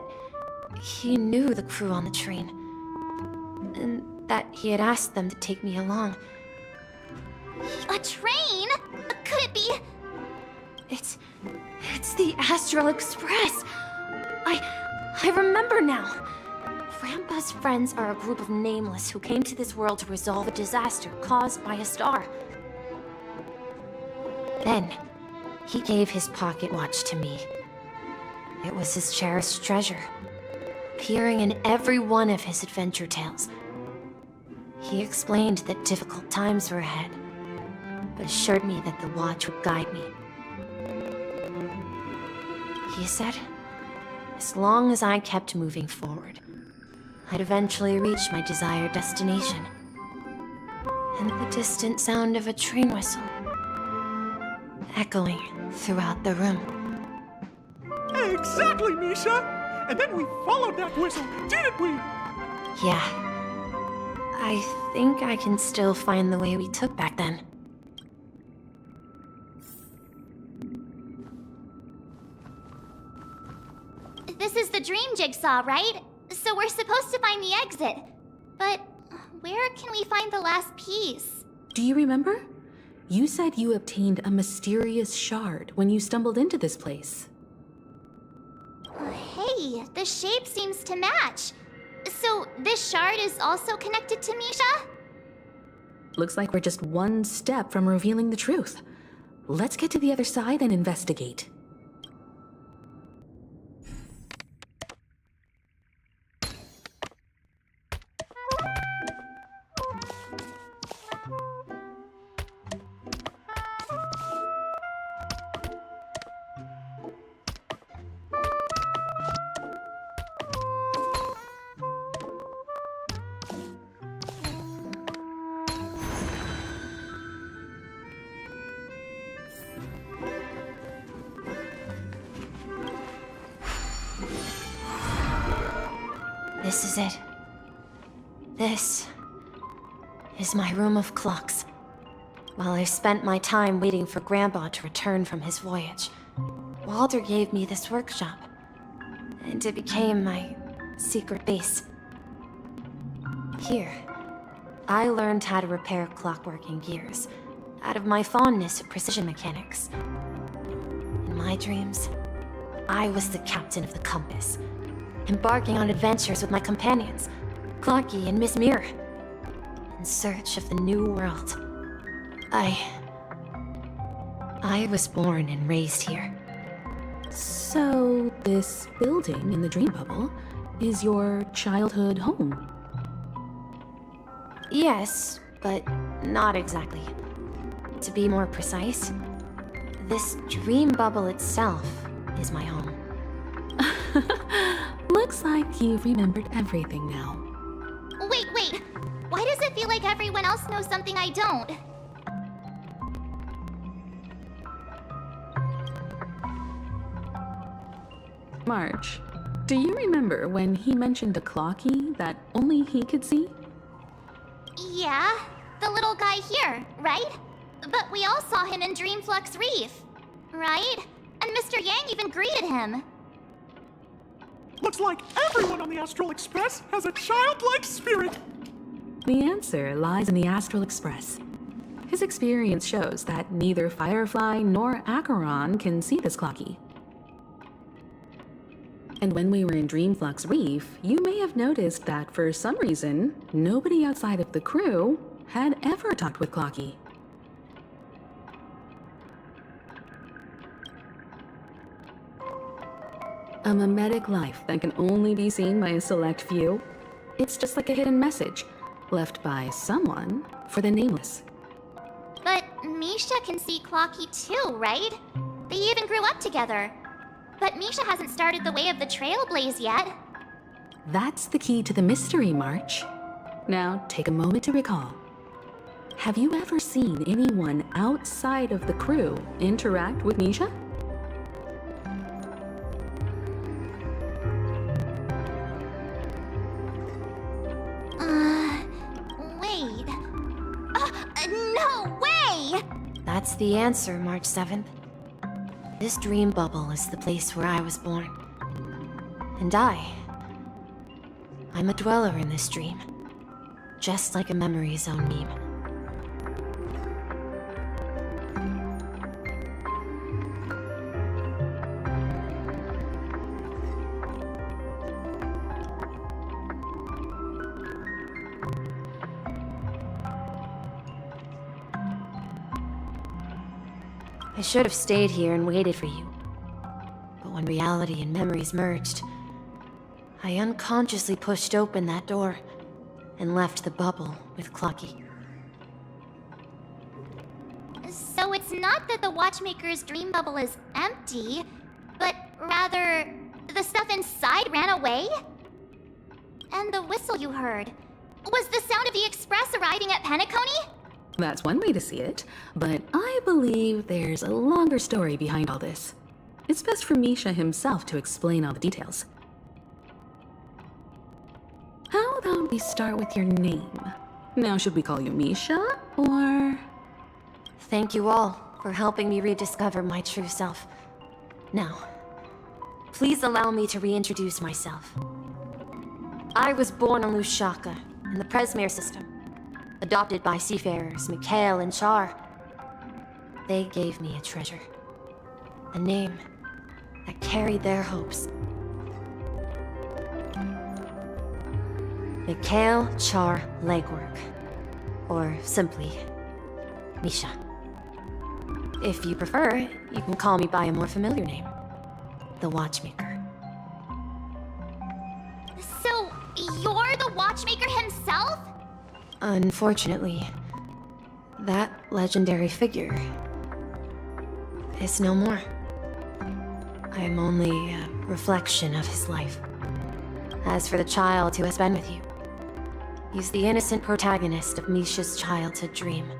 he knew the crew on the train, and that he had asked them to take me along. A train? Could it be? It's the Astral Express! I remember now! Grandpa's friends are a group of nameless who came to this world to resolve a disaster caused by a star. Then, he gave his pocket watch to me. It was his cherished treasure, appearing in every one of his adventure tales. He explained that difficult times were ahead, but assured me that the watch would guide me. He said As long as I kept moving forward, I'd eventually reach my desired destination. And the distant sound of a train whistle echoing throughout the room. Exactly, Misha! And then we followed that whistle, didn't we? Yeah. I think I can still find the way we took back then. This is the dream jigsaw, right? So we're supposed to find the exit. But where can we find the last piece? Do you remember? You said you obtained a mysterious shard when you stumbled into this place. Hey, the shape seems to match. So this shard is also connected to Misha? Looks like we're just one step from revealing the truth. Let's get to the other side and investigate. This is it. This is my room of clocks. While I spent my time waiting for Grandpa to return from his voyage, Walter gave me this workshop, and it became my secret base. Here, I learned how to repair clockwork and gears out of my fondness of precision mechanics. In my dreams, I was the captain of the compass, embarking on adventures with my companions, Clocky and Miss Mirror, in search of the new world. I was born and raised here. So, this building in the dream bubble is your childhood home? Yes, but not exactly. To be more precise, this dream bubble itself is my home. Looks like you've remembered everything now. Wait. Why does it feel like everyone else knows something I don't? March, do you remember when he mentioned a clocky that only he could see? Yeah, the little guy here, right? But we all saw him in Dreamflux Reef, right? And Mr. Yang even greeted him. Looks like everyone on the Astral Express has a childlike spirit. The answer lies in the Astral Express. His experience shows that neither Firefly nor Acheron can see this clocky. And when we were in Dreamflux Reef, you may have noticed that for some reason, nobody outside of the crew had ever talked with Clocky. A mimetic life that can only be seen by a select few. It's just like a hidden message, left by someone for the nameless. But Misha can see Clocky too, right? They even grew up together. But Misha hasn't started the way of the Trailblaze yet. That's the key to the mystery, March. Now, take a moment to recall. Have you ever seen anyone outside of the crew interact with Misha? Wait. No way! That's the answer, March 7th. This dream bubble is the place where I was born. And I'm a dweller in this dream. Just like a memory zone meme. I should have stayed here and waited for you. But when reality and memories merged, I unconsciously pushed open that door and left the bubble with Clocky. So it's not that the Watchmaker's dream bubble is empty, but rather the stuff inside ran away? And the whistle you heard, was the sound of the express arriving at Penacony? That's one way to see it, but I believe there's a longer story behind all this. It's best for Misha himself to explain all the details. How about we start with your name? Now, should we call you Misha, or...? Thank you all for helping me rediscover my true self. Now, please allow me to reintroduce myself. I was born on Lusaka, in the Presmere system, adopted by seafarers Mikhail and Char. They gave me a treasure, a name that carried their hopes. Mikhail Char Legwork, or simply, Misha. If you prefer, you can call me by a more familiar name, the Watchmaker. So, you're the Watchmaker himself? Unfortunately, that legendary figure is no more. I am only a reflection of his life. As for the child who has been with you, he's the innocent protagonist of Misha's childhood dream.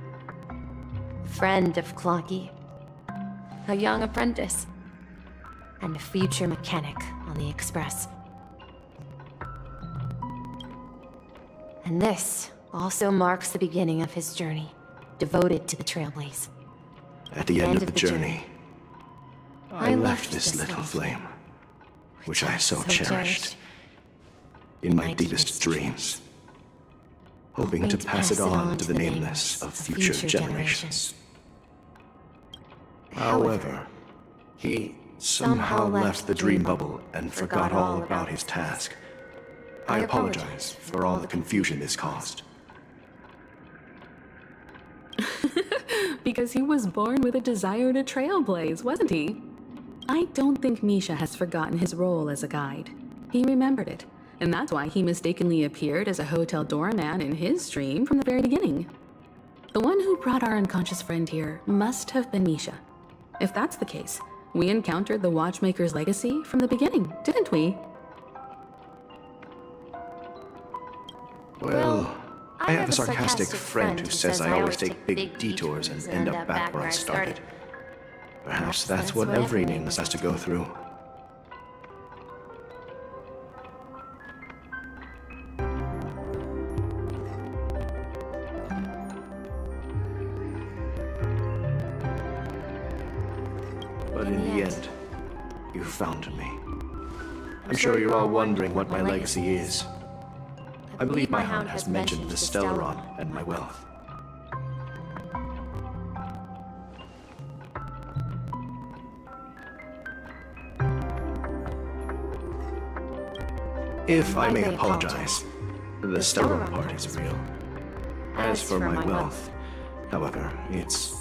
Friend of Clocky, a young apprentice, and a future mechanic on the Express. And this also marks the beginning of his journey, devoted to the Trailblaze. At the end of the journey, I left this little flame, which I so cherished, in my deepest dreams, hoping to pass it on to the nameless of future generations. However, he somehow left the dream bubble and forgot all about his task. I apologize for all the confusion this caused. Because he was born with a desire to trailblaze, wasn't he? I don't think Misha has forgotten his role as a guide. He remembered it, and that's why he mistakenly appeared as a hotel doorman in his dream from the very beginning. The one who brought our unconscious friend here must have been Misha. If that's the case, we encountered the Watchmaker's legacy from the beginning, didn't we? Well, I have a sarcastic friend who says I always take big detours and end up back where I started. Perhaps that's what every nameless has to go through. But in the end, you found me. I'm sure you're all wondering what my legacy is. I believe my hound has mentioned the Stellaron and my wealth. If I may apologize, the Stellaron part is real. As for my wealth, however, it's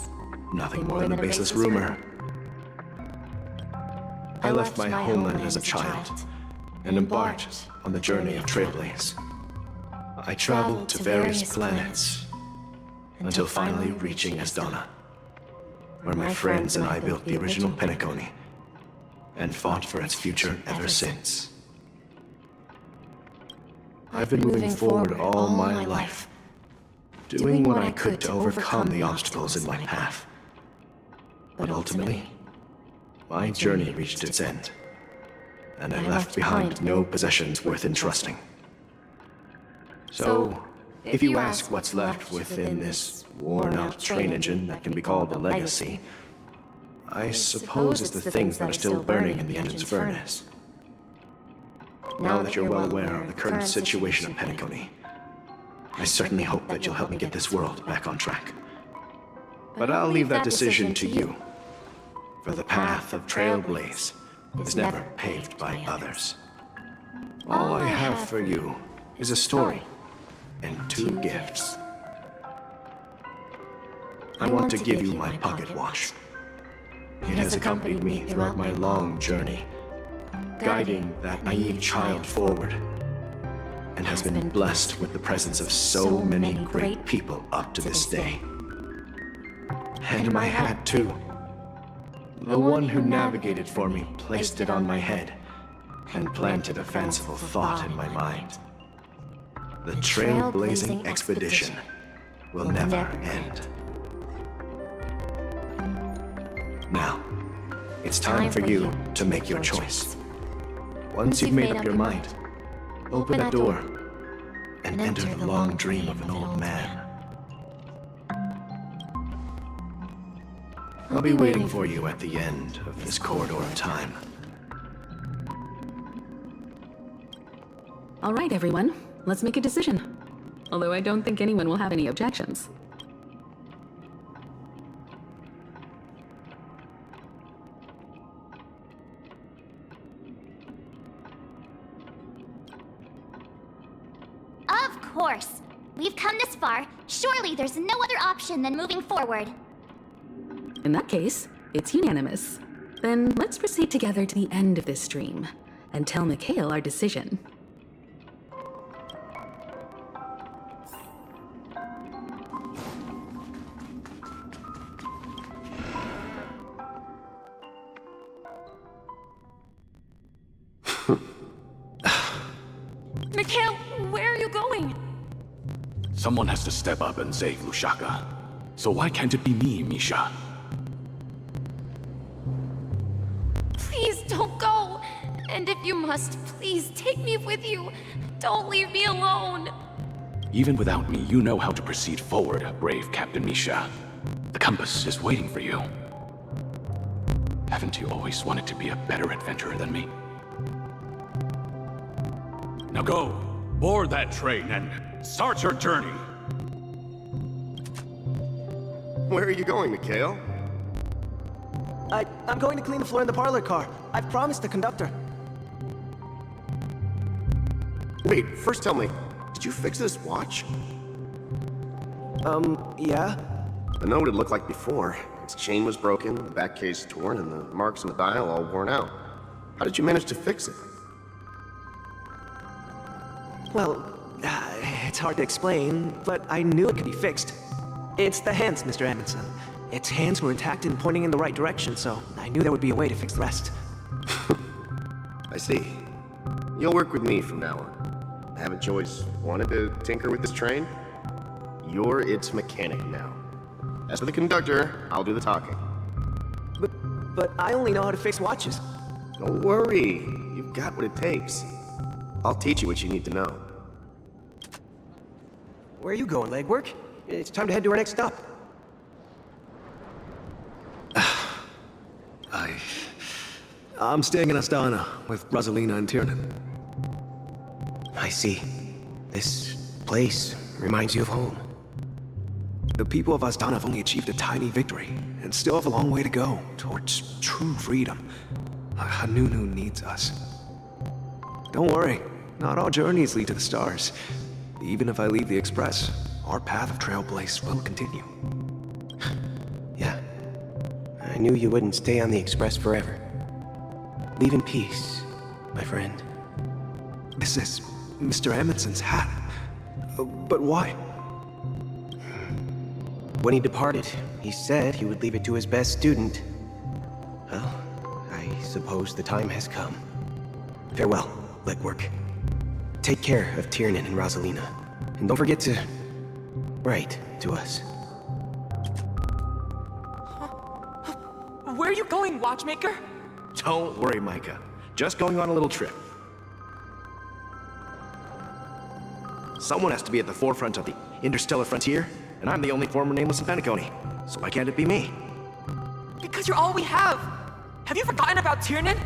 nothing more than a baseless rumor. I left my homeland as a child and embarked on the journey of Trailblaze. I traveled to various planets until finally reaching Asdana, where my friends and I built the original Penacony and fought for its future ever since. I've been moving forward all my life, doing what I could to overcome the obstacles in my path. But ultimately, my journey reached its end, and I left behind no possessions worth entrusting. So, if you ask what's left within this worn-out train engine that can be called a legacy, I suppose it's the things that are still burning in the engine's furnace. Now that you're well aware of the current situation of Penacony, I certainly hope that you'll help me get this world back on track. But I'll leave that decision to you, for the path of Trailblaze is never paved by others. All I have for you is a story and 2 gifts. I want to give you my pocket watch. It has accompanied me throughout my long journey, guiding that naive child forward, and has been blessed with the presence of so many great people up to this day. And my hat, too. The one who navigated for me placed it on my head, and planted a fanciful thought in my mind. The trailblazing expedition will never end. Now, it's time for you to make your choice. Once you've made up your mind, open a door and enter the long dream of an old man. I'll be waiting for you at the end of this corridor of time. All right, everyone. Let's make a decision. Although I don't think anyone will have any objections. Of course. We've come this far. Surely there's no other option than moving forward. In that case, it's unanimous. Then let's proceed together to the end of this stream and tell Mikhail our decision. Mikhail, where are you going? Someone has to step up and save Lushaka. So why can't it be me, Misha? Please don't go. And if you must, please take me with you. Don't leave me alone. Even without me, you know how to proceed forward, brave Captain Misha. The compass is waiting for you. Haven't you always wanted to be a better adventurer than me? Now go, board that train and start your journey. Where are you going, Mikhail? I'm going to clean the floor in the parlor car. I've promised the conductor. Wait, first tell me, did you fix this watch? Yeah? I know what it looked like before. Its chain was broken, the back case torn, and the marks on the dial all worn out. How did you manage to fix it? Well, it's hard to explain, but I knew it could be fixed. It's the hands, Mr. Amundsen. Its hands were intact and pointing in the right direction, so I knew there would be a way to fix the rest. I see. You'll work with me from now on. Haven't you always wanted to tinker with this train? You're its mechanic now. As for the conductor, I'll do the talking. But I only know how to fix watches. Don't worry. You've got what it takes. I'll teach you what you need to know. Where are you going, legwork? It's time to head to our next stop. I'm staying in Astana with Rosalina and Tiernan. I see. This place reminds you of home. The people of Astana have only achieved a tiny victory, and still have a long way to go towards true freedom. Hanunu needs us. Don't worry, not all journeys lead to the stars. Even if I leave the Express, our path of trailblaze will continue. Yeah. I knew you wouldn't stay on the Express forever. Leave in peace, my friend. This is Mr. Amundsen's hat. But why? When he departed, he said he would leave it to his best student. Well, I suppose the time has come. Farewell, legwork. Take care of Tiernan and Rosalina. And don't forget to write to us. Where are you going, watchmaker? Don't worry, Micah. Just going on a little trip. Someone has to be at the forefront of the interstellar frontier, and I'm the only former nameless in Penacony. So why can't it be me? Because you're all we have! Have you forgotten about Tiernan?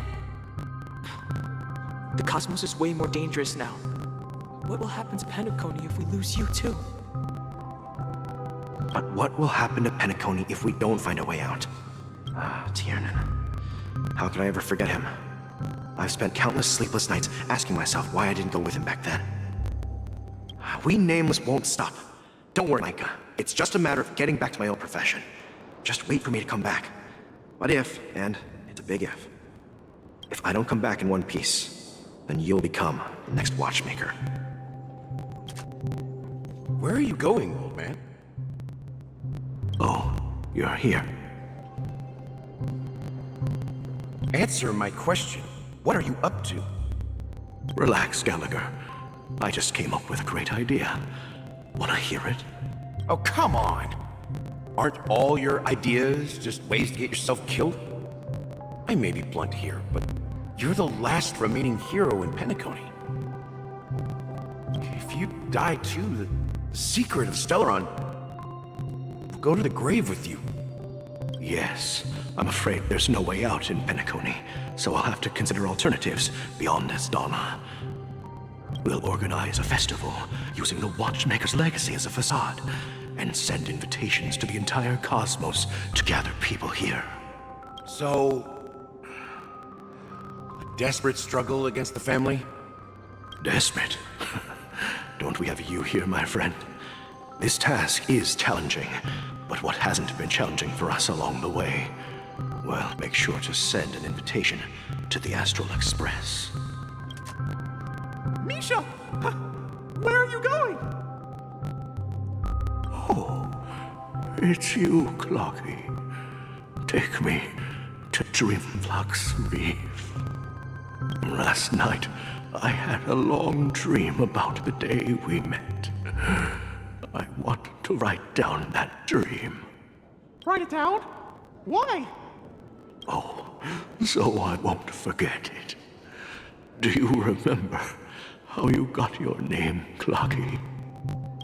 The cosmos is way more dangerous now. What will happen to Penacony if we lose you too? But what will happen to Penacony if we don't find a way out? Ah, Tiernan. How could I ever forget him? I've spent countless sleepless nights asking myself why I didn't go with him back then. We Nameless won't stop. Don't worry, Micah. It's just a matter of getting back to my old profession. Just wait for me to come back. But if, and it's a big if I don't come back in one piece, then you'll become the next watchmaker. Where are you going, old man? Oh, you're here. Answer my question. What are you up to? Relax, Gallagher. I just came up with a great idea. Wanna hear it? Oh, come on! Aren't all your ideas just ways to get yourself killed? I may be blunt here, but you're the last remaining hero in Penacony. If you die too, the secret of Stellaron will go to the grave with you. Yes, I'm afraid there's no way out in Penacony, so I'll have to consider alternatives beyond this Donna. We'll organize a festival using the Watchmaker's legacy as a facade, and send invitations to the entire cosmos to gather people here. So, a desperate struggle against the family? Desperate? Don't we have you here, my friend? This task is challenging, but what hasn't been challenging for us along the way? Well, make sure to send an invitation to the Astral Express. Misha! Where are you going? Oh, it's you, Clocky. Take me to Dreamflux Reef. Last night, I had a long dream about the day we met. I want to write down that dream. Write it down? Why? Oh, so I won't forget it. Do you remember how you got your name, Clocky?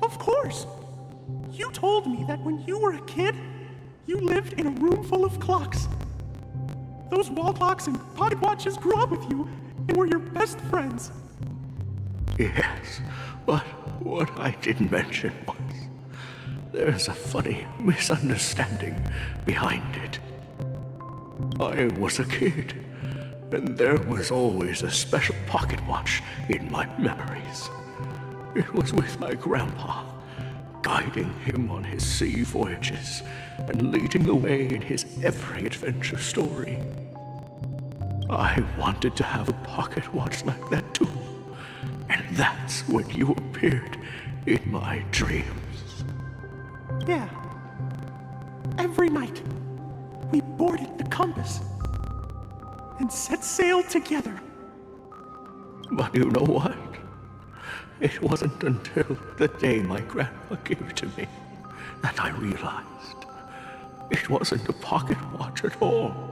Of course! You told me that when you were a kid, you lived in a room full of clocks. Those wall clocks and pocket watches grew up with you and were your best friends. Yes, but what I didn't mention was there's a funny misunderstanding behind it. I was a kid, and there was always a special pocket watch in my memories. It was with my grandpa, guiding him on his sea voyages and leading the way in his every adventure story. I wanted to have a pocket watch like that too, and that's when you appeared in my dreams. Yeah. Every night, we boarded the compass and set sail together. But you know what? It wasn't until the day my grandpa gave it to me that I realized it wasn't a pocket watch at all.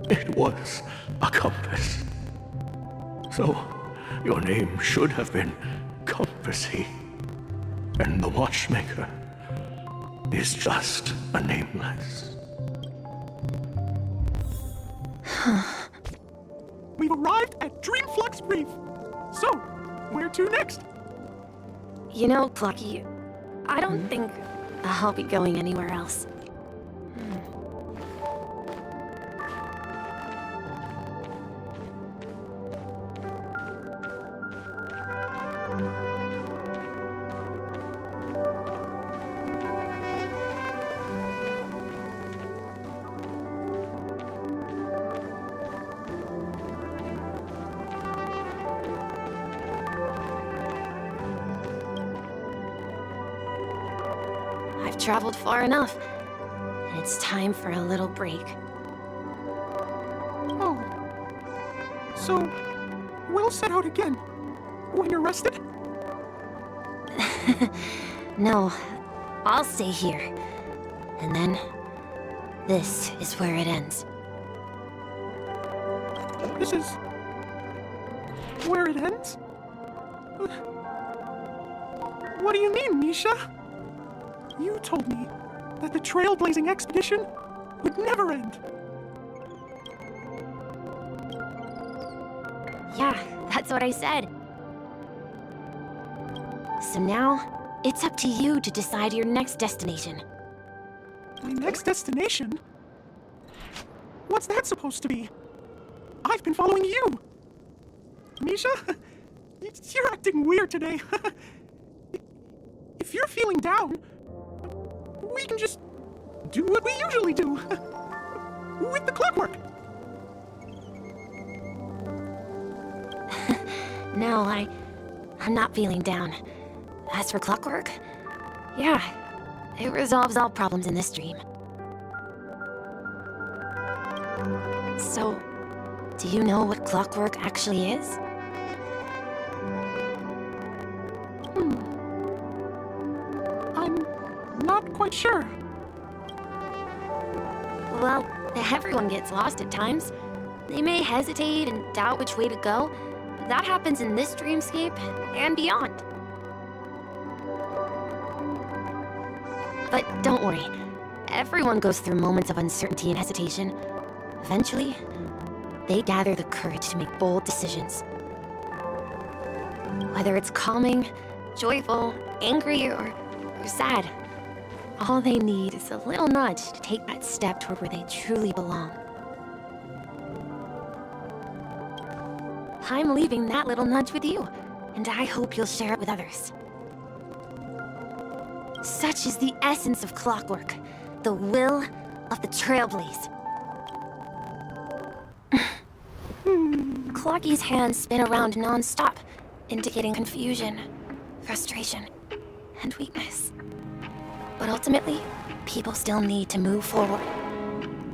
It was a compass. So, your name should have been Compassy. And the watchmaker is just a nameless. We've arrived at Dreamflux Reef. So, where to next? You know, Plucky, I don't think I'll be going anywhere else. I've traveled far enough, and it's time for a little break. Oh. So, we'll set out again when you're rested? No, I'll stay here. And then, this is where it ends. This is where it ends? What do you mean, Misha? You told me that the trailblazing expedition would never end. Yeah, that's what I said. So now, it's up to you to decide your next destination. My next destination? What's that supposed to be? I've been following you. Misha, you're acting weird today. If you're feeling down, we can just do what we usually do. With the clockwork. No, I'm not feeling down. As for clockwork, yeah, it resolves all problems in this dream. So, do you know what clockwork actually is? I'm not quite sure. Well, everyone gets lost at times. They may hesitate and doubt which way to go, but that happens in this dreamscape and beyond. But don't worry, everyone goes through moments of uncertainty and hesitation. Eventually, they gather the courage to make bold decisions. Whether it's calming, joyful, angry, or sad, all they need is a little nudge to take that step toward where they truly belong. I'm leaving that little nudge with you, and I hope you'll share it with others. Such is the essence of clockwork, the will of the Trailblaze. Clocky's hands spin around non-stop, indicating confusion, frustration, and weakness. But ultimately, people still need to move forward.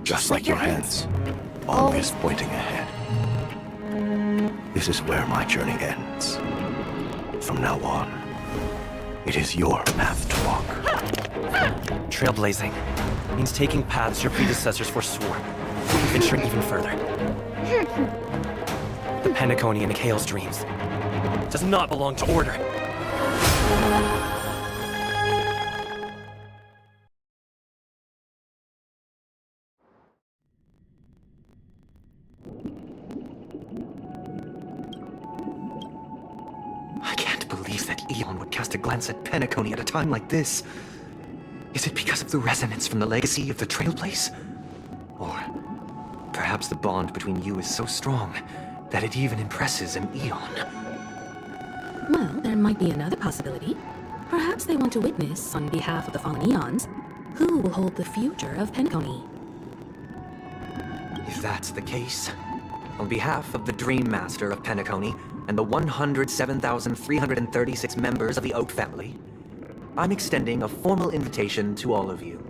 Just like your hands, always pointing ahead. This is where my journey ends. From now on, it is your path to walk. Trailblazing means taking paths your predecessors forswore, venturing even further. The Penacony in Mikhail's dreams does not belong to order. I can't believe that Eon would cast a glance at Penacony at a time like this. Is it because of the resonance from the legacy of the Trailblaze? Or perhaps the bond between you is so strong that it even impresses an Eon? Well, there might be another possibility. Perhaps they want to witness, on behalf of the fallen Eons, who will hold the future of Penacony. If that's the case, on behalf of the Dream Master of Penacony and the 107,336 members of the Oak family, I'm extending a formal invitation to all of you.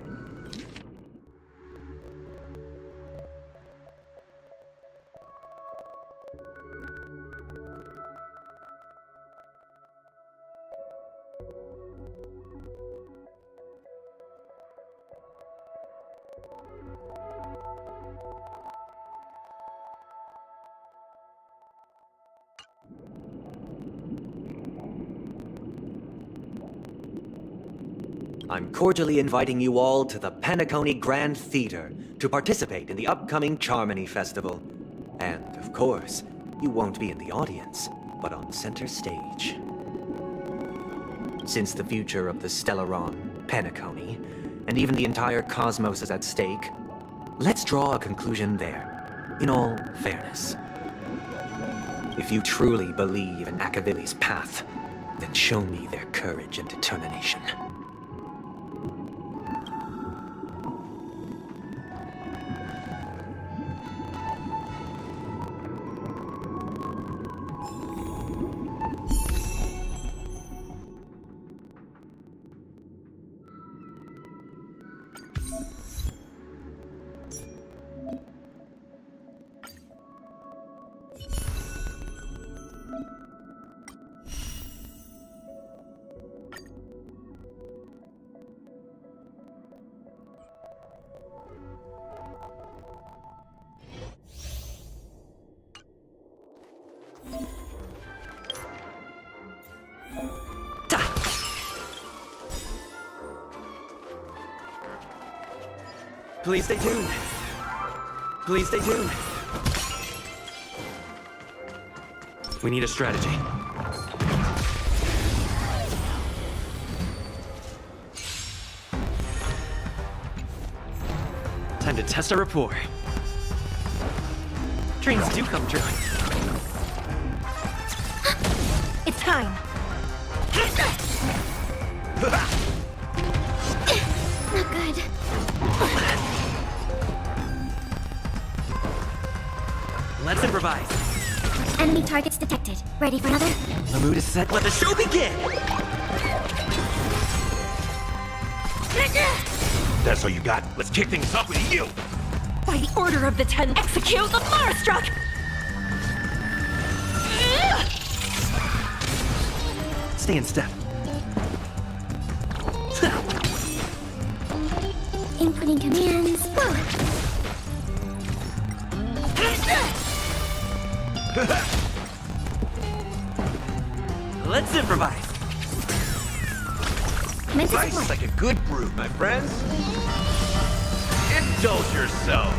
I'm cordially inviting you all to the Penacony Grand Theater to participate in the upcoming Charmony Festival. And, of course, you won't be in the audience, but on center stage. Since the future of the Stellaron, Penacony, and even the entire cosmos is at stake, let's draw a conclusion there, in all fairness. If you truly believe in Akavili's path, then show me their courage and determination. Please stay tuned. Please stay tuned. We need a strategy. Time to test our rapport. Dreams do come true. It's time. Not good. Let's improvise. Enemy targets detected. Ready for another? The mood is set. Let the show begin! That's all you got? Let's kick things off with you! By the order of the 10, execute the Marastruck! Stay in step. Inputting commands. Let's improvise. Nice like a good brew, my friends. Indulge yourself.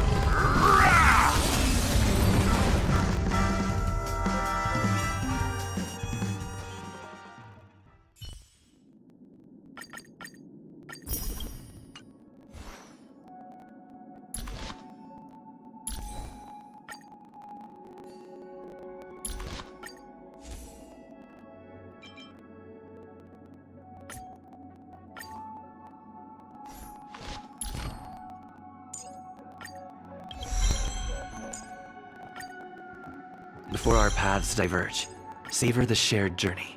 Before our paths diverge, savor the shared journey.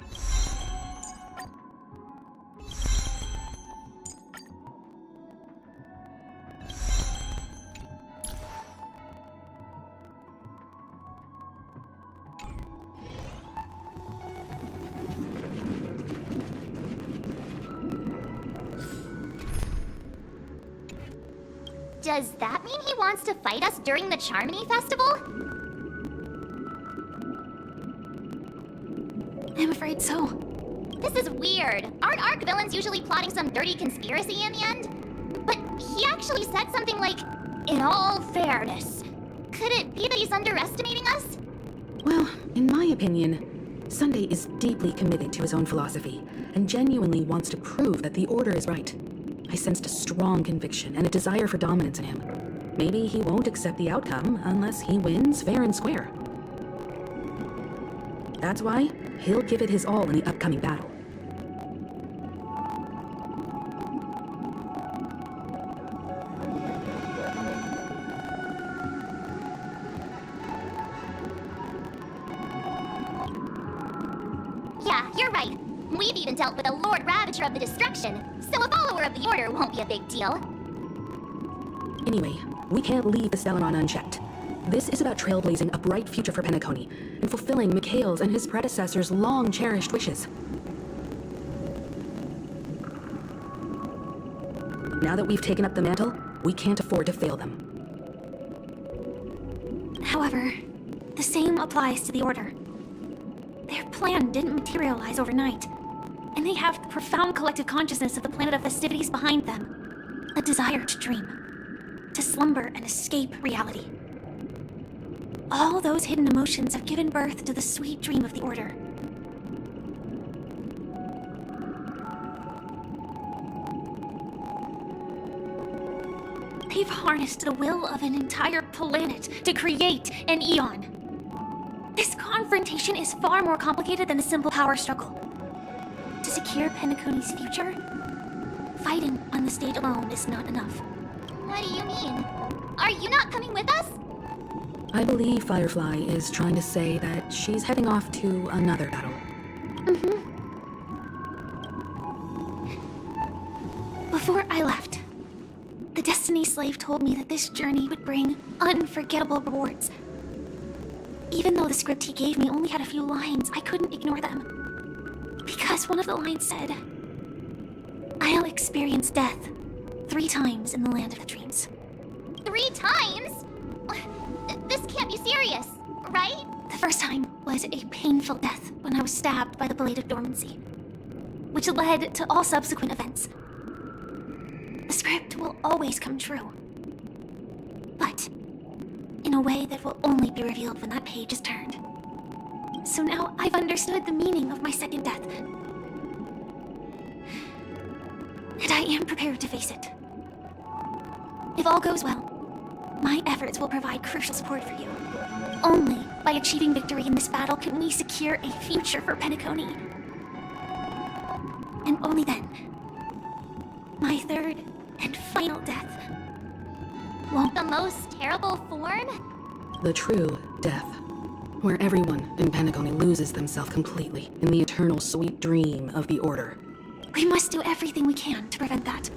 Does that mean he wants to fight us during the Charmony Festival? I'm afraid so. This is weird. Aren't Arc villains usually plotting some dirty conspiracy in the end? But he actually said something like, in all fairness. Could it be that he's underestimating us? Well, in my opinion, Sunday is deeply committed to his own philosophy and genuinely wants to prove that the Order is right. I sensed a strong conviction and a desire for dominance in him. Maybe he won't accept the outcome unless he wins fair and square. That's why he'll give it his all in the upcoming battle. Yeah, you're right. We've even dealt with a Lord Ravager of the Destruction, so a follower of the Order won't be a big deal. Anyway, we can't leave the Stellaron unchecked. This is about trailblazing a bright future for Penacony and fulfilling Mikhail's and his predecessors' long-cherished wishes. Now that we've taken up the mantle, we can't afford to fail them. However, the same applies to the Order. Their plan didn't materialize overnight, and they have the profound collective consciousness of the planet of festivities behind them. A desire to dream, to slumber and escape reality. All those hidden emotions have given birth to the sweet dream of the Order. They've harnessed the will of an entire planet to create an Eon. This confrontation is far more complicated than a simple power struggle. To secure Penacony's future, fighting on the stage alone is not enough. What do you mean? Are you not coming with us? I believe Firefly is trying to say that she's heading off to another battle. Before I left, the Destiny Slave told me that this journey would bring unforgettable rewards. Even though the script he gave me only had a few lines, I couldn't ignore them. Because one of the lines said, "I'll experience death 3 times in the land of the dreams." 3 times? This can't be serious, right? The first time was a painful death when I was stabbed by the Blade of Dormancy, which led to all subsequent events. The script will always come true. But in a way that will only be revealed when that page is turned. So now I've understood the meaning of my second death. And I am prepared to face it. If all goes well, my efforts will provide crucial support for you. Only by achieving victory in this battle can we secure a future for Penacony. And only then, my third and final death won't... The most terrible form? The true death, where everyone in Penacony loses themselves completely in the eternal sweet dream of the Order. We must do everything we can to prevent that.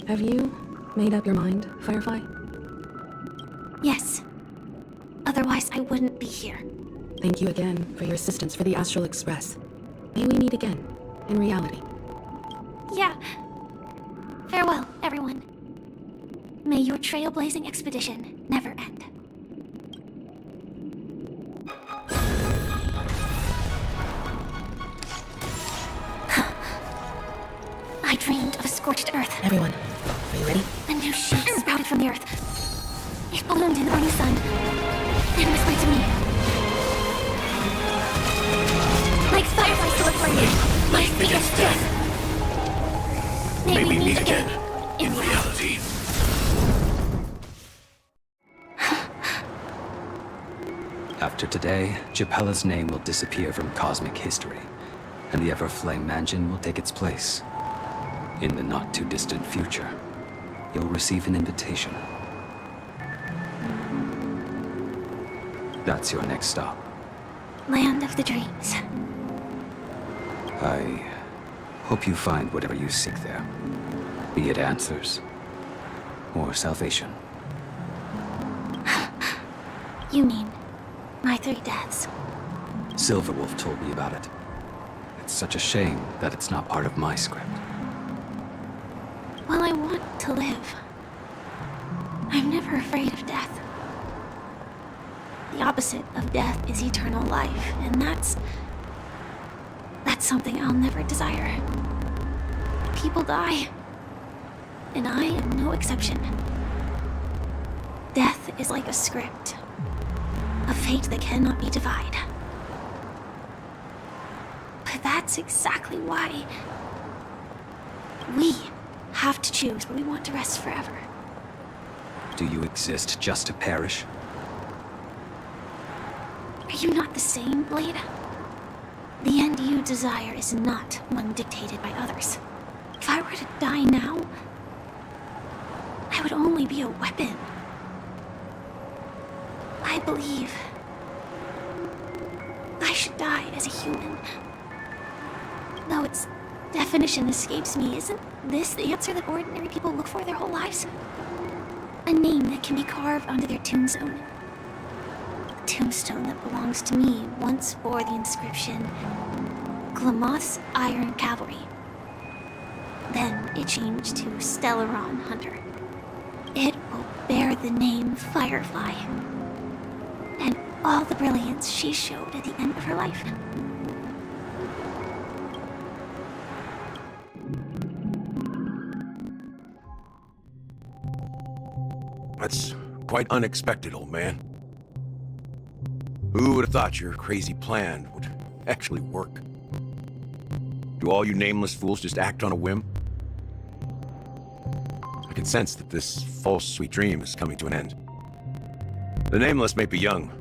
Have you made up your mind, Firefly? Yes. Otherwise, I wouldn't be here. Thank you again for your assistance for the Astral Express. May we meet again, in reality. Yeah. Farewell, everyone. May your trailblazing expedition never end. I dreamed of a scorched earth. Everyone, are you ready? A new shoot sprouted from the earth. It bloomed in the early sun and whispered to me. Like fireflies to look for you, my biggest death. May we meet again, in reality. After today, Japella's name will disappear from cosmic history, and the Everflame Mansion will take its place. In the not-too-distant future, you'll receive an invitation. That's your next stop. Land of the Dreams. I hope you find whatever you seek there, be it answers or salvation. You mean my 3 deaths? Silverwolf told me about it. It's such a shame that it's not part of my script. Well, I want to live. I'm never afraid of death. The opposite of death is eternal life, and that's something I'll never desire. People die, and I am no exception. Death is like a script, a fate that cannot be defied. But that's exactly why we have to choose where we want to rest forever. Do you exist just to perish? Are you not the same, Blade? The end you desire is not one dictated by others. If I were to die now, I would only be a weapon. I believe I should die as a human. Though its definition escapes me, isn't this the answer that ordinary people look for their whole lives? A name that can be carved onto their tombstone. A tombstone that belongs to me once bore the inscription, Glamoth's Iron Cavalry. Then it changed to Stellaron Hunter. It will bear the name Firefly, and all the brilliance she showed at the end of her life. That's quite unexpected, old man. Who would have thought your crazy plan would actually work? Do all you nameless fools just act on a whim? I can sense that this false sweet dream is coming to an end. The nameless may be young,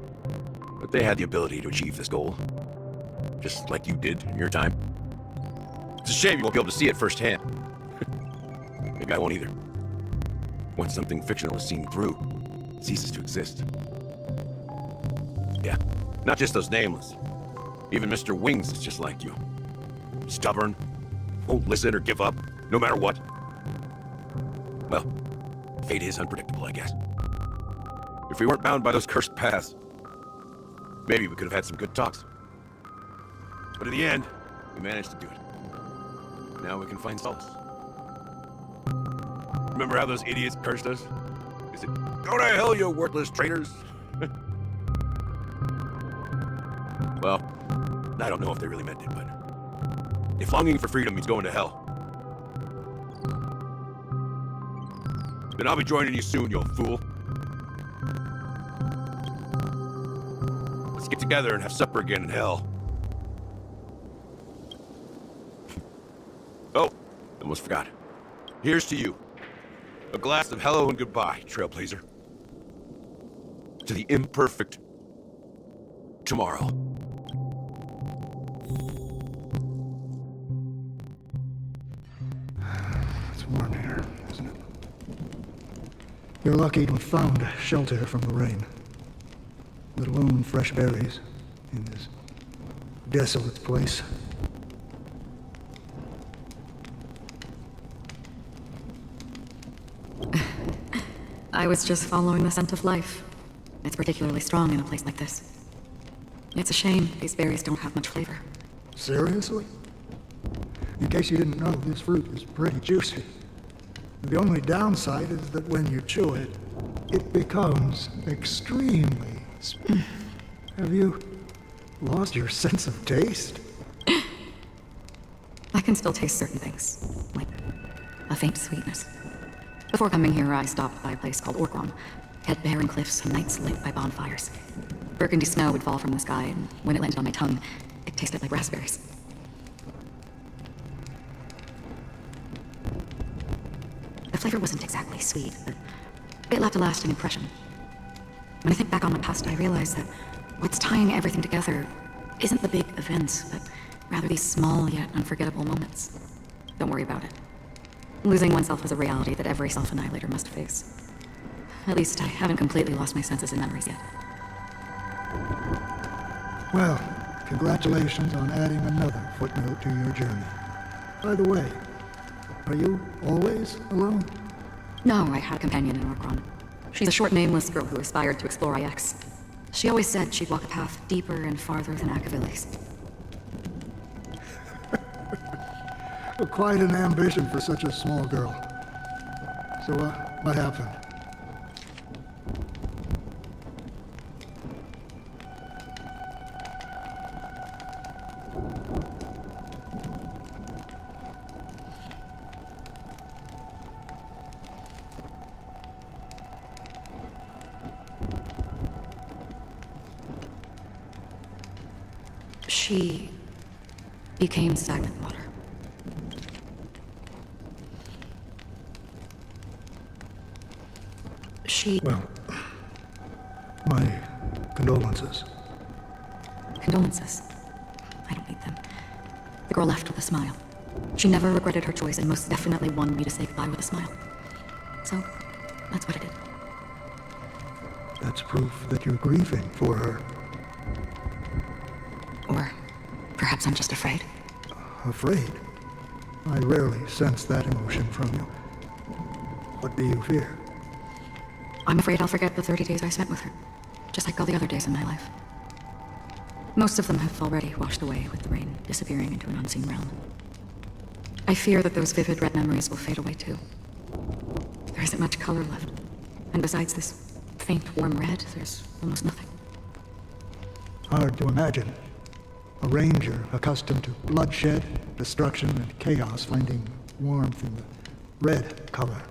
but they had the ability to achieve this goal. Just like you did in your time. It's a shame you won't be able to see it firsthand. Maybe I won't either. Once something fictional is seen through, it ceases to exist. Yeah, not just those nameless. Even Mr. Wings is just like you. Stubborn, won't listen or give up, no matter what. Well, fate is unpredictable, I guess. If we weren't bound by those cursed paths, maybe we could have had some good talks. But in the end, we managed to do it. Now we can find solace. Remember how those idiots cursed us? They said, "Go to hell, you worthless traitors!" Well, I don't know if they really meant it, but if longing for freedom means going to hell, Then I'll be joining you soon, you old fool. Let's get together and have supper again in hell. Oh, almost forgot. Here's to you. A glass of hello and goodbye, Trailblazer. To the imperfect tomorrow. It's warm here, isn't it? You're lucky to have found shelter from the rain. Let alone fresh berries in this desolate place. I was just following the scent of life. It's particularly strong in a place like this. It's a shame these berries don't have much flavor. Seriously? In case you didn't know, this fruit is pretty juicy. The only downside is that when you chew it, it becomes extremely sweet. Have you lost your sense of taste? I can still taste certain things, like a faint sweetness. Before coming here, I stopped by a place called Orkron. It had barren cliffs and nights lit by bonfires. Burgundy snow would fall from the sky, and when it landed on my tongue, it tasted like raspberries. The flavor wasn't exactly sweet, but it left a lasting impression. When I think back on my past, I realize that what's tying everything together isn't the big events, but rather these small yet unforgettable moments. Don't worry about it. Losing oneself is a reality that every self-annihilator must face. At least I haven't completely lost my senses and memories yet. Well, congratulations on adding another footnote to your journey. By the way, are you always alone? No, I had a companion in Orkron. She's a short, nameless girl who aspired to explore IX. She always said she'd walk a path deeper and farther than Akavilis. Quite an ambition for such a small girl. So, what happened? She became stagnant water. Well, my condolences. Condolences? I don't need them. The girl left with a smile. She never regretted her choice and most definitely wanted me to say goodbye with a smile. So, that's what I did. That's proof that you're grieving for her. Or perhaps I'm just afraid. Afraid? I rarely sense that emotion from you. What do you fear? I'm afraid I'll forget the 30 days I spent with her, just like all the other days in my life. Most of them have already washed away with the rain, disappearing into an unseen realm. I fear that those vivid red memories will fade away too. There isn't much color left, and besides this faint, warm red, there's almost nothing. Hard to imagine. A ranger accustomed to bloodshed, destruction, and chaos finding warmth in the red color.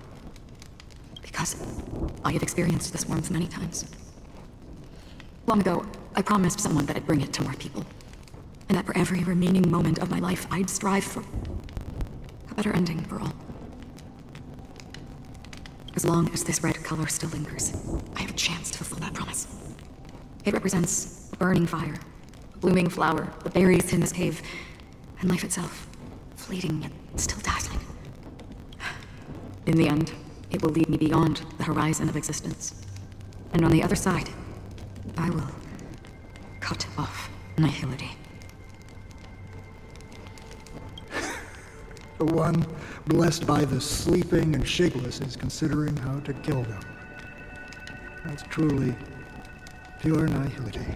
Because I have experienced this warmth many times. Long ago, I promised someone that I'd bring it to more people. And that for every remaining moment of my life, I'd strive for a better ending for all. As long as this red color still lingers, I have a chance to fulfill that promise. It represents a burning fire, a blooming flower, the berries in this cave, and life itself, fleeting yet still dazzling. In the end, it will lead me beyond the horizon of existence. And on the other side, I will cut off nihility. The one blessed by the sleeping and shapeless is considering how to kill them. That's truly pure nihility.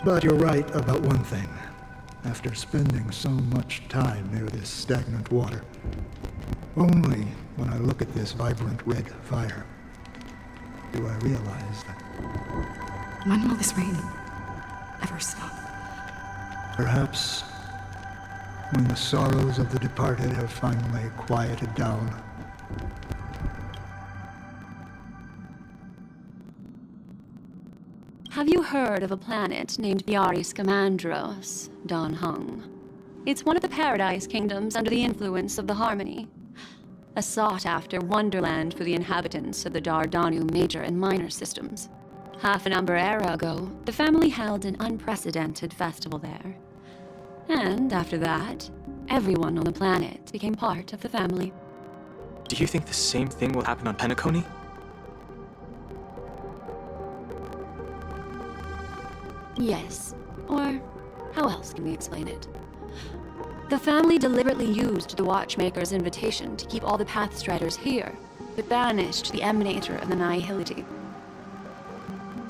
But you're right about one thing. after spending so much time near this stagnant water. Only when I look at this vibrant red fire do I realize that... When will this rain ever stop? Perhaps when the sorrows of the departed have finally quieted down. Have you heard of a planet named Biaris Scamandros, Don Hung? It's one of the Paradise Kingdoms under the influence of the Harmony. A sought-after wonderland for the inhabitants of the Dardanu Major and Minor systems. Half an Umber era ago, the family held an unprecedented festival there. And after that, everyone on the planet became part of the family. Do you think the same thing will happen on Penacony? Yes. Or how else can we explain it? The family deliberately used the Watchmaker's invitation to keep all the Pathstriders here, but banished the Emanator of the Nihility.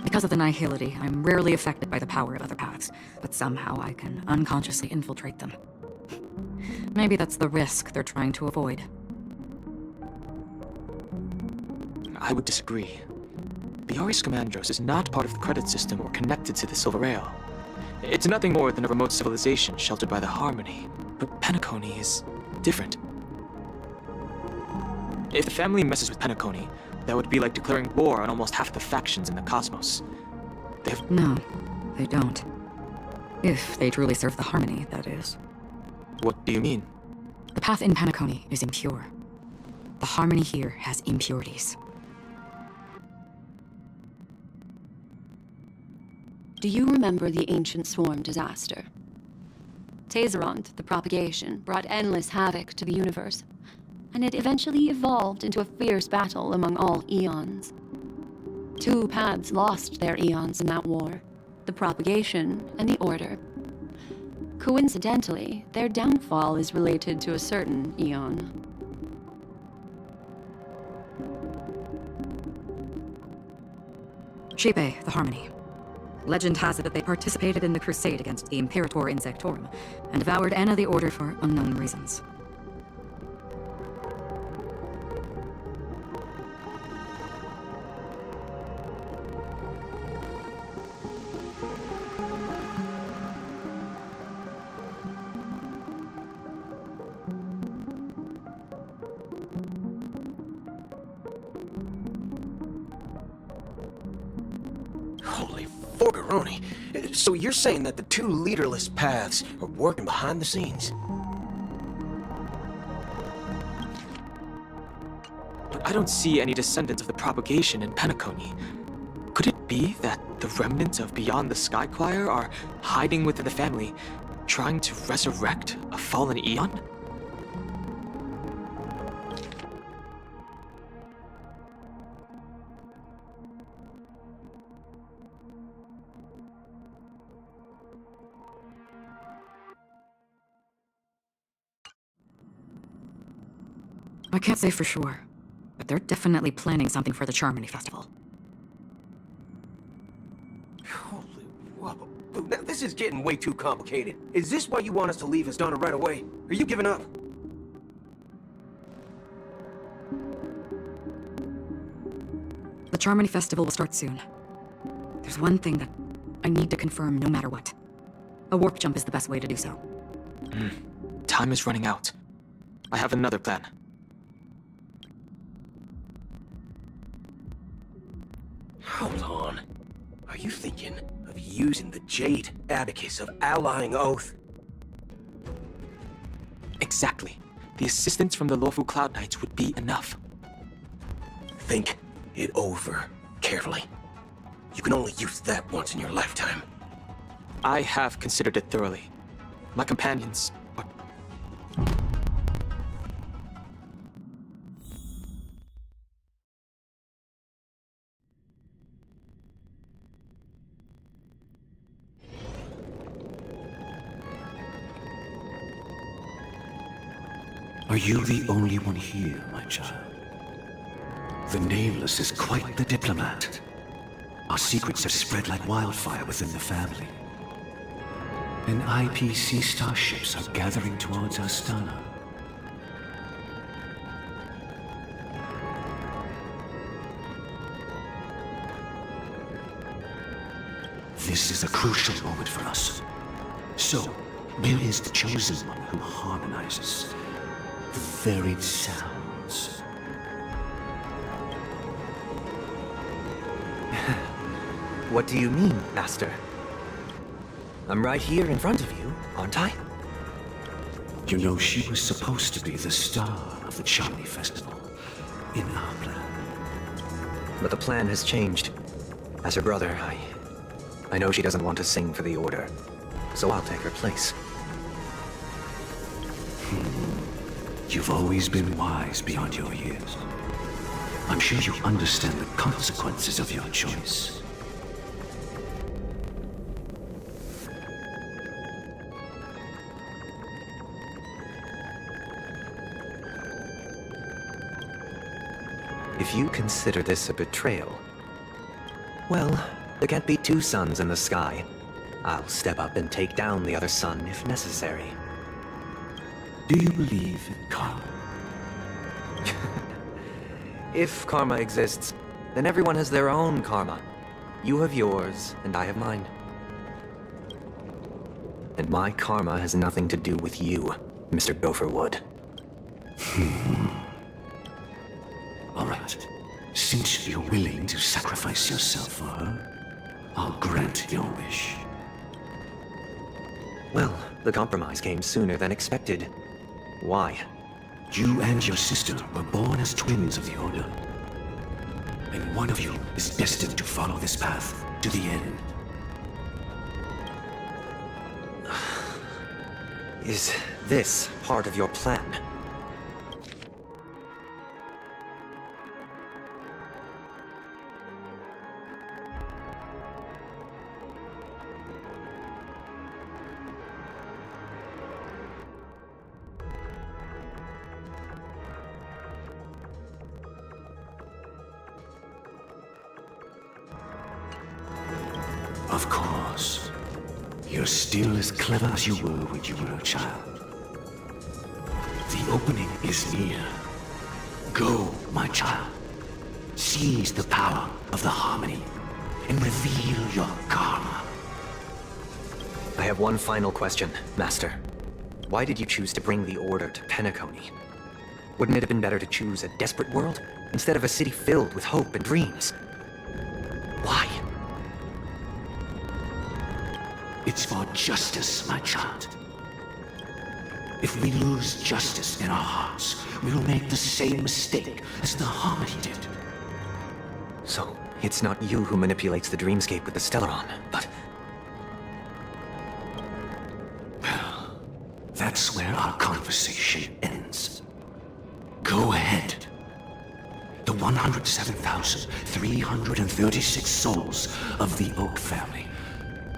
Because of the Nihility, I'm rarely affected by the power of other paths, but somehow I can unconsciously infiltrate them. Maybe that's the risk they're trying to avoid. I would disagree. Biaris Scamandros is not part of the credit system or connected to the Silver Rail. It's nothing more than a remote civilization sheltered by the Harmony, but Penacony is different. If the family messes with Penacony, that would be like declaring war on almost half the factions in the cosmos. No, they don't. If they truly serve the Harmony, that is. What do you mean? The path in Penacony is impure. The Harmony here has impurities. Do you remember the Ancient Swarm disaster? Tazeront, the propagation, brought endless havoc to the universe, and it eventually evolved into a fierce battle among all eons. 2 paths lost their eons in that war, the propagation and the order. Coincidentally, their downfall is related to a certain eon. Shepe, the Harmony. Legend has it that they participated in the crusade against the Imperator Insectorum, and devoured Anna the Order for unknown reasons. Holy Forgaroni. So you're saying that the 2 leaderless paths are working behind the scenes? But I don't see any descendants of the propagation in Penacony. Could it be that the remnants of Beyond the Sky Choir are hiding within the family, trying to resurrect a fallen eon? I can't say for sure, but they're definitely planning something for the Charmony Festival. Holy whoa. Now this is getting way too complicated. Is this why you want us to leave Asdana right away? Are you giving up? The Charmony Festival will start soon. There's one thing that I need to confirm no matter what. A warp jump is the best way to do so. Time is running out. I have another plan. Hold on. Are you thinking of using the Jade Abacus of Allying Oath? Exactly. The assistance from the lawful Cloud Knights would be enough. Think it over carefully. You can only use that once in your lifetime. I have considered it thoroughly. My companions are... Are you the only one here, my child? The Nameless is quite the diplomat. Our secrets have spread like wildfire within the family. and IPC starships are gathering towards Astana. This is a crucial moment for us. So, where is the chosen one who harmonizes the varied sounds? What do you mean, Master? I'm right here in front of you, aren't I? You know, she was supposed to be the star of the Charlie Festival in our plan. But the plan has changed. As her brother, I know she doesn't want to sing for the Order, so I'll take her place. You've always been wise beyond your years. I'm sure you understand the consequences of your choice. If you consider this a betrayal, well, there can't be two suns in the sky. I'll step up and take down the other sun if necessary. Do you believe in karma? If karma exists, then everyone has their own karma. You have yours, and I have mine. And my karma has nothing to do with you, Mr. Gopherwood. All right. Since you're willing to sacrifice yourself for her, I'll grant your wish. Well, the compromise came sooner than expected. Why? You and your sister were born as twins of the Order. And one of you is destined to follow this path to the end. Is this part of your plan? Of course. You're still as clever as you were when you were a child. The opening is near. Go, my child. Seize the power of the harmony and reveal your karma. I have one final question, Master. Why did you choose to bring the Order to Penacony? Wouldn't it have been better to choose a desperate world instead of a city filled with hope and dreams? Why? It's for justice, my child. If we lose justice in our hearts, we'll make the same mistake as the Harmony did. So, it's not you who manipulates the dreamscape with the Stellaron, but... Well, that's where our conversation ends. Go ahead. The 107,336 souls of the Oak family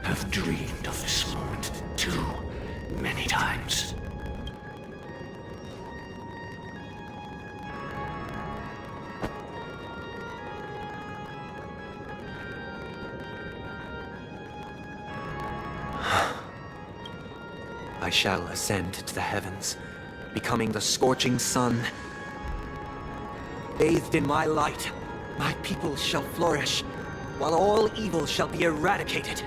have dreamed of this moment too many times. I shall ascend to the heavens, becoming the scorching sun. Bathed in my light, my people shall flourish, while all evil shall be eradicated.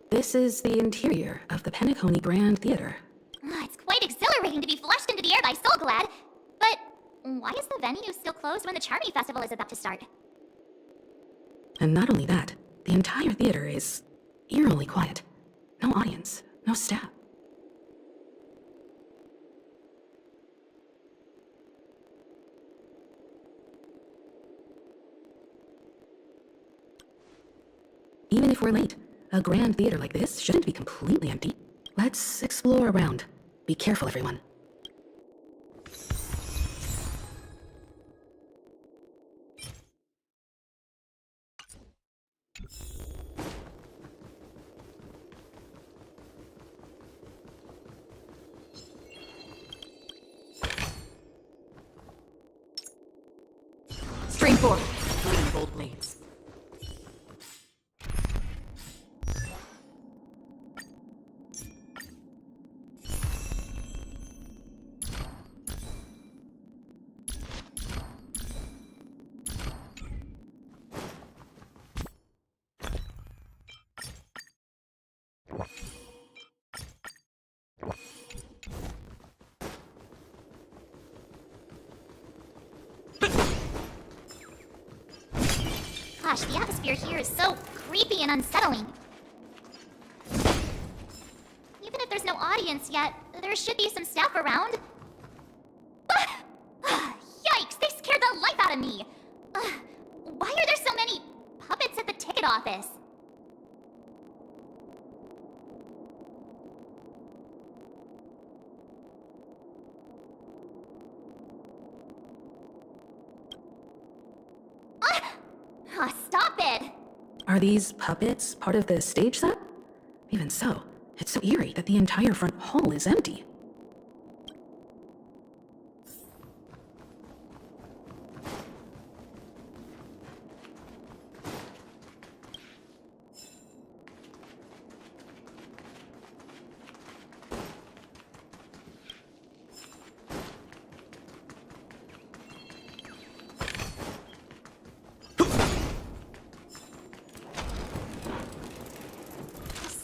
This is the interior of the Penacony Grand Theater. It's quite exhilarating to be flushed into the air by Soul Glad. But why is the venue still closed when the Charmy Festival is about to start? And not only that, the entire theater is eerily quiet. No audience, no staff. Even if we're late, a grand theater like this shouldn't be completely empty. Let's explore around. Be careful, everyone. Stream forward. Lean bold blades. Gosh, the atmosphere here is so creepy and unsettling. Even if there's no audience yet, there should be some staff around. Yikes, they scared the life out of me! Why are there so many puppets at the ticket office? Stop it! Are these puppets part of the stage set? Even so, it's so eerie that the entire front hall is empty.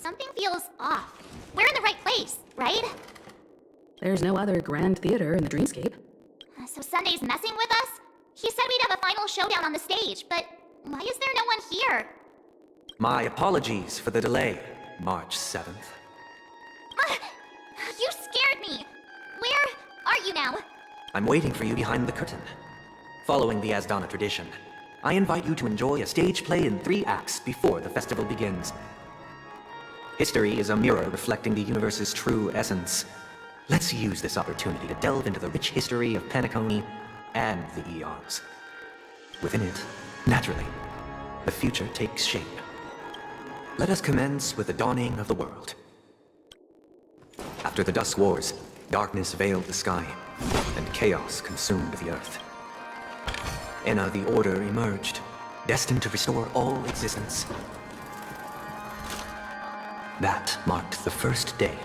Something feels off. We're in the right place, right? There's no other grand theater in the dreamscape. So Sunday's messing with us? He said we'd have a final showdown on the stage, but why is there no one here? My apologies for the delay, March 7th. You scared me! Where are you now? I'm waiting for you behind the curtain. Following the Asdana tradition, I invite you to enjoy a stage play in 3 acts before the festival begins. History is a mirror reflecting the universe's true essence. Let's use this opportunity to delve into the rich history of Penacony and the eons. Within it, naturally, the future takes shape. Let us commence with the dawning of the world. After the Dusk Wars, darkness veiled the sky, and chaos consumed the earth. Enna the Order emerged, destined to restore all existence. That marked the first day.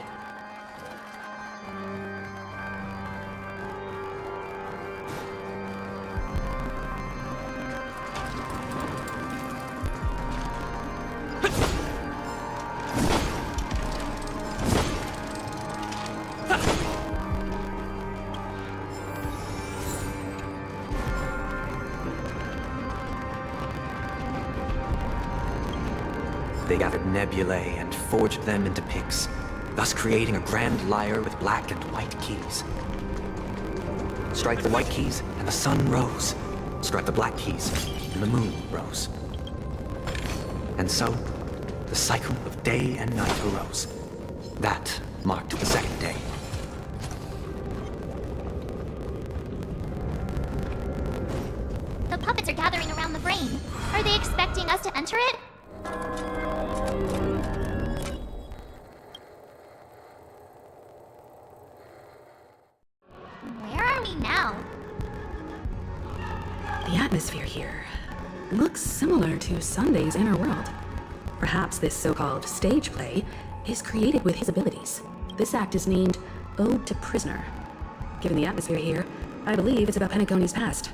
They gathered nebulae and forged them into picks, thus creating a grand lyre with black and white keys. Strike the white keys, and the sun rose. Strike the black keys, and the moon rose. And so, the cycle of day and night arose. That marked the second day. The puppets are gathering around the brain. Are they expecting us to enter it? Where are we now? The atmosphere here looks similar to Sunday's inner world. Perhaps this so-called stage play is created with his abilities. This act is named Ode to Prisoner. Given the atmosphere here, I believe it's about Penacony's past.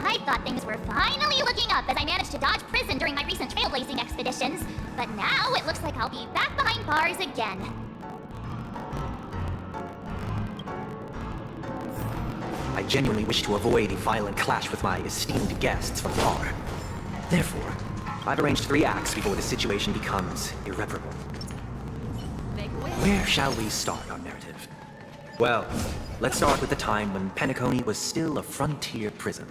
I thought things were finally looking up as I managed to dodge prison during my recent trailblazing expeditions, but now it looks like I'll be back behind bars again. I genuinely wish to avoid a violent clash with my esteemed guests from the bar. Therefore, I've arranged 3 acts before the situation becomes irreparable. Where shall we start our narrative? Well, let's start with the time when Penacony was still a frontier prison.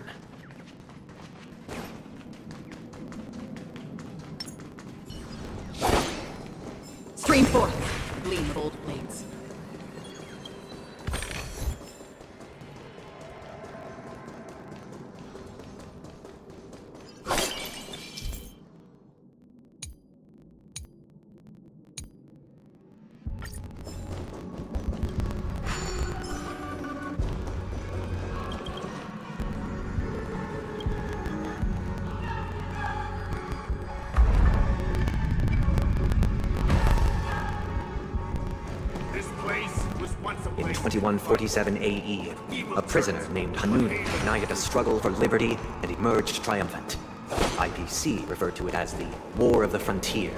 Stream forth, gleam of old blades. In 2147 AE, a prisoner named Hanun ignited a struggle for liberty and emerged triumphant. IPC referred to it as the War of the Frontier,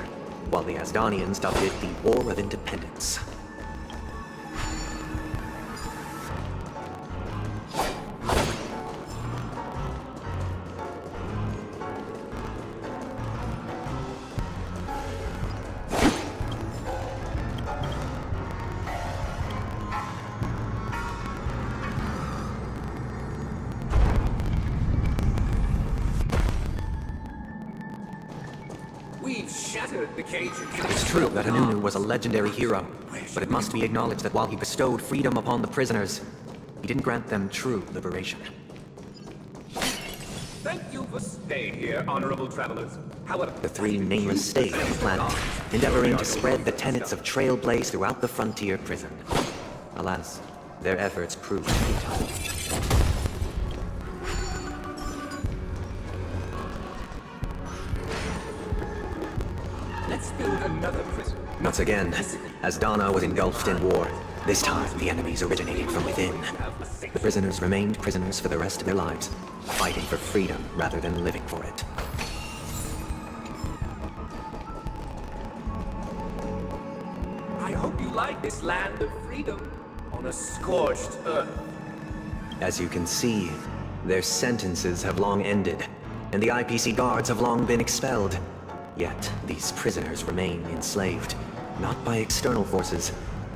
while the Asdanians dubbed it the War of Independence. We've shattered the cages. It's true that Hanunu was a legendary hero, but it must be acknowledged that while he bestowed freedom upon the prisoners, he didn't grant them true liberation. Thank you for staying here, honorable travelers. However, The three nameless stayed on the planet, endeavoring to spread the tenets of Trailblaze throughout the frontier prison. Alas, their efforts proved futile. let's build another prison. Once again, as Dana was engulfed in war, this time the enemies originated from within. The prisoners remained prisoners for the rest of their lives, fighting for freedom rather than living for it. I hope you like this land of freedom on a scorched earth. As you can see, their sentences have long ended, and the IPC guards have long been expelled. Yet, these prisoners remain enslaved, not by external forces,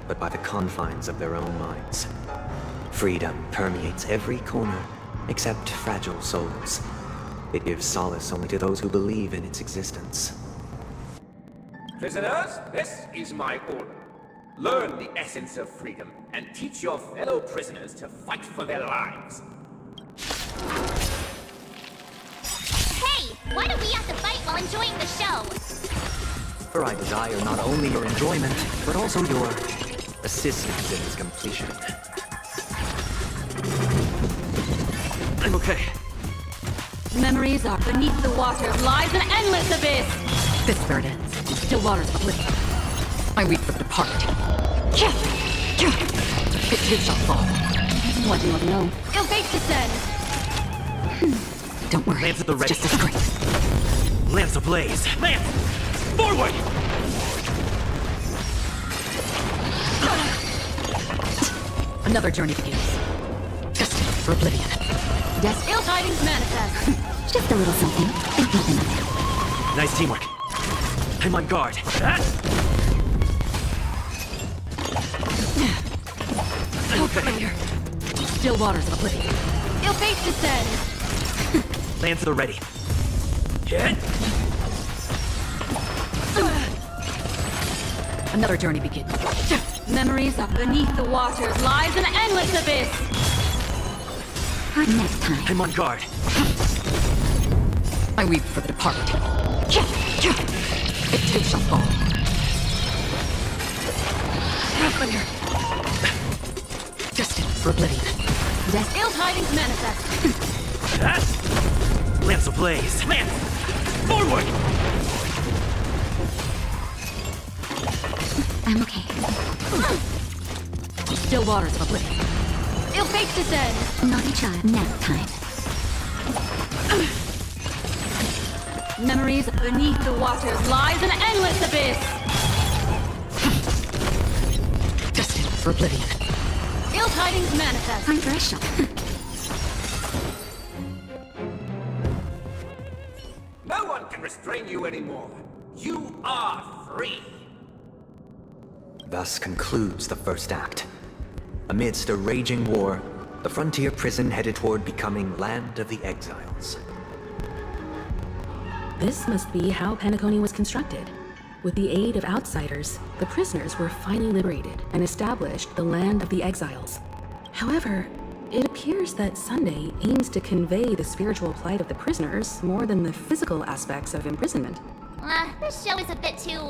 but by the confines of their own minds. Freedom permeates every corner, except fragile souls. It gives solace only to those who believe in its existence. Prisoners, this is my order. Learn the essence of freedom and teach your fellow prisoners to fight for their lives. Hey, why don't we have to fight while enjoying the show? For I desire not only your enjoyment, but also your assistance in its completion. I'm okay. Memories are beneath the water, lies an endless abyss. This is where it ends. Still waters of oblivion. I weep for the departed. It too shall fall. What do you want to know? Ill fate descends. Don't worry. Lance at the ready. Just a scrape. Lance ablaze. Lance! Forward! Another journey begins. Destined for oblivion. Ill tidings manifest. Just a little something. Think nothing of it. Nice teamwork. I'm on guard. I'm okay. Still waters of oblivion. Ill fate descends. Lance at the ready. Hit! Another journey begins. Memories are beneath the waters, lies an endless abyss. For next time. I'm on guard. I weep for the departed. It too shall fall. Destined for oblivion. Ill tidings manifest. Lance ablaze. Lance! Forward! I'm okay. Still waters of oblivion. Ill fate descends. Naughty child. Nap time. Memories beneath the waters, lies an endless abyss. Destined for oblivion. Ill tidings manifest. Time for a shot. No one can restrain you anymore. You are free. Thus concludes the first act. Amidst a raging war, the frontier prison headed toward becoming Land of the Exiles. This must be how Penacony was constructed. With the aid of outsiders, the prisoners were finally liberated and established the Land of the Exiles. However, it appears that Sunday aims to convey the spiritual plight of the prisoners more than the physical aspects of imprisonment. This show is a bit too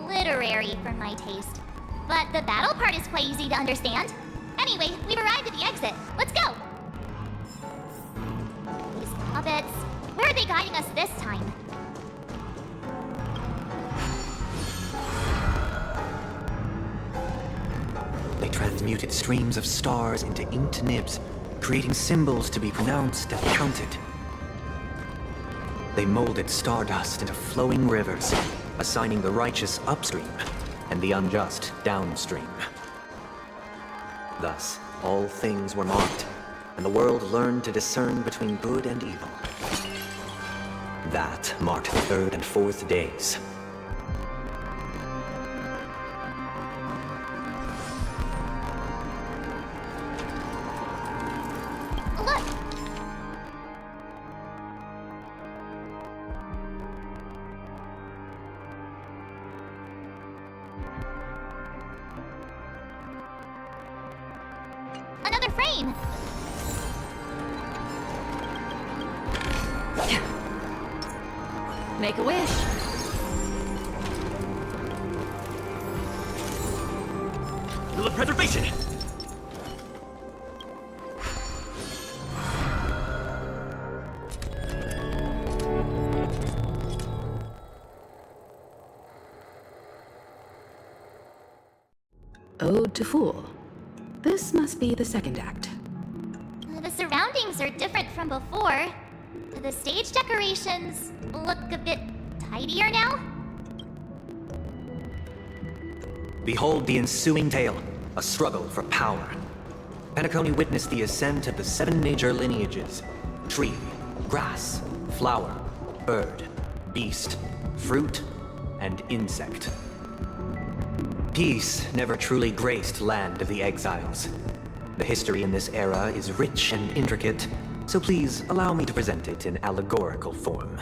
literary for my taste. But the battle part is quite easy to understand. Anyway, we've arrived at the exit. Let's go! These puppets. Where are they guiding us this time? They transmuted streams of stars into inked nibs, creating symbols to be pronounced and counted. They molded stardust into flowing rivers, assigning the righteous upstream and the unjust downstream. Thus, all things were marked, and the world learned to discern between good and evil. That marked the third and fourth days. Look! refrain. Make a wish. The preservation! Ode to Fool. This must be the second act. The surroundings are different from before. The stage decorations look a bit tidier now. Behold the ensuing tale, a struggle for power. Penacony witnessed the ascent of the 7 major lineages: tree, grass, flower, bird, beast, fruit, and insect. Peace never truly graced Land of the Exiles. The history in this era is rich and intricate, so please allow me to present it in allegorical form.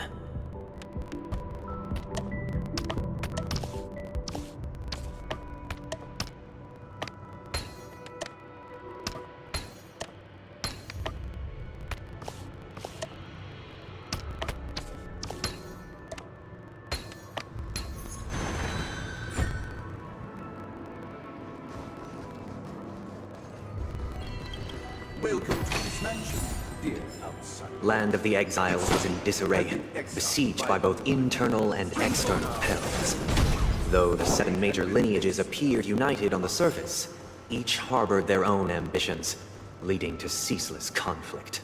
Welcome to this mansion, dear outsider. Land of the Exiles was in disarray, besieged by both internal and external perils. Though the 7 major lineages appeared united on the surface, each harbored their own ambitions, leading to ceaseless conflict.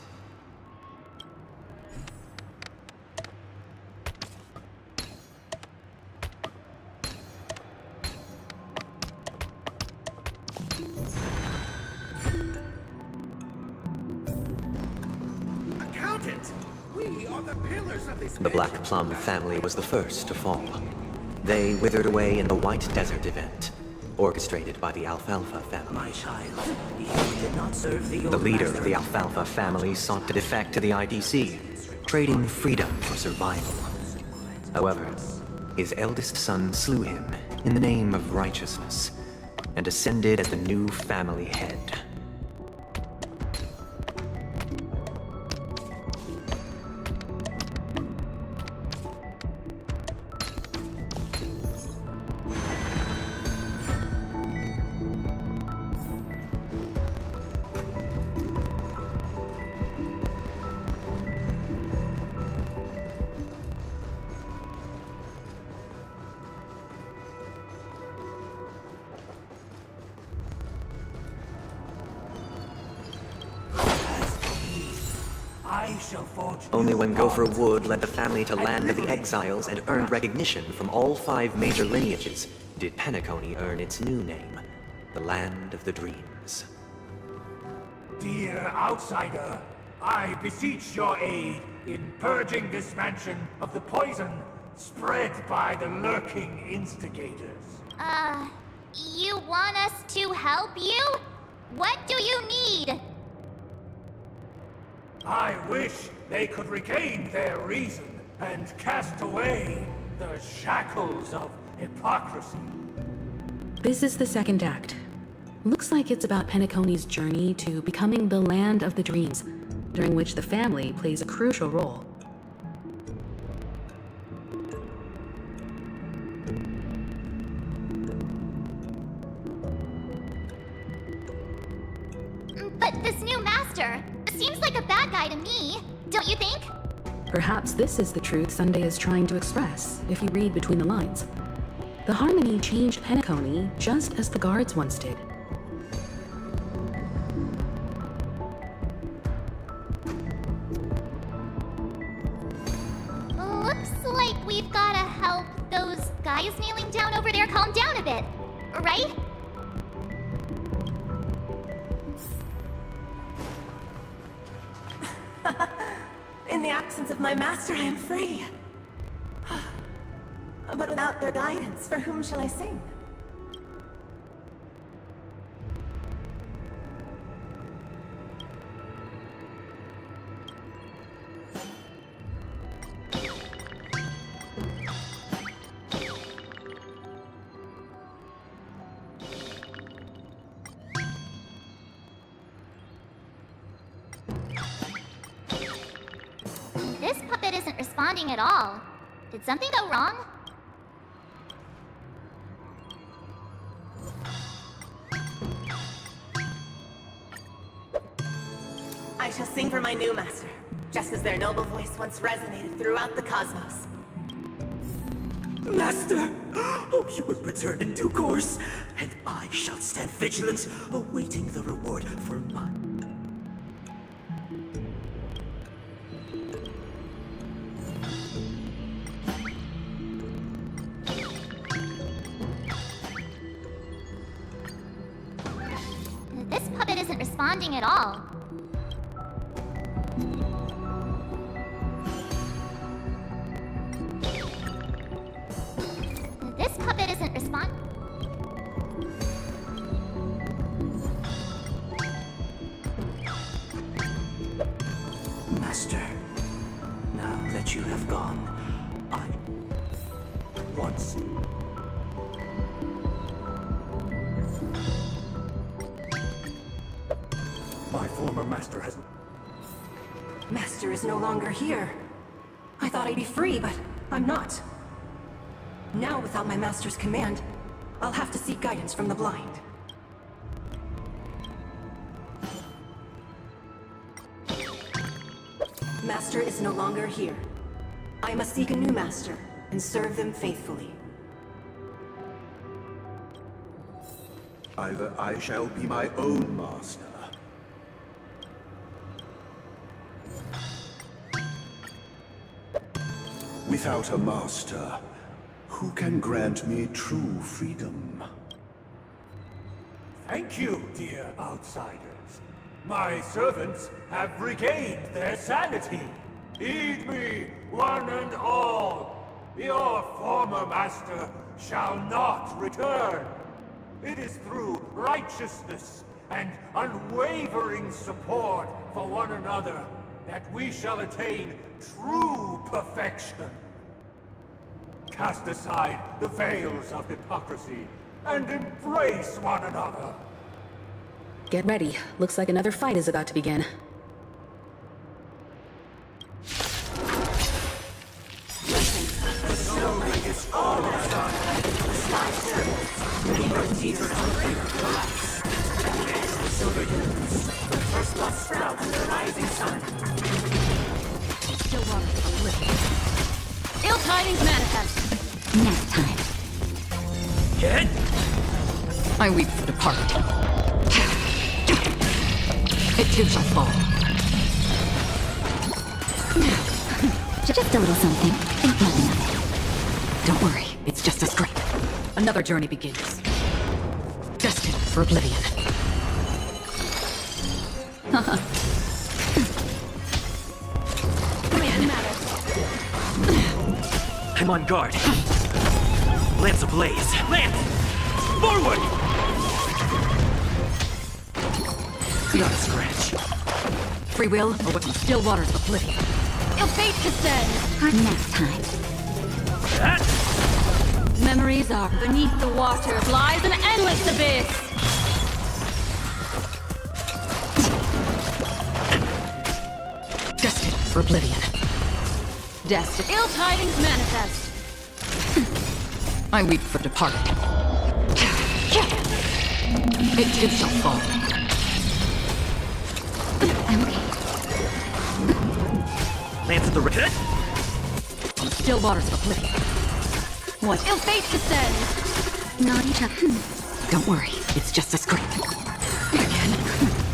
The Black Plum family was the first to fall. They withered away in the White Desert event, orchestrated by the Alfalfa family. My child, you did not serve the The leader of the Alfalfa family sought to defect to the IDC, trading freedom for survival. However, his eldest son slew him in the name of righteousness, and ascended as the new family head. Only when Gopher Wood led the family to Land of the Exiles and earned recognition from all 5 major lineages did Penacony earn its new name, the Land of the Dreams. Dear outsider, I beseech your aid in purging this mansion of the poison spread by the lurking instigators. You want us to help you? What do you need? I wish they could regain their reason and cast away the shackles of hypocrisy. This is the second act. Looks like it's about Penacony's journey to becoming the Land of the Dreams, during which the family plays a crucial role. But this new master seems like a bad guy to me, don't you think? Perhaps this is the truth Sunday is trying to express, if you read between the lines. The Harmony changed Penacony just as the guards once did. Looks like we've gotta help those guys kneeling down over there calm down a bit, right? In the absence of my master, I am free. But without their guidance, for whom shall I sing? responding at all. Did something go wrong? I shall sing for my new master, just as their noble voice once resonated throughout the cosmos. Master, hope you will return in due course, and I shall stand vigilant, awaiting the reward for my... This puppet isn't responding at all. This puppet isn't responding. Master, now that you have gone, I... once... My former master has... Master is no longer here. I thought I'd be free, but I'm not. Now, without my master's command, I'll have to seek guidance from the blind. Master is no longer here. I must seek a new master and serve them faithfully. Either I shall be my own master. Without a master, who can grant me true freedom? Thank you, dear outsiders. My servants have regained their sanity. Heed me, one and all. Your former master shall not return. It is through righteousness and unwavering support for one another that we shall attain true perfection. Cast aside the veils of hypocrisy and embrace one another. Get ready. Looks like another fight is about to begin. Ill tidings manifest. Nap time. Get! I weep for departed. It too shall fall. Just a little something. Think nothing of it. Don't worry, it's just a scrape. Another journey begins. Destined for oblivion. I'm on guard. Lance ablaze. Lance! Forward! Not a scratch. Free will or what from still waters of oblivion. Ill fate descends. Nap time. Memories are beneath the waters lies an endless abyss. Destined for oblivion. Destined. Ill tidings manifest. I weep for departed. It too shall fall. I'm okay. Lance at the ricket. On still waters of oblivion. What ill fate descends. Not each other. Don't worry, it's just a scrape. Again.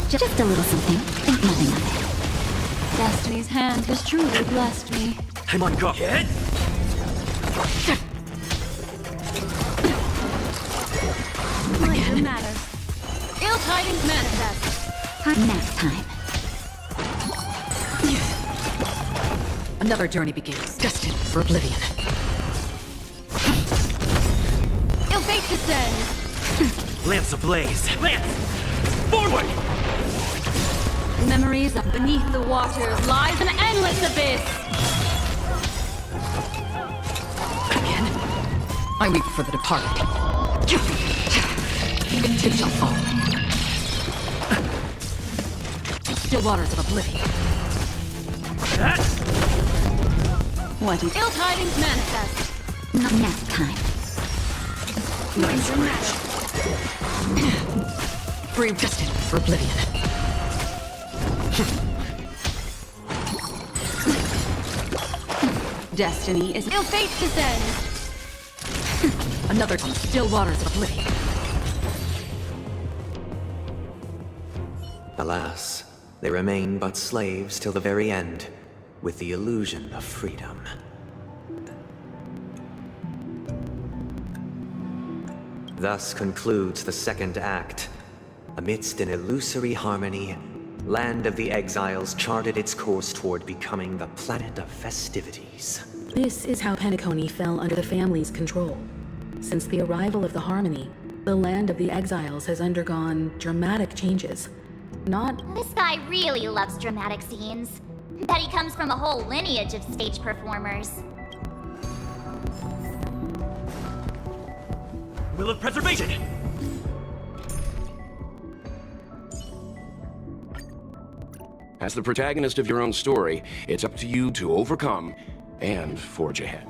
Just a little something. Think nothing of it. Destiny's hand has truly blessed me. I'm on guard. Get! Again. Matters. Ill tidings manifest. Nap time. Another journey begins. Destined for oblivion. Ill fate descends. Lance ablaze. Lance! Forward! Memories of beneath the waters lies an endless abyss. Again. I weep for the departed. It too shall fall. Still waters of oblivion. What is ill tidings manifest? Not nap time. Nice match. We're destined for oblivion. Destiny is ill fate descends. Another from still waters of oblivion. Alas, they remain but slaves till the very end, with the illusion of freedom. Thus concludes the second act. Amidst an illusory harmony, Land of the Exiles charted its course toward becoming the planet of festivities. This is how Penacony fell under the family's control. Since the arrival of the Harmony, the Land of the Exiles has undergone dramatic changes. This guy really loves dramatic scenes. Bet he comes from a whole lineage of stage performers. Will of preservation! As the protagonist of your own story, it's up to you to overcome and forge ahead.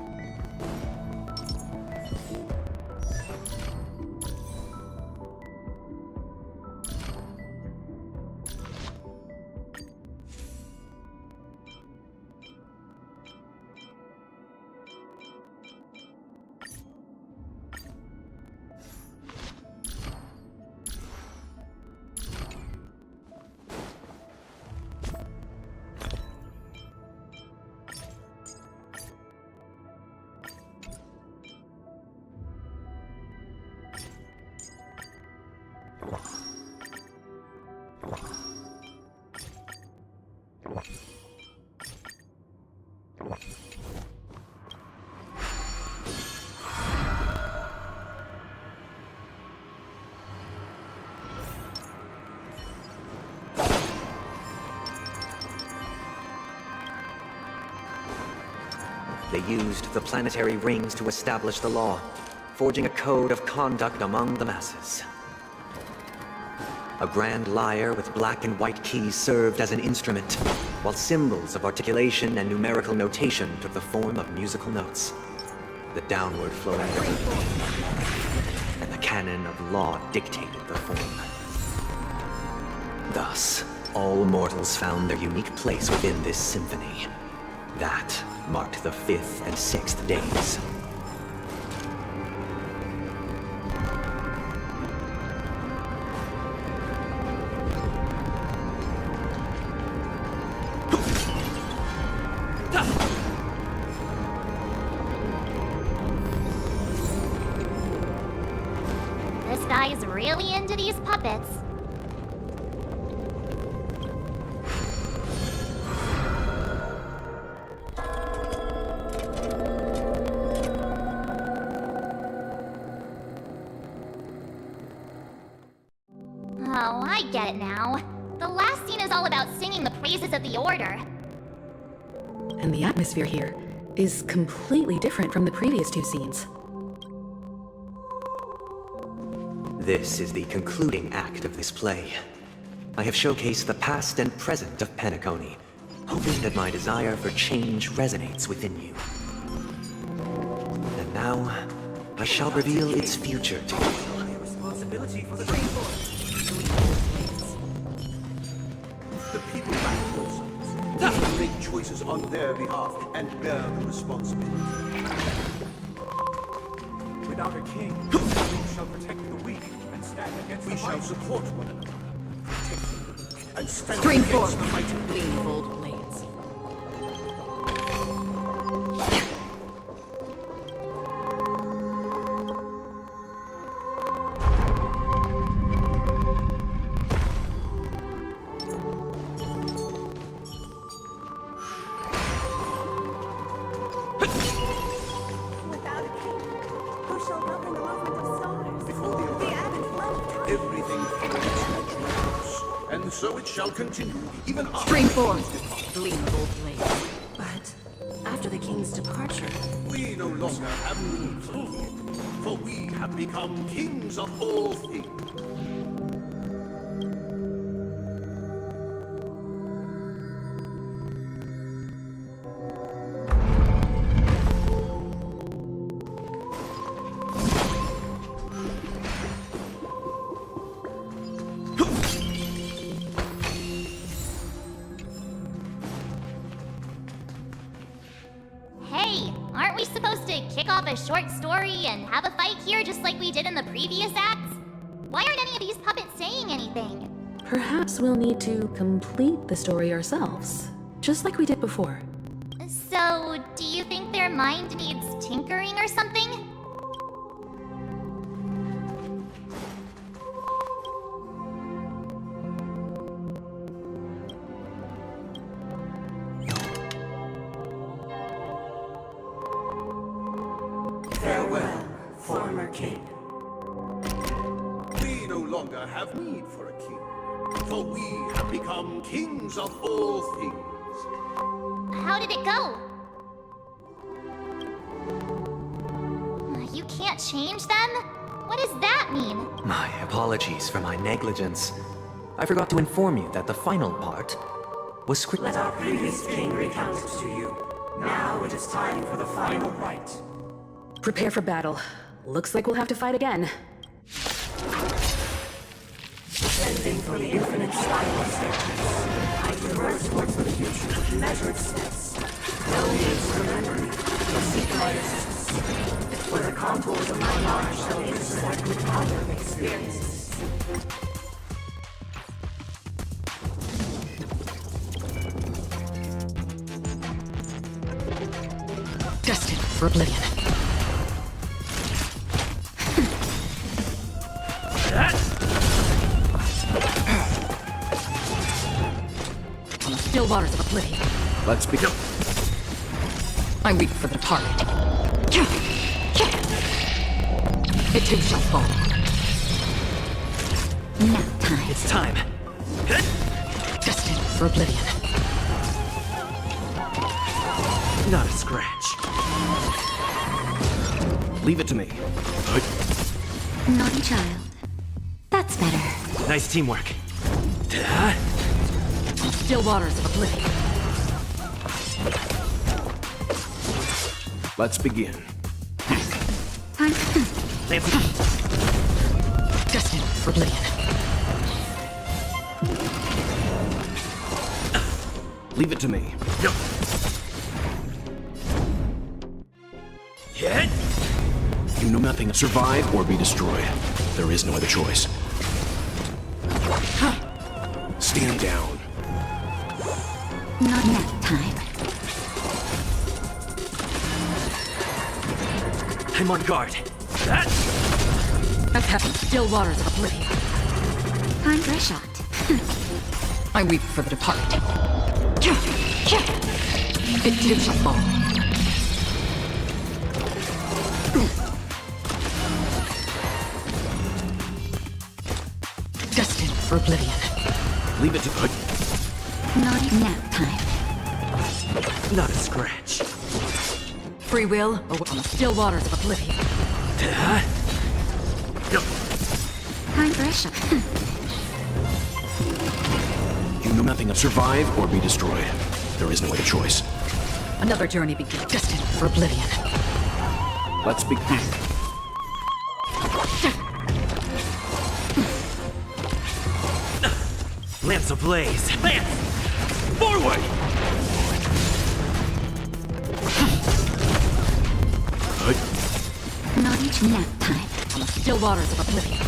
They used the planetary rings to establish the law, forging a code of conduct among the masses. A grand lyre with black and white keys served as an instrument, while symbols of articulation and numerical notation took the form of musical notes. The downward flowing rhythm and the canon of law dictated the form. Thus, all mortals found their unique place within this symphony. That marked the 5th and 6th days. This guy's really into these puppets. Oh, I get it now. The last scene is all about singing the praises of the Order. And the atmosphere here is completely different from the previous two scenes. This is the concluding act of this play. I have showcased the past and present of Penacony, hoping that my desire for change resonates within you. And now, I shall reveal its future to you. Responsibility for the people. The people back themselves. We make choices on their behalf and bear the responsibility. Without a king, we shall protect the weak and stand against the mighty. We shall support one another, protect the weak and stand against the mighty. Lean bold blades. Everything follows its natural course, and so it shall continue, even after Spring forth, lean bold blades. But after the king's departure... We no longer have need for king, for we have become kings of all things. off a short story and have a fight here just like we did in the previous acts? Why aren't any of these puppets saying anything? Perhaps we'll need to complete the story ourselves, just like we did before. So, do you think their mind needs tinkering or something? Farewell, former king. We no longer have need for a king, for we have become kings of all things. How did it go? You can't change them? What does that mean? My apologies for my negligence. I forgot to inform you that the final part was scripted. Let our previous king recount it to you. Now it is time for the final rite. Prepare for battle. Looks like we'll have to fight again. Ascending from the infinite spiral staircase, I traverse towards the future with measured steps. No need to remember me, or seek my assistance. For the contours of my mind shall intersect with other experiences. Destined for oblivion. On the still waters of oblivion. Let's begin. I weep for the departed. It too shall fall. Now time. It's time. Destined for oblivion. Not a scratch. Leave it to me. Naughty child. That's better. Nice teamwork. Still waters of oblivion. Let's begin. Destined for oblivion. Leave it to me. You know nothing. Survive or be destroyed. There is no other choice. Stand down. Not that time. I'm on guard. I've had still waters of oblivion. Time for a shot. I weep for the departed. It too shall fall. Destined for oblivion. Leave it to good. Not even nap time. Not a scratch. Free will on the still waters of oblivion. Time for a shot. You know nothing of survive or be destroyed. There is no other choice. Another journey begins. Destined for oblivion. Let's begin. Lance ablaze. Lance! Forward! Not each nap time. On the still waters of oblivion.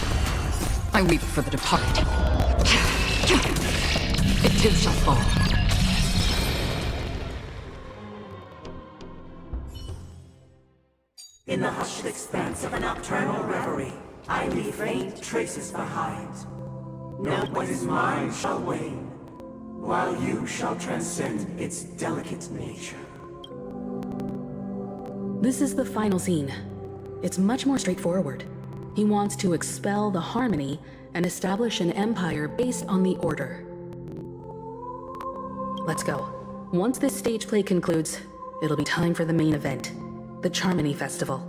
I weep for the departed. It too shall fall. In the hushed expanse of a nocturnal reverie, I leave faint traces behind. No what is mine shall wane, while you shall transcend its delicate nature. This is the final scene. It's much more straightforward. He wants to expel the harmony and establish an empire based on the order. Let's go. Once this stage play concludes, it'll be time for the main event, the Charmony Festival.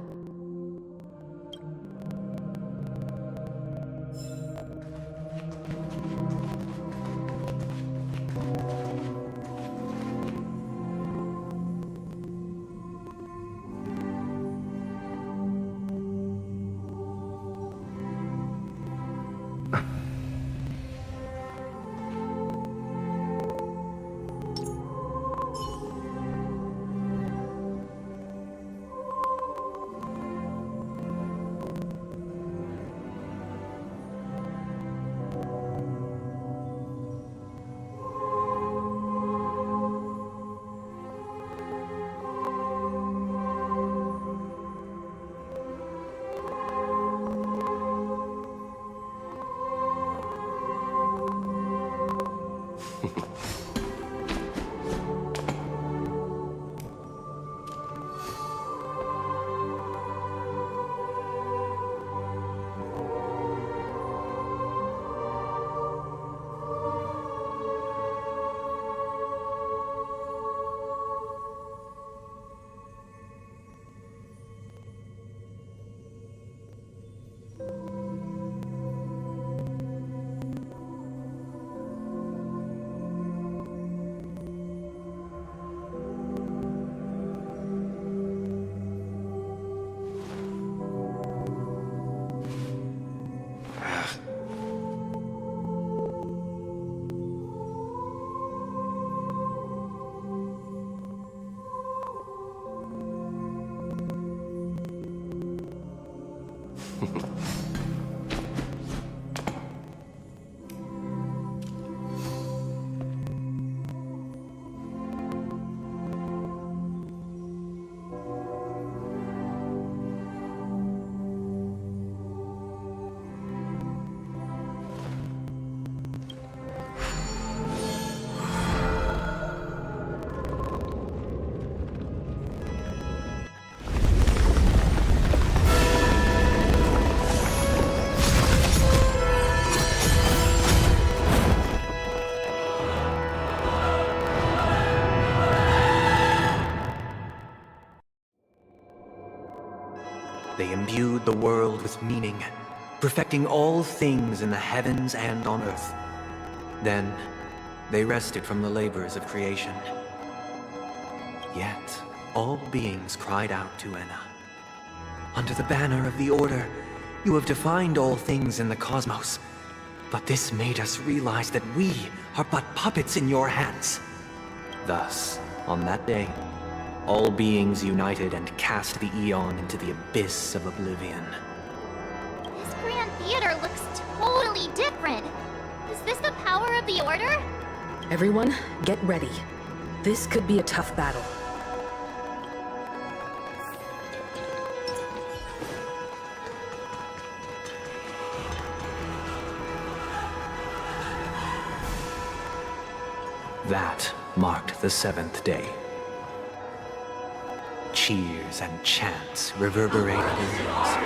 They imbued the world with meaning, perfecting all things in the heavens and on earth. Then, they rested from the labors of creation. Yet, all beings cried out to Enna. Under the banner of the Order, you have defined all things in the cosmos. But this made us realize that we are but puppets in your hands. Thus, on that day, all beings united and cast the Eon into the abyss of oblivion. This Grand Theater looks totally different. Is this the power of the Order? Everyone, get ready. This could be a tough battle. That marked the seventh day. Cheers and chants reverberated in the air.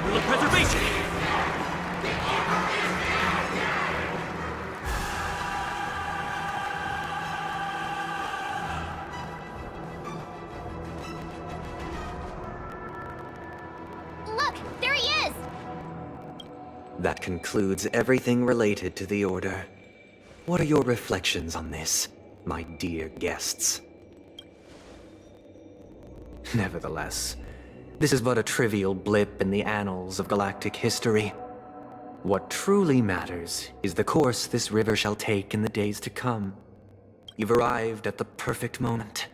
World preservation! That concludes everything related to the Order. What are your reflections on this, my dear guests? Nevertheless, this is but a trivial blip in the annals of galactic history. What truly matters is the course this river shall take in the days to come. You've arrived at the perfect moment.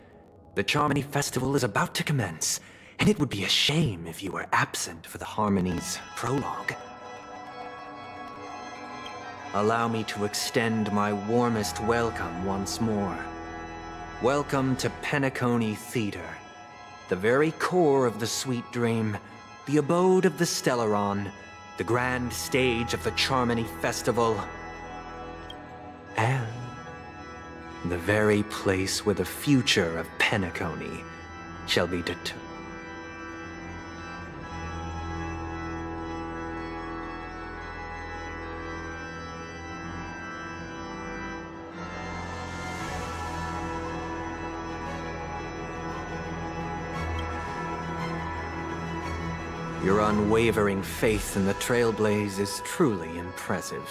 The Charmony Festival is about to commence, and it would be a shame if you were absent for the Harmony's prologue. Allow me to extend my warmest welcome once more. Welcome to Penacony Theater, the very core of the Sweet Dream, the abode of the Stellaron, the grand stage of the Charmony Festival, and the very place where the future of Penacony shall be determined. Your unwavering faith in the Trailblaze is truly impressive.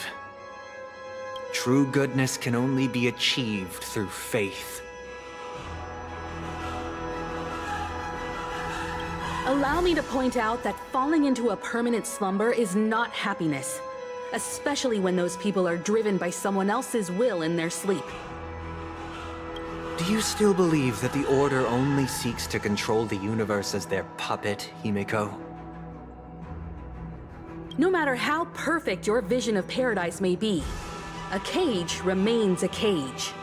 True goodness can only be achieved through faith. Allow me to point out that falling into a permanent slumber is not happiness, especially when those people are driven by someone else's will in their sleep. Do you still believe that the Order only seeks to control the universe as their puppet, Himiko? No matter how perfect your vision of paradise may be, a cage remains a cage.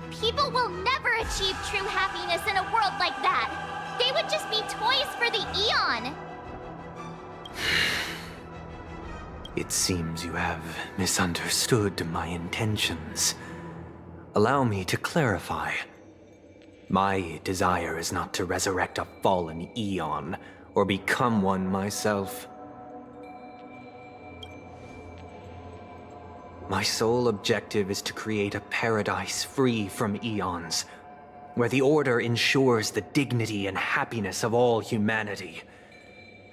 People will never achieve true happiness in a world like that. They would just be toys for the Eon. It seems you have misunderstood my intentions. Allow me to clarify. My desire is not to resurrect a fallen Eon, or become one myself. My sole objective is to create a paradise free from Eons, where the Order ensures the dignity and happiness of all humanity.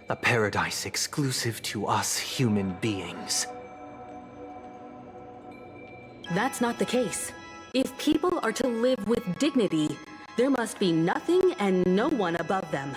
A paradise exclusive to us human beings. That's not the case. If people are to live with dignity, there must be nothing and no one above them.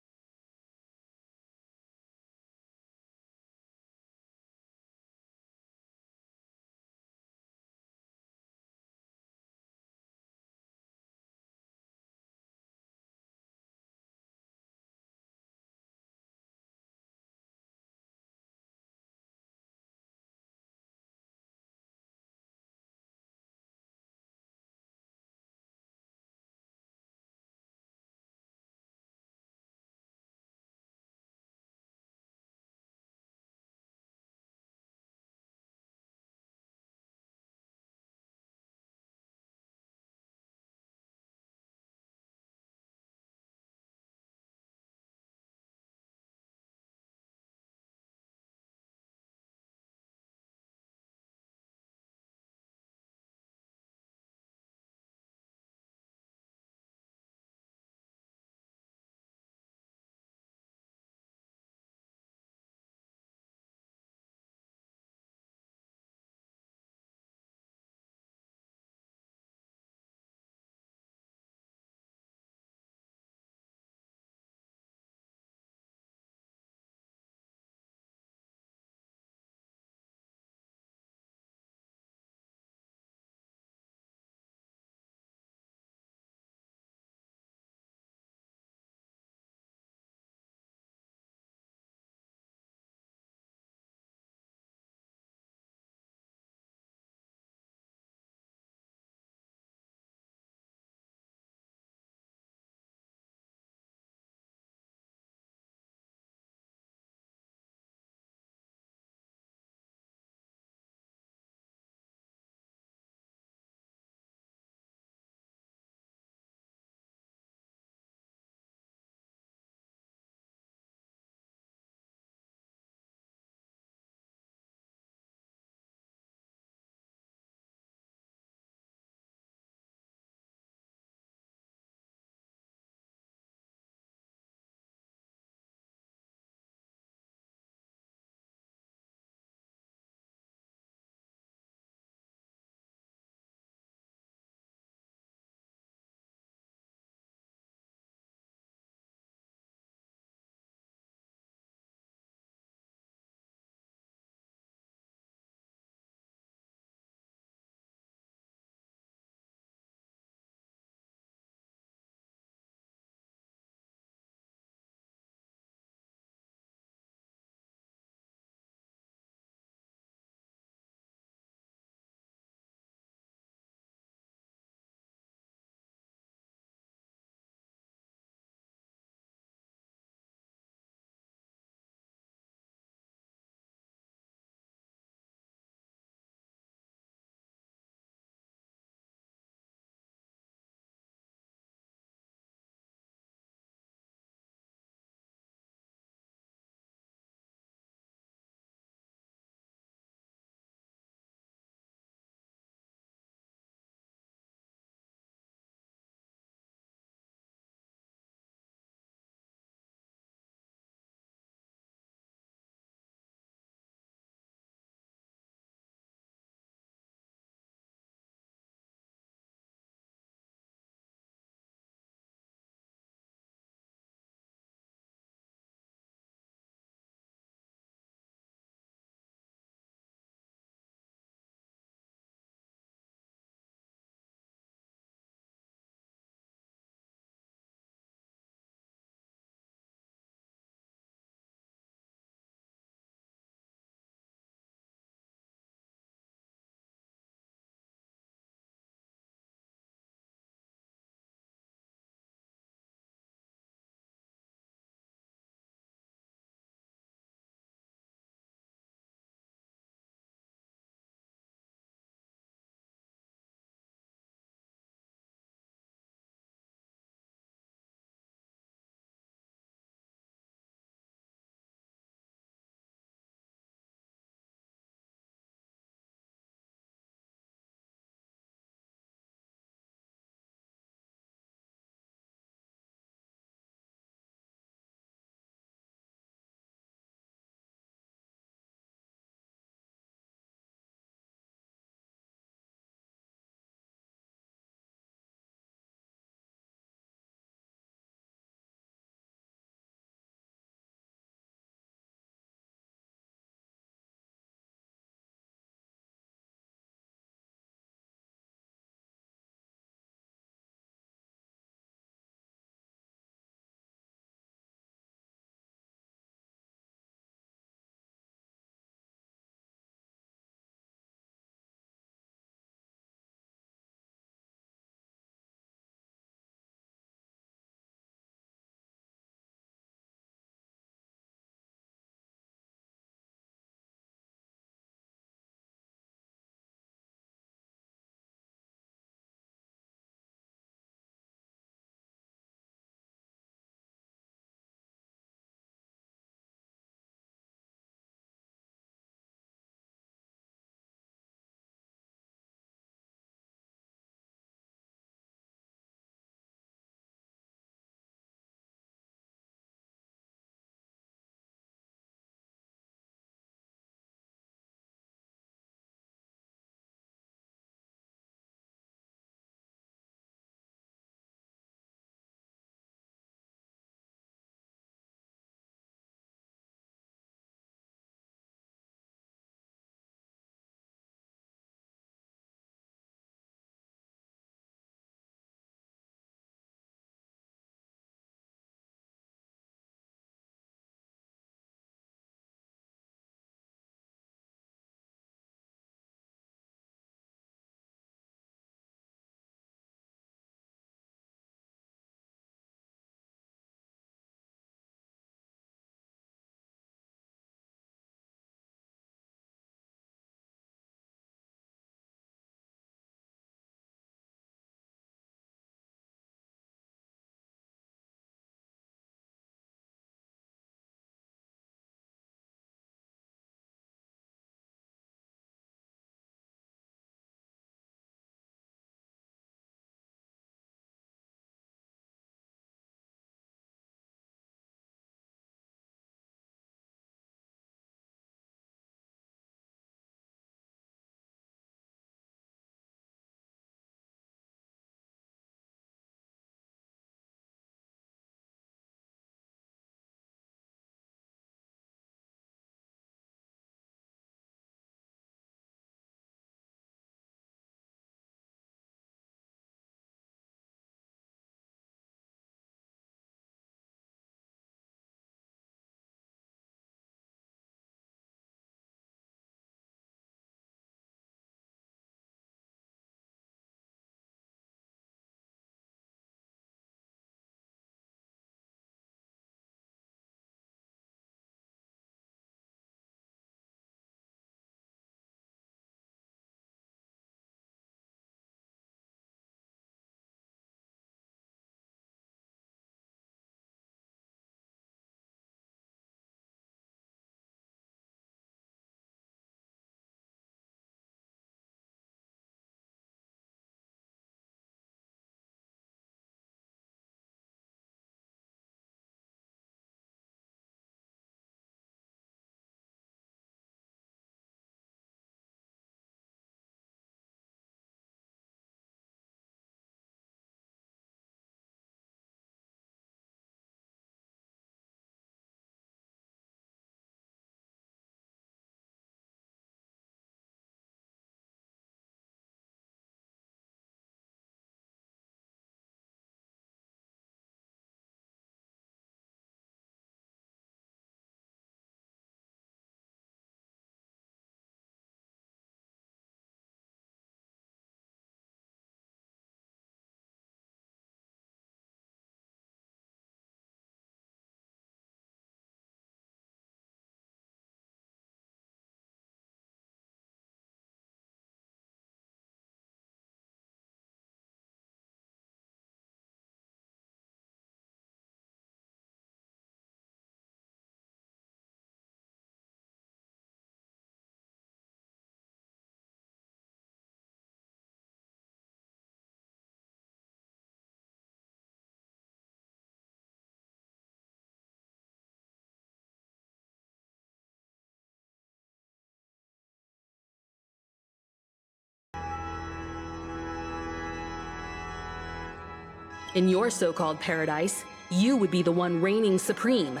In your so-called paradise, you would be the one reigning supreme.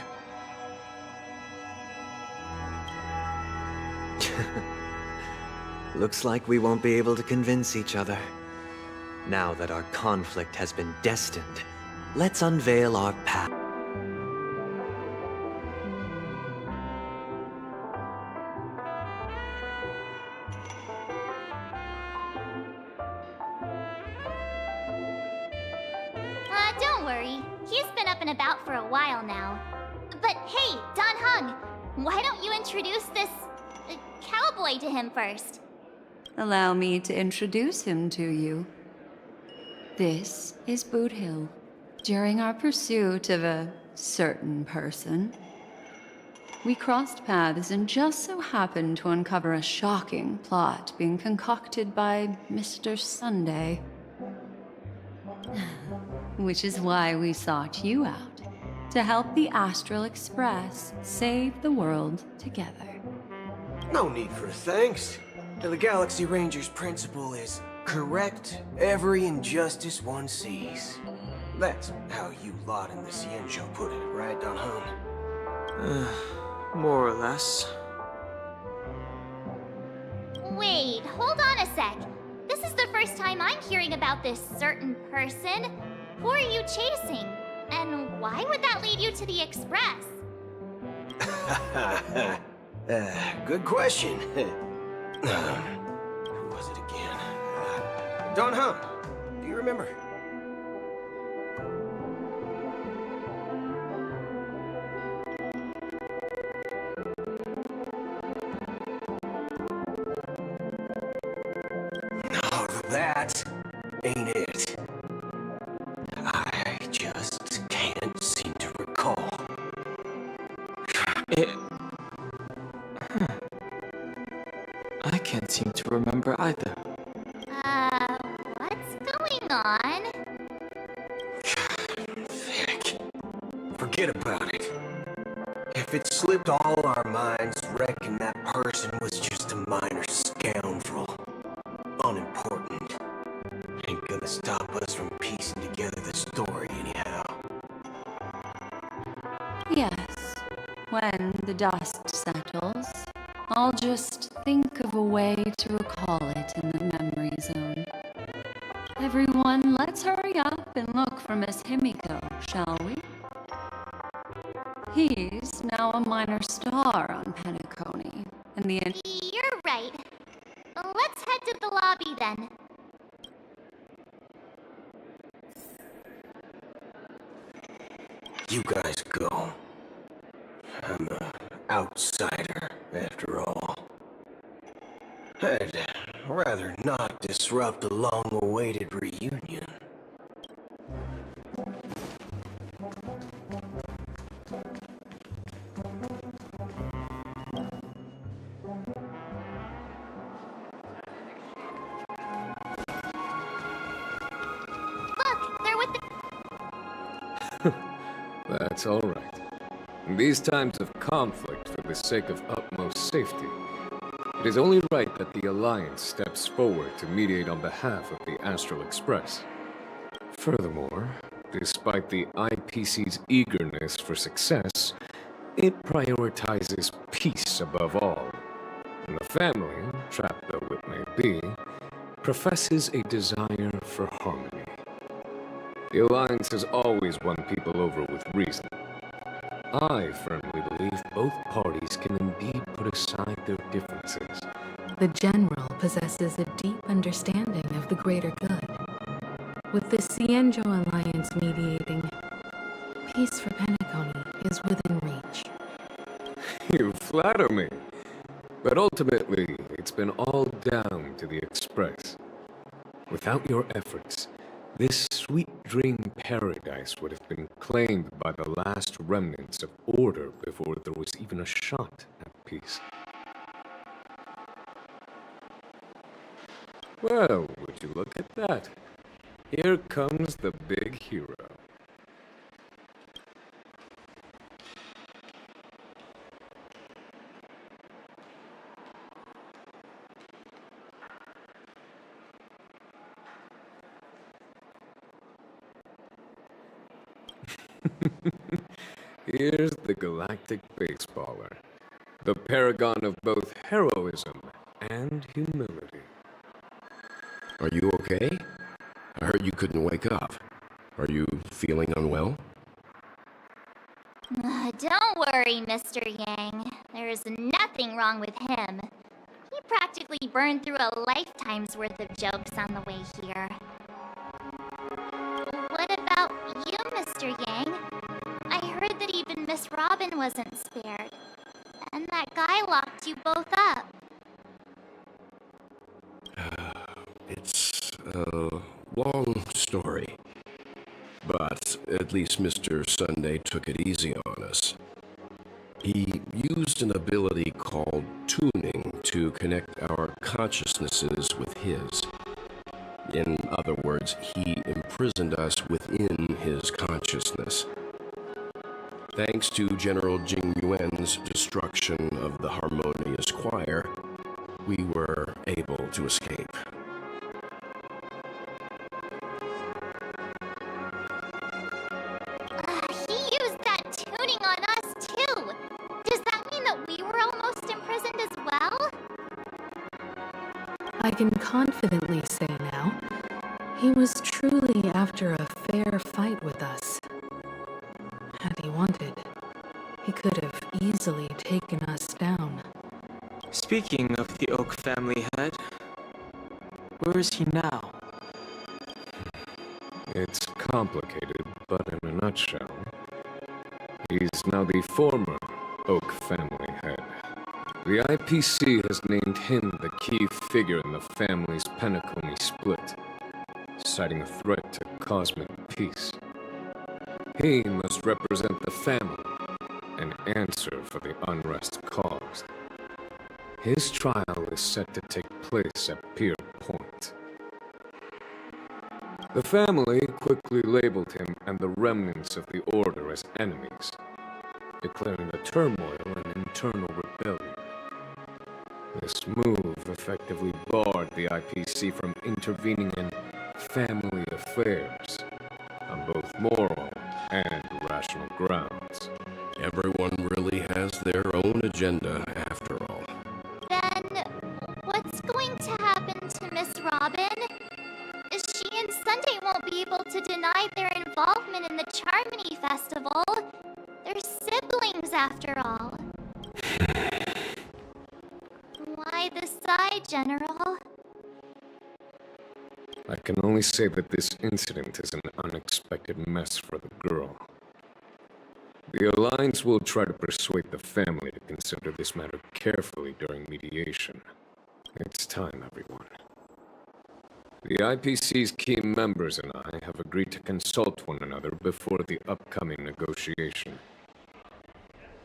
Looks like we won't be able to convince each other. Now that our conflict has been destined, let's unveil our path. Don't worry. He's been up and about for a while now. But hey, Don Hung, why don't you introduce this cowboy to him first? Allow me to introduce him to you. This is Boot Hill. During our pursuit of a certain person, we crossed paths and just so happened to uncover a shocking plot being concocted by Mr. Sunday. Which is why we sought you out, to help the Astral Express save the world together. No need for thanks. The Galaxy Ranger's principle is correct every injustice one sees. That's how you lot in the Cienjo put it, right, Don Hung? More or less. Wait, hold on a sec. This is the first time I'm hearing about this certain person. Who are you chasing? And why would that lead you to the Express? Good question. Who was it again? Don Hung, do you remember? No, that ain't it. I just can't seem to recall. I can't seem to remember either. What's going on? Heck. Forget about it. If it slipped all our minds, reckon that person was just a minor scoundrel. Unimportant. Ain't gonna stop us from piecing together the story anyhow. Yes, when the dust settles, I'll just think of a way to recall it in the memory zone. Everyone, let's hurry up and look for Miss Himiko, shall we? He's now a minor star on Penacony, and the... You're right. Let's head to the lobby then. You guys go. I'm an outsider, after all. I'd rather not disrupt the long-awaited reunion. Look, they're with the... That's all right. In these times of conflict for the sake of utmost safety, it is only right that the Alliance steps forward to mediate on behalf of the Astral Express. Furthermore, despite the IPC's eagerness for success, it prioritizes peace above all. And the family, trapped though it may be, professes a desire for harmony. The Alliance has always won people over with reason. I firmly believe both parties can indeed put aside their differences. The General possesses a deep understanding of the greater good. With the Cienjo Alliance mediating, peace for Penacony is within reach. You flatter me. But ultimately, it's been all down to the Express. Without your efforts, this sweet dream paradise would have been claimed by the last remnants of order before there was even a shot at peace. Well, would you look at that? Here comes the big hero. Here's the galactic baseballer, the paragon of both heroism and humility. Are you okay? I heard you couldn't wake up. Are you feeling unwell? Don't worry, Mr. Yang. There's nothing wrong with him. He practically burned through a lifetime's worth of jokes on the way here. What about you, Mr. Yang? I heard that even Miss Robin wasn't spared. And that guy locked you both up. It's a long story. But at least Mr. Sunday took it easy on us. He used an ability called tuning to connect our consciousnesses with his. In other words, he imprisoned us within his consciousness. Thanks to General Jing Yuan's destruction of the harmonious choir, we were able to escape. He used that tuning on us too. Does that mean that we were almost imprisoned as well? I can confidently say now, he was truly after a fair fight with us. Had he wanted, he could have easily taken us down. Speaking of the Oak family head, where is he now? It's complicated, but in a nutshell, he's now the former Oak family head. The IPC has named him the key figure in the family's Penacony split, citing a threat to cosmic peace. He must represent the family and answer for the unrest caused. His trial is set to take place at Pier Point. The family quickly labeled him and the remnants of the Order as enemies, declaring the turmoil an internal rebellion. This move effectively barred the IPC from intervening in family affairs on both moral and rational grounds. Everyone really has their own agenda, after all. Then, what's going to happen to Miss Robin? She and Sunday won't be able to deny their involvement in the Charmony Festival. They're siblings, after all. Why the sigh, General? I can only say that this incident is an unexpected mess for the girl. The Alliance will try to persuade the family to consider this matter carefully during mediation. It's time, everyone. The IPC's key members and I have agreed to consult one another before the upcoming negotiation.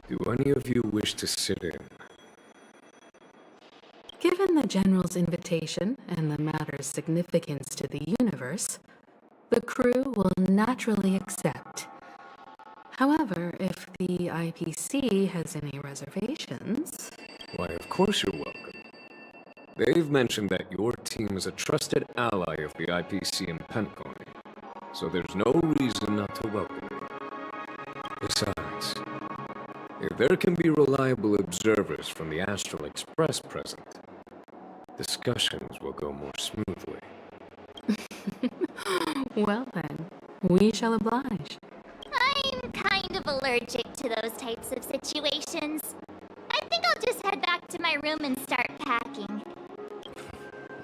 Do any of you wish to sit in? Given the General's invitation and the matter's significance to the universe, the crew will naturally accept. However, if the IPC has any reservations... Why, of course you're welcome. They've mentioned that your team is a trusted ally of the IPC in Penacony, so there's no reason not to welcome you. Besides, if there can be reliable observers from the Astral Express present, discussions will go more smoothly. Well then, we shall oblige. I'm kind of allergic to those types of situations. I think I'll just head back to my room and start packing.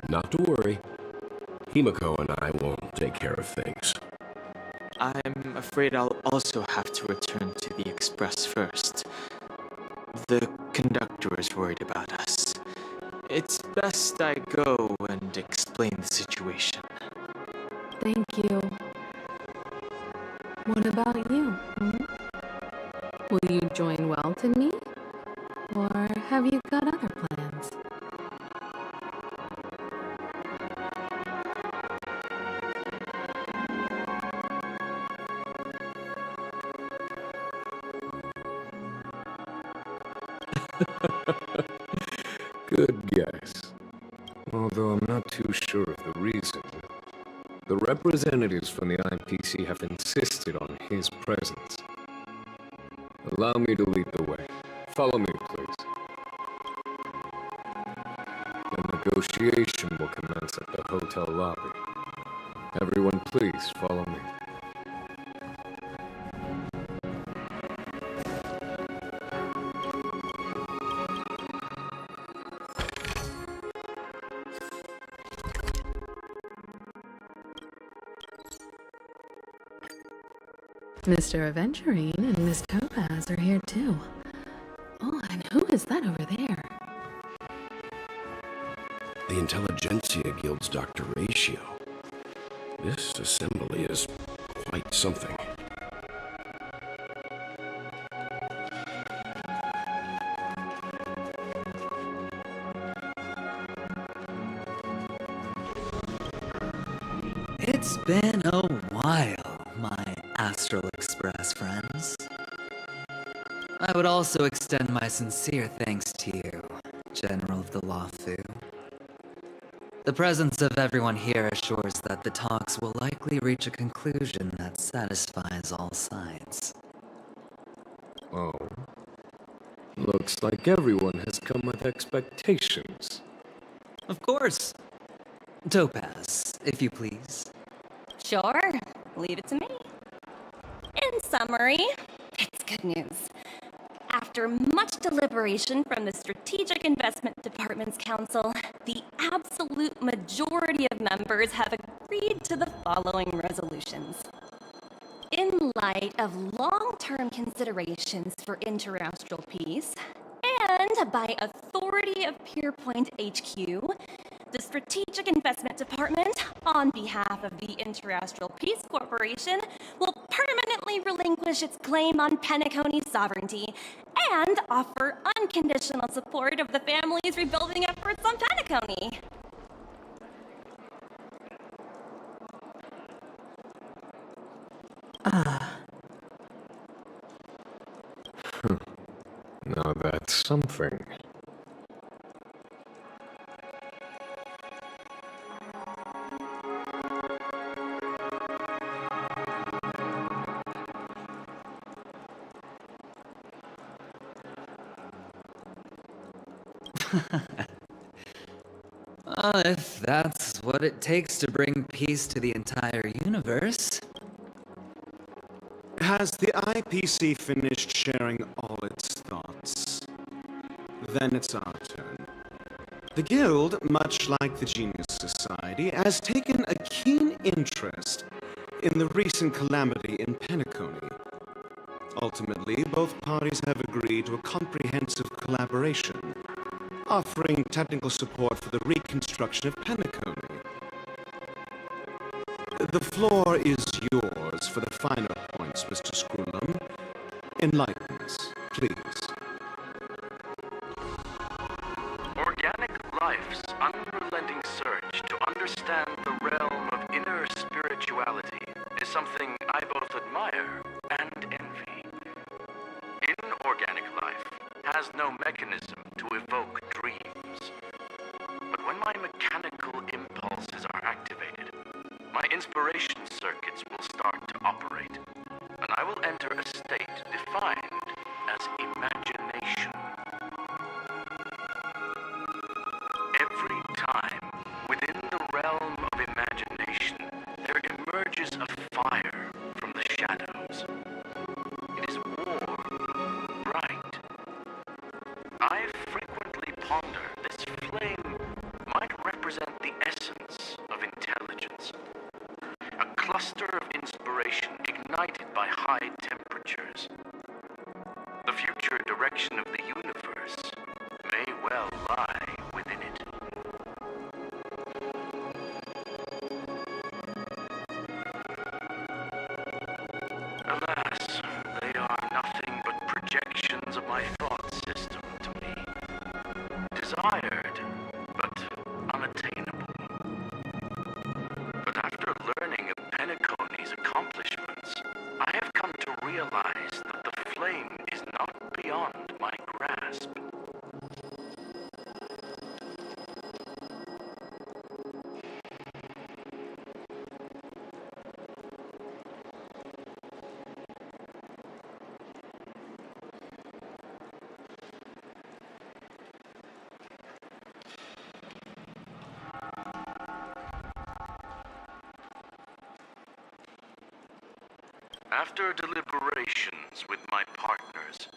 Not to worry. Himiko and I will take care of things. I'm afraid I'll also have to return to the Express first. The conductor is worried about us. It's best I go and explain the situation. Thank you. What about you? Will you join Welton and me? Or have you got other plans? Good guess. Although I'm not too sure of the reason. The representatives from the IPC have insisted on his presence. Allow me to lead the way. Follow me, please. The negotiation will commence at the hotel lobby. Everyone, please follow me. Mr. Aventurine and Miss Topaz are here too. Oh, and who is that over there? The Intelligentsia Guild's Dr. Ratio. This assembly is quite something. It's been a while, my Astral Express friends. I would also extend my sincere thanks to you, General of the Lawfu. The presence of everyone here assures that the talks will likely reach a conclusion that satisfies all sides. Oh. Looks like everyone has come with expectations. Of course. Topaz, if you please. Sure, leave it to me. In summary, it's good news. After much deliberation from the Strategic Investment Department's Council, the absolute majority of members have agreed to the following resolutions. In light of long-term considerations for interastral peace, and by authority of Pierpoint HQ, the Strategic Investment Department, on behalf of the Interastral Peace Corporation, will permanently relinquish its claim on Penacony's sovereignty and offer unconditional support of the family's rebuilding efforts on Penacony. Now that's something. If that's what it takes to bring peace to the entire universe. Has the IPC finished sharing all its thoughts? Then it's our turn. The Guild, much like the Genius Society, has taken a keen interest in the recent calamity in Penacony. Ultimately, both parties have agreed to a comprehensive collaboration, offering technical support for the reconstruction of Penacony. The floor is yours for the finer points, Mr. Screwlum. Enlighten us, please. Organic life's unrelenting search to understand the realm of inner spirituality is something I both admire and envy. Inorganic life has no mechanism to evoke dreams. But when my mechanical impulses are activated, my inspiration circuits will start to operate, and I will enter a state defined as imagination. Every time within the realm of imagination, there emerges a fire from the shadows. It is warm, bright. I frequently ponder this flame might represent the essence of intelligence. A cluster of inspiration ignited by high temperatures. The future direction of the universe may well lie within it. Alas, they are nothing but projections of my thought system to me. Desired, but unattainable. But after learning of Penacony's accomplishments, I have come to realize that the flame is not beyond my grasp. After deliberations with my partners,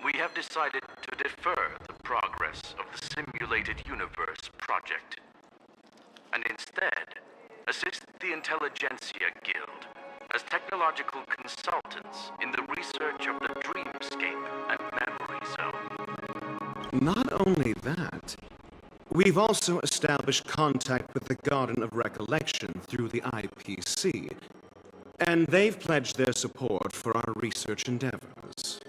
we have decided to defer the progress of the Simulated Universe project, and instead assist the Intelligentsia Guild as technological consultants in the research of the Dreamscape and Memory Zone. Not only that, we've also established contact with the Garden of Recollection through the IPC, and they've pledged their support for our research endeavors.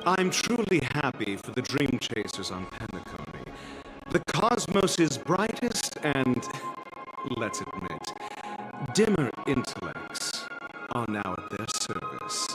I'm truly happy for the Dream Chasers on Penacony. The cosmos is brightest and, let's admit, dimmer intellects are now at their service.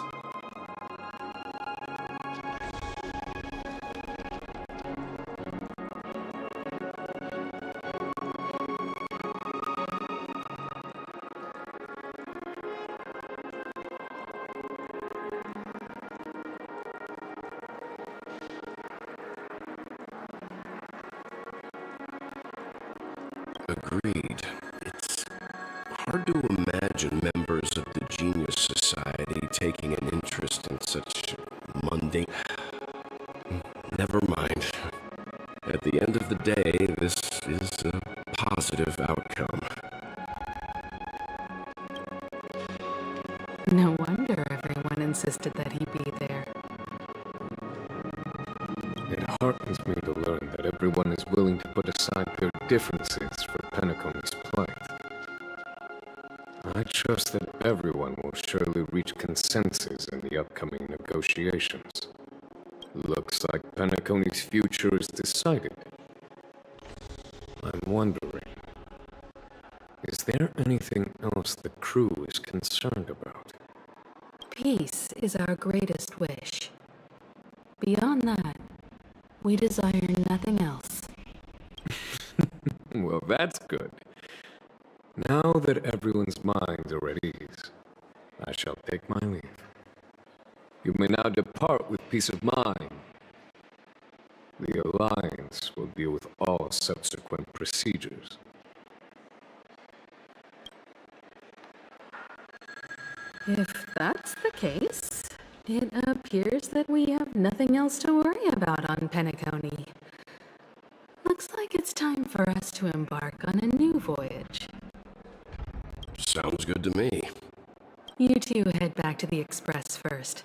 Agreed. It's hard to imagine members of the Genius Society taking an interest in such mundane... Never mind. At the end of the day, this is a positive outcome. No wonder everyone insisted that he be there. It heartens me to learn that everyone is willing to put aside their differences for Penacony's plight. I trust that everyone will surely reach consensus in the upcoming negotiations. Looks like Penacony's future is decided. I'm wondering, is there anything else the crew is concerned about? Peace is our greatest wish. Beyond that, we desire nothing else. Well, that's good. Now that everyone's minds are at ease, I shall take my leave. You may now depart with peace of mind. The Alliance will deal with all subsequent procedures. If that's the case, it appears that we have nothing else to worry about on Penacony. Looks like it's time for us to embark on a new voyage. Sounds good to me. You two head back to the Express first.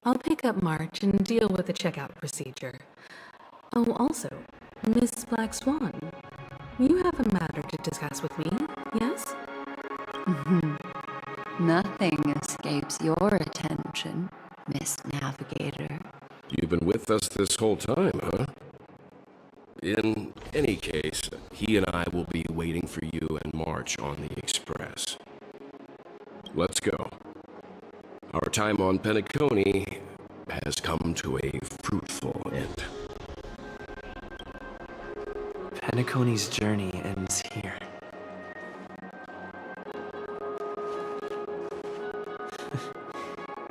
I'll pick up March and deal with the checkout procedure. Oh, also, Miss Black Swan, you have a matter to discuss with me, yes? Nothing escapes your attention, Miss Navigator. You've been with us this whole time, huh? In any case, he and I will be waiting for you and March on the Express. Let's go. Our time on Penacony has come to a fruitful end. Penacony's journey ends here.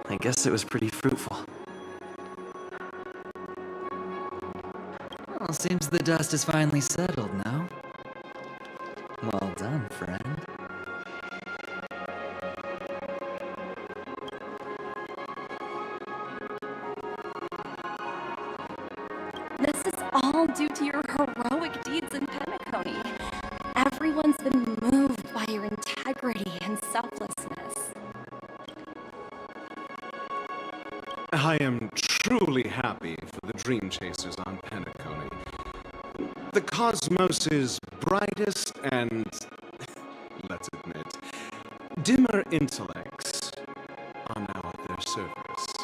I guess it was pretty fruitful. Well, seems the dust is finally settled now. Well done, friend. This is all due to your heroic deeds in Penacony. Everyone's been moved by your integrity and selflessness. I am truly happy for the dream chasers on Penacony. The cosmos is brightest and, let's admit, dimmer intellects are now at their service.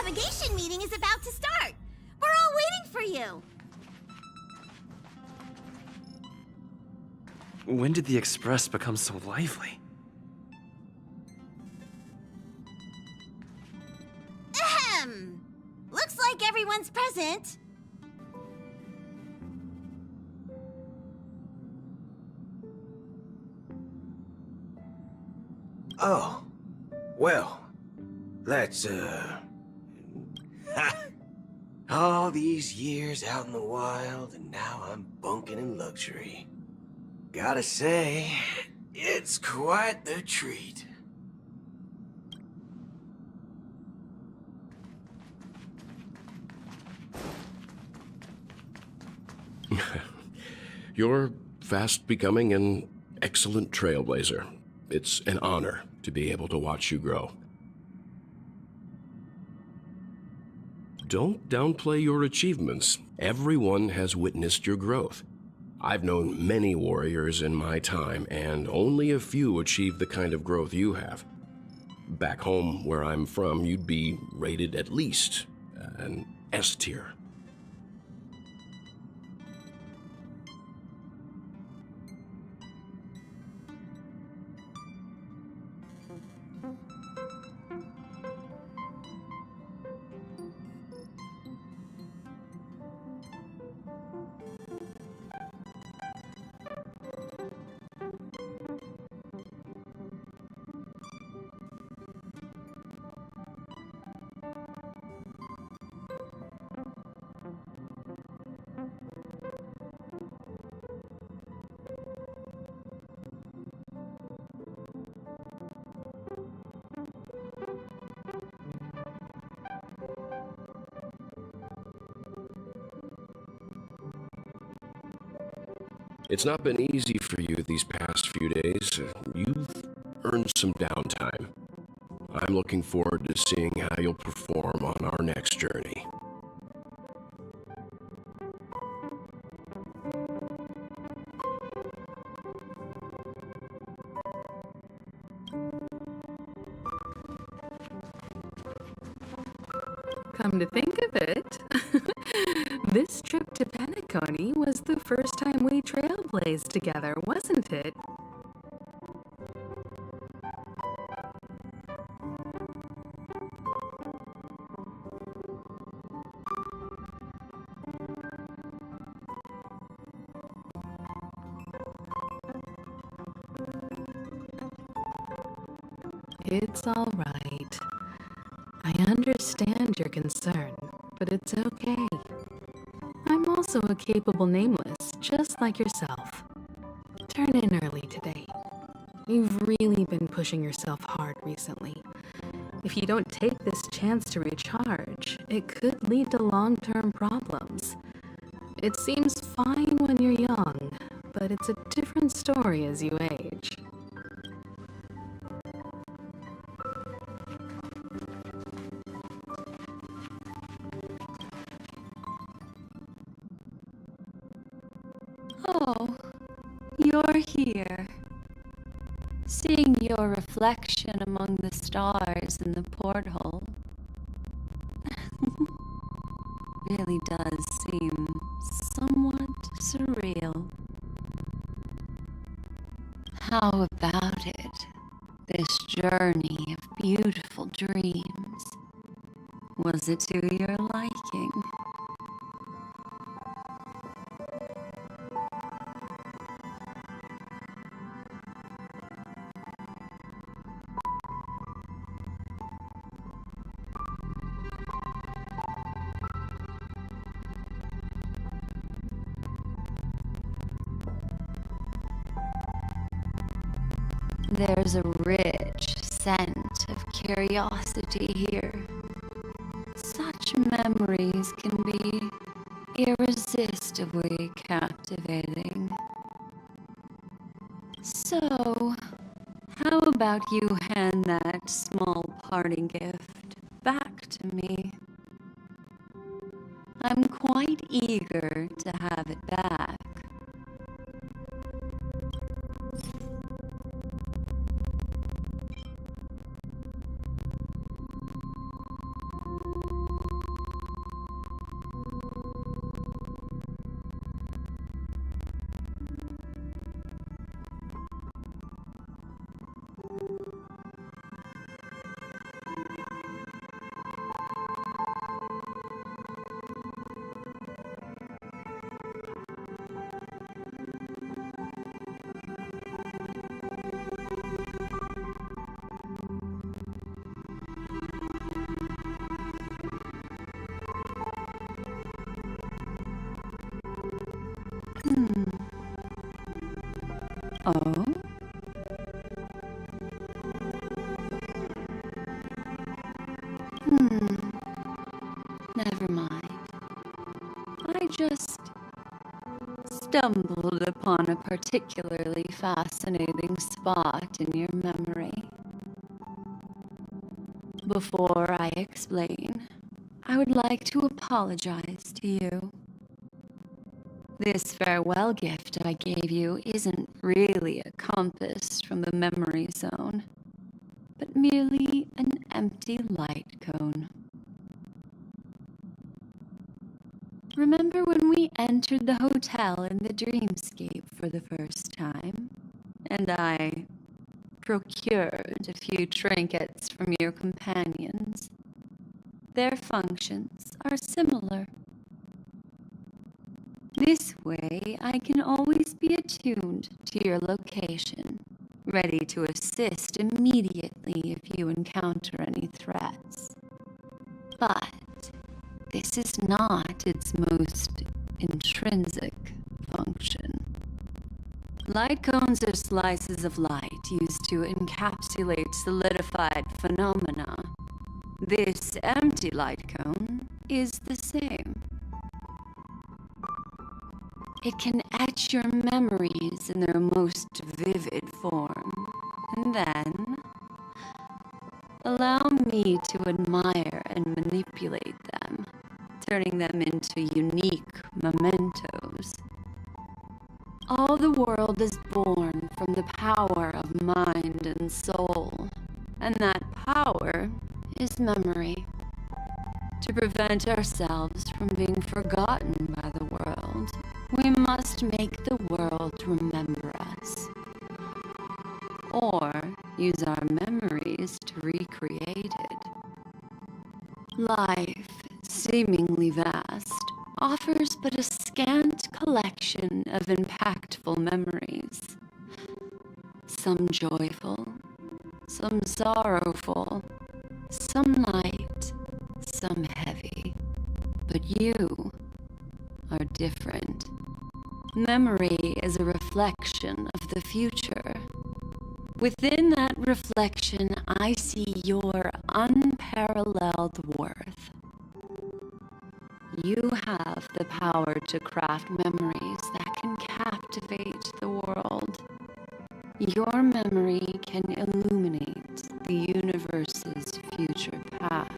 navigation meeting is about to start. We're all waiting for you. When did the Express become so lively? Ahem. Looks like everyone's present. Oh. Well, that's, all these years out in the wild, and now I'm bunking in luxury. Gotta say, it's quite the treat. You're fast becoming an excellent trailblazer. It's an honor to be able to watch you grow. Don't downplay your achievements. Everyone has witnessed your growth. I've known many warriors in my time, and only a few achieve the kind of growth you have. Back home, where I'm from, you'd be rated at least an S tier. It's not been easy for you these past few days. You've earned some downtime. I'm looking forward to seeing how you'll perform on our next journey. Come to think of it, this trip to Penacony was the first time we trailblazed together, wasn't it? It's all right. I understand your concern, but it's okay. I'm also a capable nameless, just like yourself. Turn in early today. You've really been pushing yourself hard recently. If you don't take this chance to recharge, it could lead to long-term problems. It seems fine when you're young, but it's a different story as you age. Oh, you're here. Seeing your reflection among the stars in the porthole really does seem somewhat surreal. How about it? This journey of beautiful dreams. Was it to your liking? There's a rich scent of curiosity here. Such memories can be irresistibly captivating. So, how about you hand that small parting gift back to me? I'm quite eager to have it back. Never mind. I just stumbled upon a particularly fascinating spot in your memory. Before I explain, I would like to apologize to you. This farewell gift I gave you isn't really a compass from the memory zone, but merely an empty light cone. Remember when we entered the hotel in the dreamscape for the first time, and I procured a few trinkets from your companions? Their functions are similar. This way, I can always be attuned to your location, ready to assist immediately if you encounter any threats. But this is not its most intrinsic function. Light cones are slices of light used to encapsulate solidified phenomena. This empty light cone is the same. It can etch your memories in their most vivid form, and then allow me to admire and manipulate them, turning them into unique mementos. All the world is born from the power of mind and soul, and that power is memory. To prevent ourselves from being forgotten by the world, we must make the world remember us, or use our memories to recreate it. Life, seemingly vast, offers but a scant collection of impactful memories. Some joyful, some sorrowful, some light, some heavy. But you are different. Memory is a reflection of the future. Within that reflection, I see your unparalleled worth. You have the power to craft memories that can captivate the world. Your memory can illuminate the universe's future path.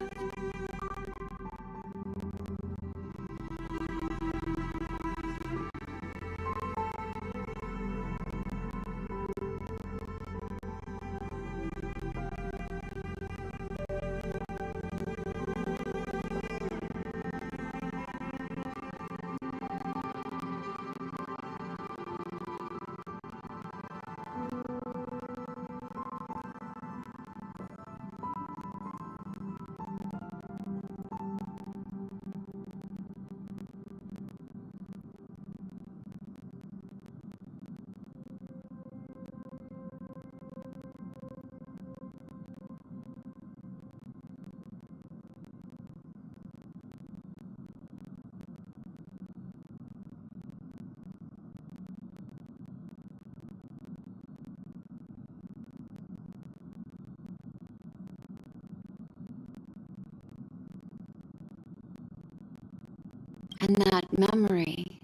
And that memory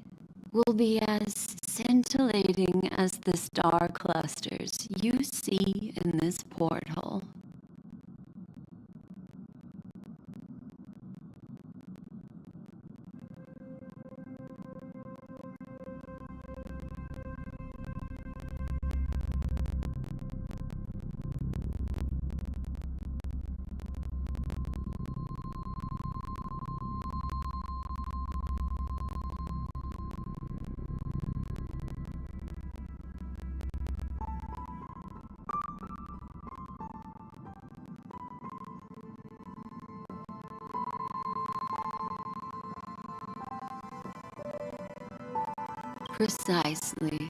will be as scintillating as the star clusters you see in this portal. Precisely.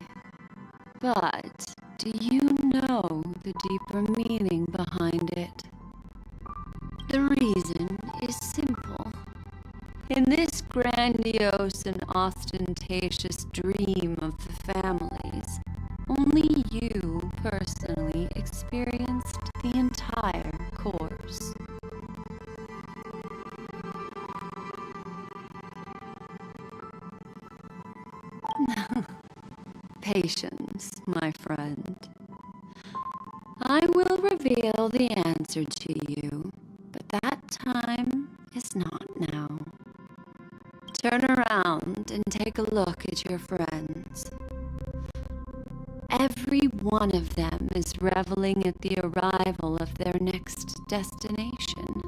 But do you know the deeper meaning behind it? The reason is simple. In this grandiose and ostentatious dream of the families, only you personally experienced the entire course. Patience, my friend. I will reveal the answer to you, but that time is not now. Turn around and take a look at your friends. Every one of them is reveling at the arrival of their next destination,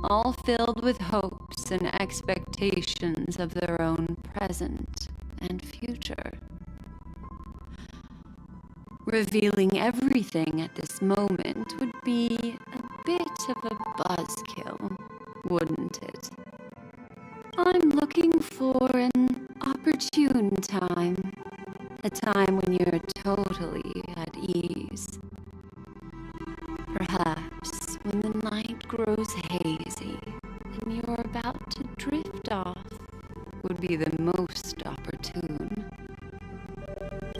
all filled with hopes and expectations of their own present and future. Revealing everything at this moment would be a bit of a buzzkill, wouldn't it? I'm looking for an opportune time, a time when you're totally at ease. Perhaps when the night grows hazy and you're about to drift off would be the most opportune.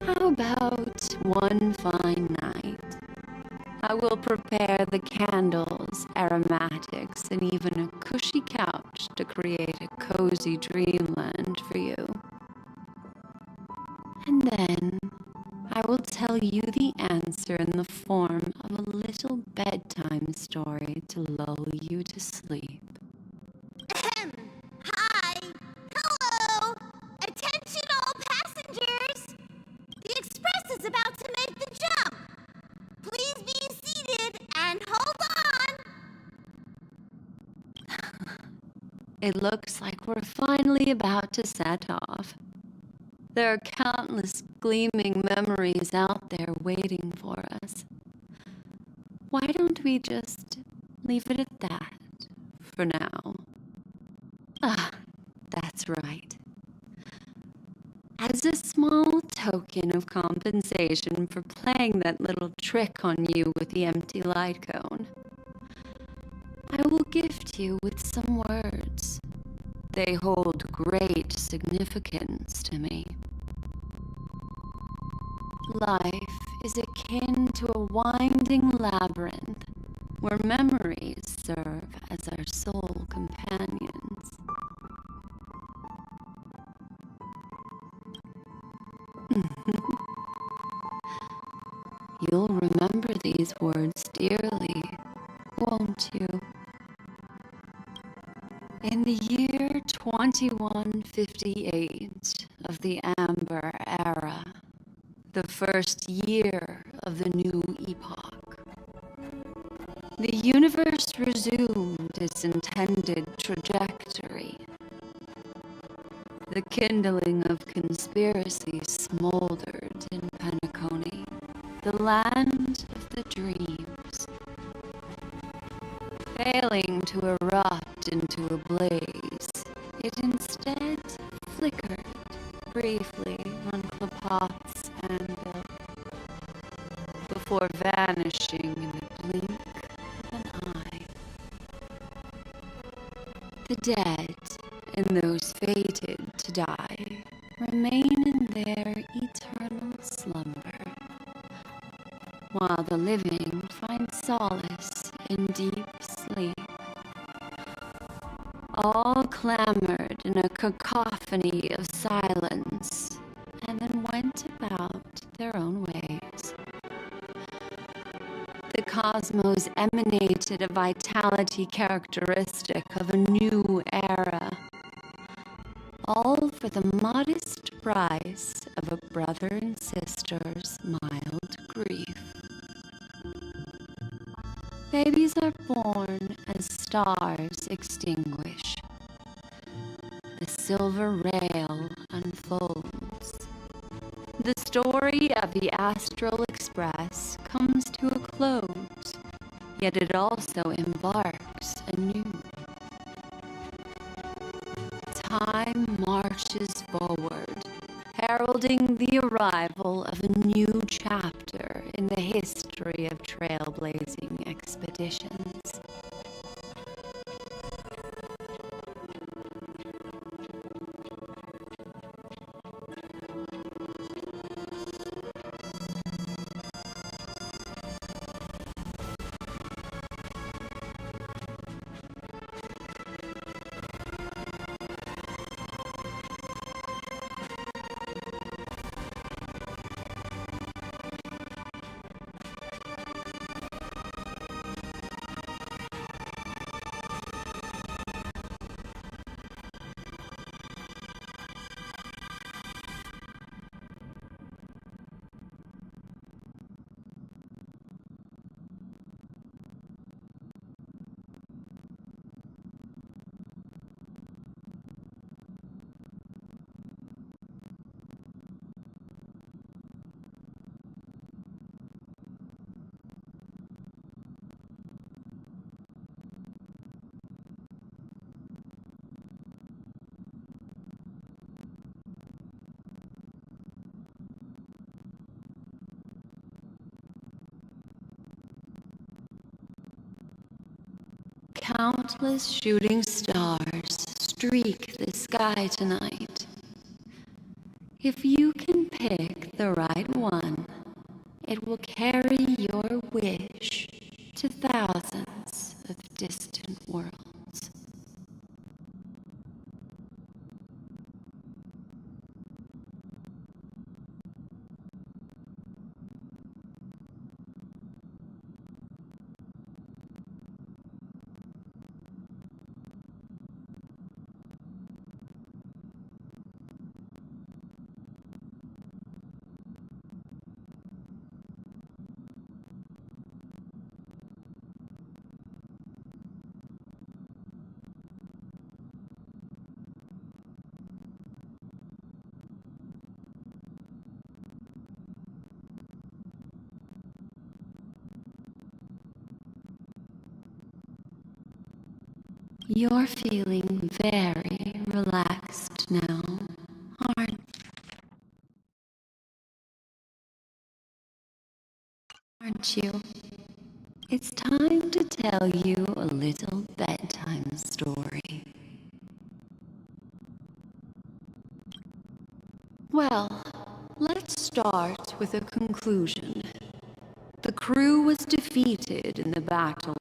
How about one fine night? I will prepare the candles, aromatics, and even a cushy couch to create a cozy dreamland for you. And then I will tell you the answer in the form of a little bedtime story to lull you to sleep. Hi! Hello! Attention all passengers! The express is about to make the jump. Please be seated and hold on. It looks like we're finally about to set off. There are countless gleaming memories out there waiting for us. Why don't we just leave it at that for now? That's right. As a small token of compensation for playing that little trick on you with the empty light cone, I will gift you with some words. They hold great significance to me. Life is akin to a winding labyrinth where memories serve as our sole companions. You'll remember these words dearly, won't you? In the year 2158 of the Amber Era, the first year of the new epoch, the universe resumed its intended trajectory. The kindling of conspiracy smoldered in Penacony, the land of the dreams. Failing to erupt into a blaze, it instead flickered briefly on Klapot's anvil, before vanishing in the blink of an eye. The dead and those fated to die remain in their eternal slumber, while the living find solace in deep sleep. All clamored in a cacophony of silence, and then went about their own ways. The cosmos emanated a vitality characteristic of a new era, all for the modest price of a brother and sister's mild grief. Babies are born as stars extinguish. The silver rail unfolds. The story of the Astral Express comes to a close, yet it also embarks anew. Time marches forward, heralding the arrival of a new chapter in the history of trailblazing expeditions. Countless shooting stars streak the sky tonight. If you can pick the right one, it will carry your wish to thousands of distant worlds. You're feeling very relaxed now, aren't you? It's time to tell you a little bedtime story. Well, let's start with a conclusion. The crew was defeated in the battle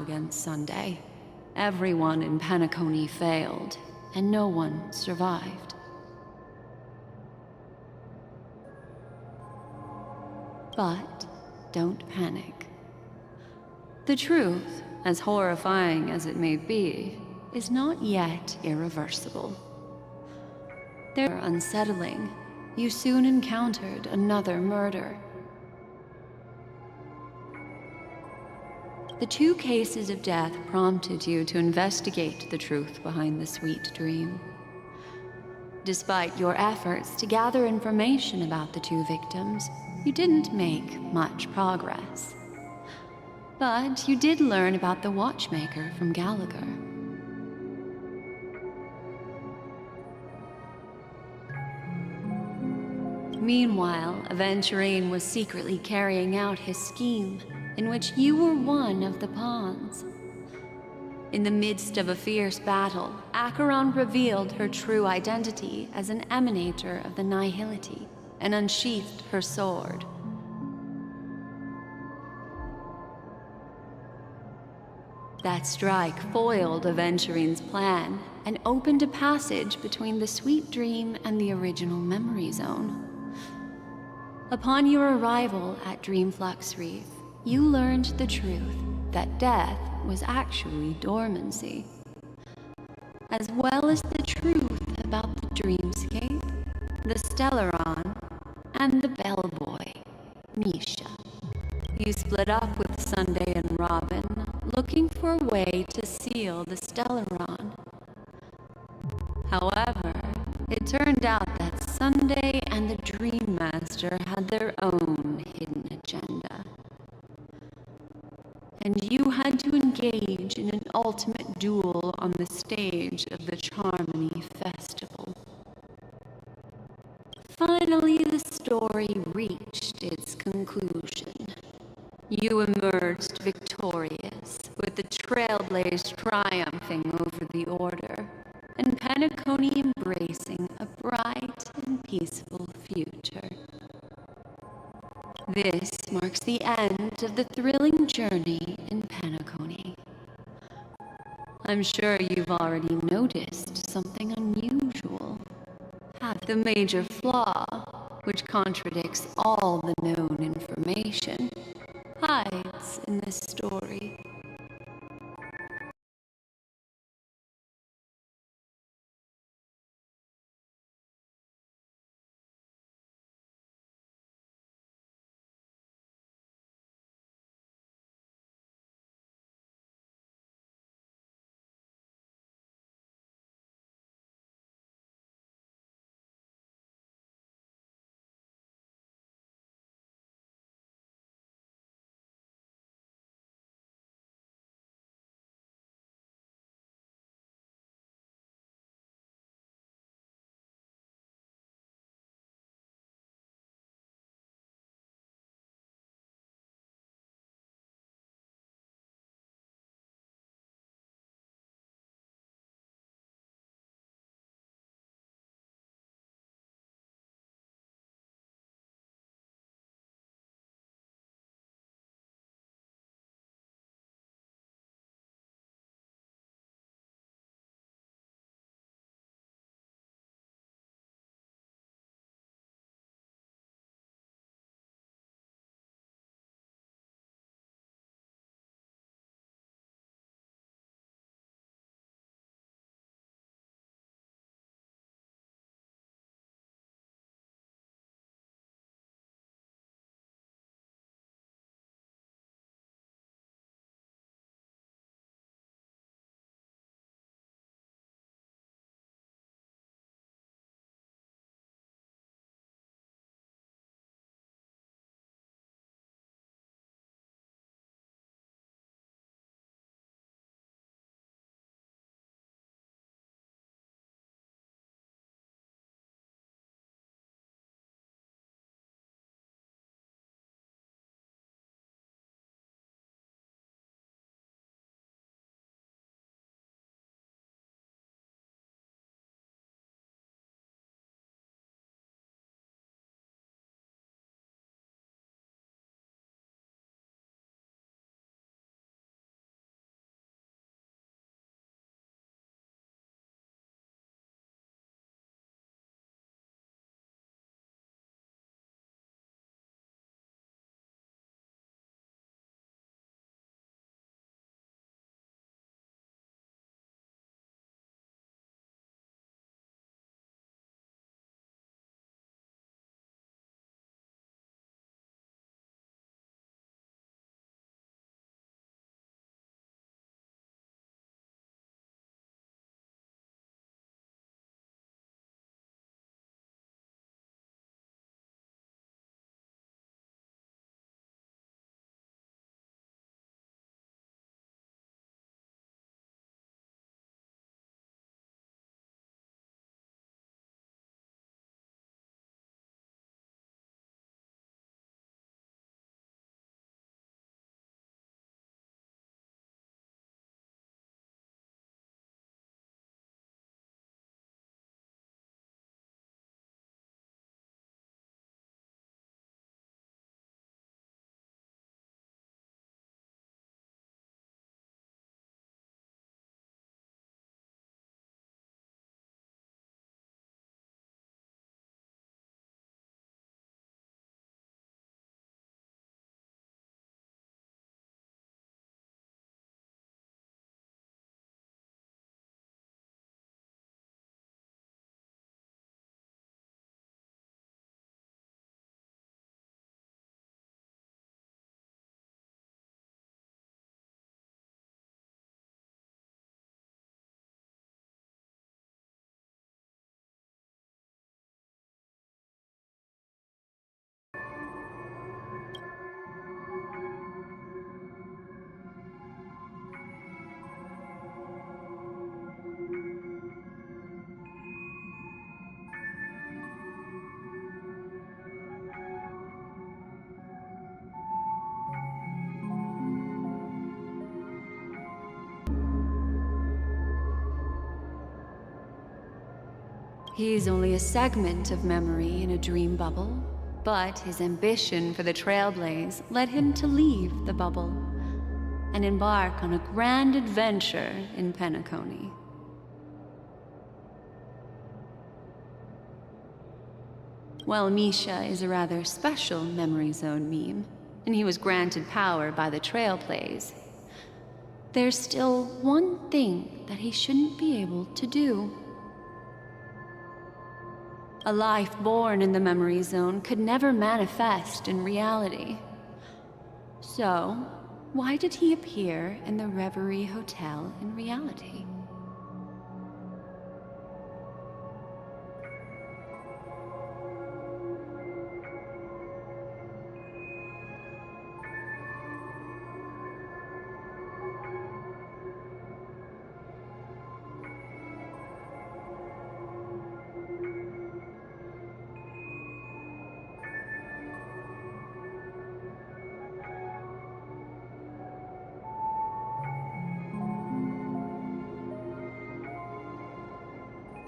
against Sunday. Everyone in Penacony failed, and no one survived. But don't panic. The truth, as horrifying as it may be, is not yet irreversible. They're unsettling. You soon encountered another murder. The 2 cases of death prompted you to investigate the truth behind the sweet dream. Despite your efforts to gather information about the 2 victims, you didn't make much progress. But you did learn about the watchmaker from Gallagher. Meanwhile, Aventurine was secretly carrying out his scheme, in which you were one of the pawns. In the midst of a fierce battle, Acheron revealed her true identity as an emanator of the Nihility and unsheathed her sword. That strike foiled Aventurine's plan and opened a passage between the sweet dream and the original memory zone. Upon your arrival at Dreamflux Reef, you learned the truth that death was actually dormancy, as well as the truth about the dreamscape, the Stellaron, and the bellboy, Misha. You split up with Sunday and Robin, looking for a way to seal the Stellaron. However, it turned out that Sunday and the Dream Master had their own hidden agenda. And you had to engage in an ultimate duel on the stage of the Charmony Festival. Finally, the story reached its conclusion. You emerged victorious, with the Trailblaze triumphing over the Order, and Penacony embracing a bright and peaceful future. This marks the end of the thrilling journey in Penacony. I'm sure you've already noticed something unusual. The major flaw, which contradicts all the known information, hides in this story. He's only a segment of memory in a dream bubble, but his ambition for the Trailblaze led him to leave the bubble and embark on a grand adventure in Penacony. While Misha is a rather special Memory Zone meme, and he was granted power by the Trailblaze, there's still one thing that he shouldn't be able to do. A life born in the Memory Zone could never manifest in reality. So, why did he appear in the Reverie Hotel in reality?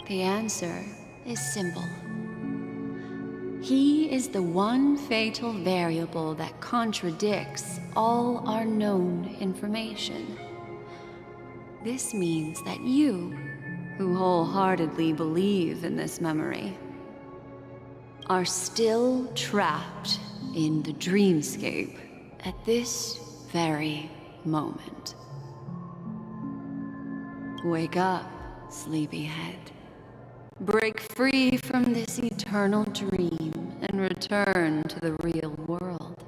The answer is simple. He is the one fatal variable that contradicts all our known information. This means that you, who wholeheartedly believe in this memory, are still trapped in the dreamscape at this very moment. Wake up, sleepyhead. Break free from this eternal dream and return to the real world.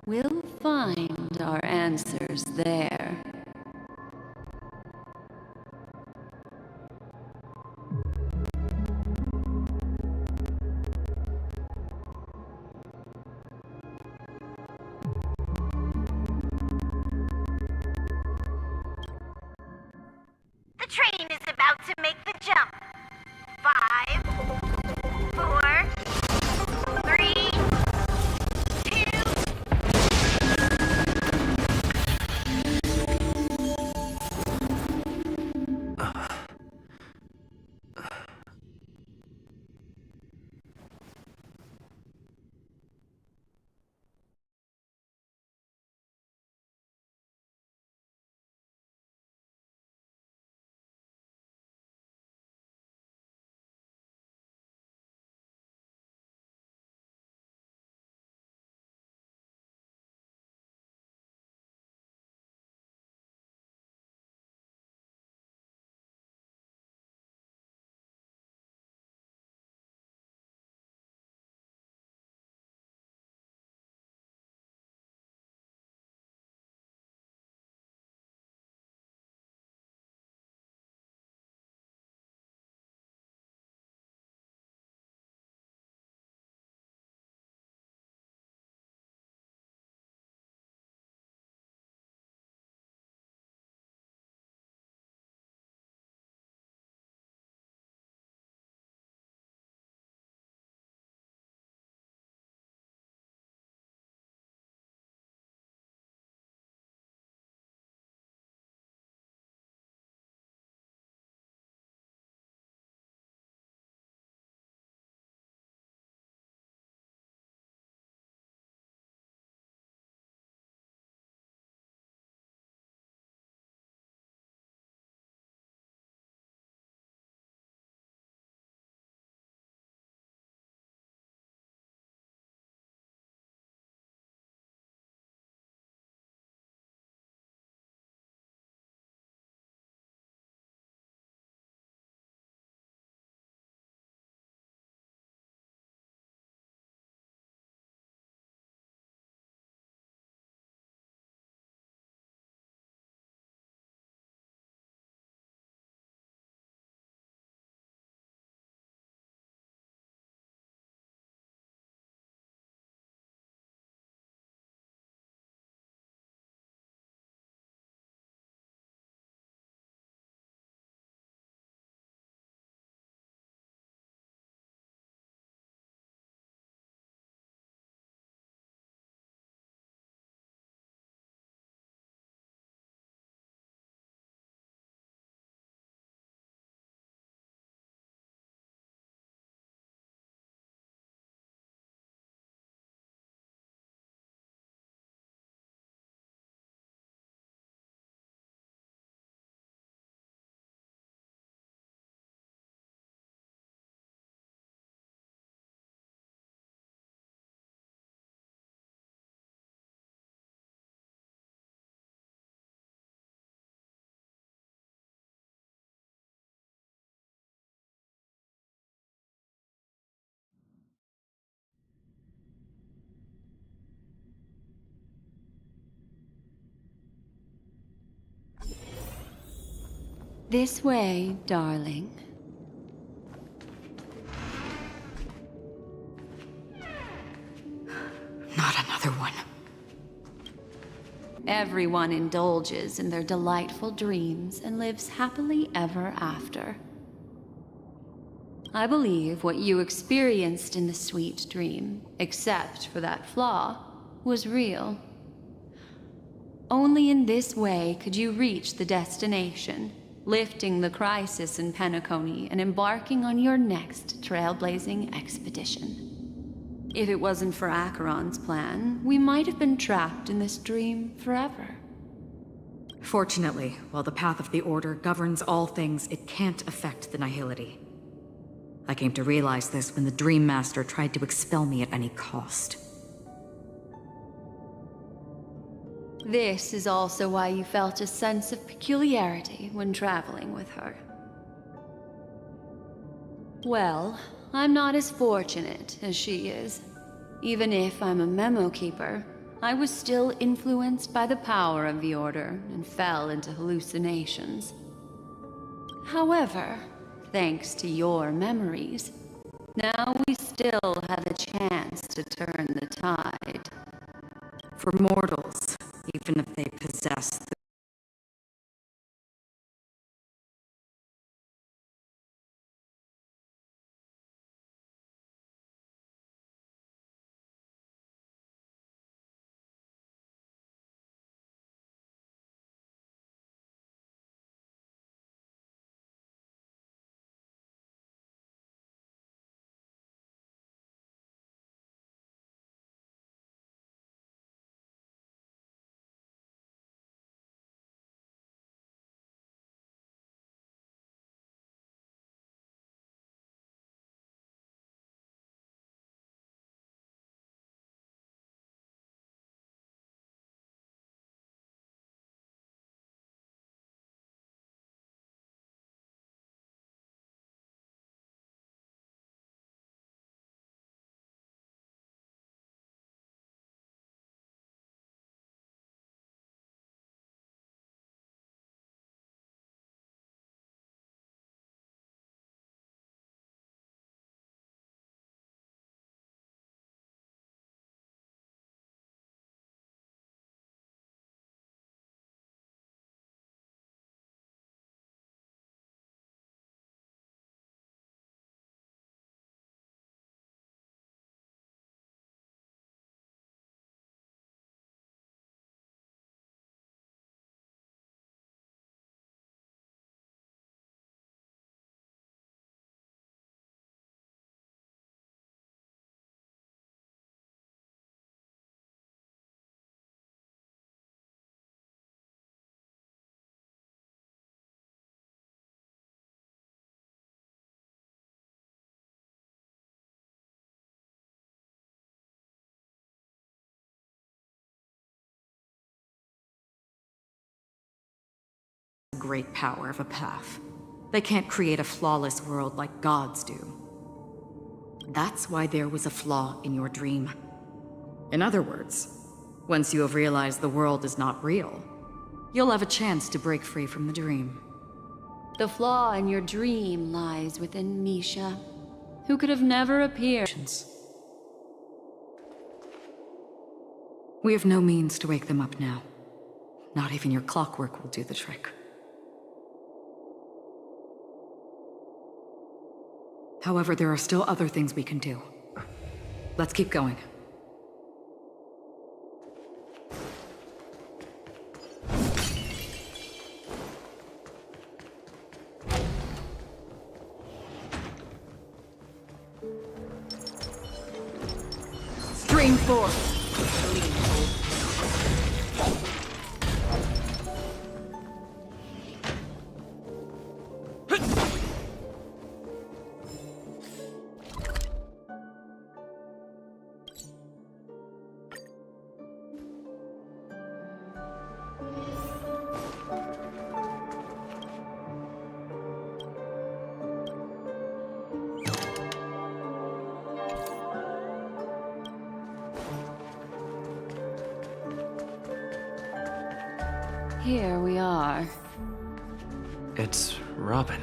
We'll find our answers there. The train is about to make the jump. 5, 4, 3, 2... This way, darling. Not another one. Everyone indulges in their delightful dreams and lives happily ever after. I believe what you experienced in the sweet dream, except for that flaw, was real. Only in this way could you reach the destination, lifting the crisis in Penacony and embarking on your next trailblazing expedition. If it wasn't for Acheron's plan, we might have been trapped in this dream forever. Fortunately, while the path of the Order governs all things, it can't affect the Nihility. I came to realize this when the Dream Master tried to expel me at any cost. This is also why you felt a sense of peculiarity when traveling with her. Well, I'm not as fortunate as she is. Even if I'm a memo keeper, I was still influenced by the power of the Order and fell into hallucinations. However, thanks to your memories, now we still have a chance to turn the tide. For mortals, even if they possess the great power of a path. They can't create a flawless world like gods do. That's why there was a flaw in your dream. In other words, once you have realized the world is not real, you'll have a chance to break free from the dream. The flaw in your dream lies within Misha, who could have never appeared. We have no means to wake them up now. Not even your clockwork will do the trick. However, there are still other things we can do. Let's keep going. Stream forth! Here we are. It's Robin.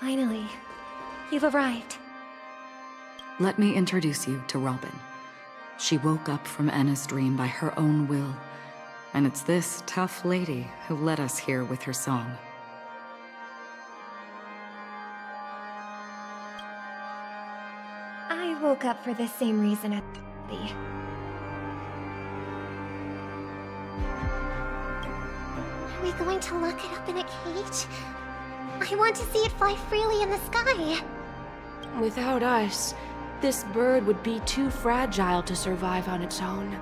Finally, you've arrived. Let me introduce you to Robin. She woke up from Anna's dream by her own will, and it's this tough lady who led us here with her song. I woke up for the same reason as Lee. Are we going to lock it up in a cage? I want to see it fly freely in the sky. Without us, this bird would be too fragile to survive on its own.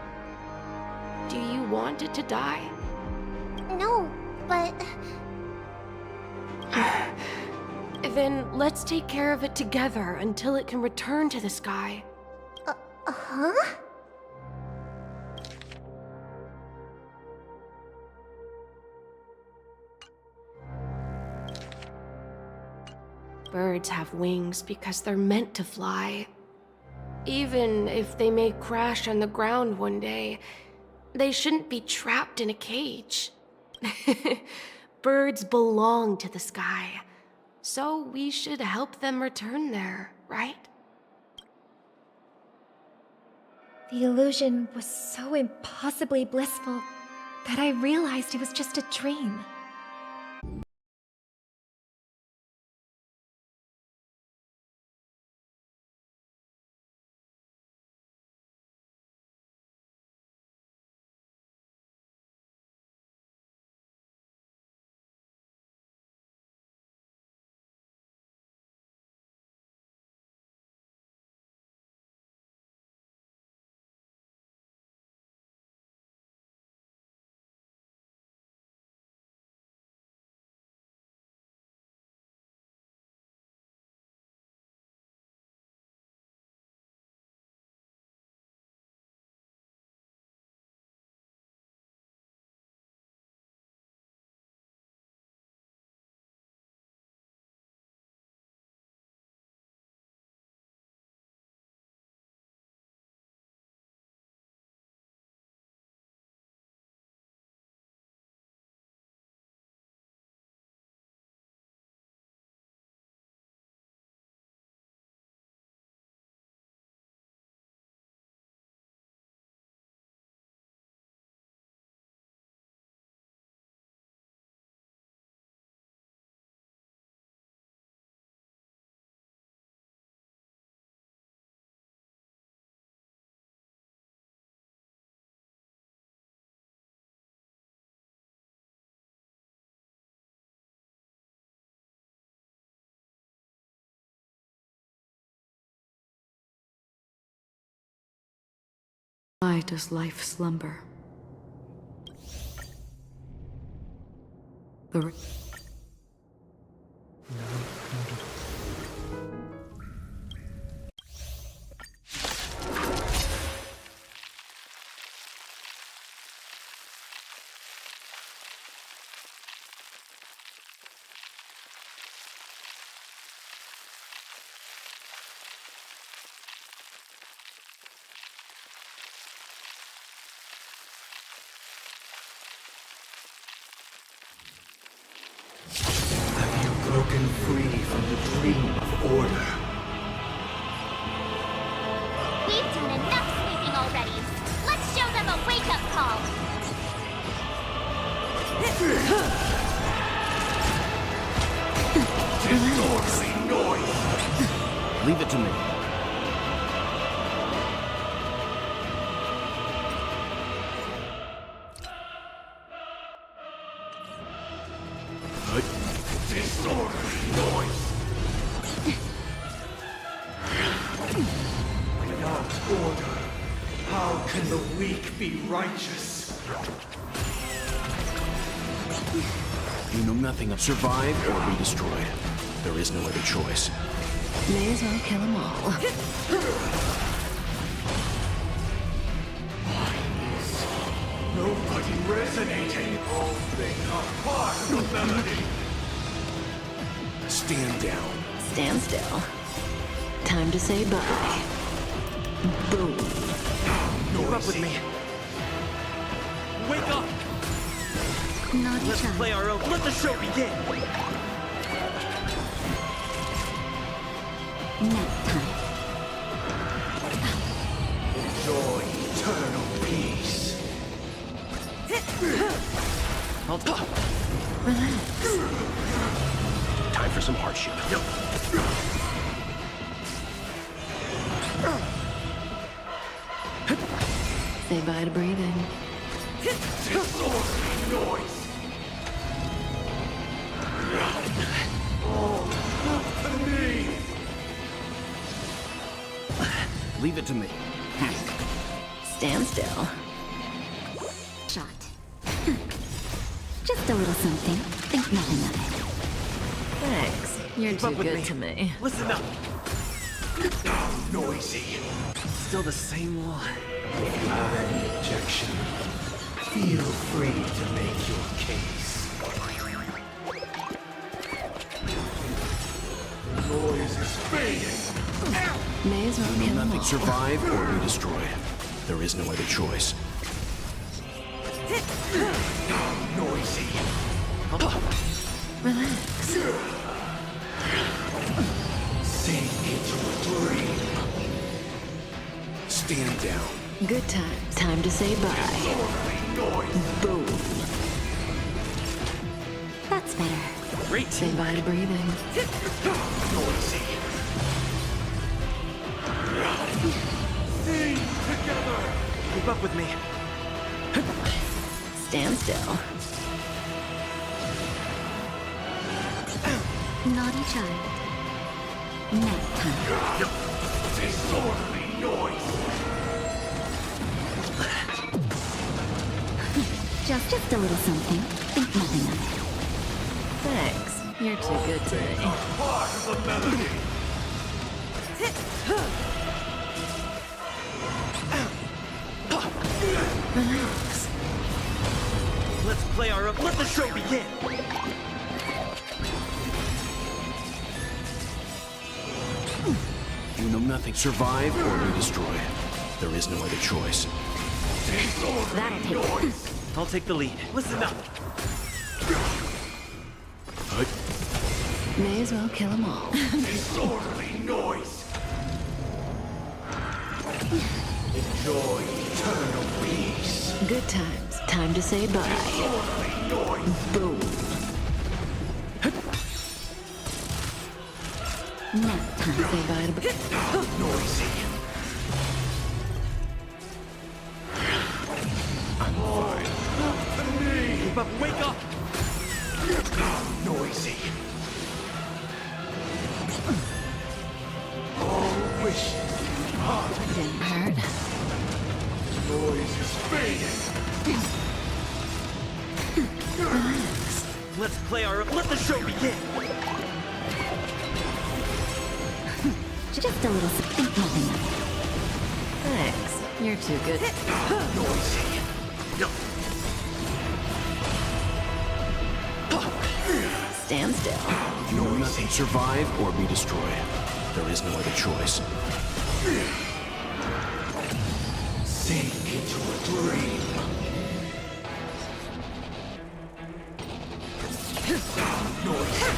Do you want it to die? No, but... Then let's take care of it together until it can return to the sky. Huh? Birds have wings because they're meant to fly. Even if they may crash on the ground one day, they shouldn't be trapped in a cage. Birds belong to the sky, so we should help them return there, right? The illusion was so impossibly blissful that I realized it was just a dream. Why does life slumber? The Broken free from the dream of order. We've done enough sleeping already. Let's show them a wake-up call. Disorderly noise! Leave it to me. Disorderly noise! Without order, how can the weak be righteous? You know nothing of survive or be destroyed. There is no other choice. May as well kill them all. Nobody resonating. All things are part of the melody. Stand down. Stand still. Time to say bye. Boom. Keep up with me. Wake up! Naughty Let's child. play our own. Let the show begin. Nap time. Enjoy eternal peace. Relax. Time for some hardship. Say bye to breathing. Disorderly noise. All to me. Leave it to me. Stand still. Shot. Just a little something. Think nothing of it. Thanks. You're Keep too up with good me. to me. Listen up. How noisy. Still the same one. If you have any objection, feel free to make your case. The noise is fading. May as well You know kill them nothing all. survive or be destroyed. There is no other choice. How noisy. Relax. Sink into a dream. Stand down. Good times. Time to say bye. Disorderly noise. Boom. That's better. Great. Say bye to breathing. Noisy. Sing together. Keep up with me. Stand still. Naughty child. Nap time. Disorderly noise. Just a little something. Think nothing of it. Thanks. You're too good to me. Part of the melody. Relax. Let's play our own. Let the show begin. You know nothing. Survive or be destroyed. There is no other choice. That'll take it. I'll take the lead. Listen up. May as well kill them all. Disorderly noise. Enjoy eternal peace. Good times. Time to say bye. Disorderly noise. Boom. Nap time. Say bye to Noisy. I'm fine. Keep up. Wake up. Noisy. All wishes departed. Didn't hurt. Noise is fading. Relax. Let's play our own. Let the show begin. Just a little something. Think nothing of it. Thanks. You're too good. Noisy. Stand still. You know nothing. Survive or be destroyed. There is no other choice. Sink into a dream. Noisy.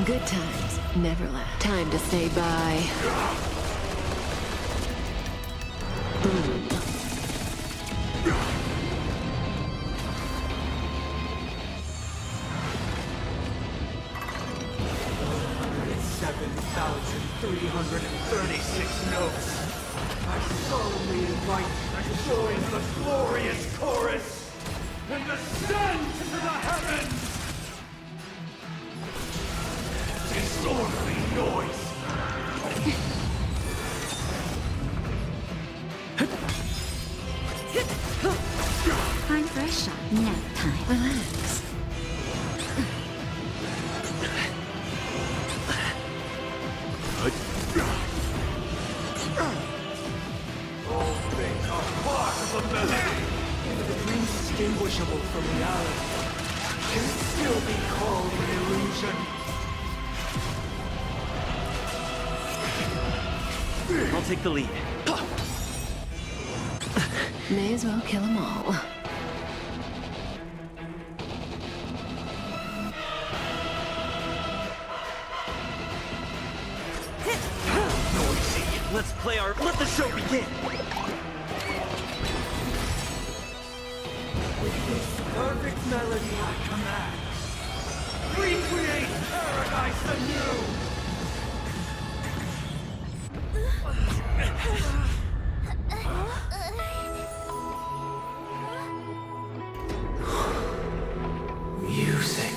Good times never last. Time to say bye. Boom. 7,336 notes. I solemnly invite you to join the glorious chorus and ascend to the heavens! Disorderly noise! Time for a shot. Nap time. Relax. All things are part of the melody. Indistinguishable from reality. Can it still be called an illusion? I'll take the lead. May as well kill them all. Noisy. Let the show begin. With this perfect melody I command, recreate paradise anew! Music.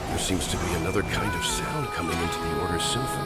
There seems to be another kind of sound coming into the Order Symphony.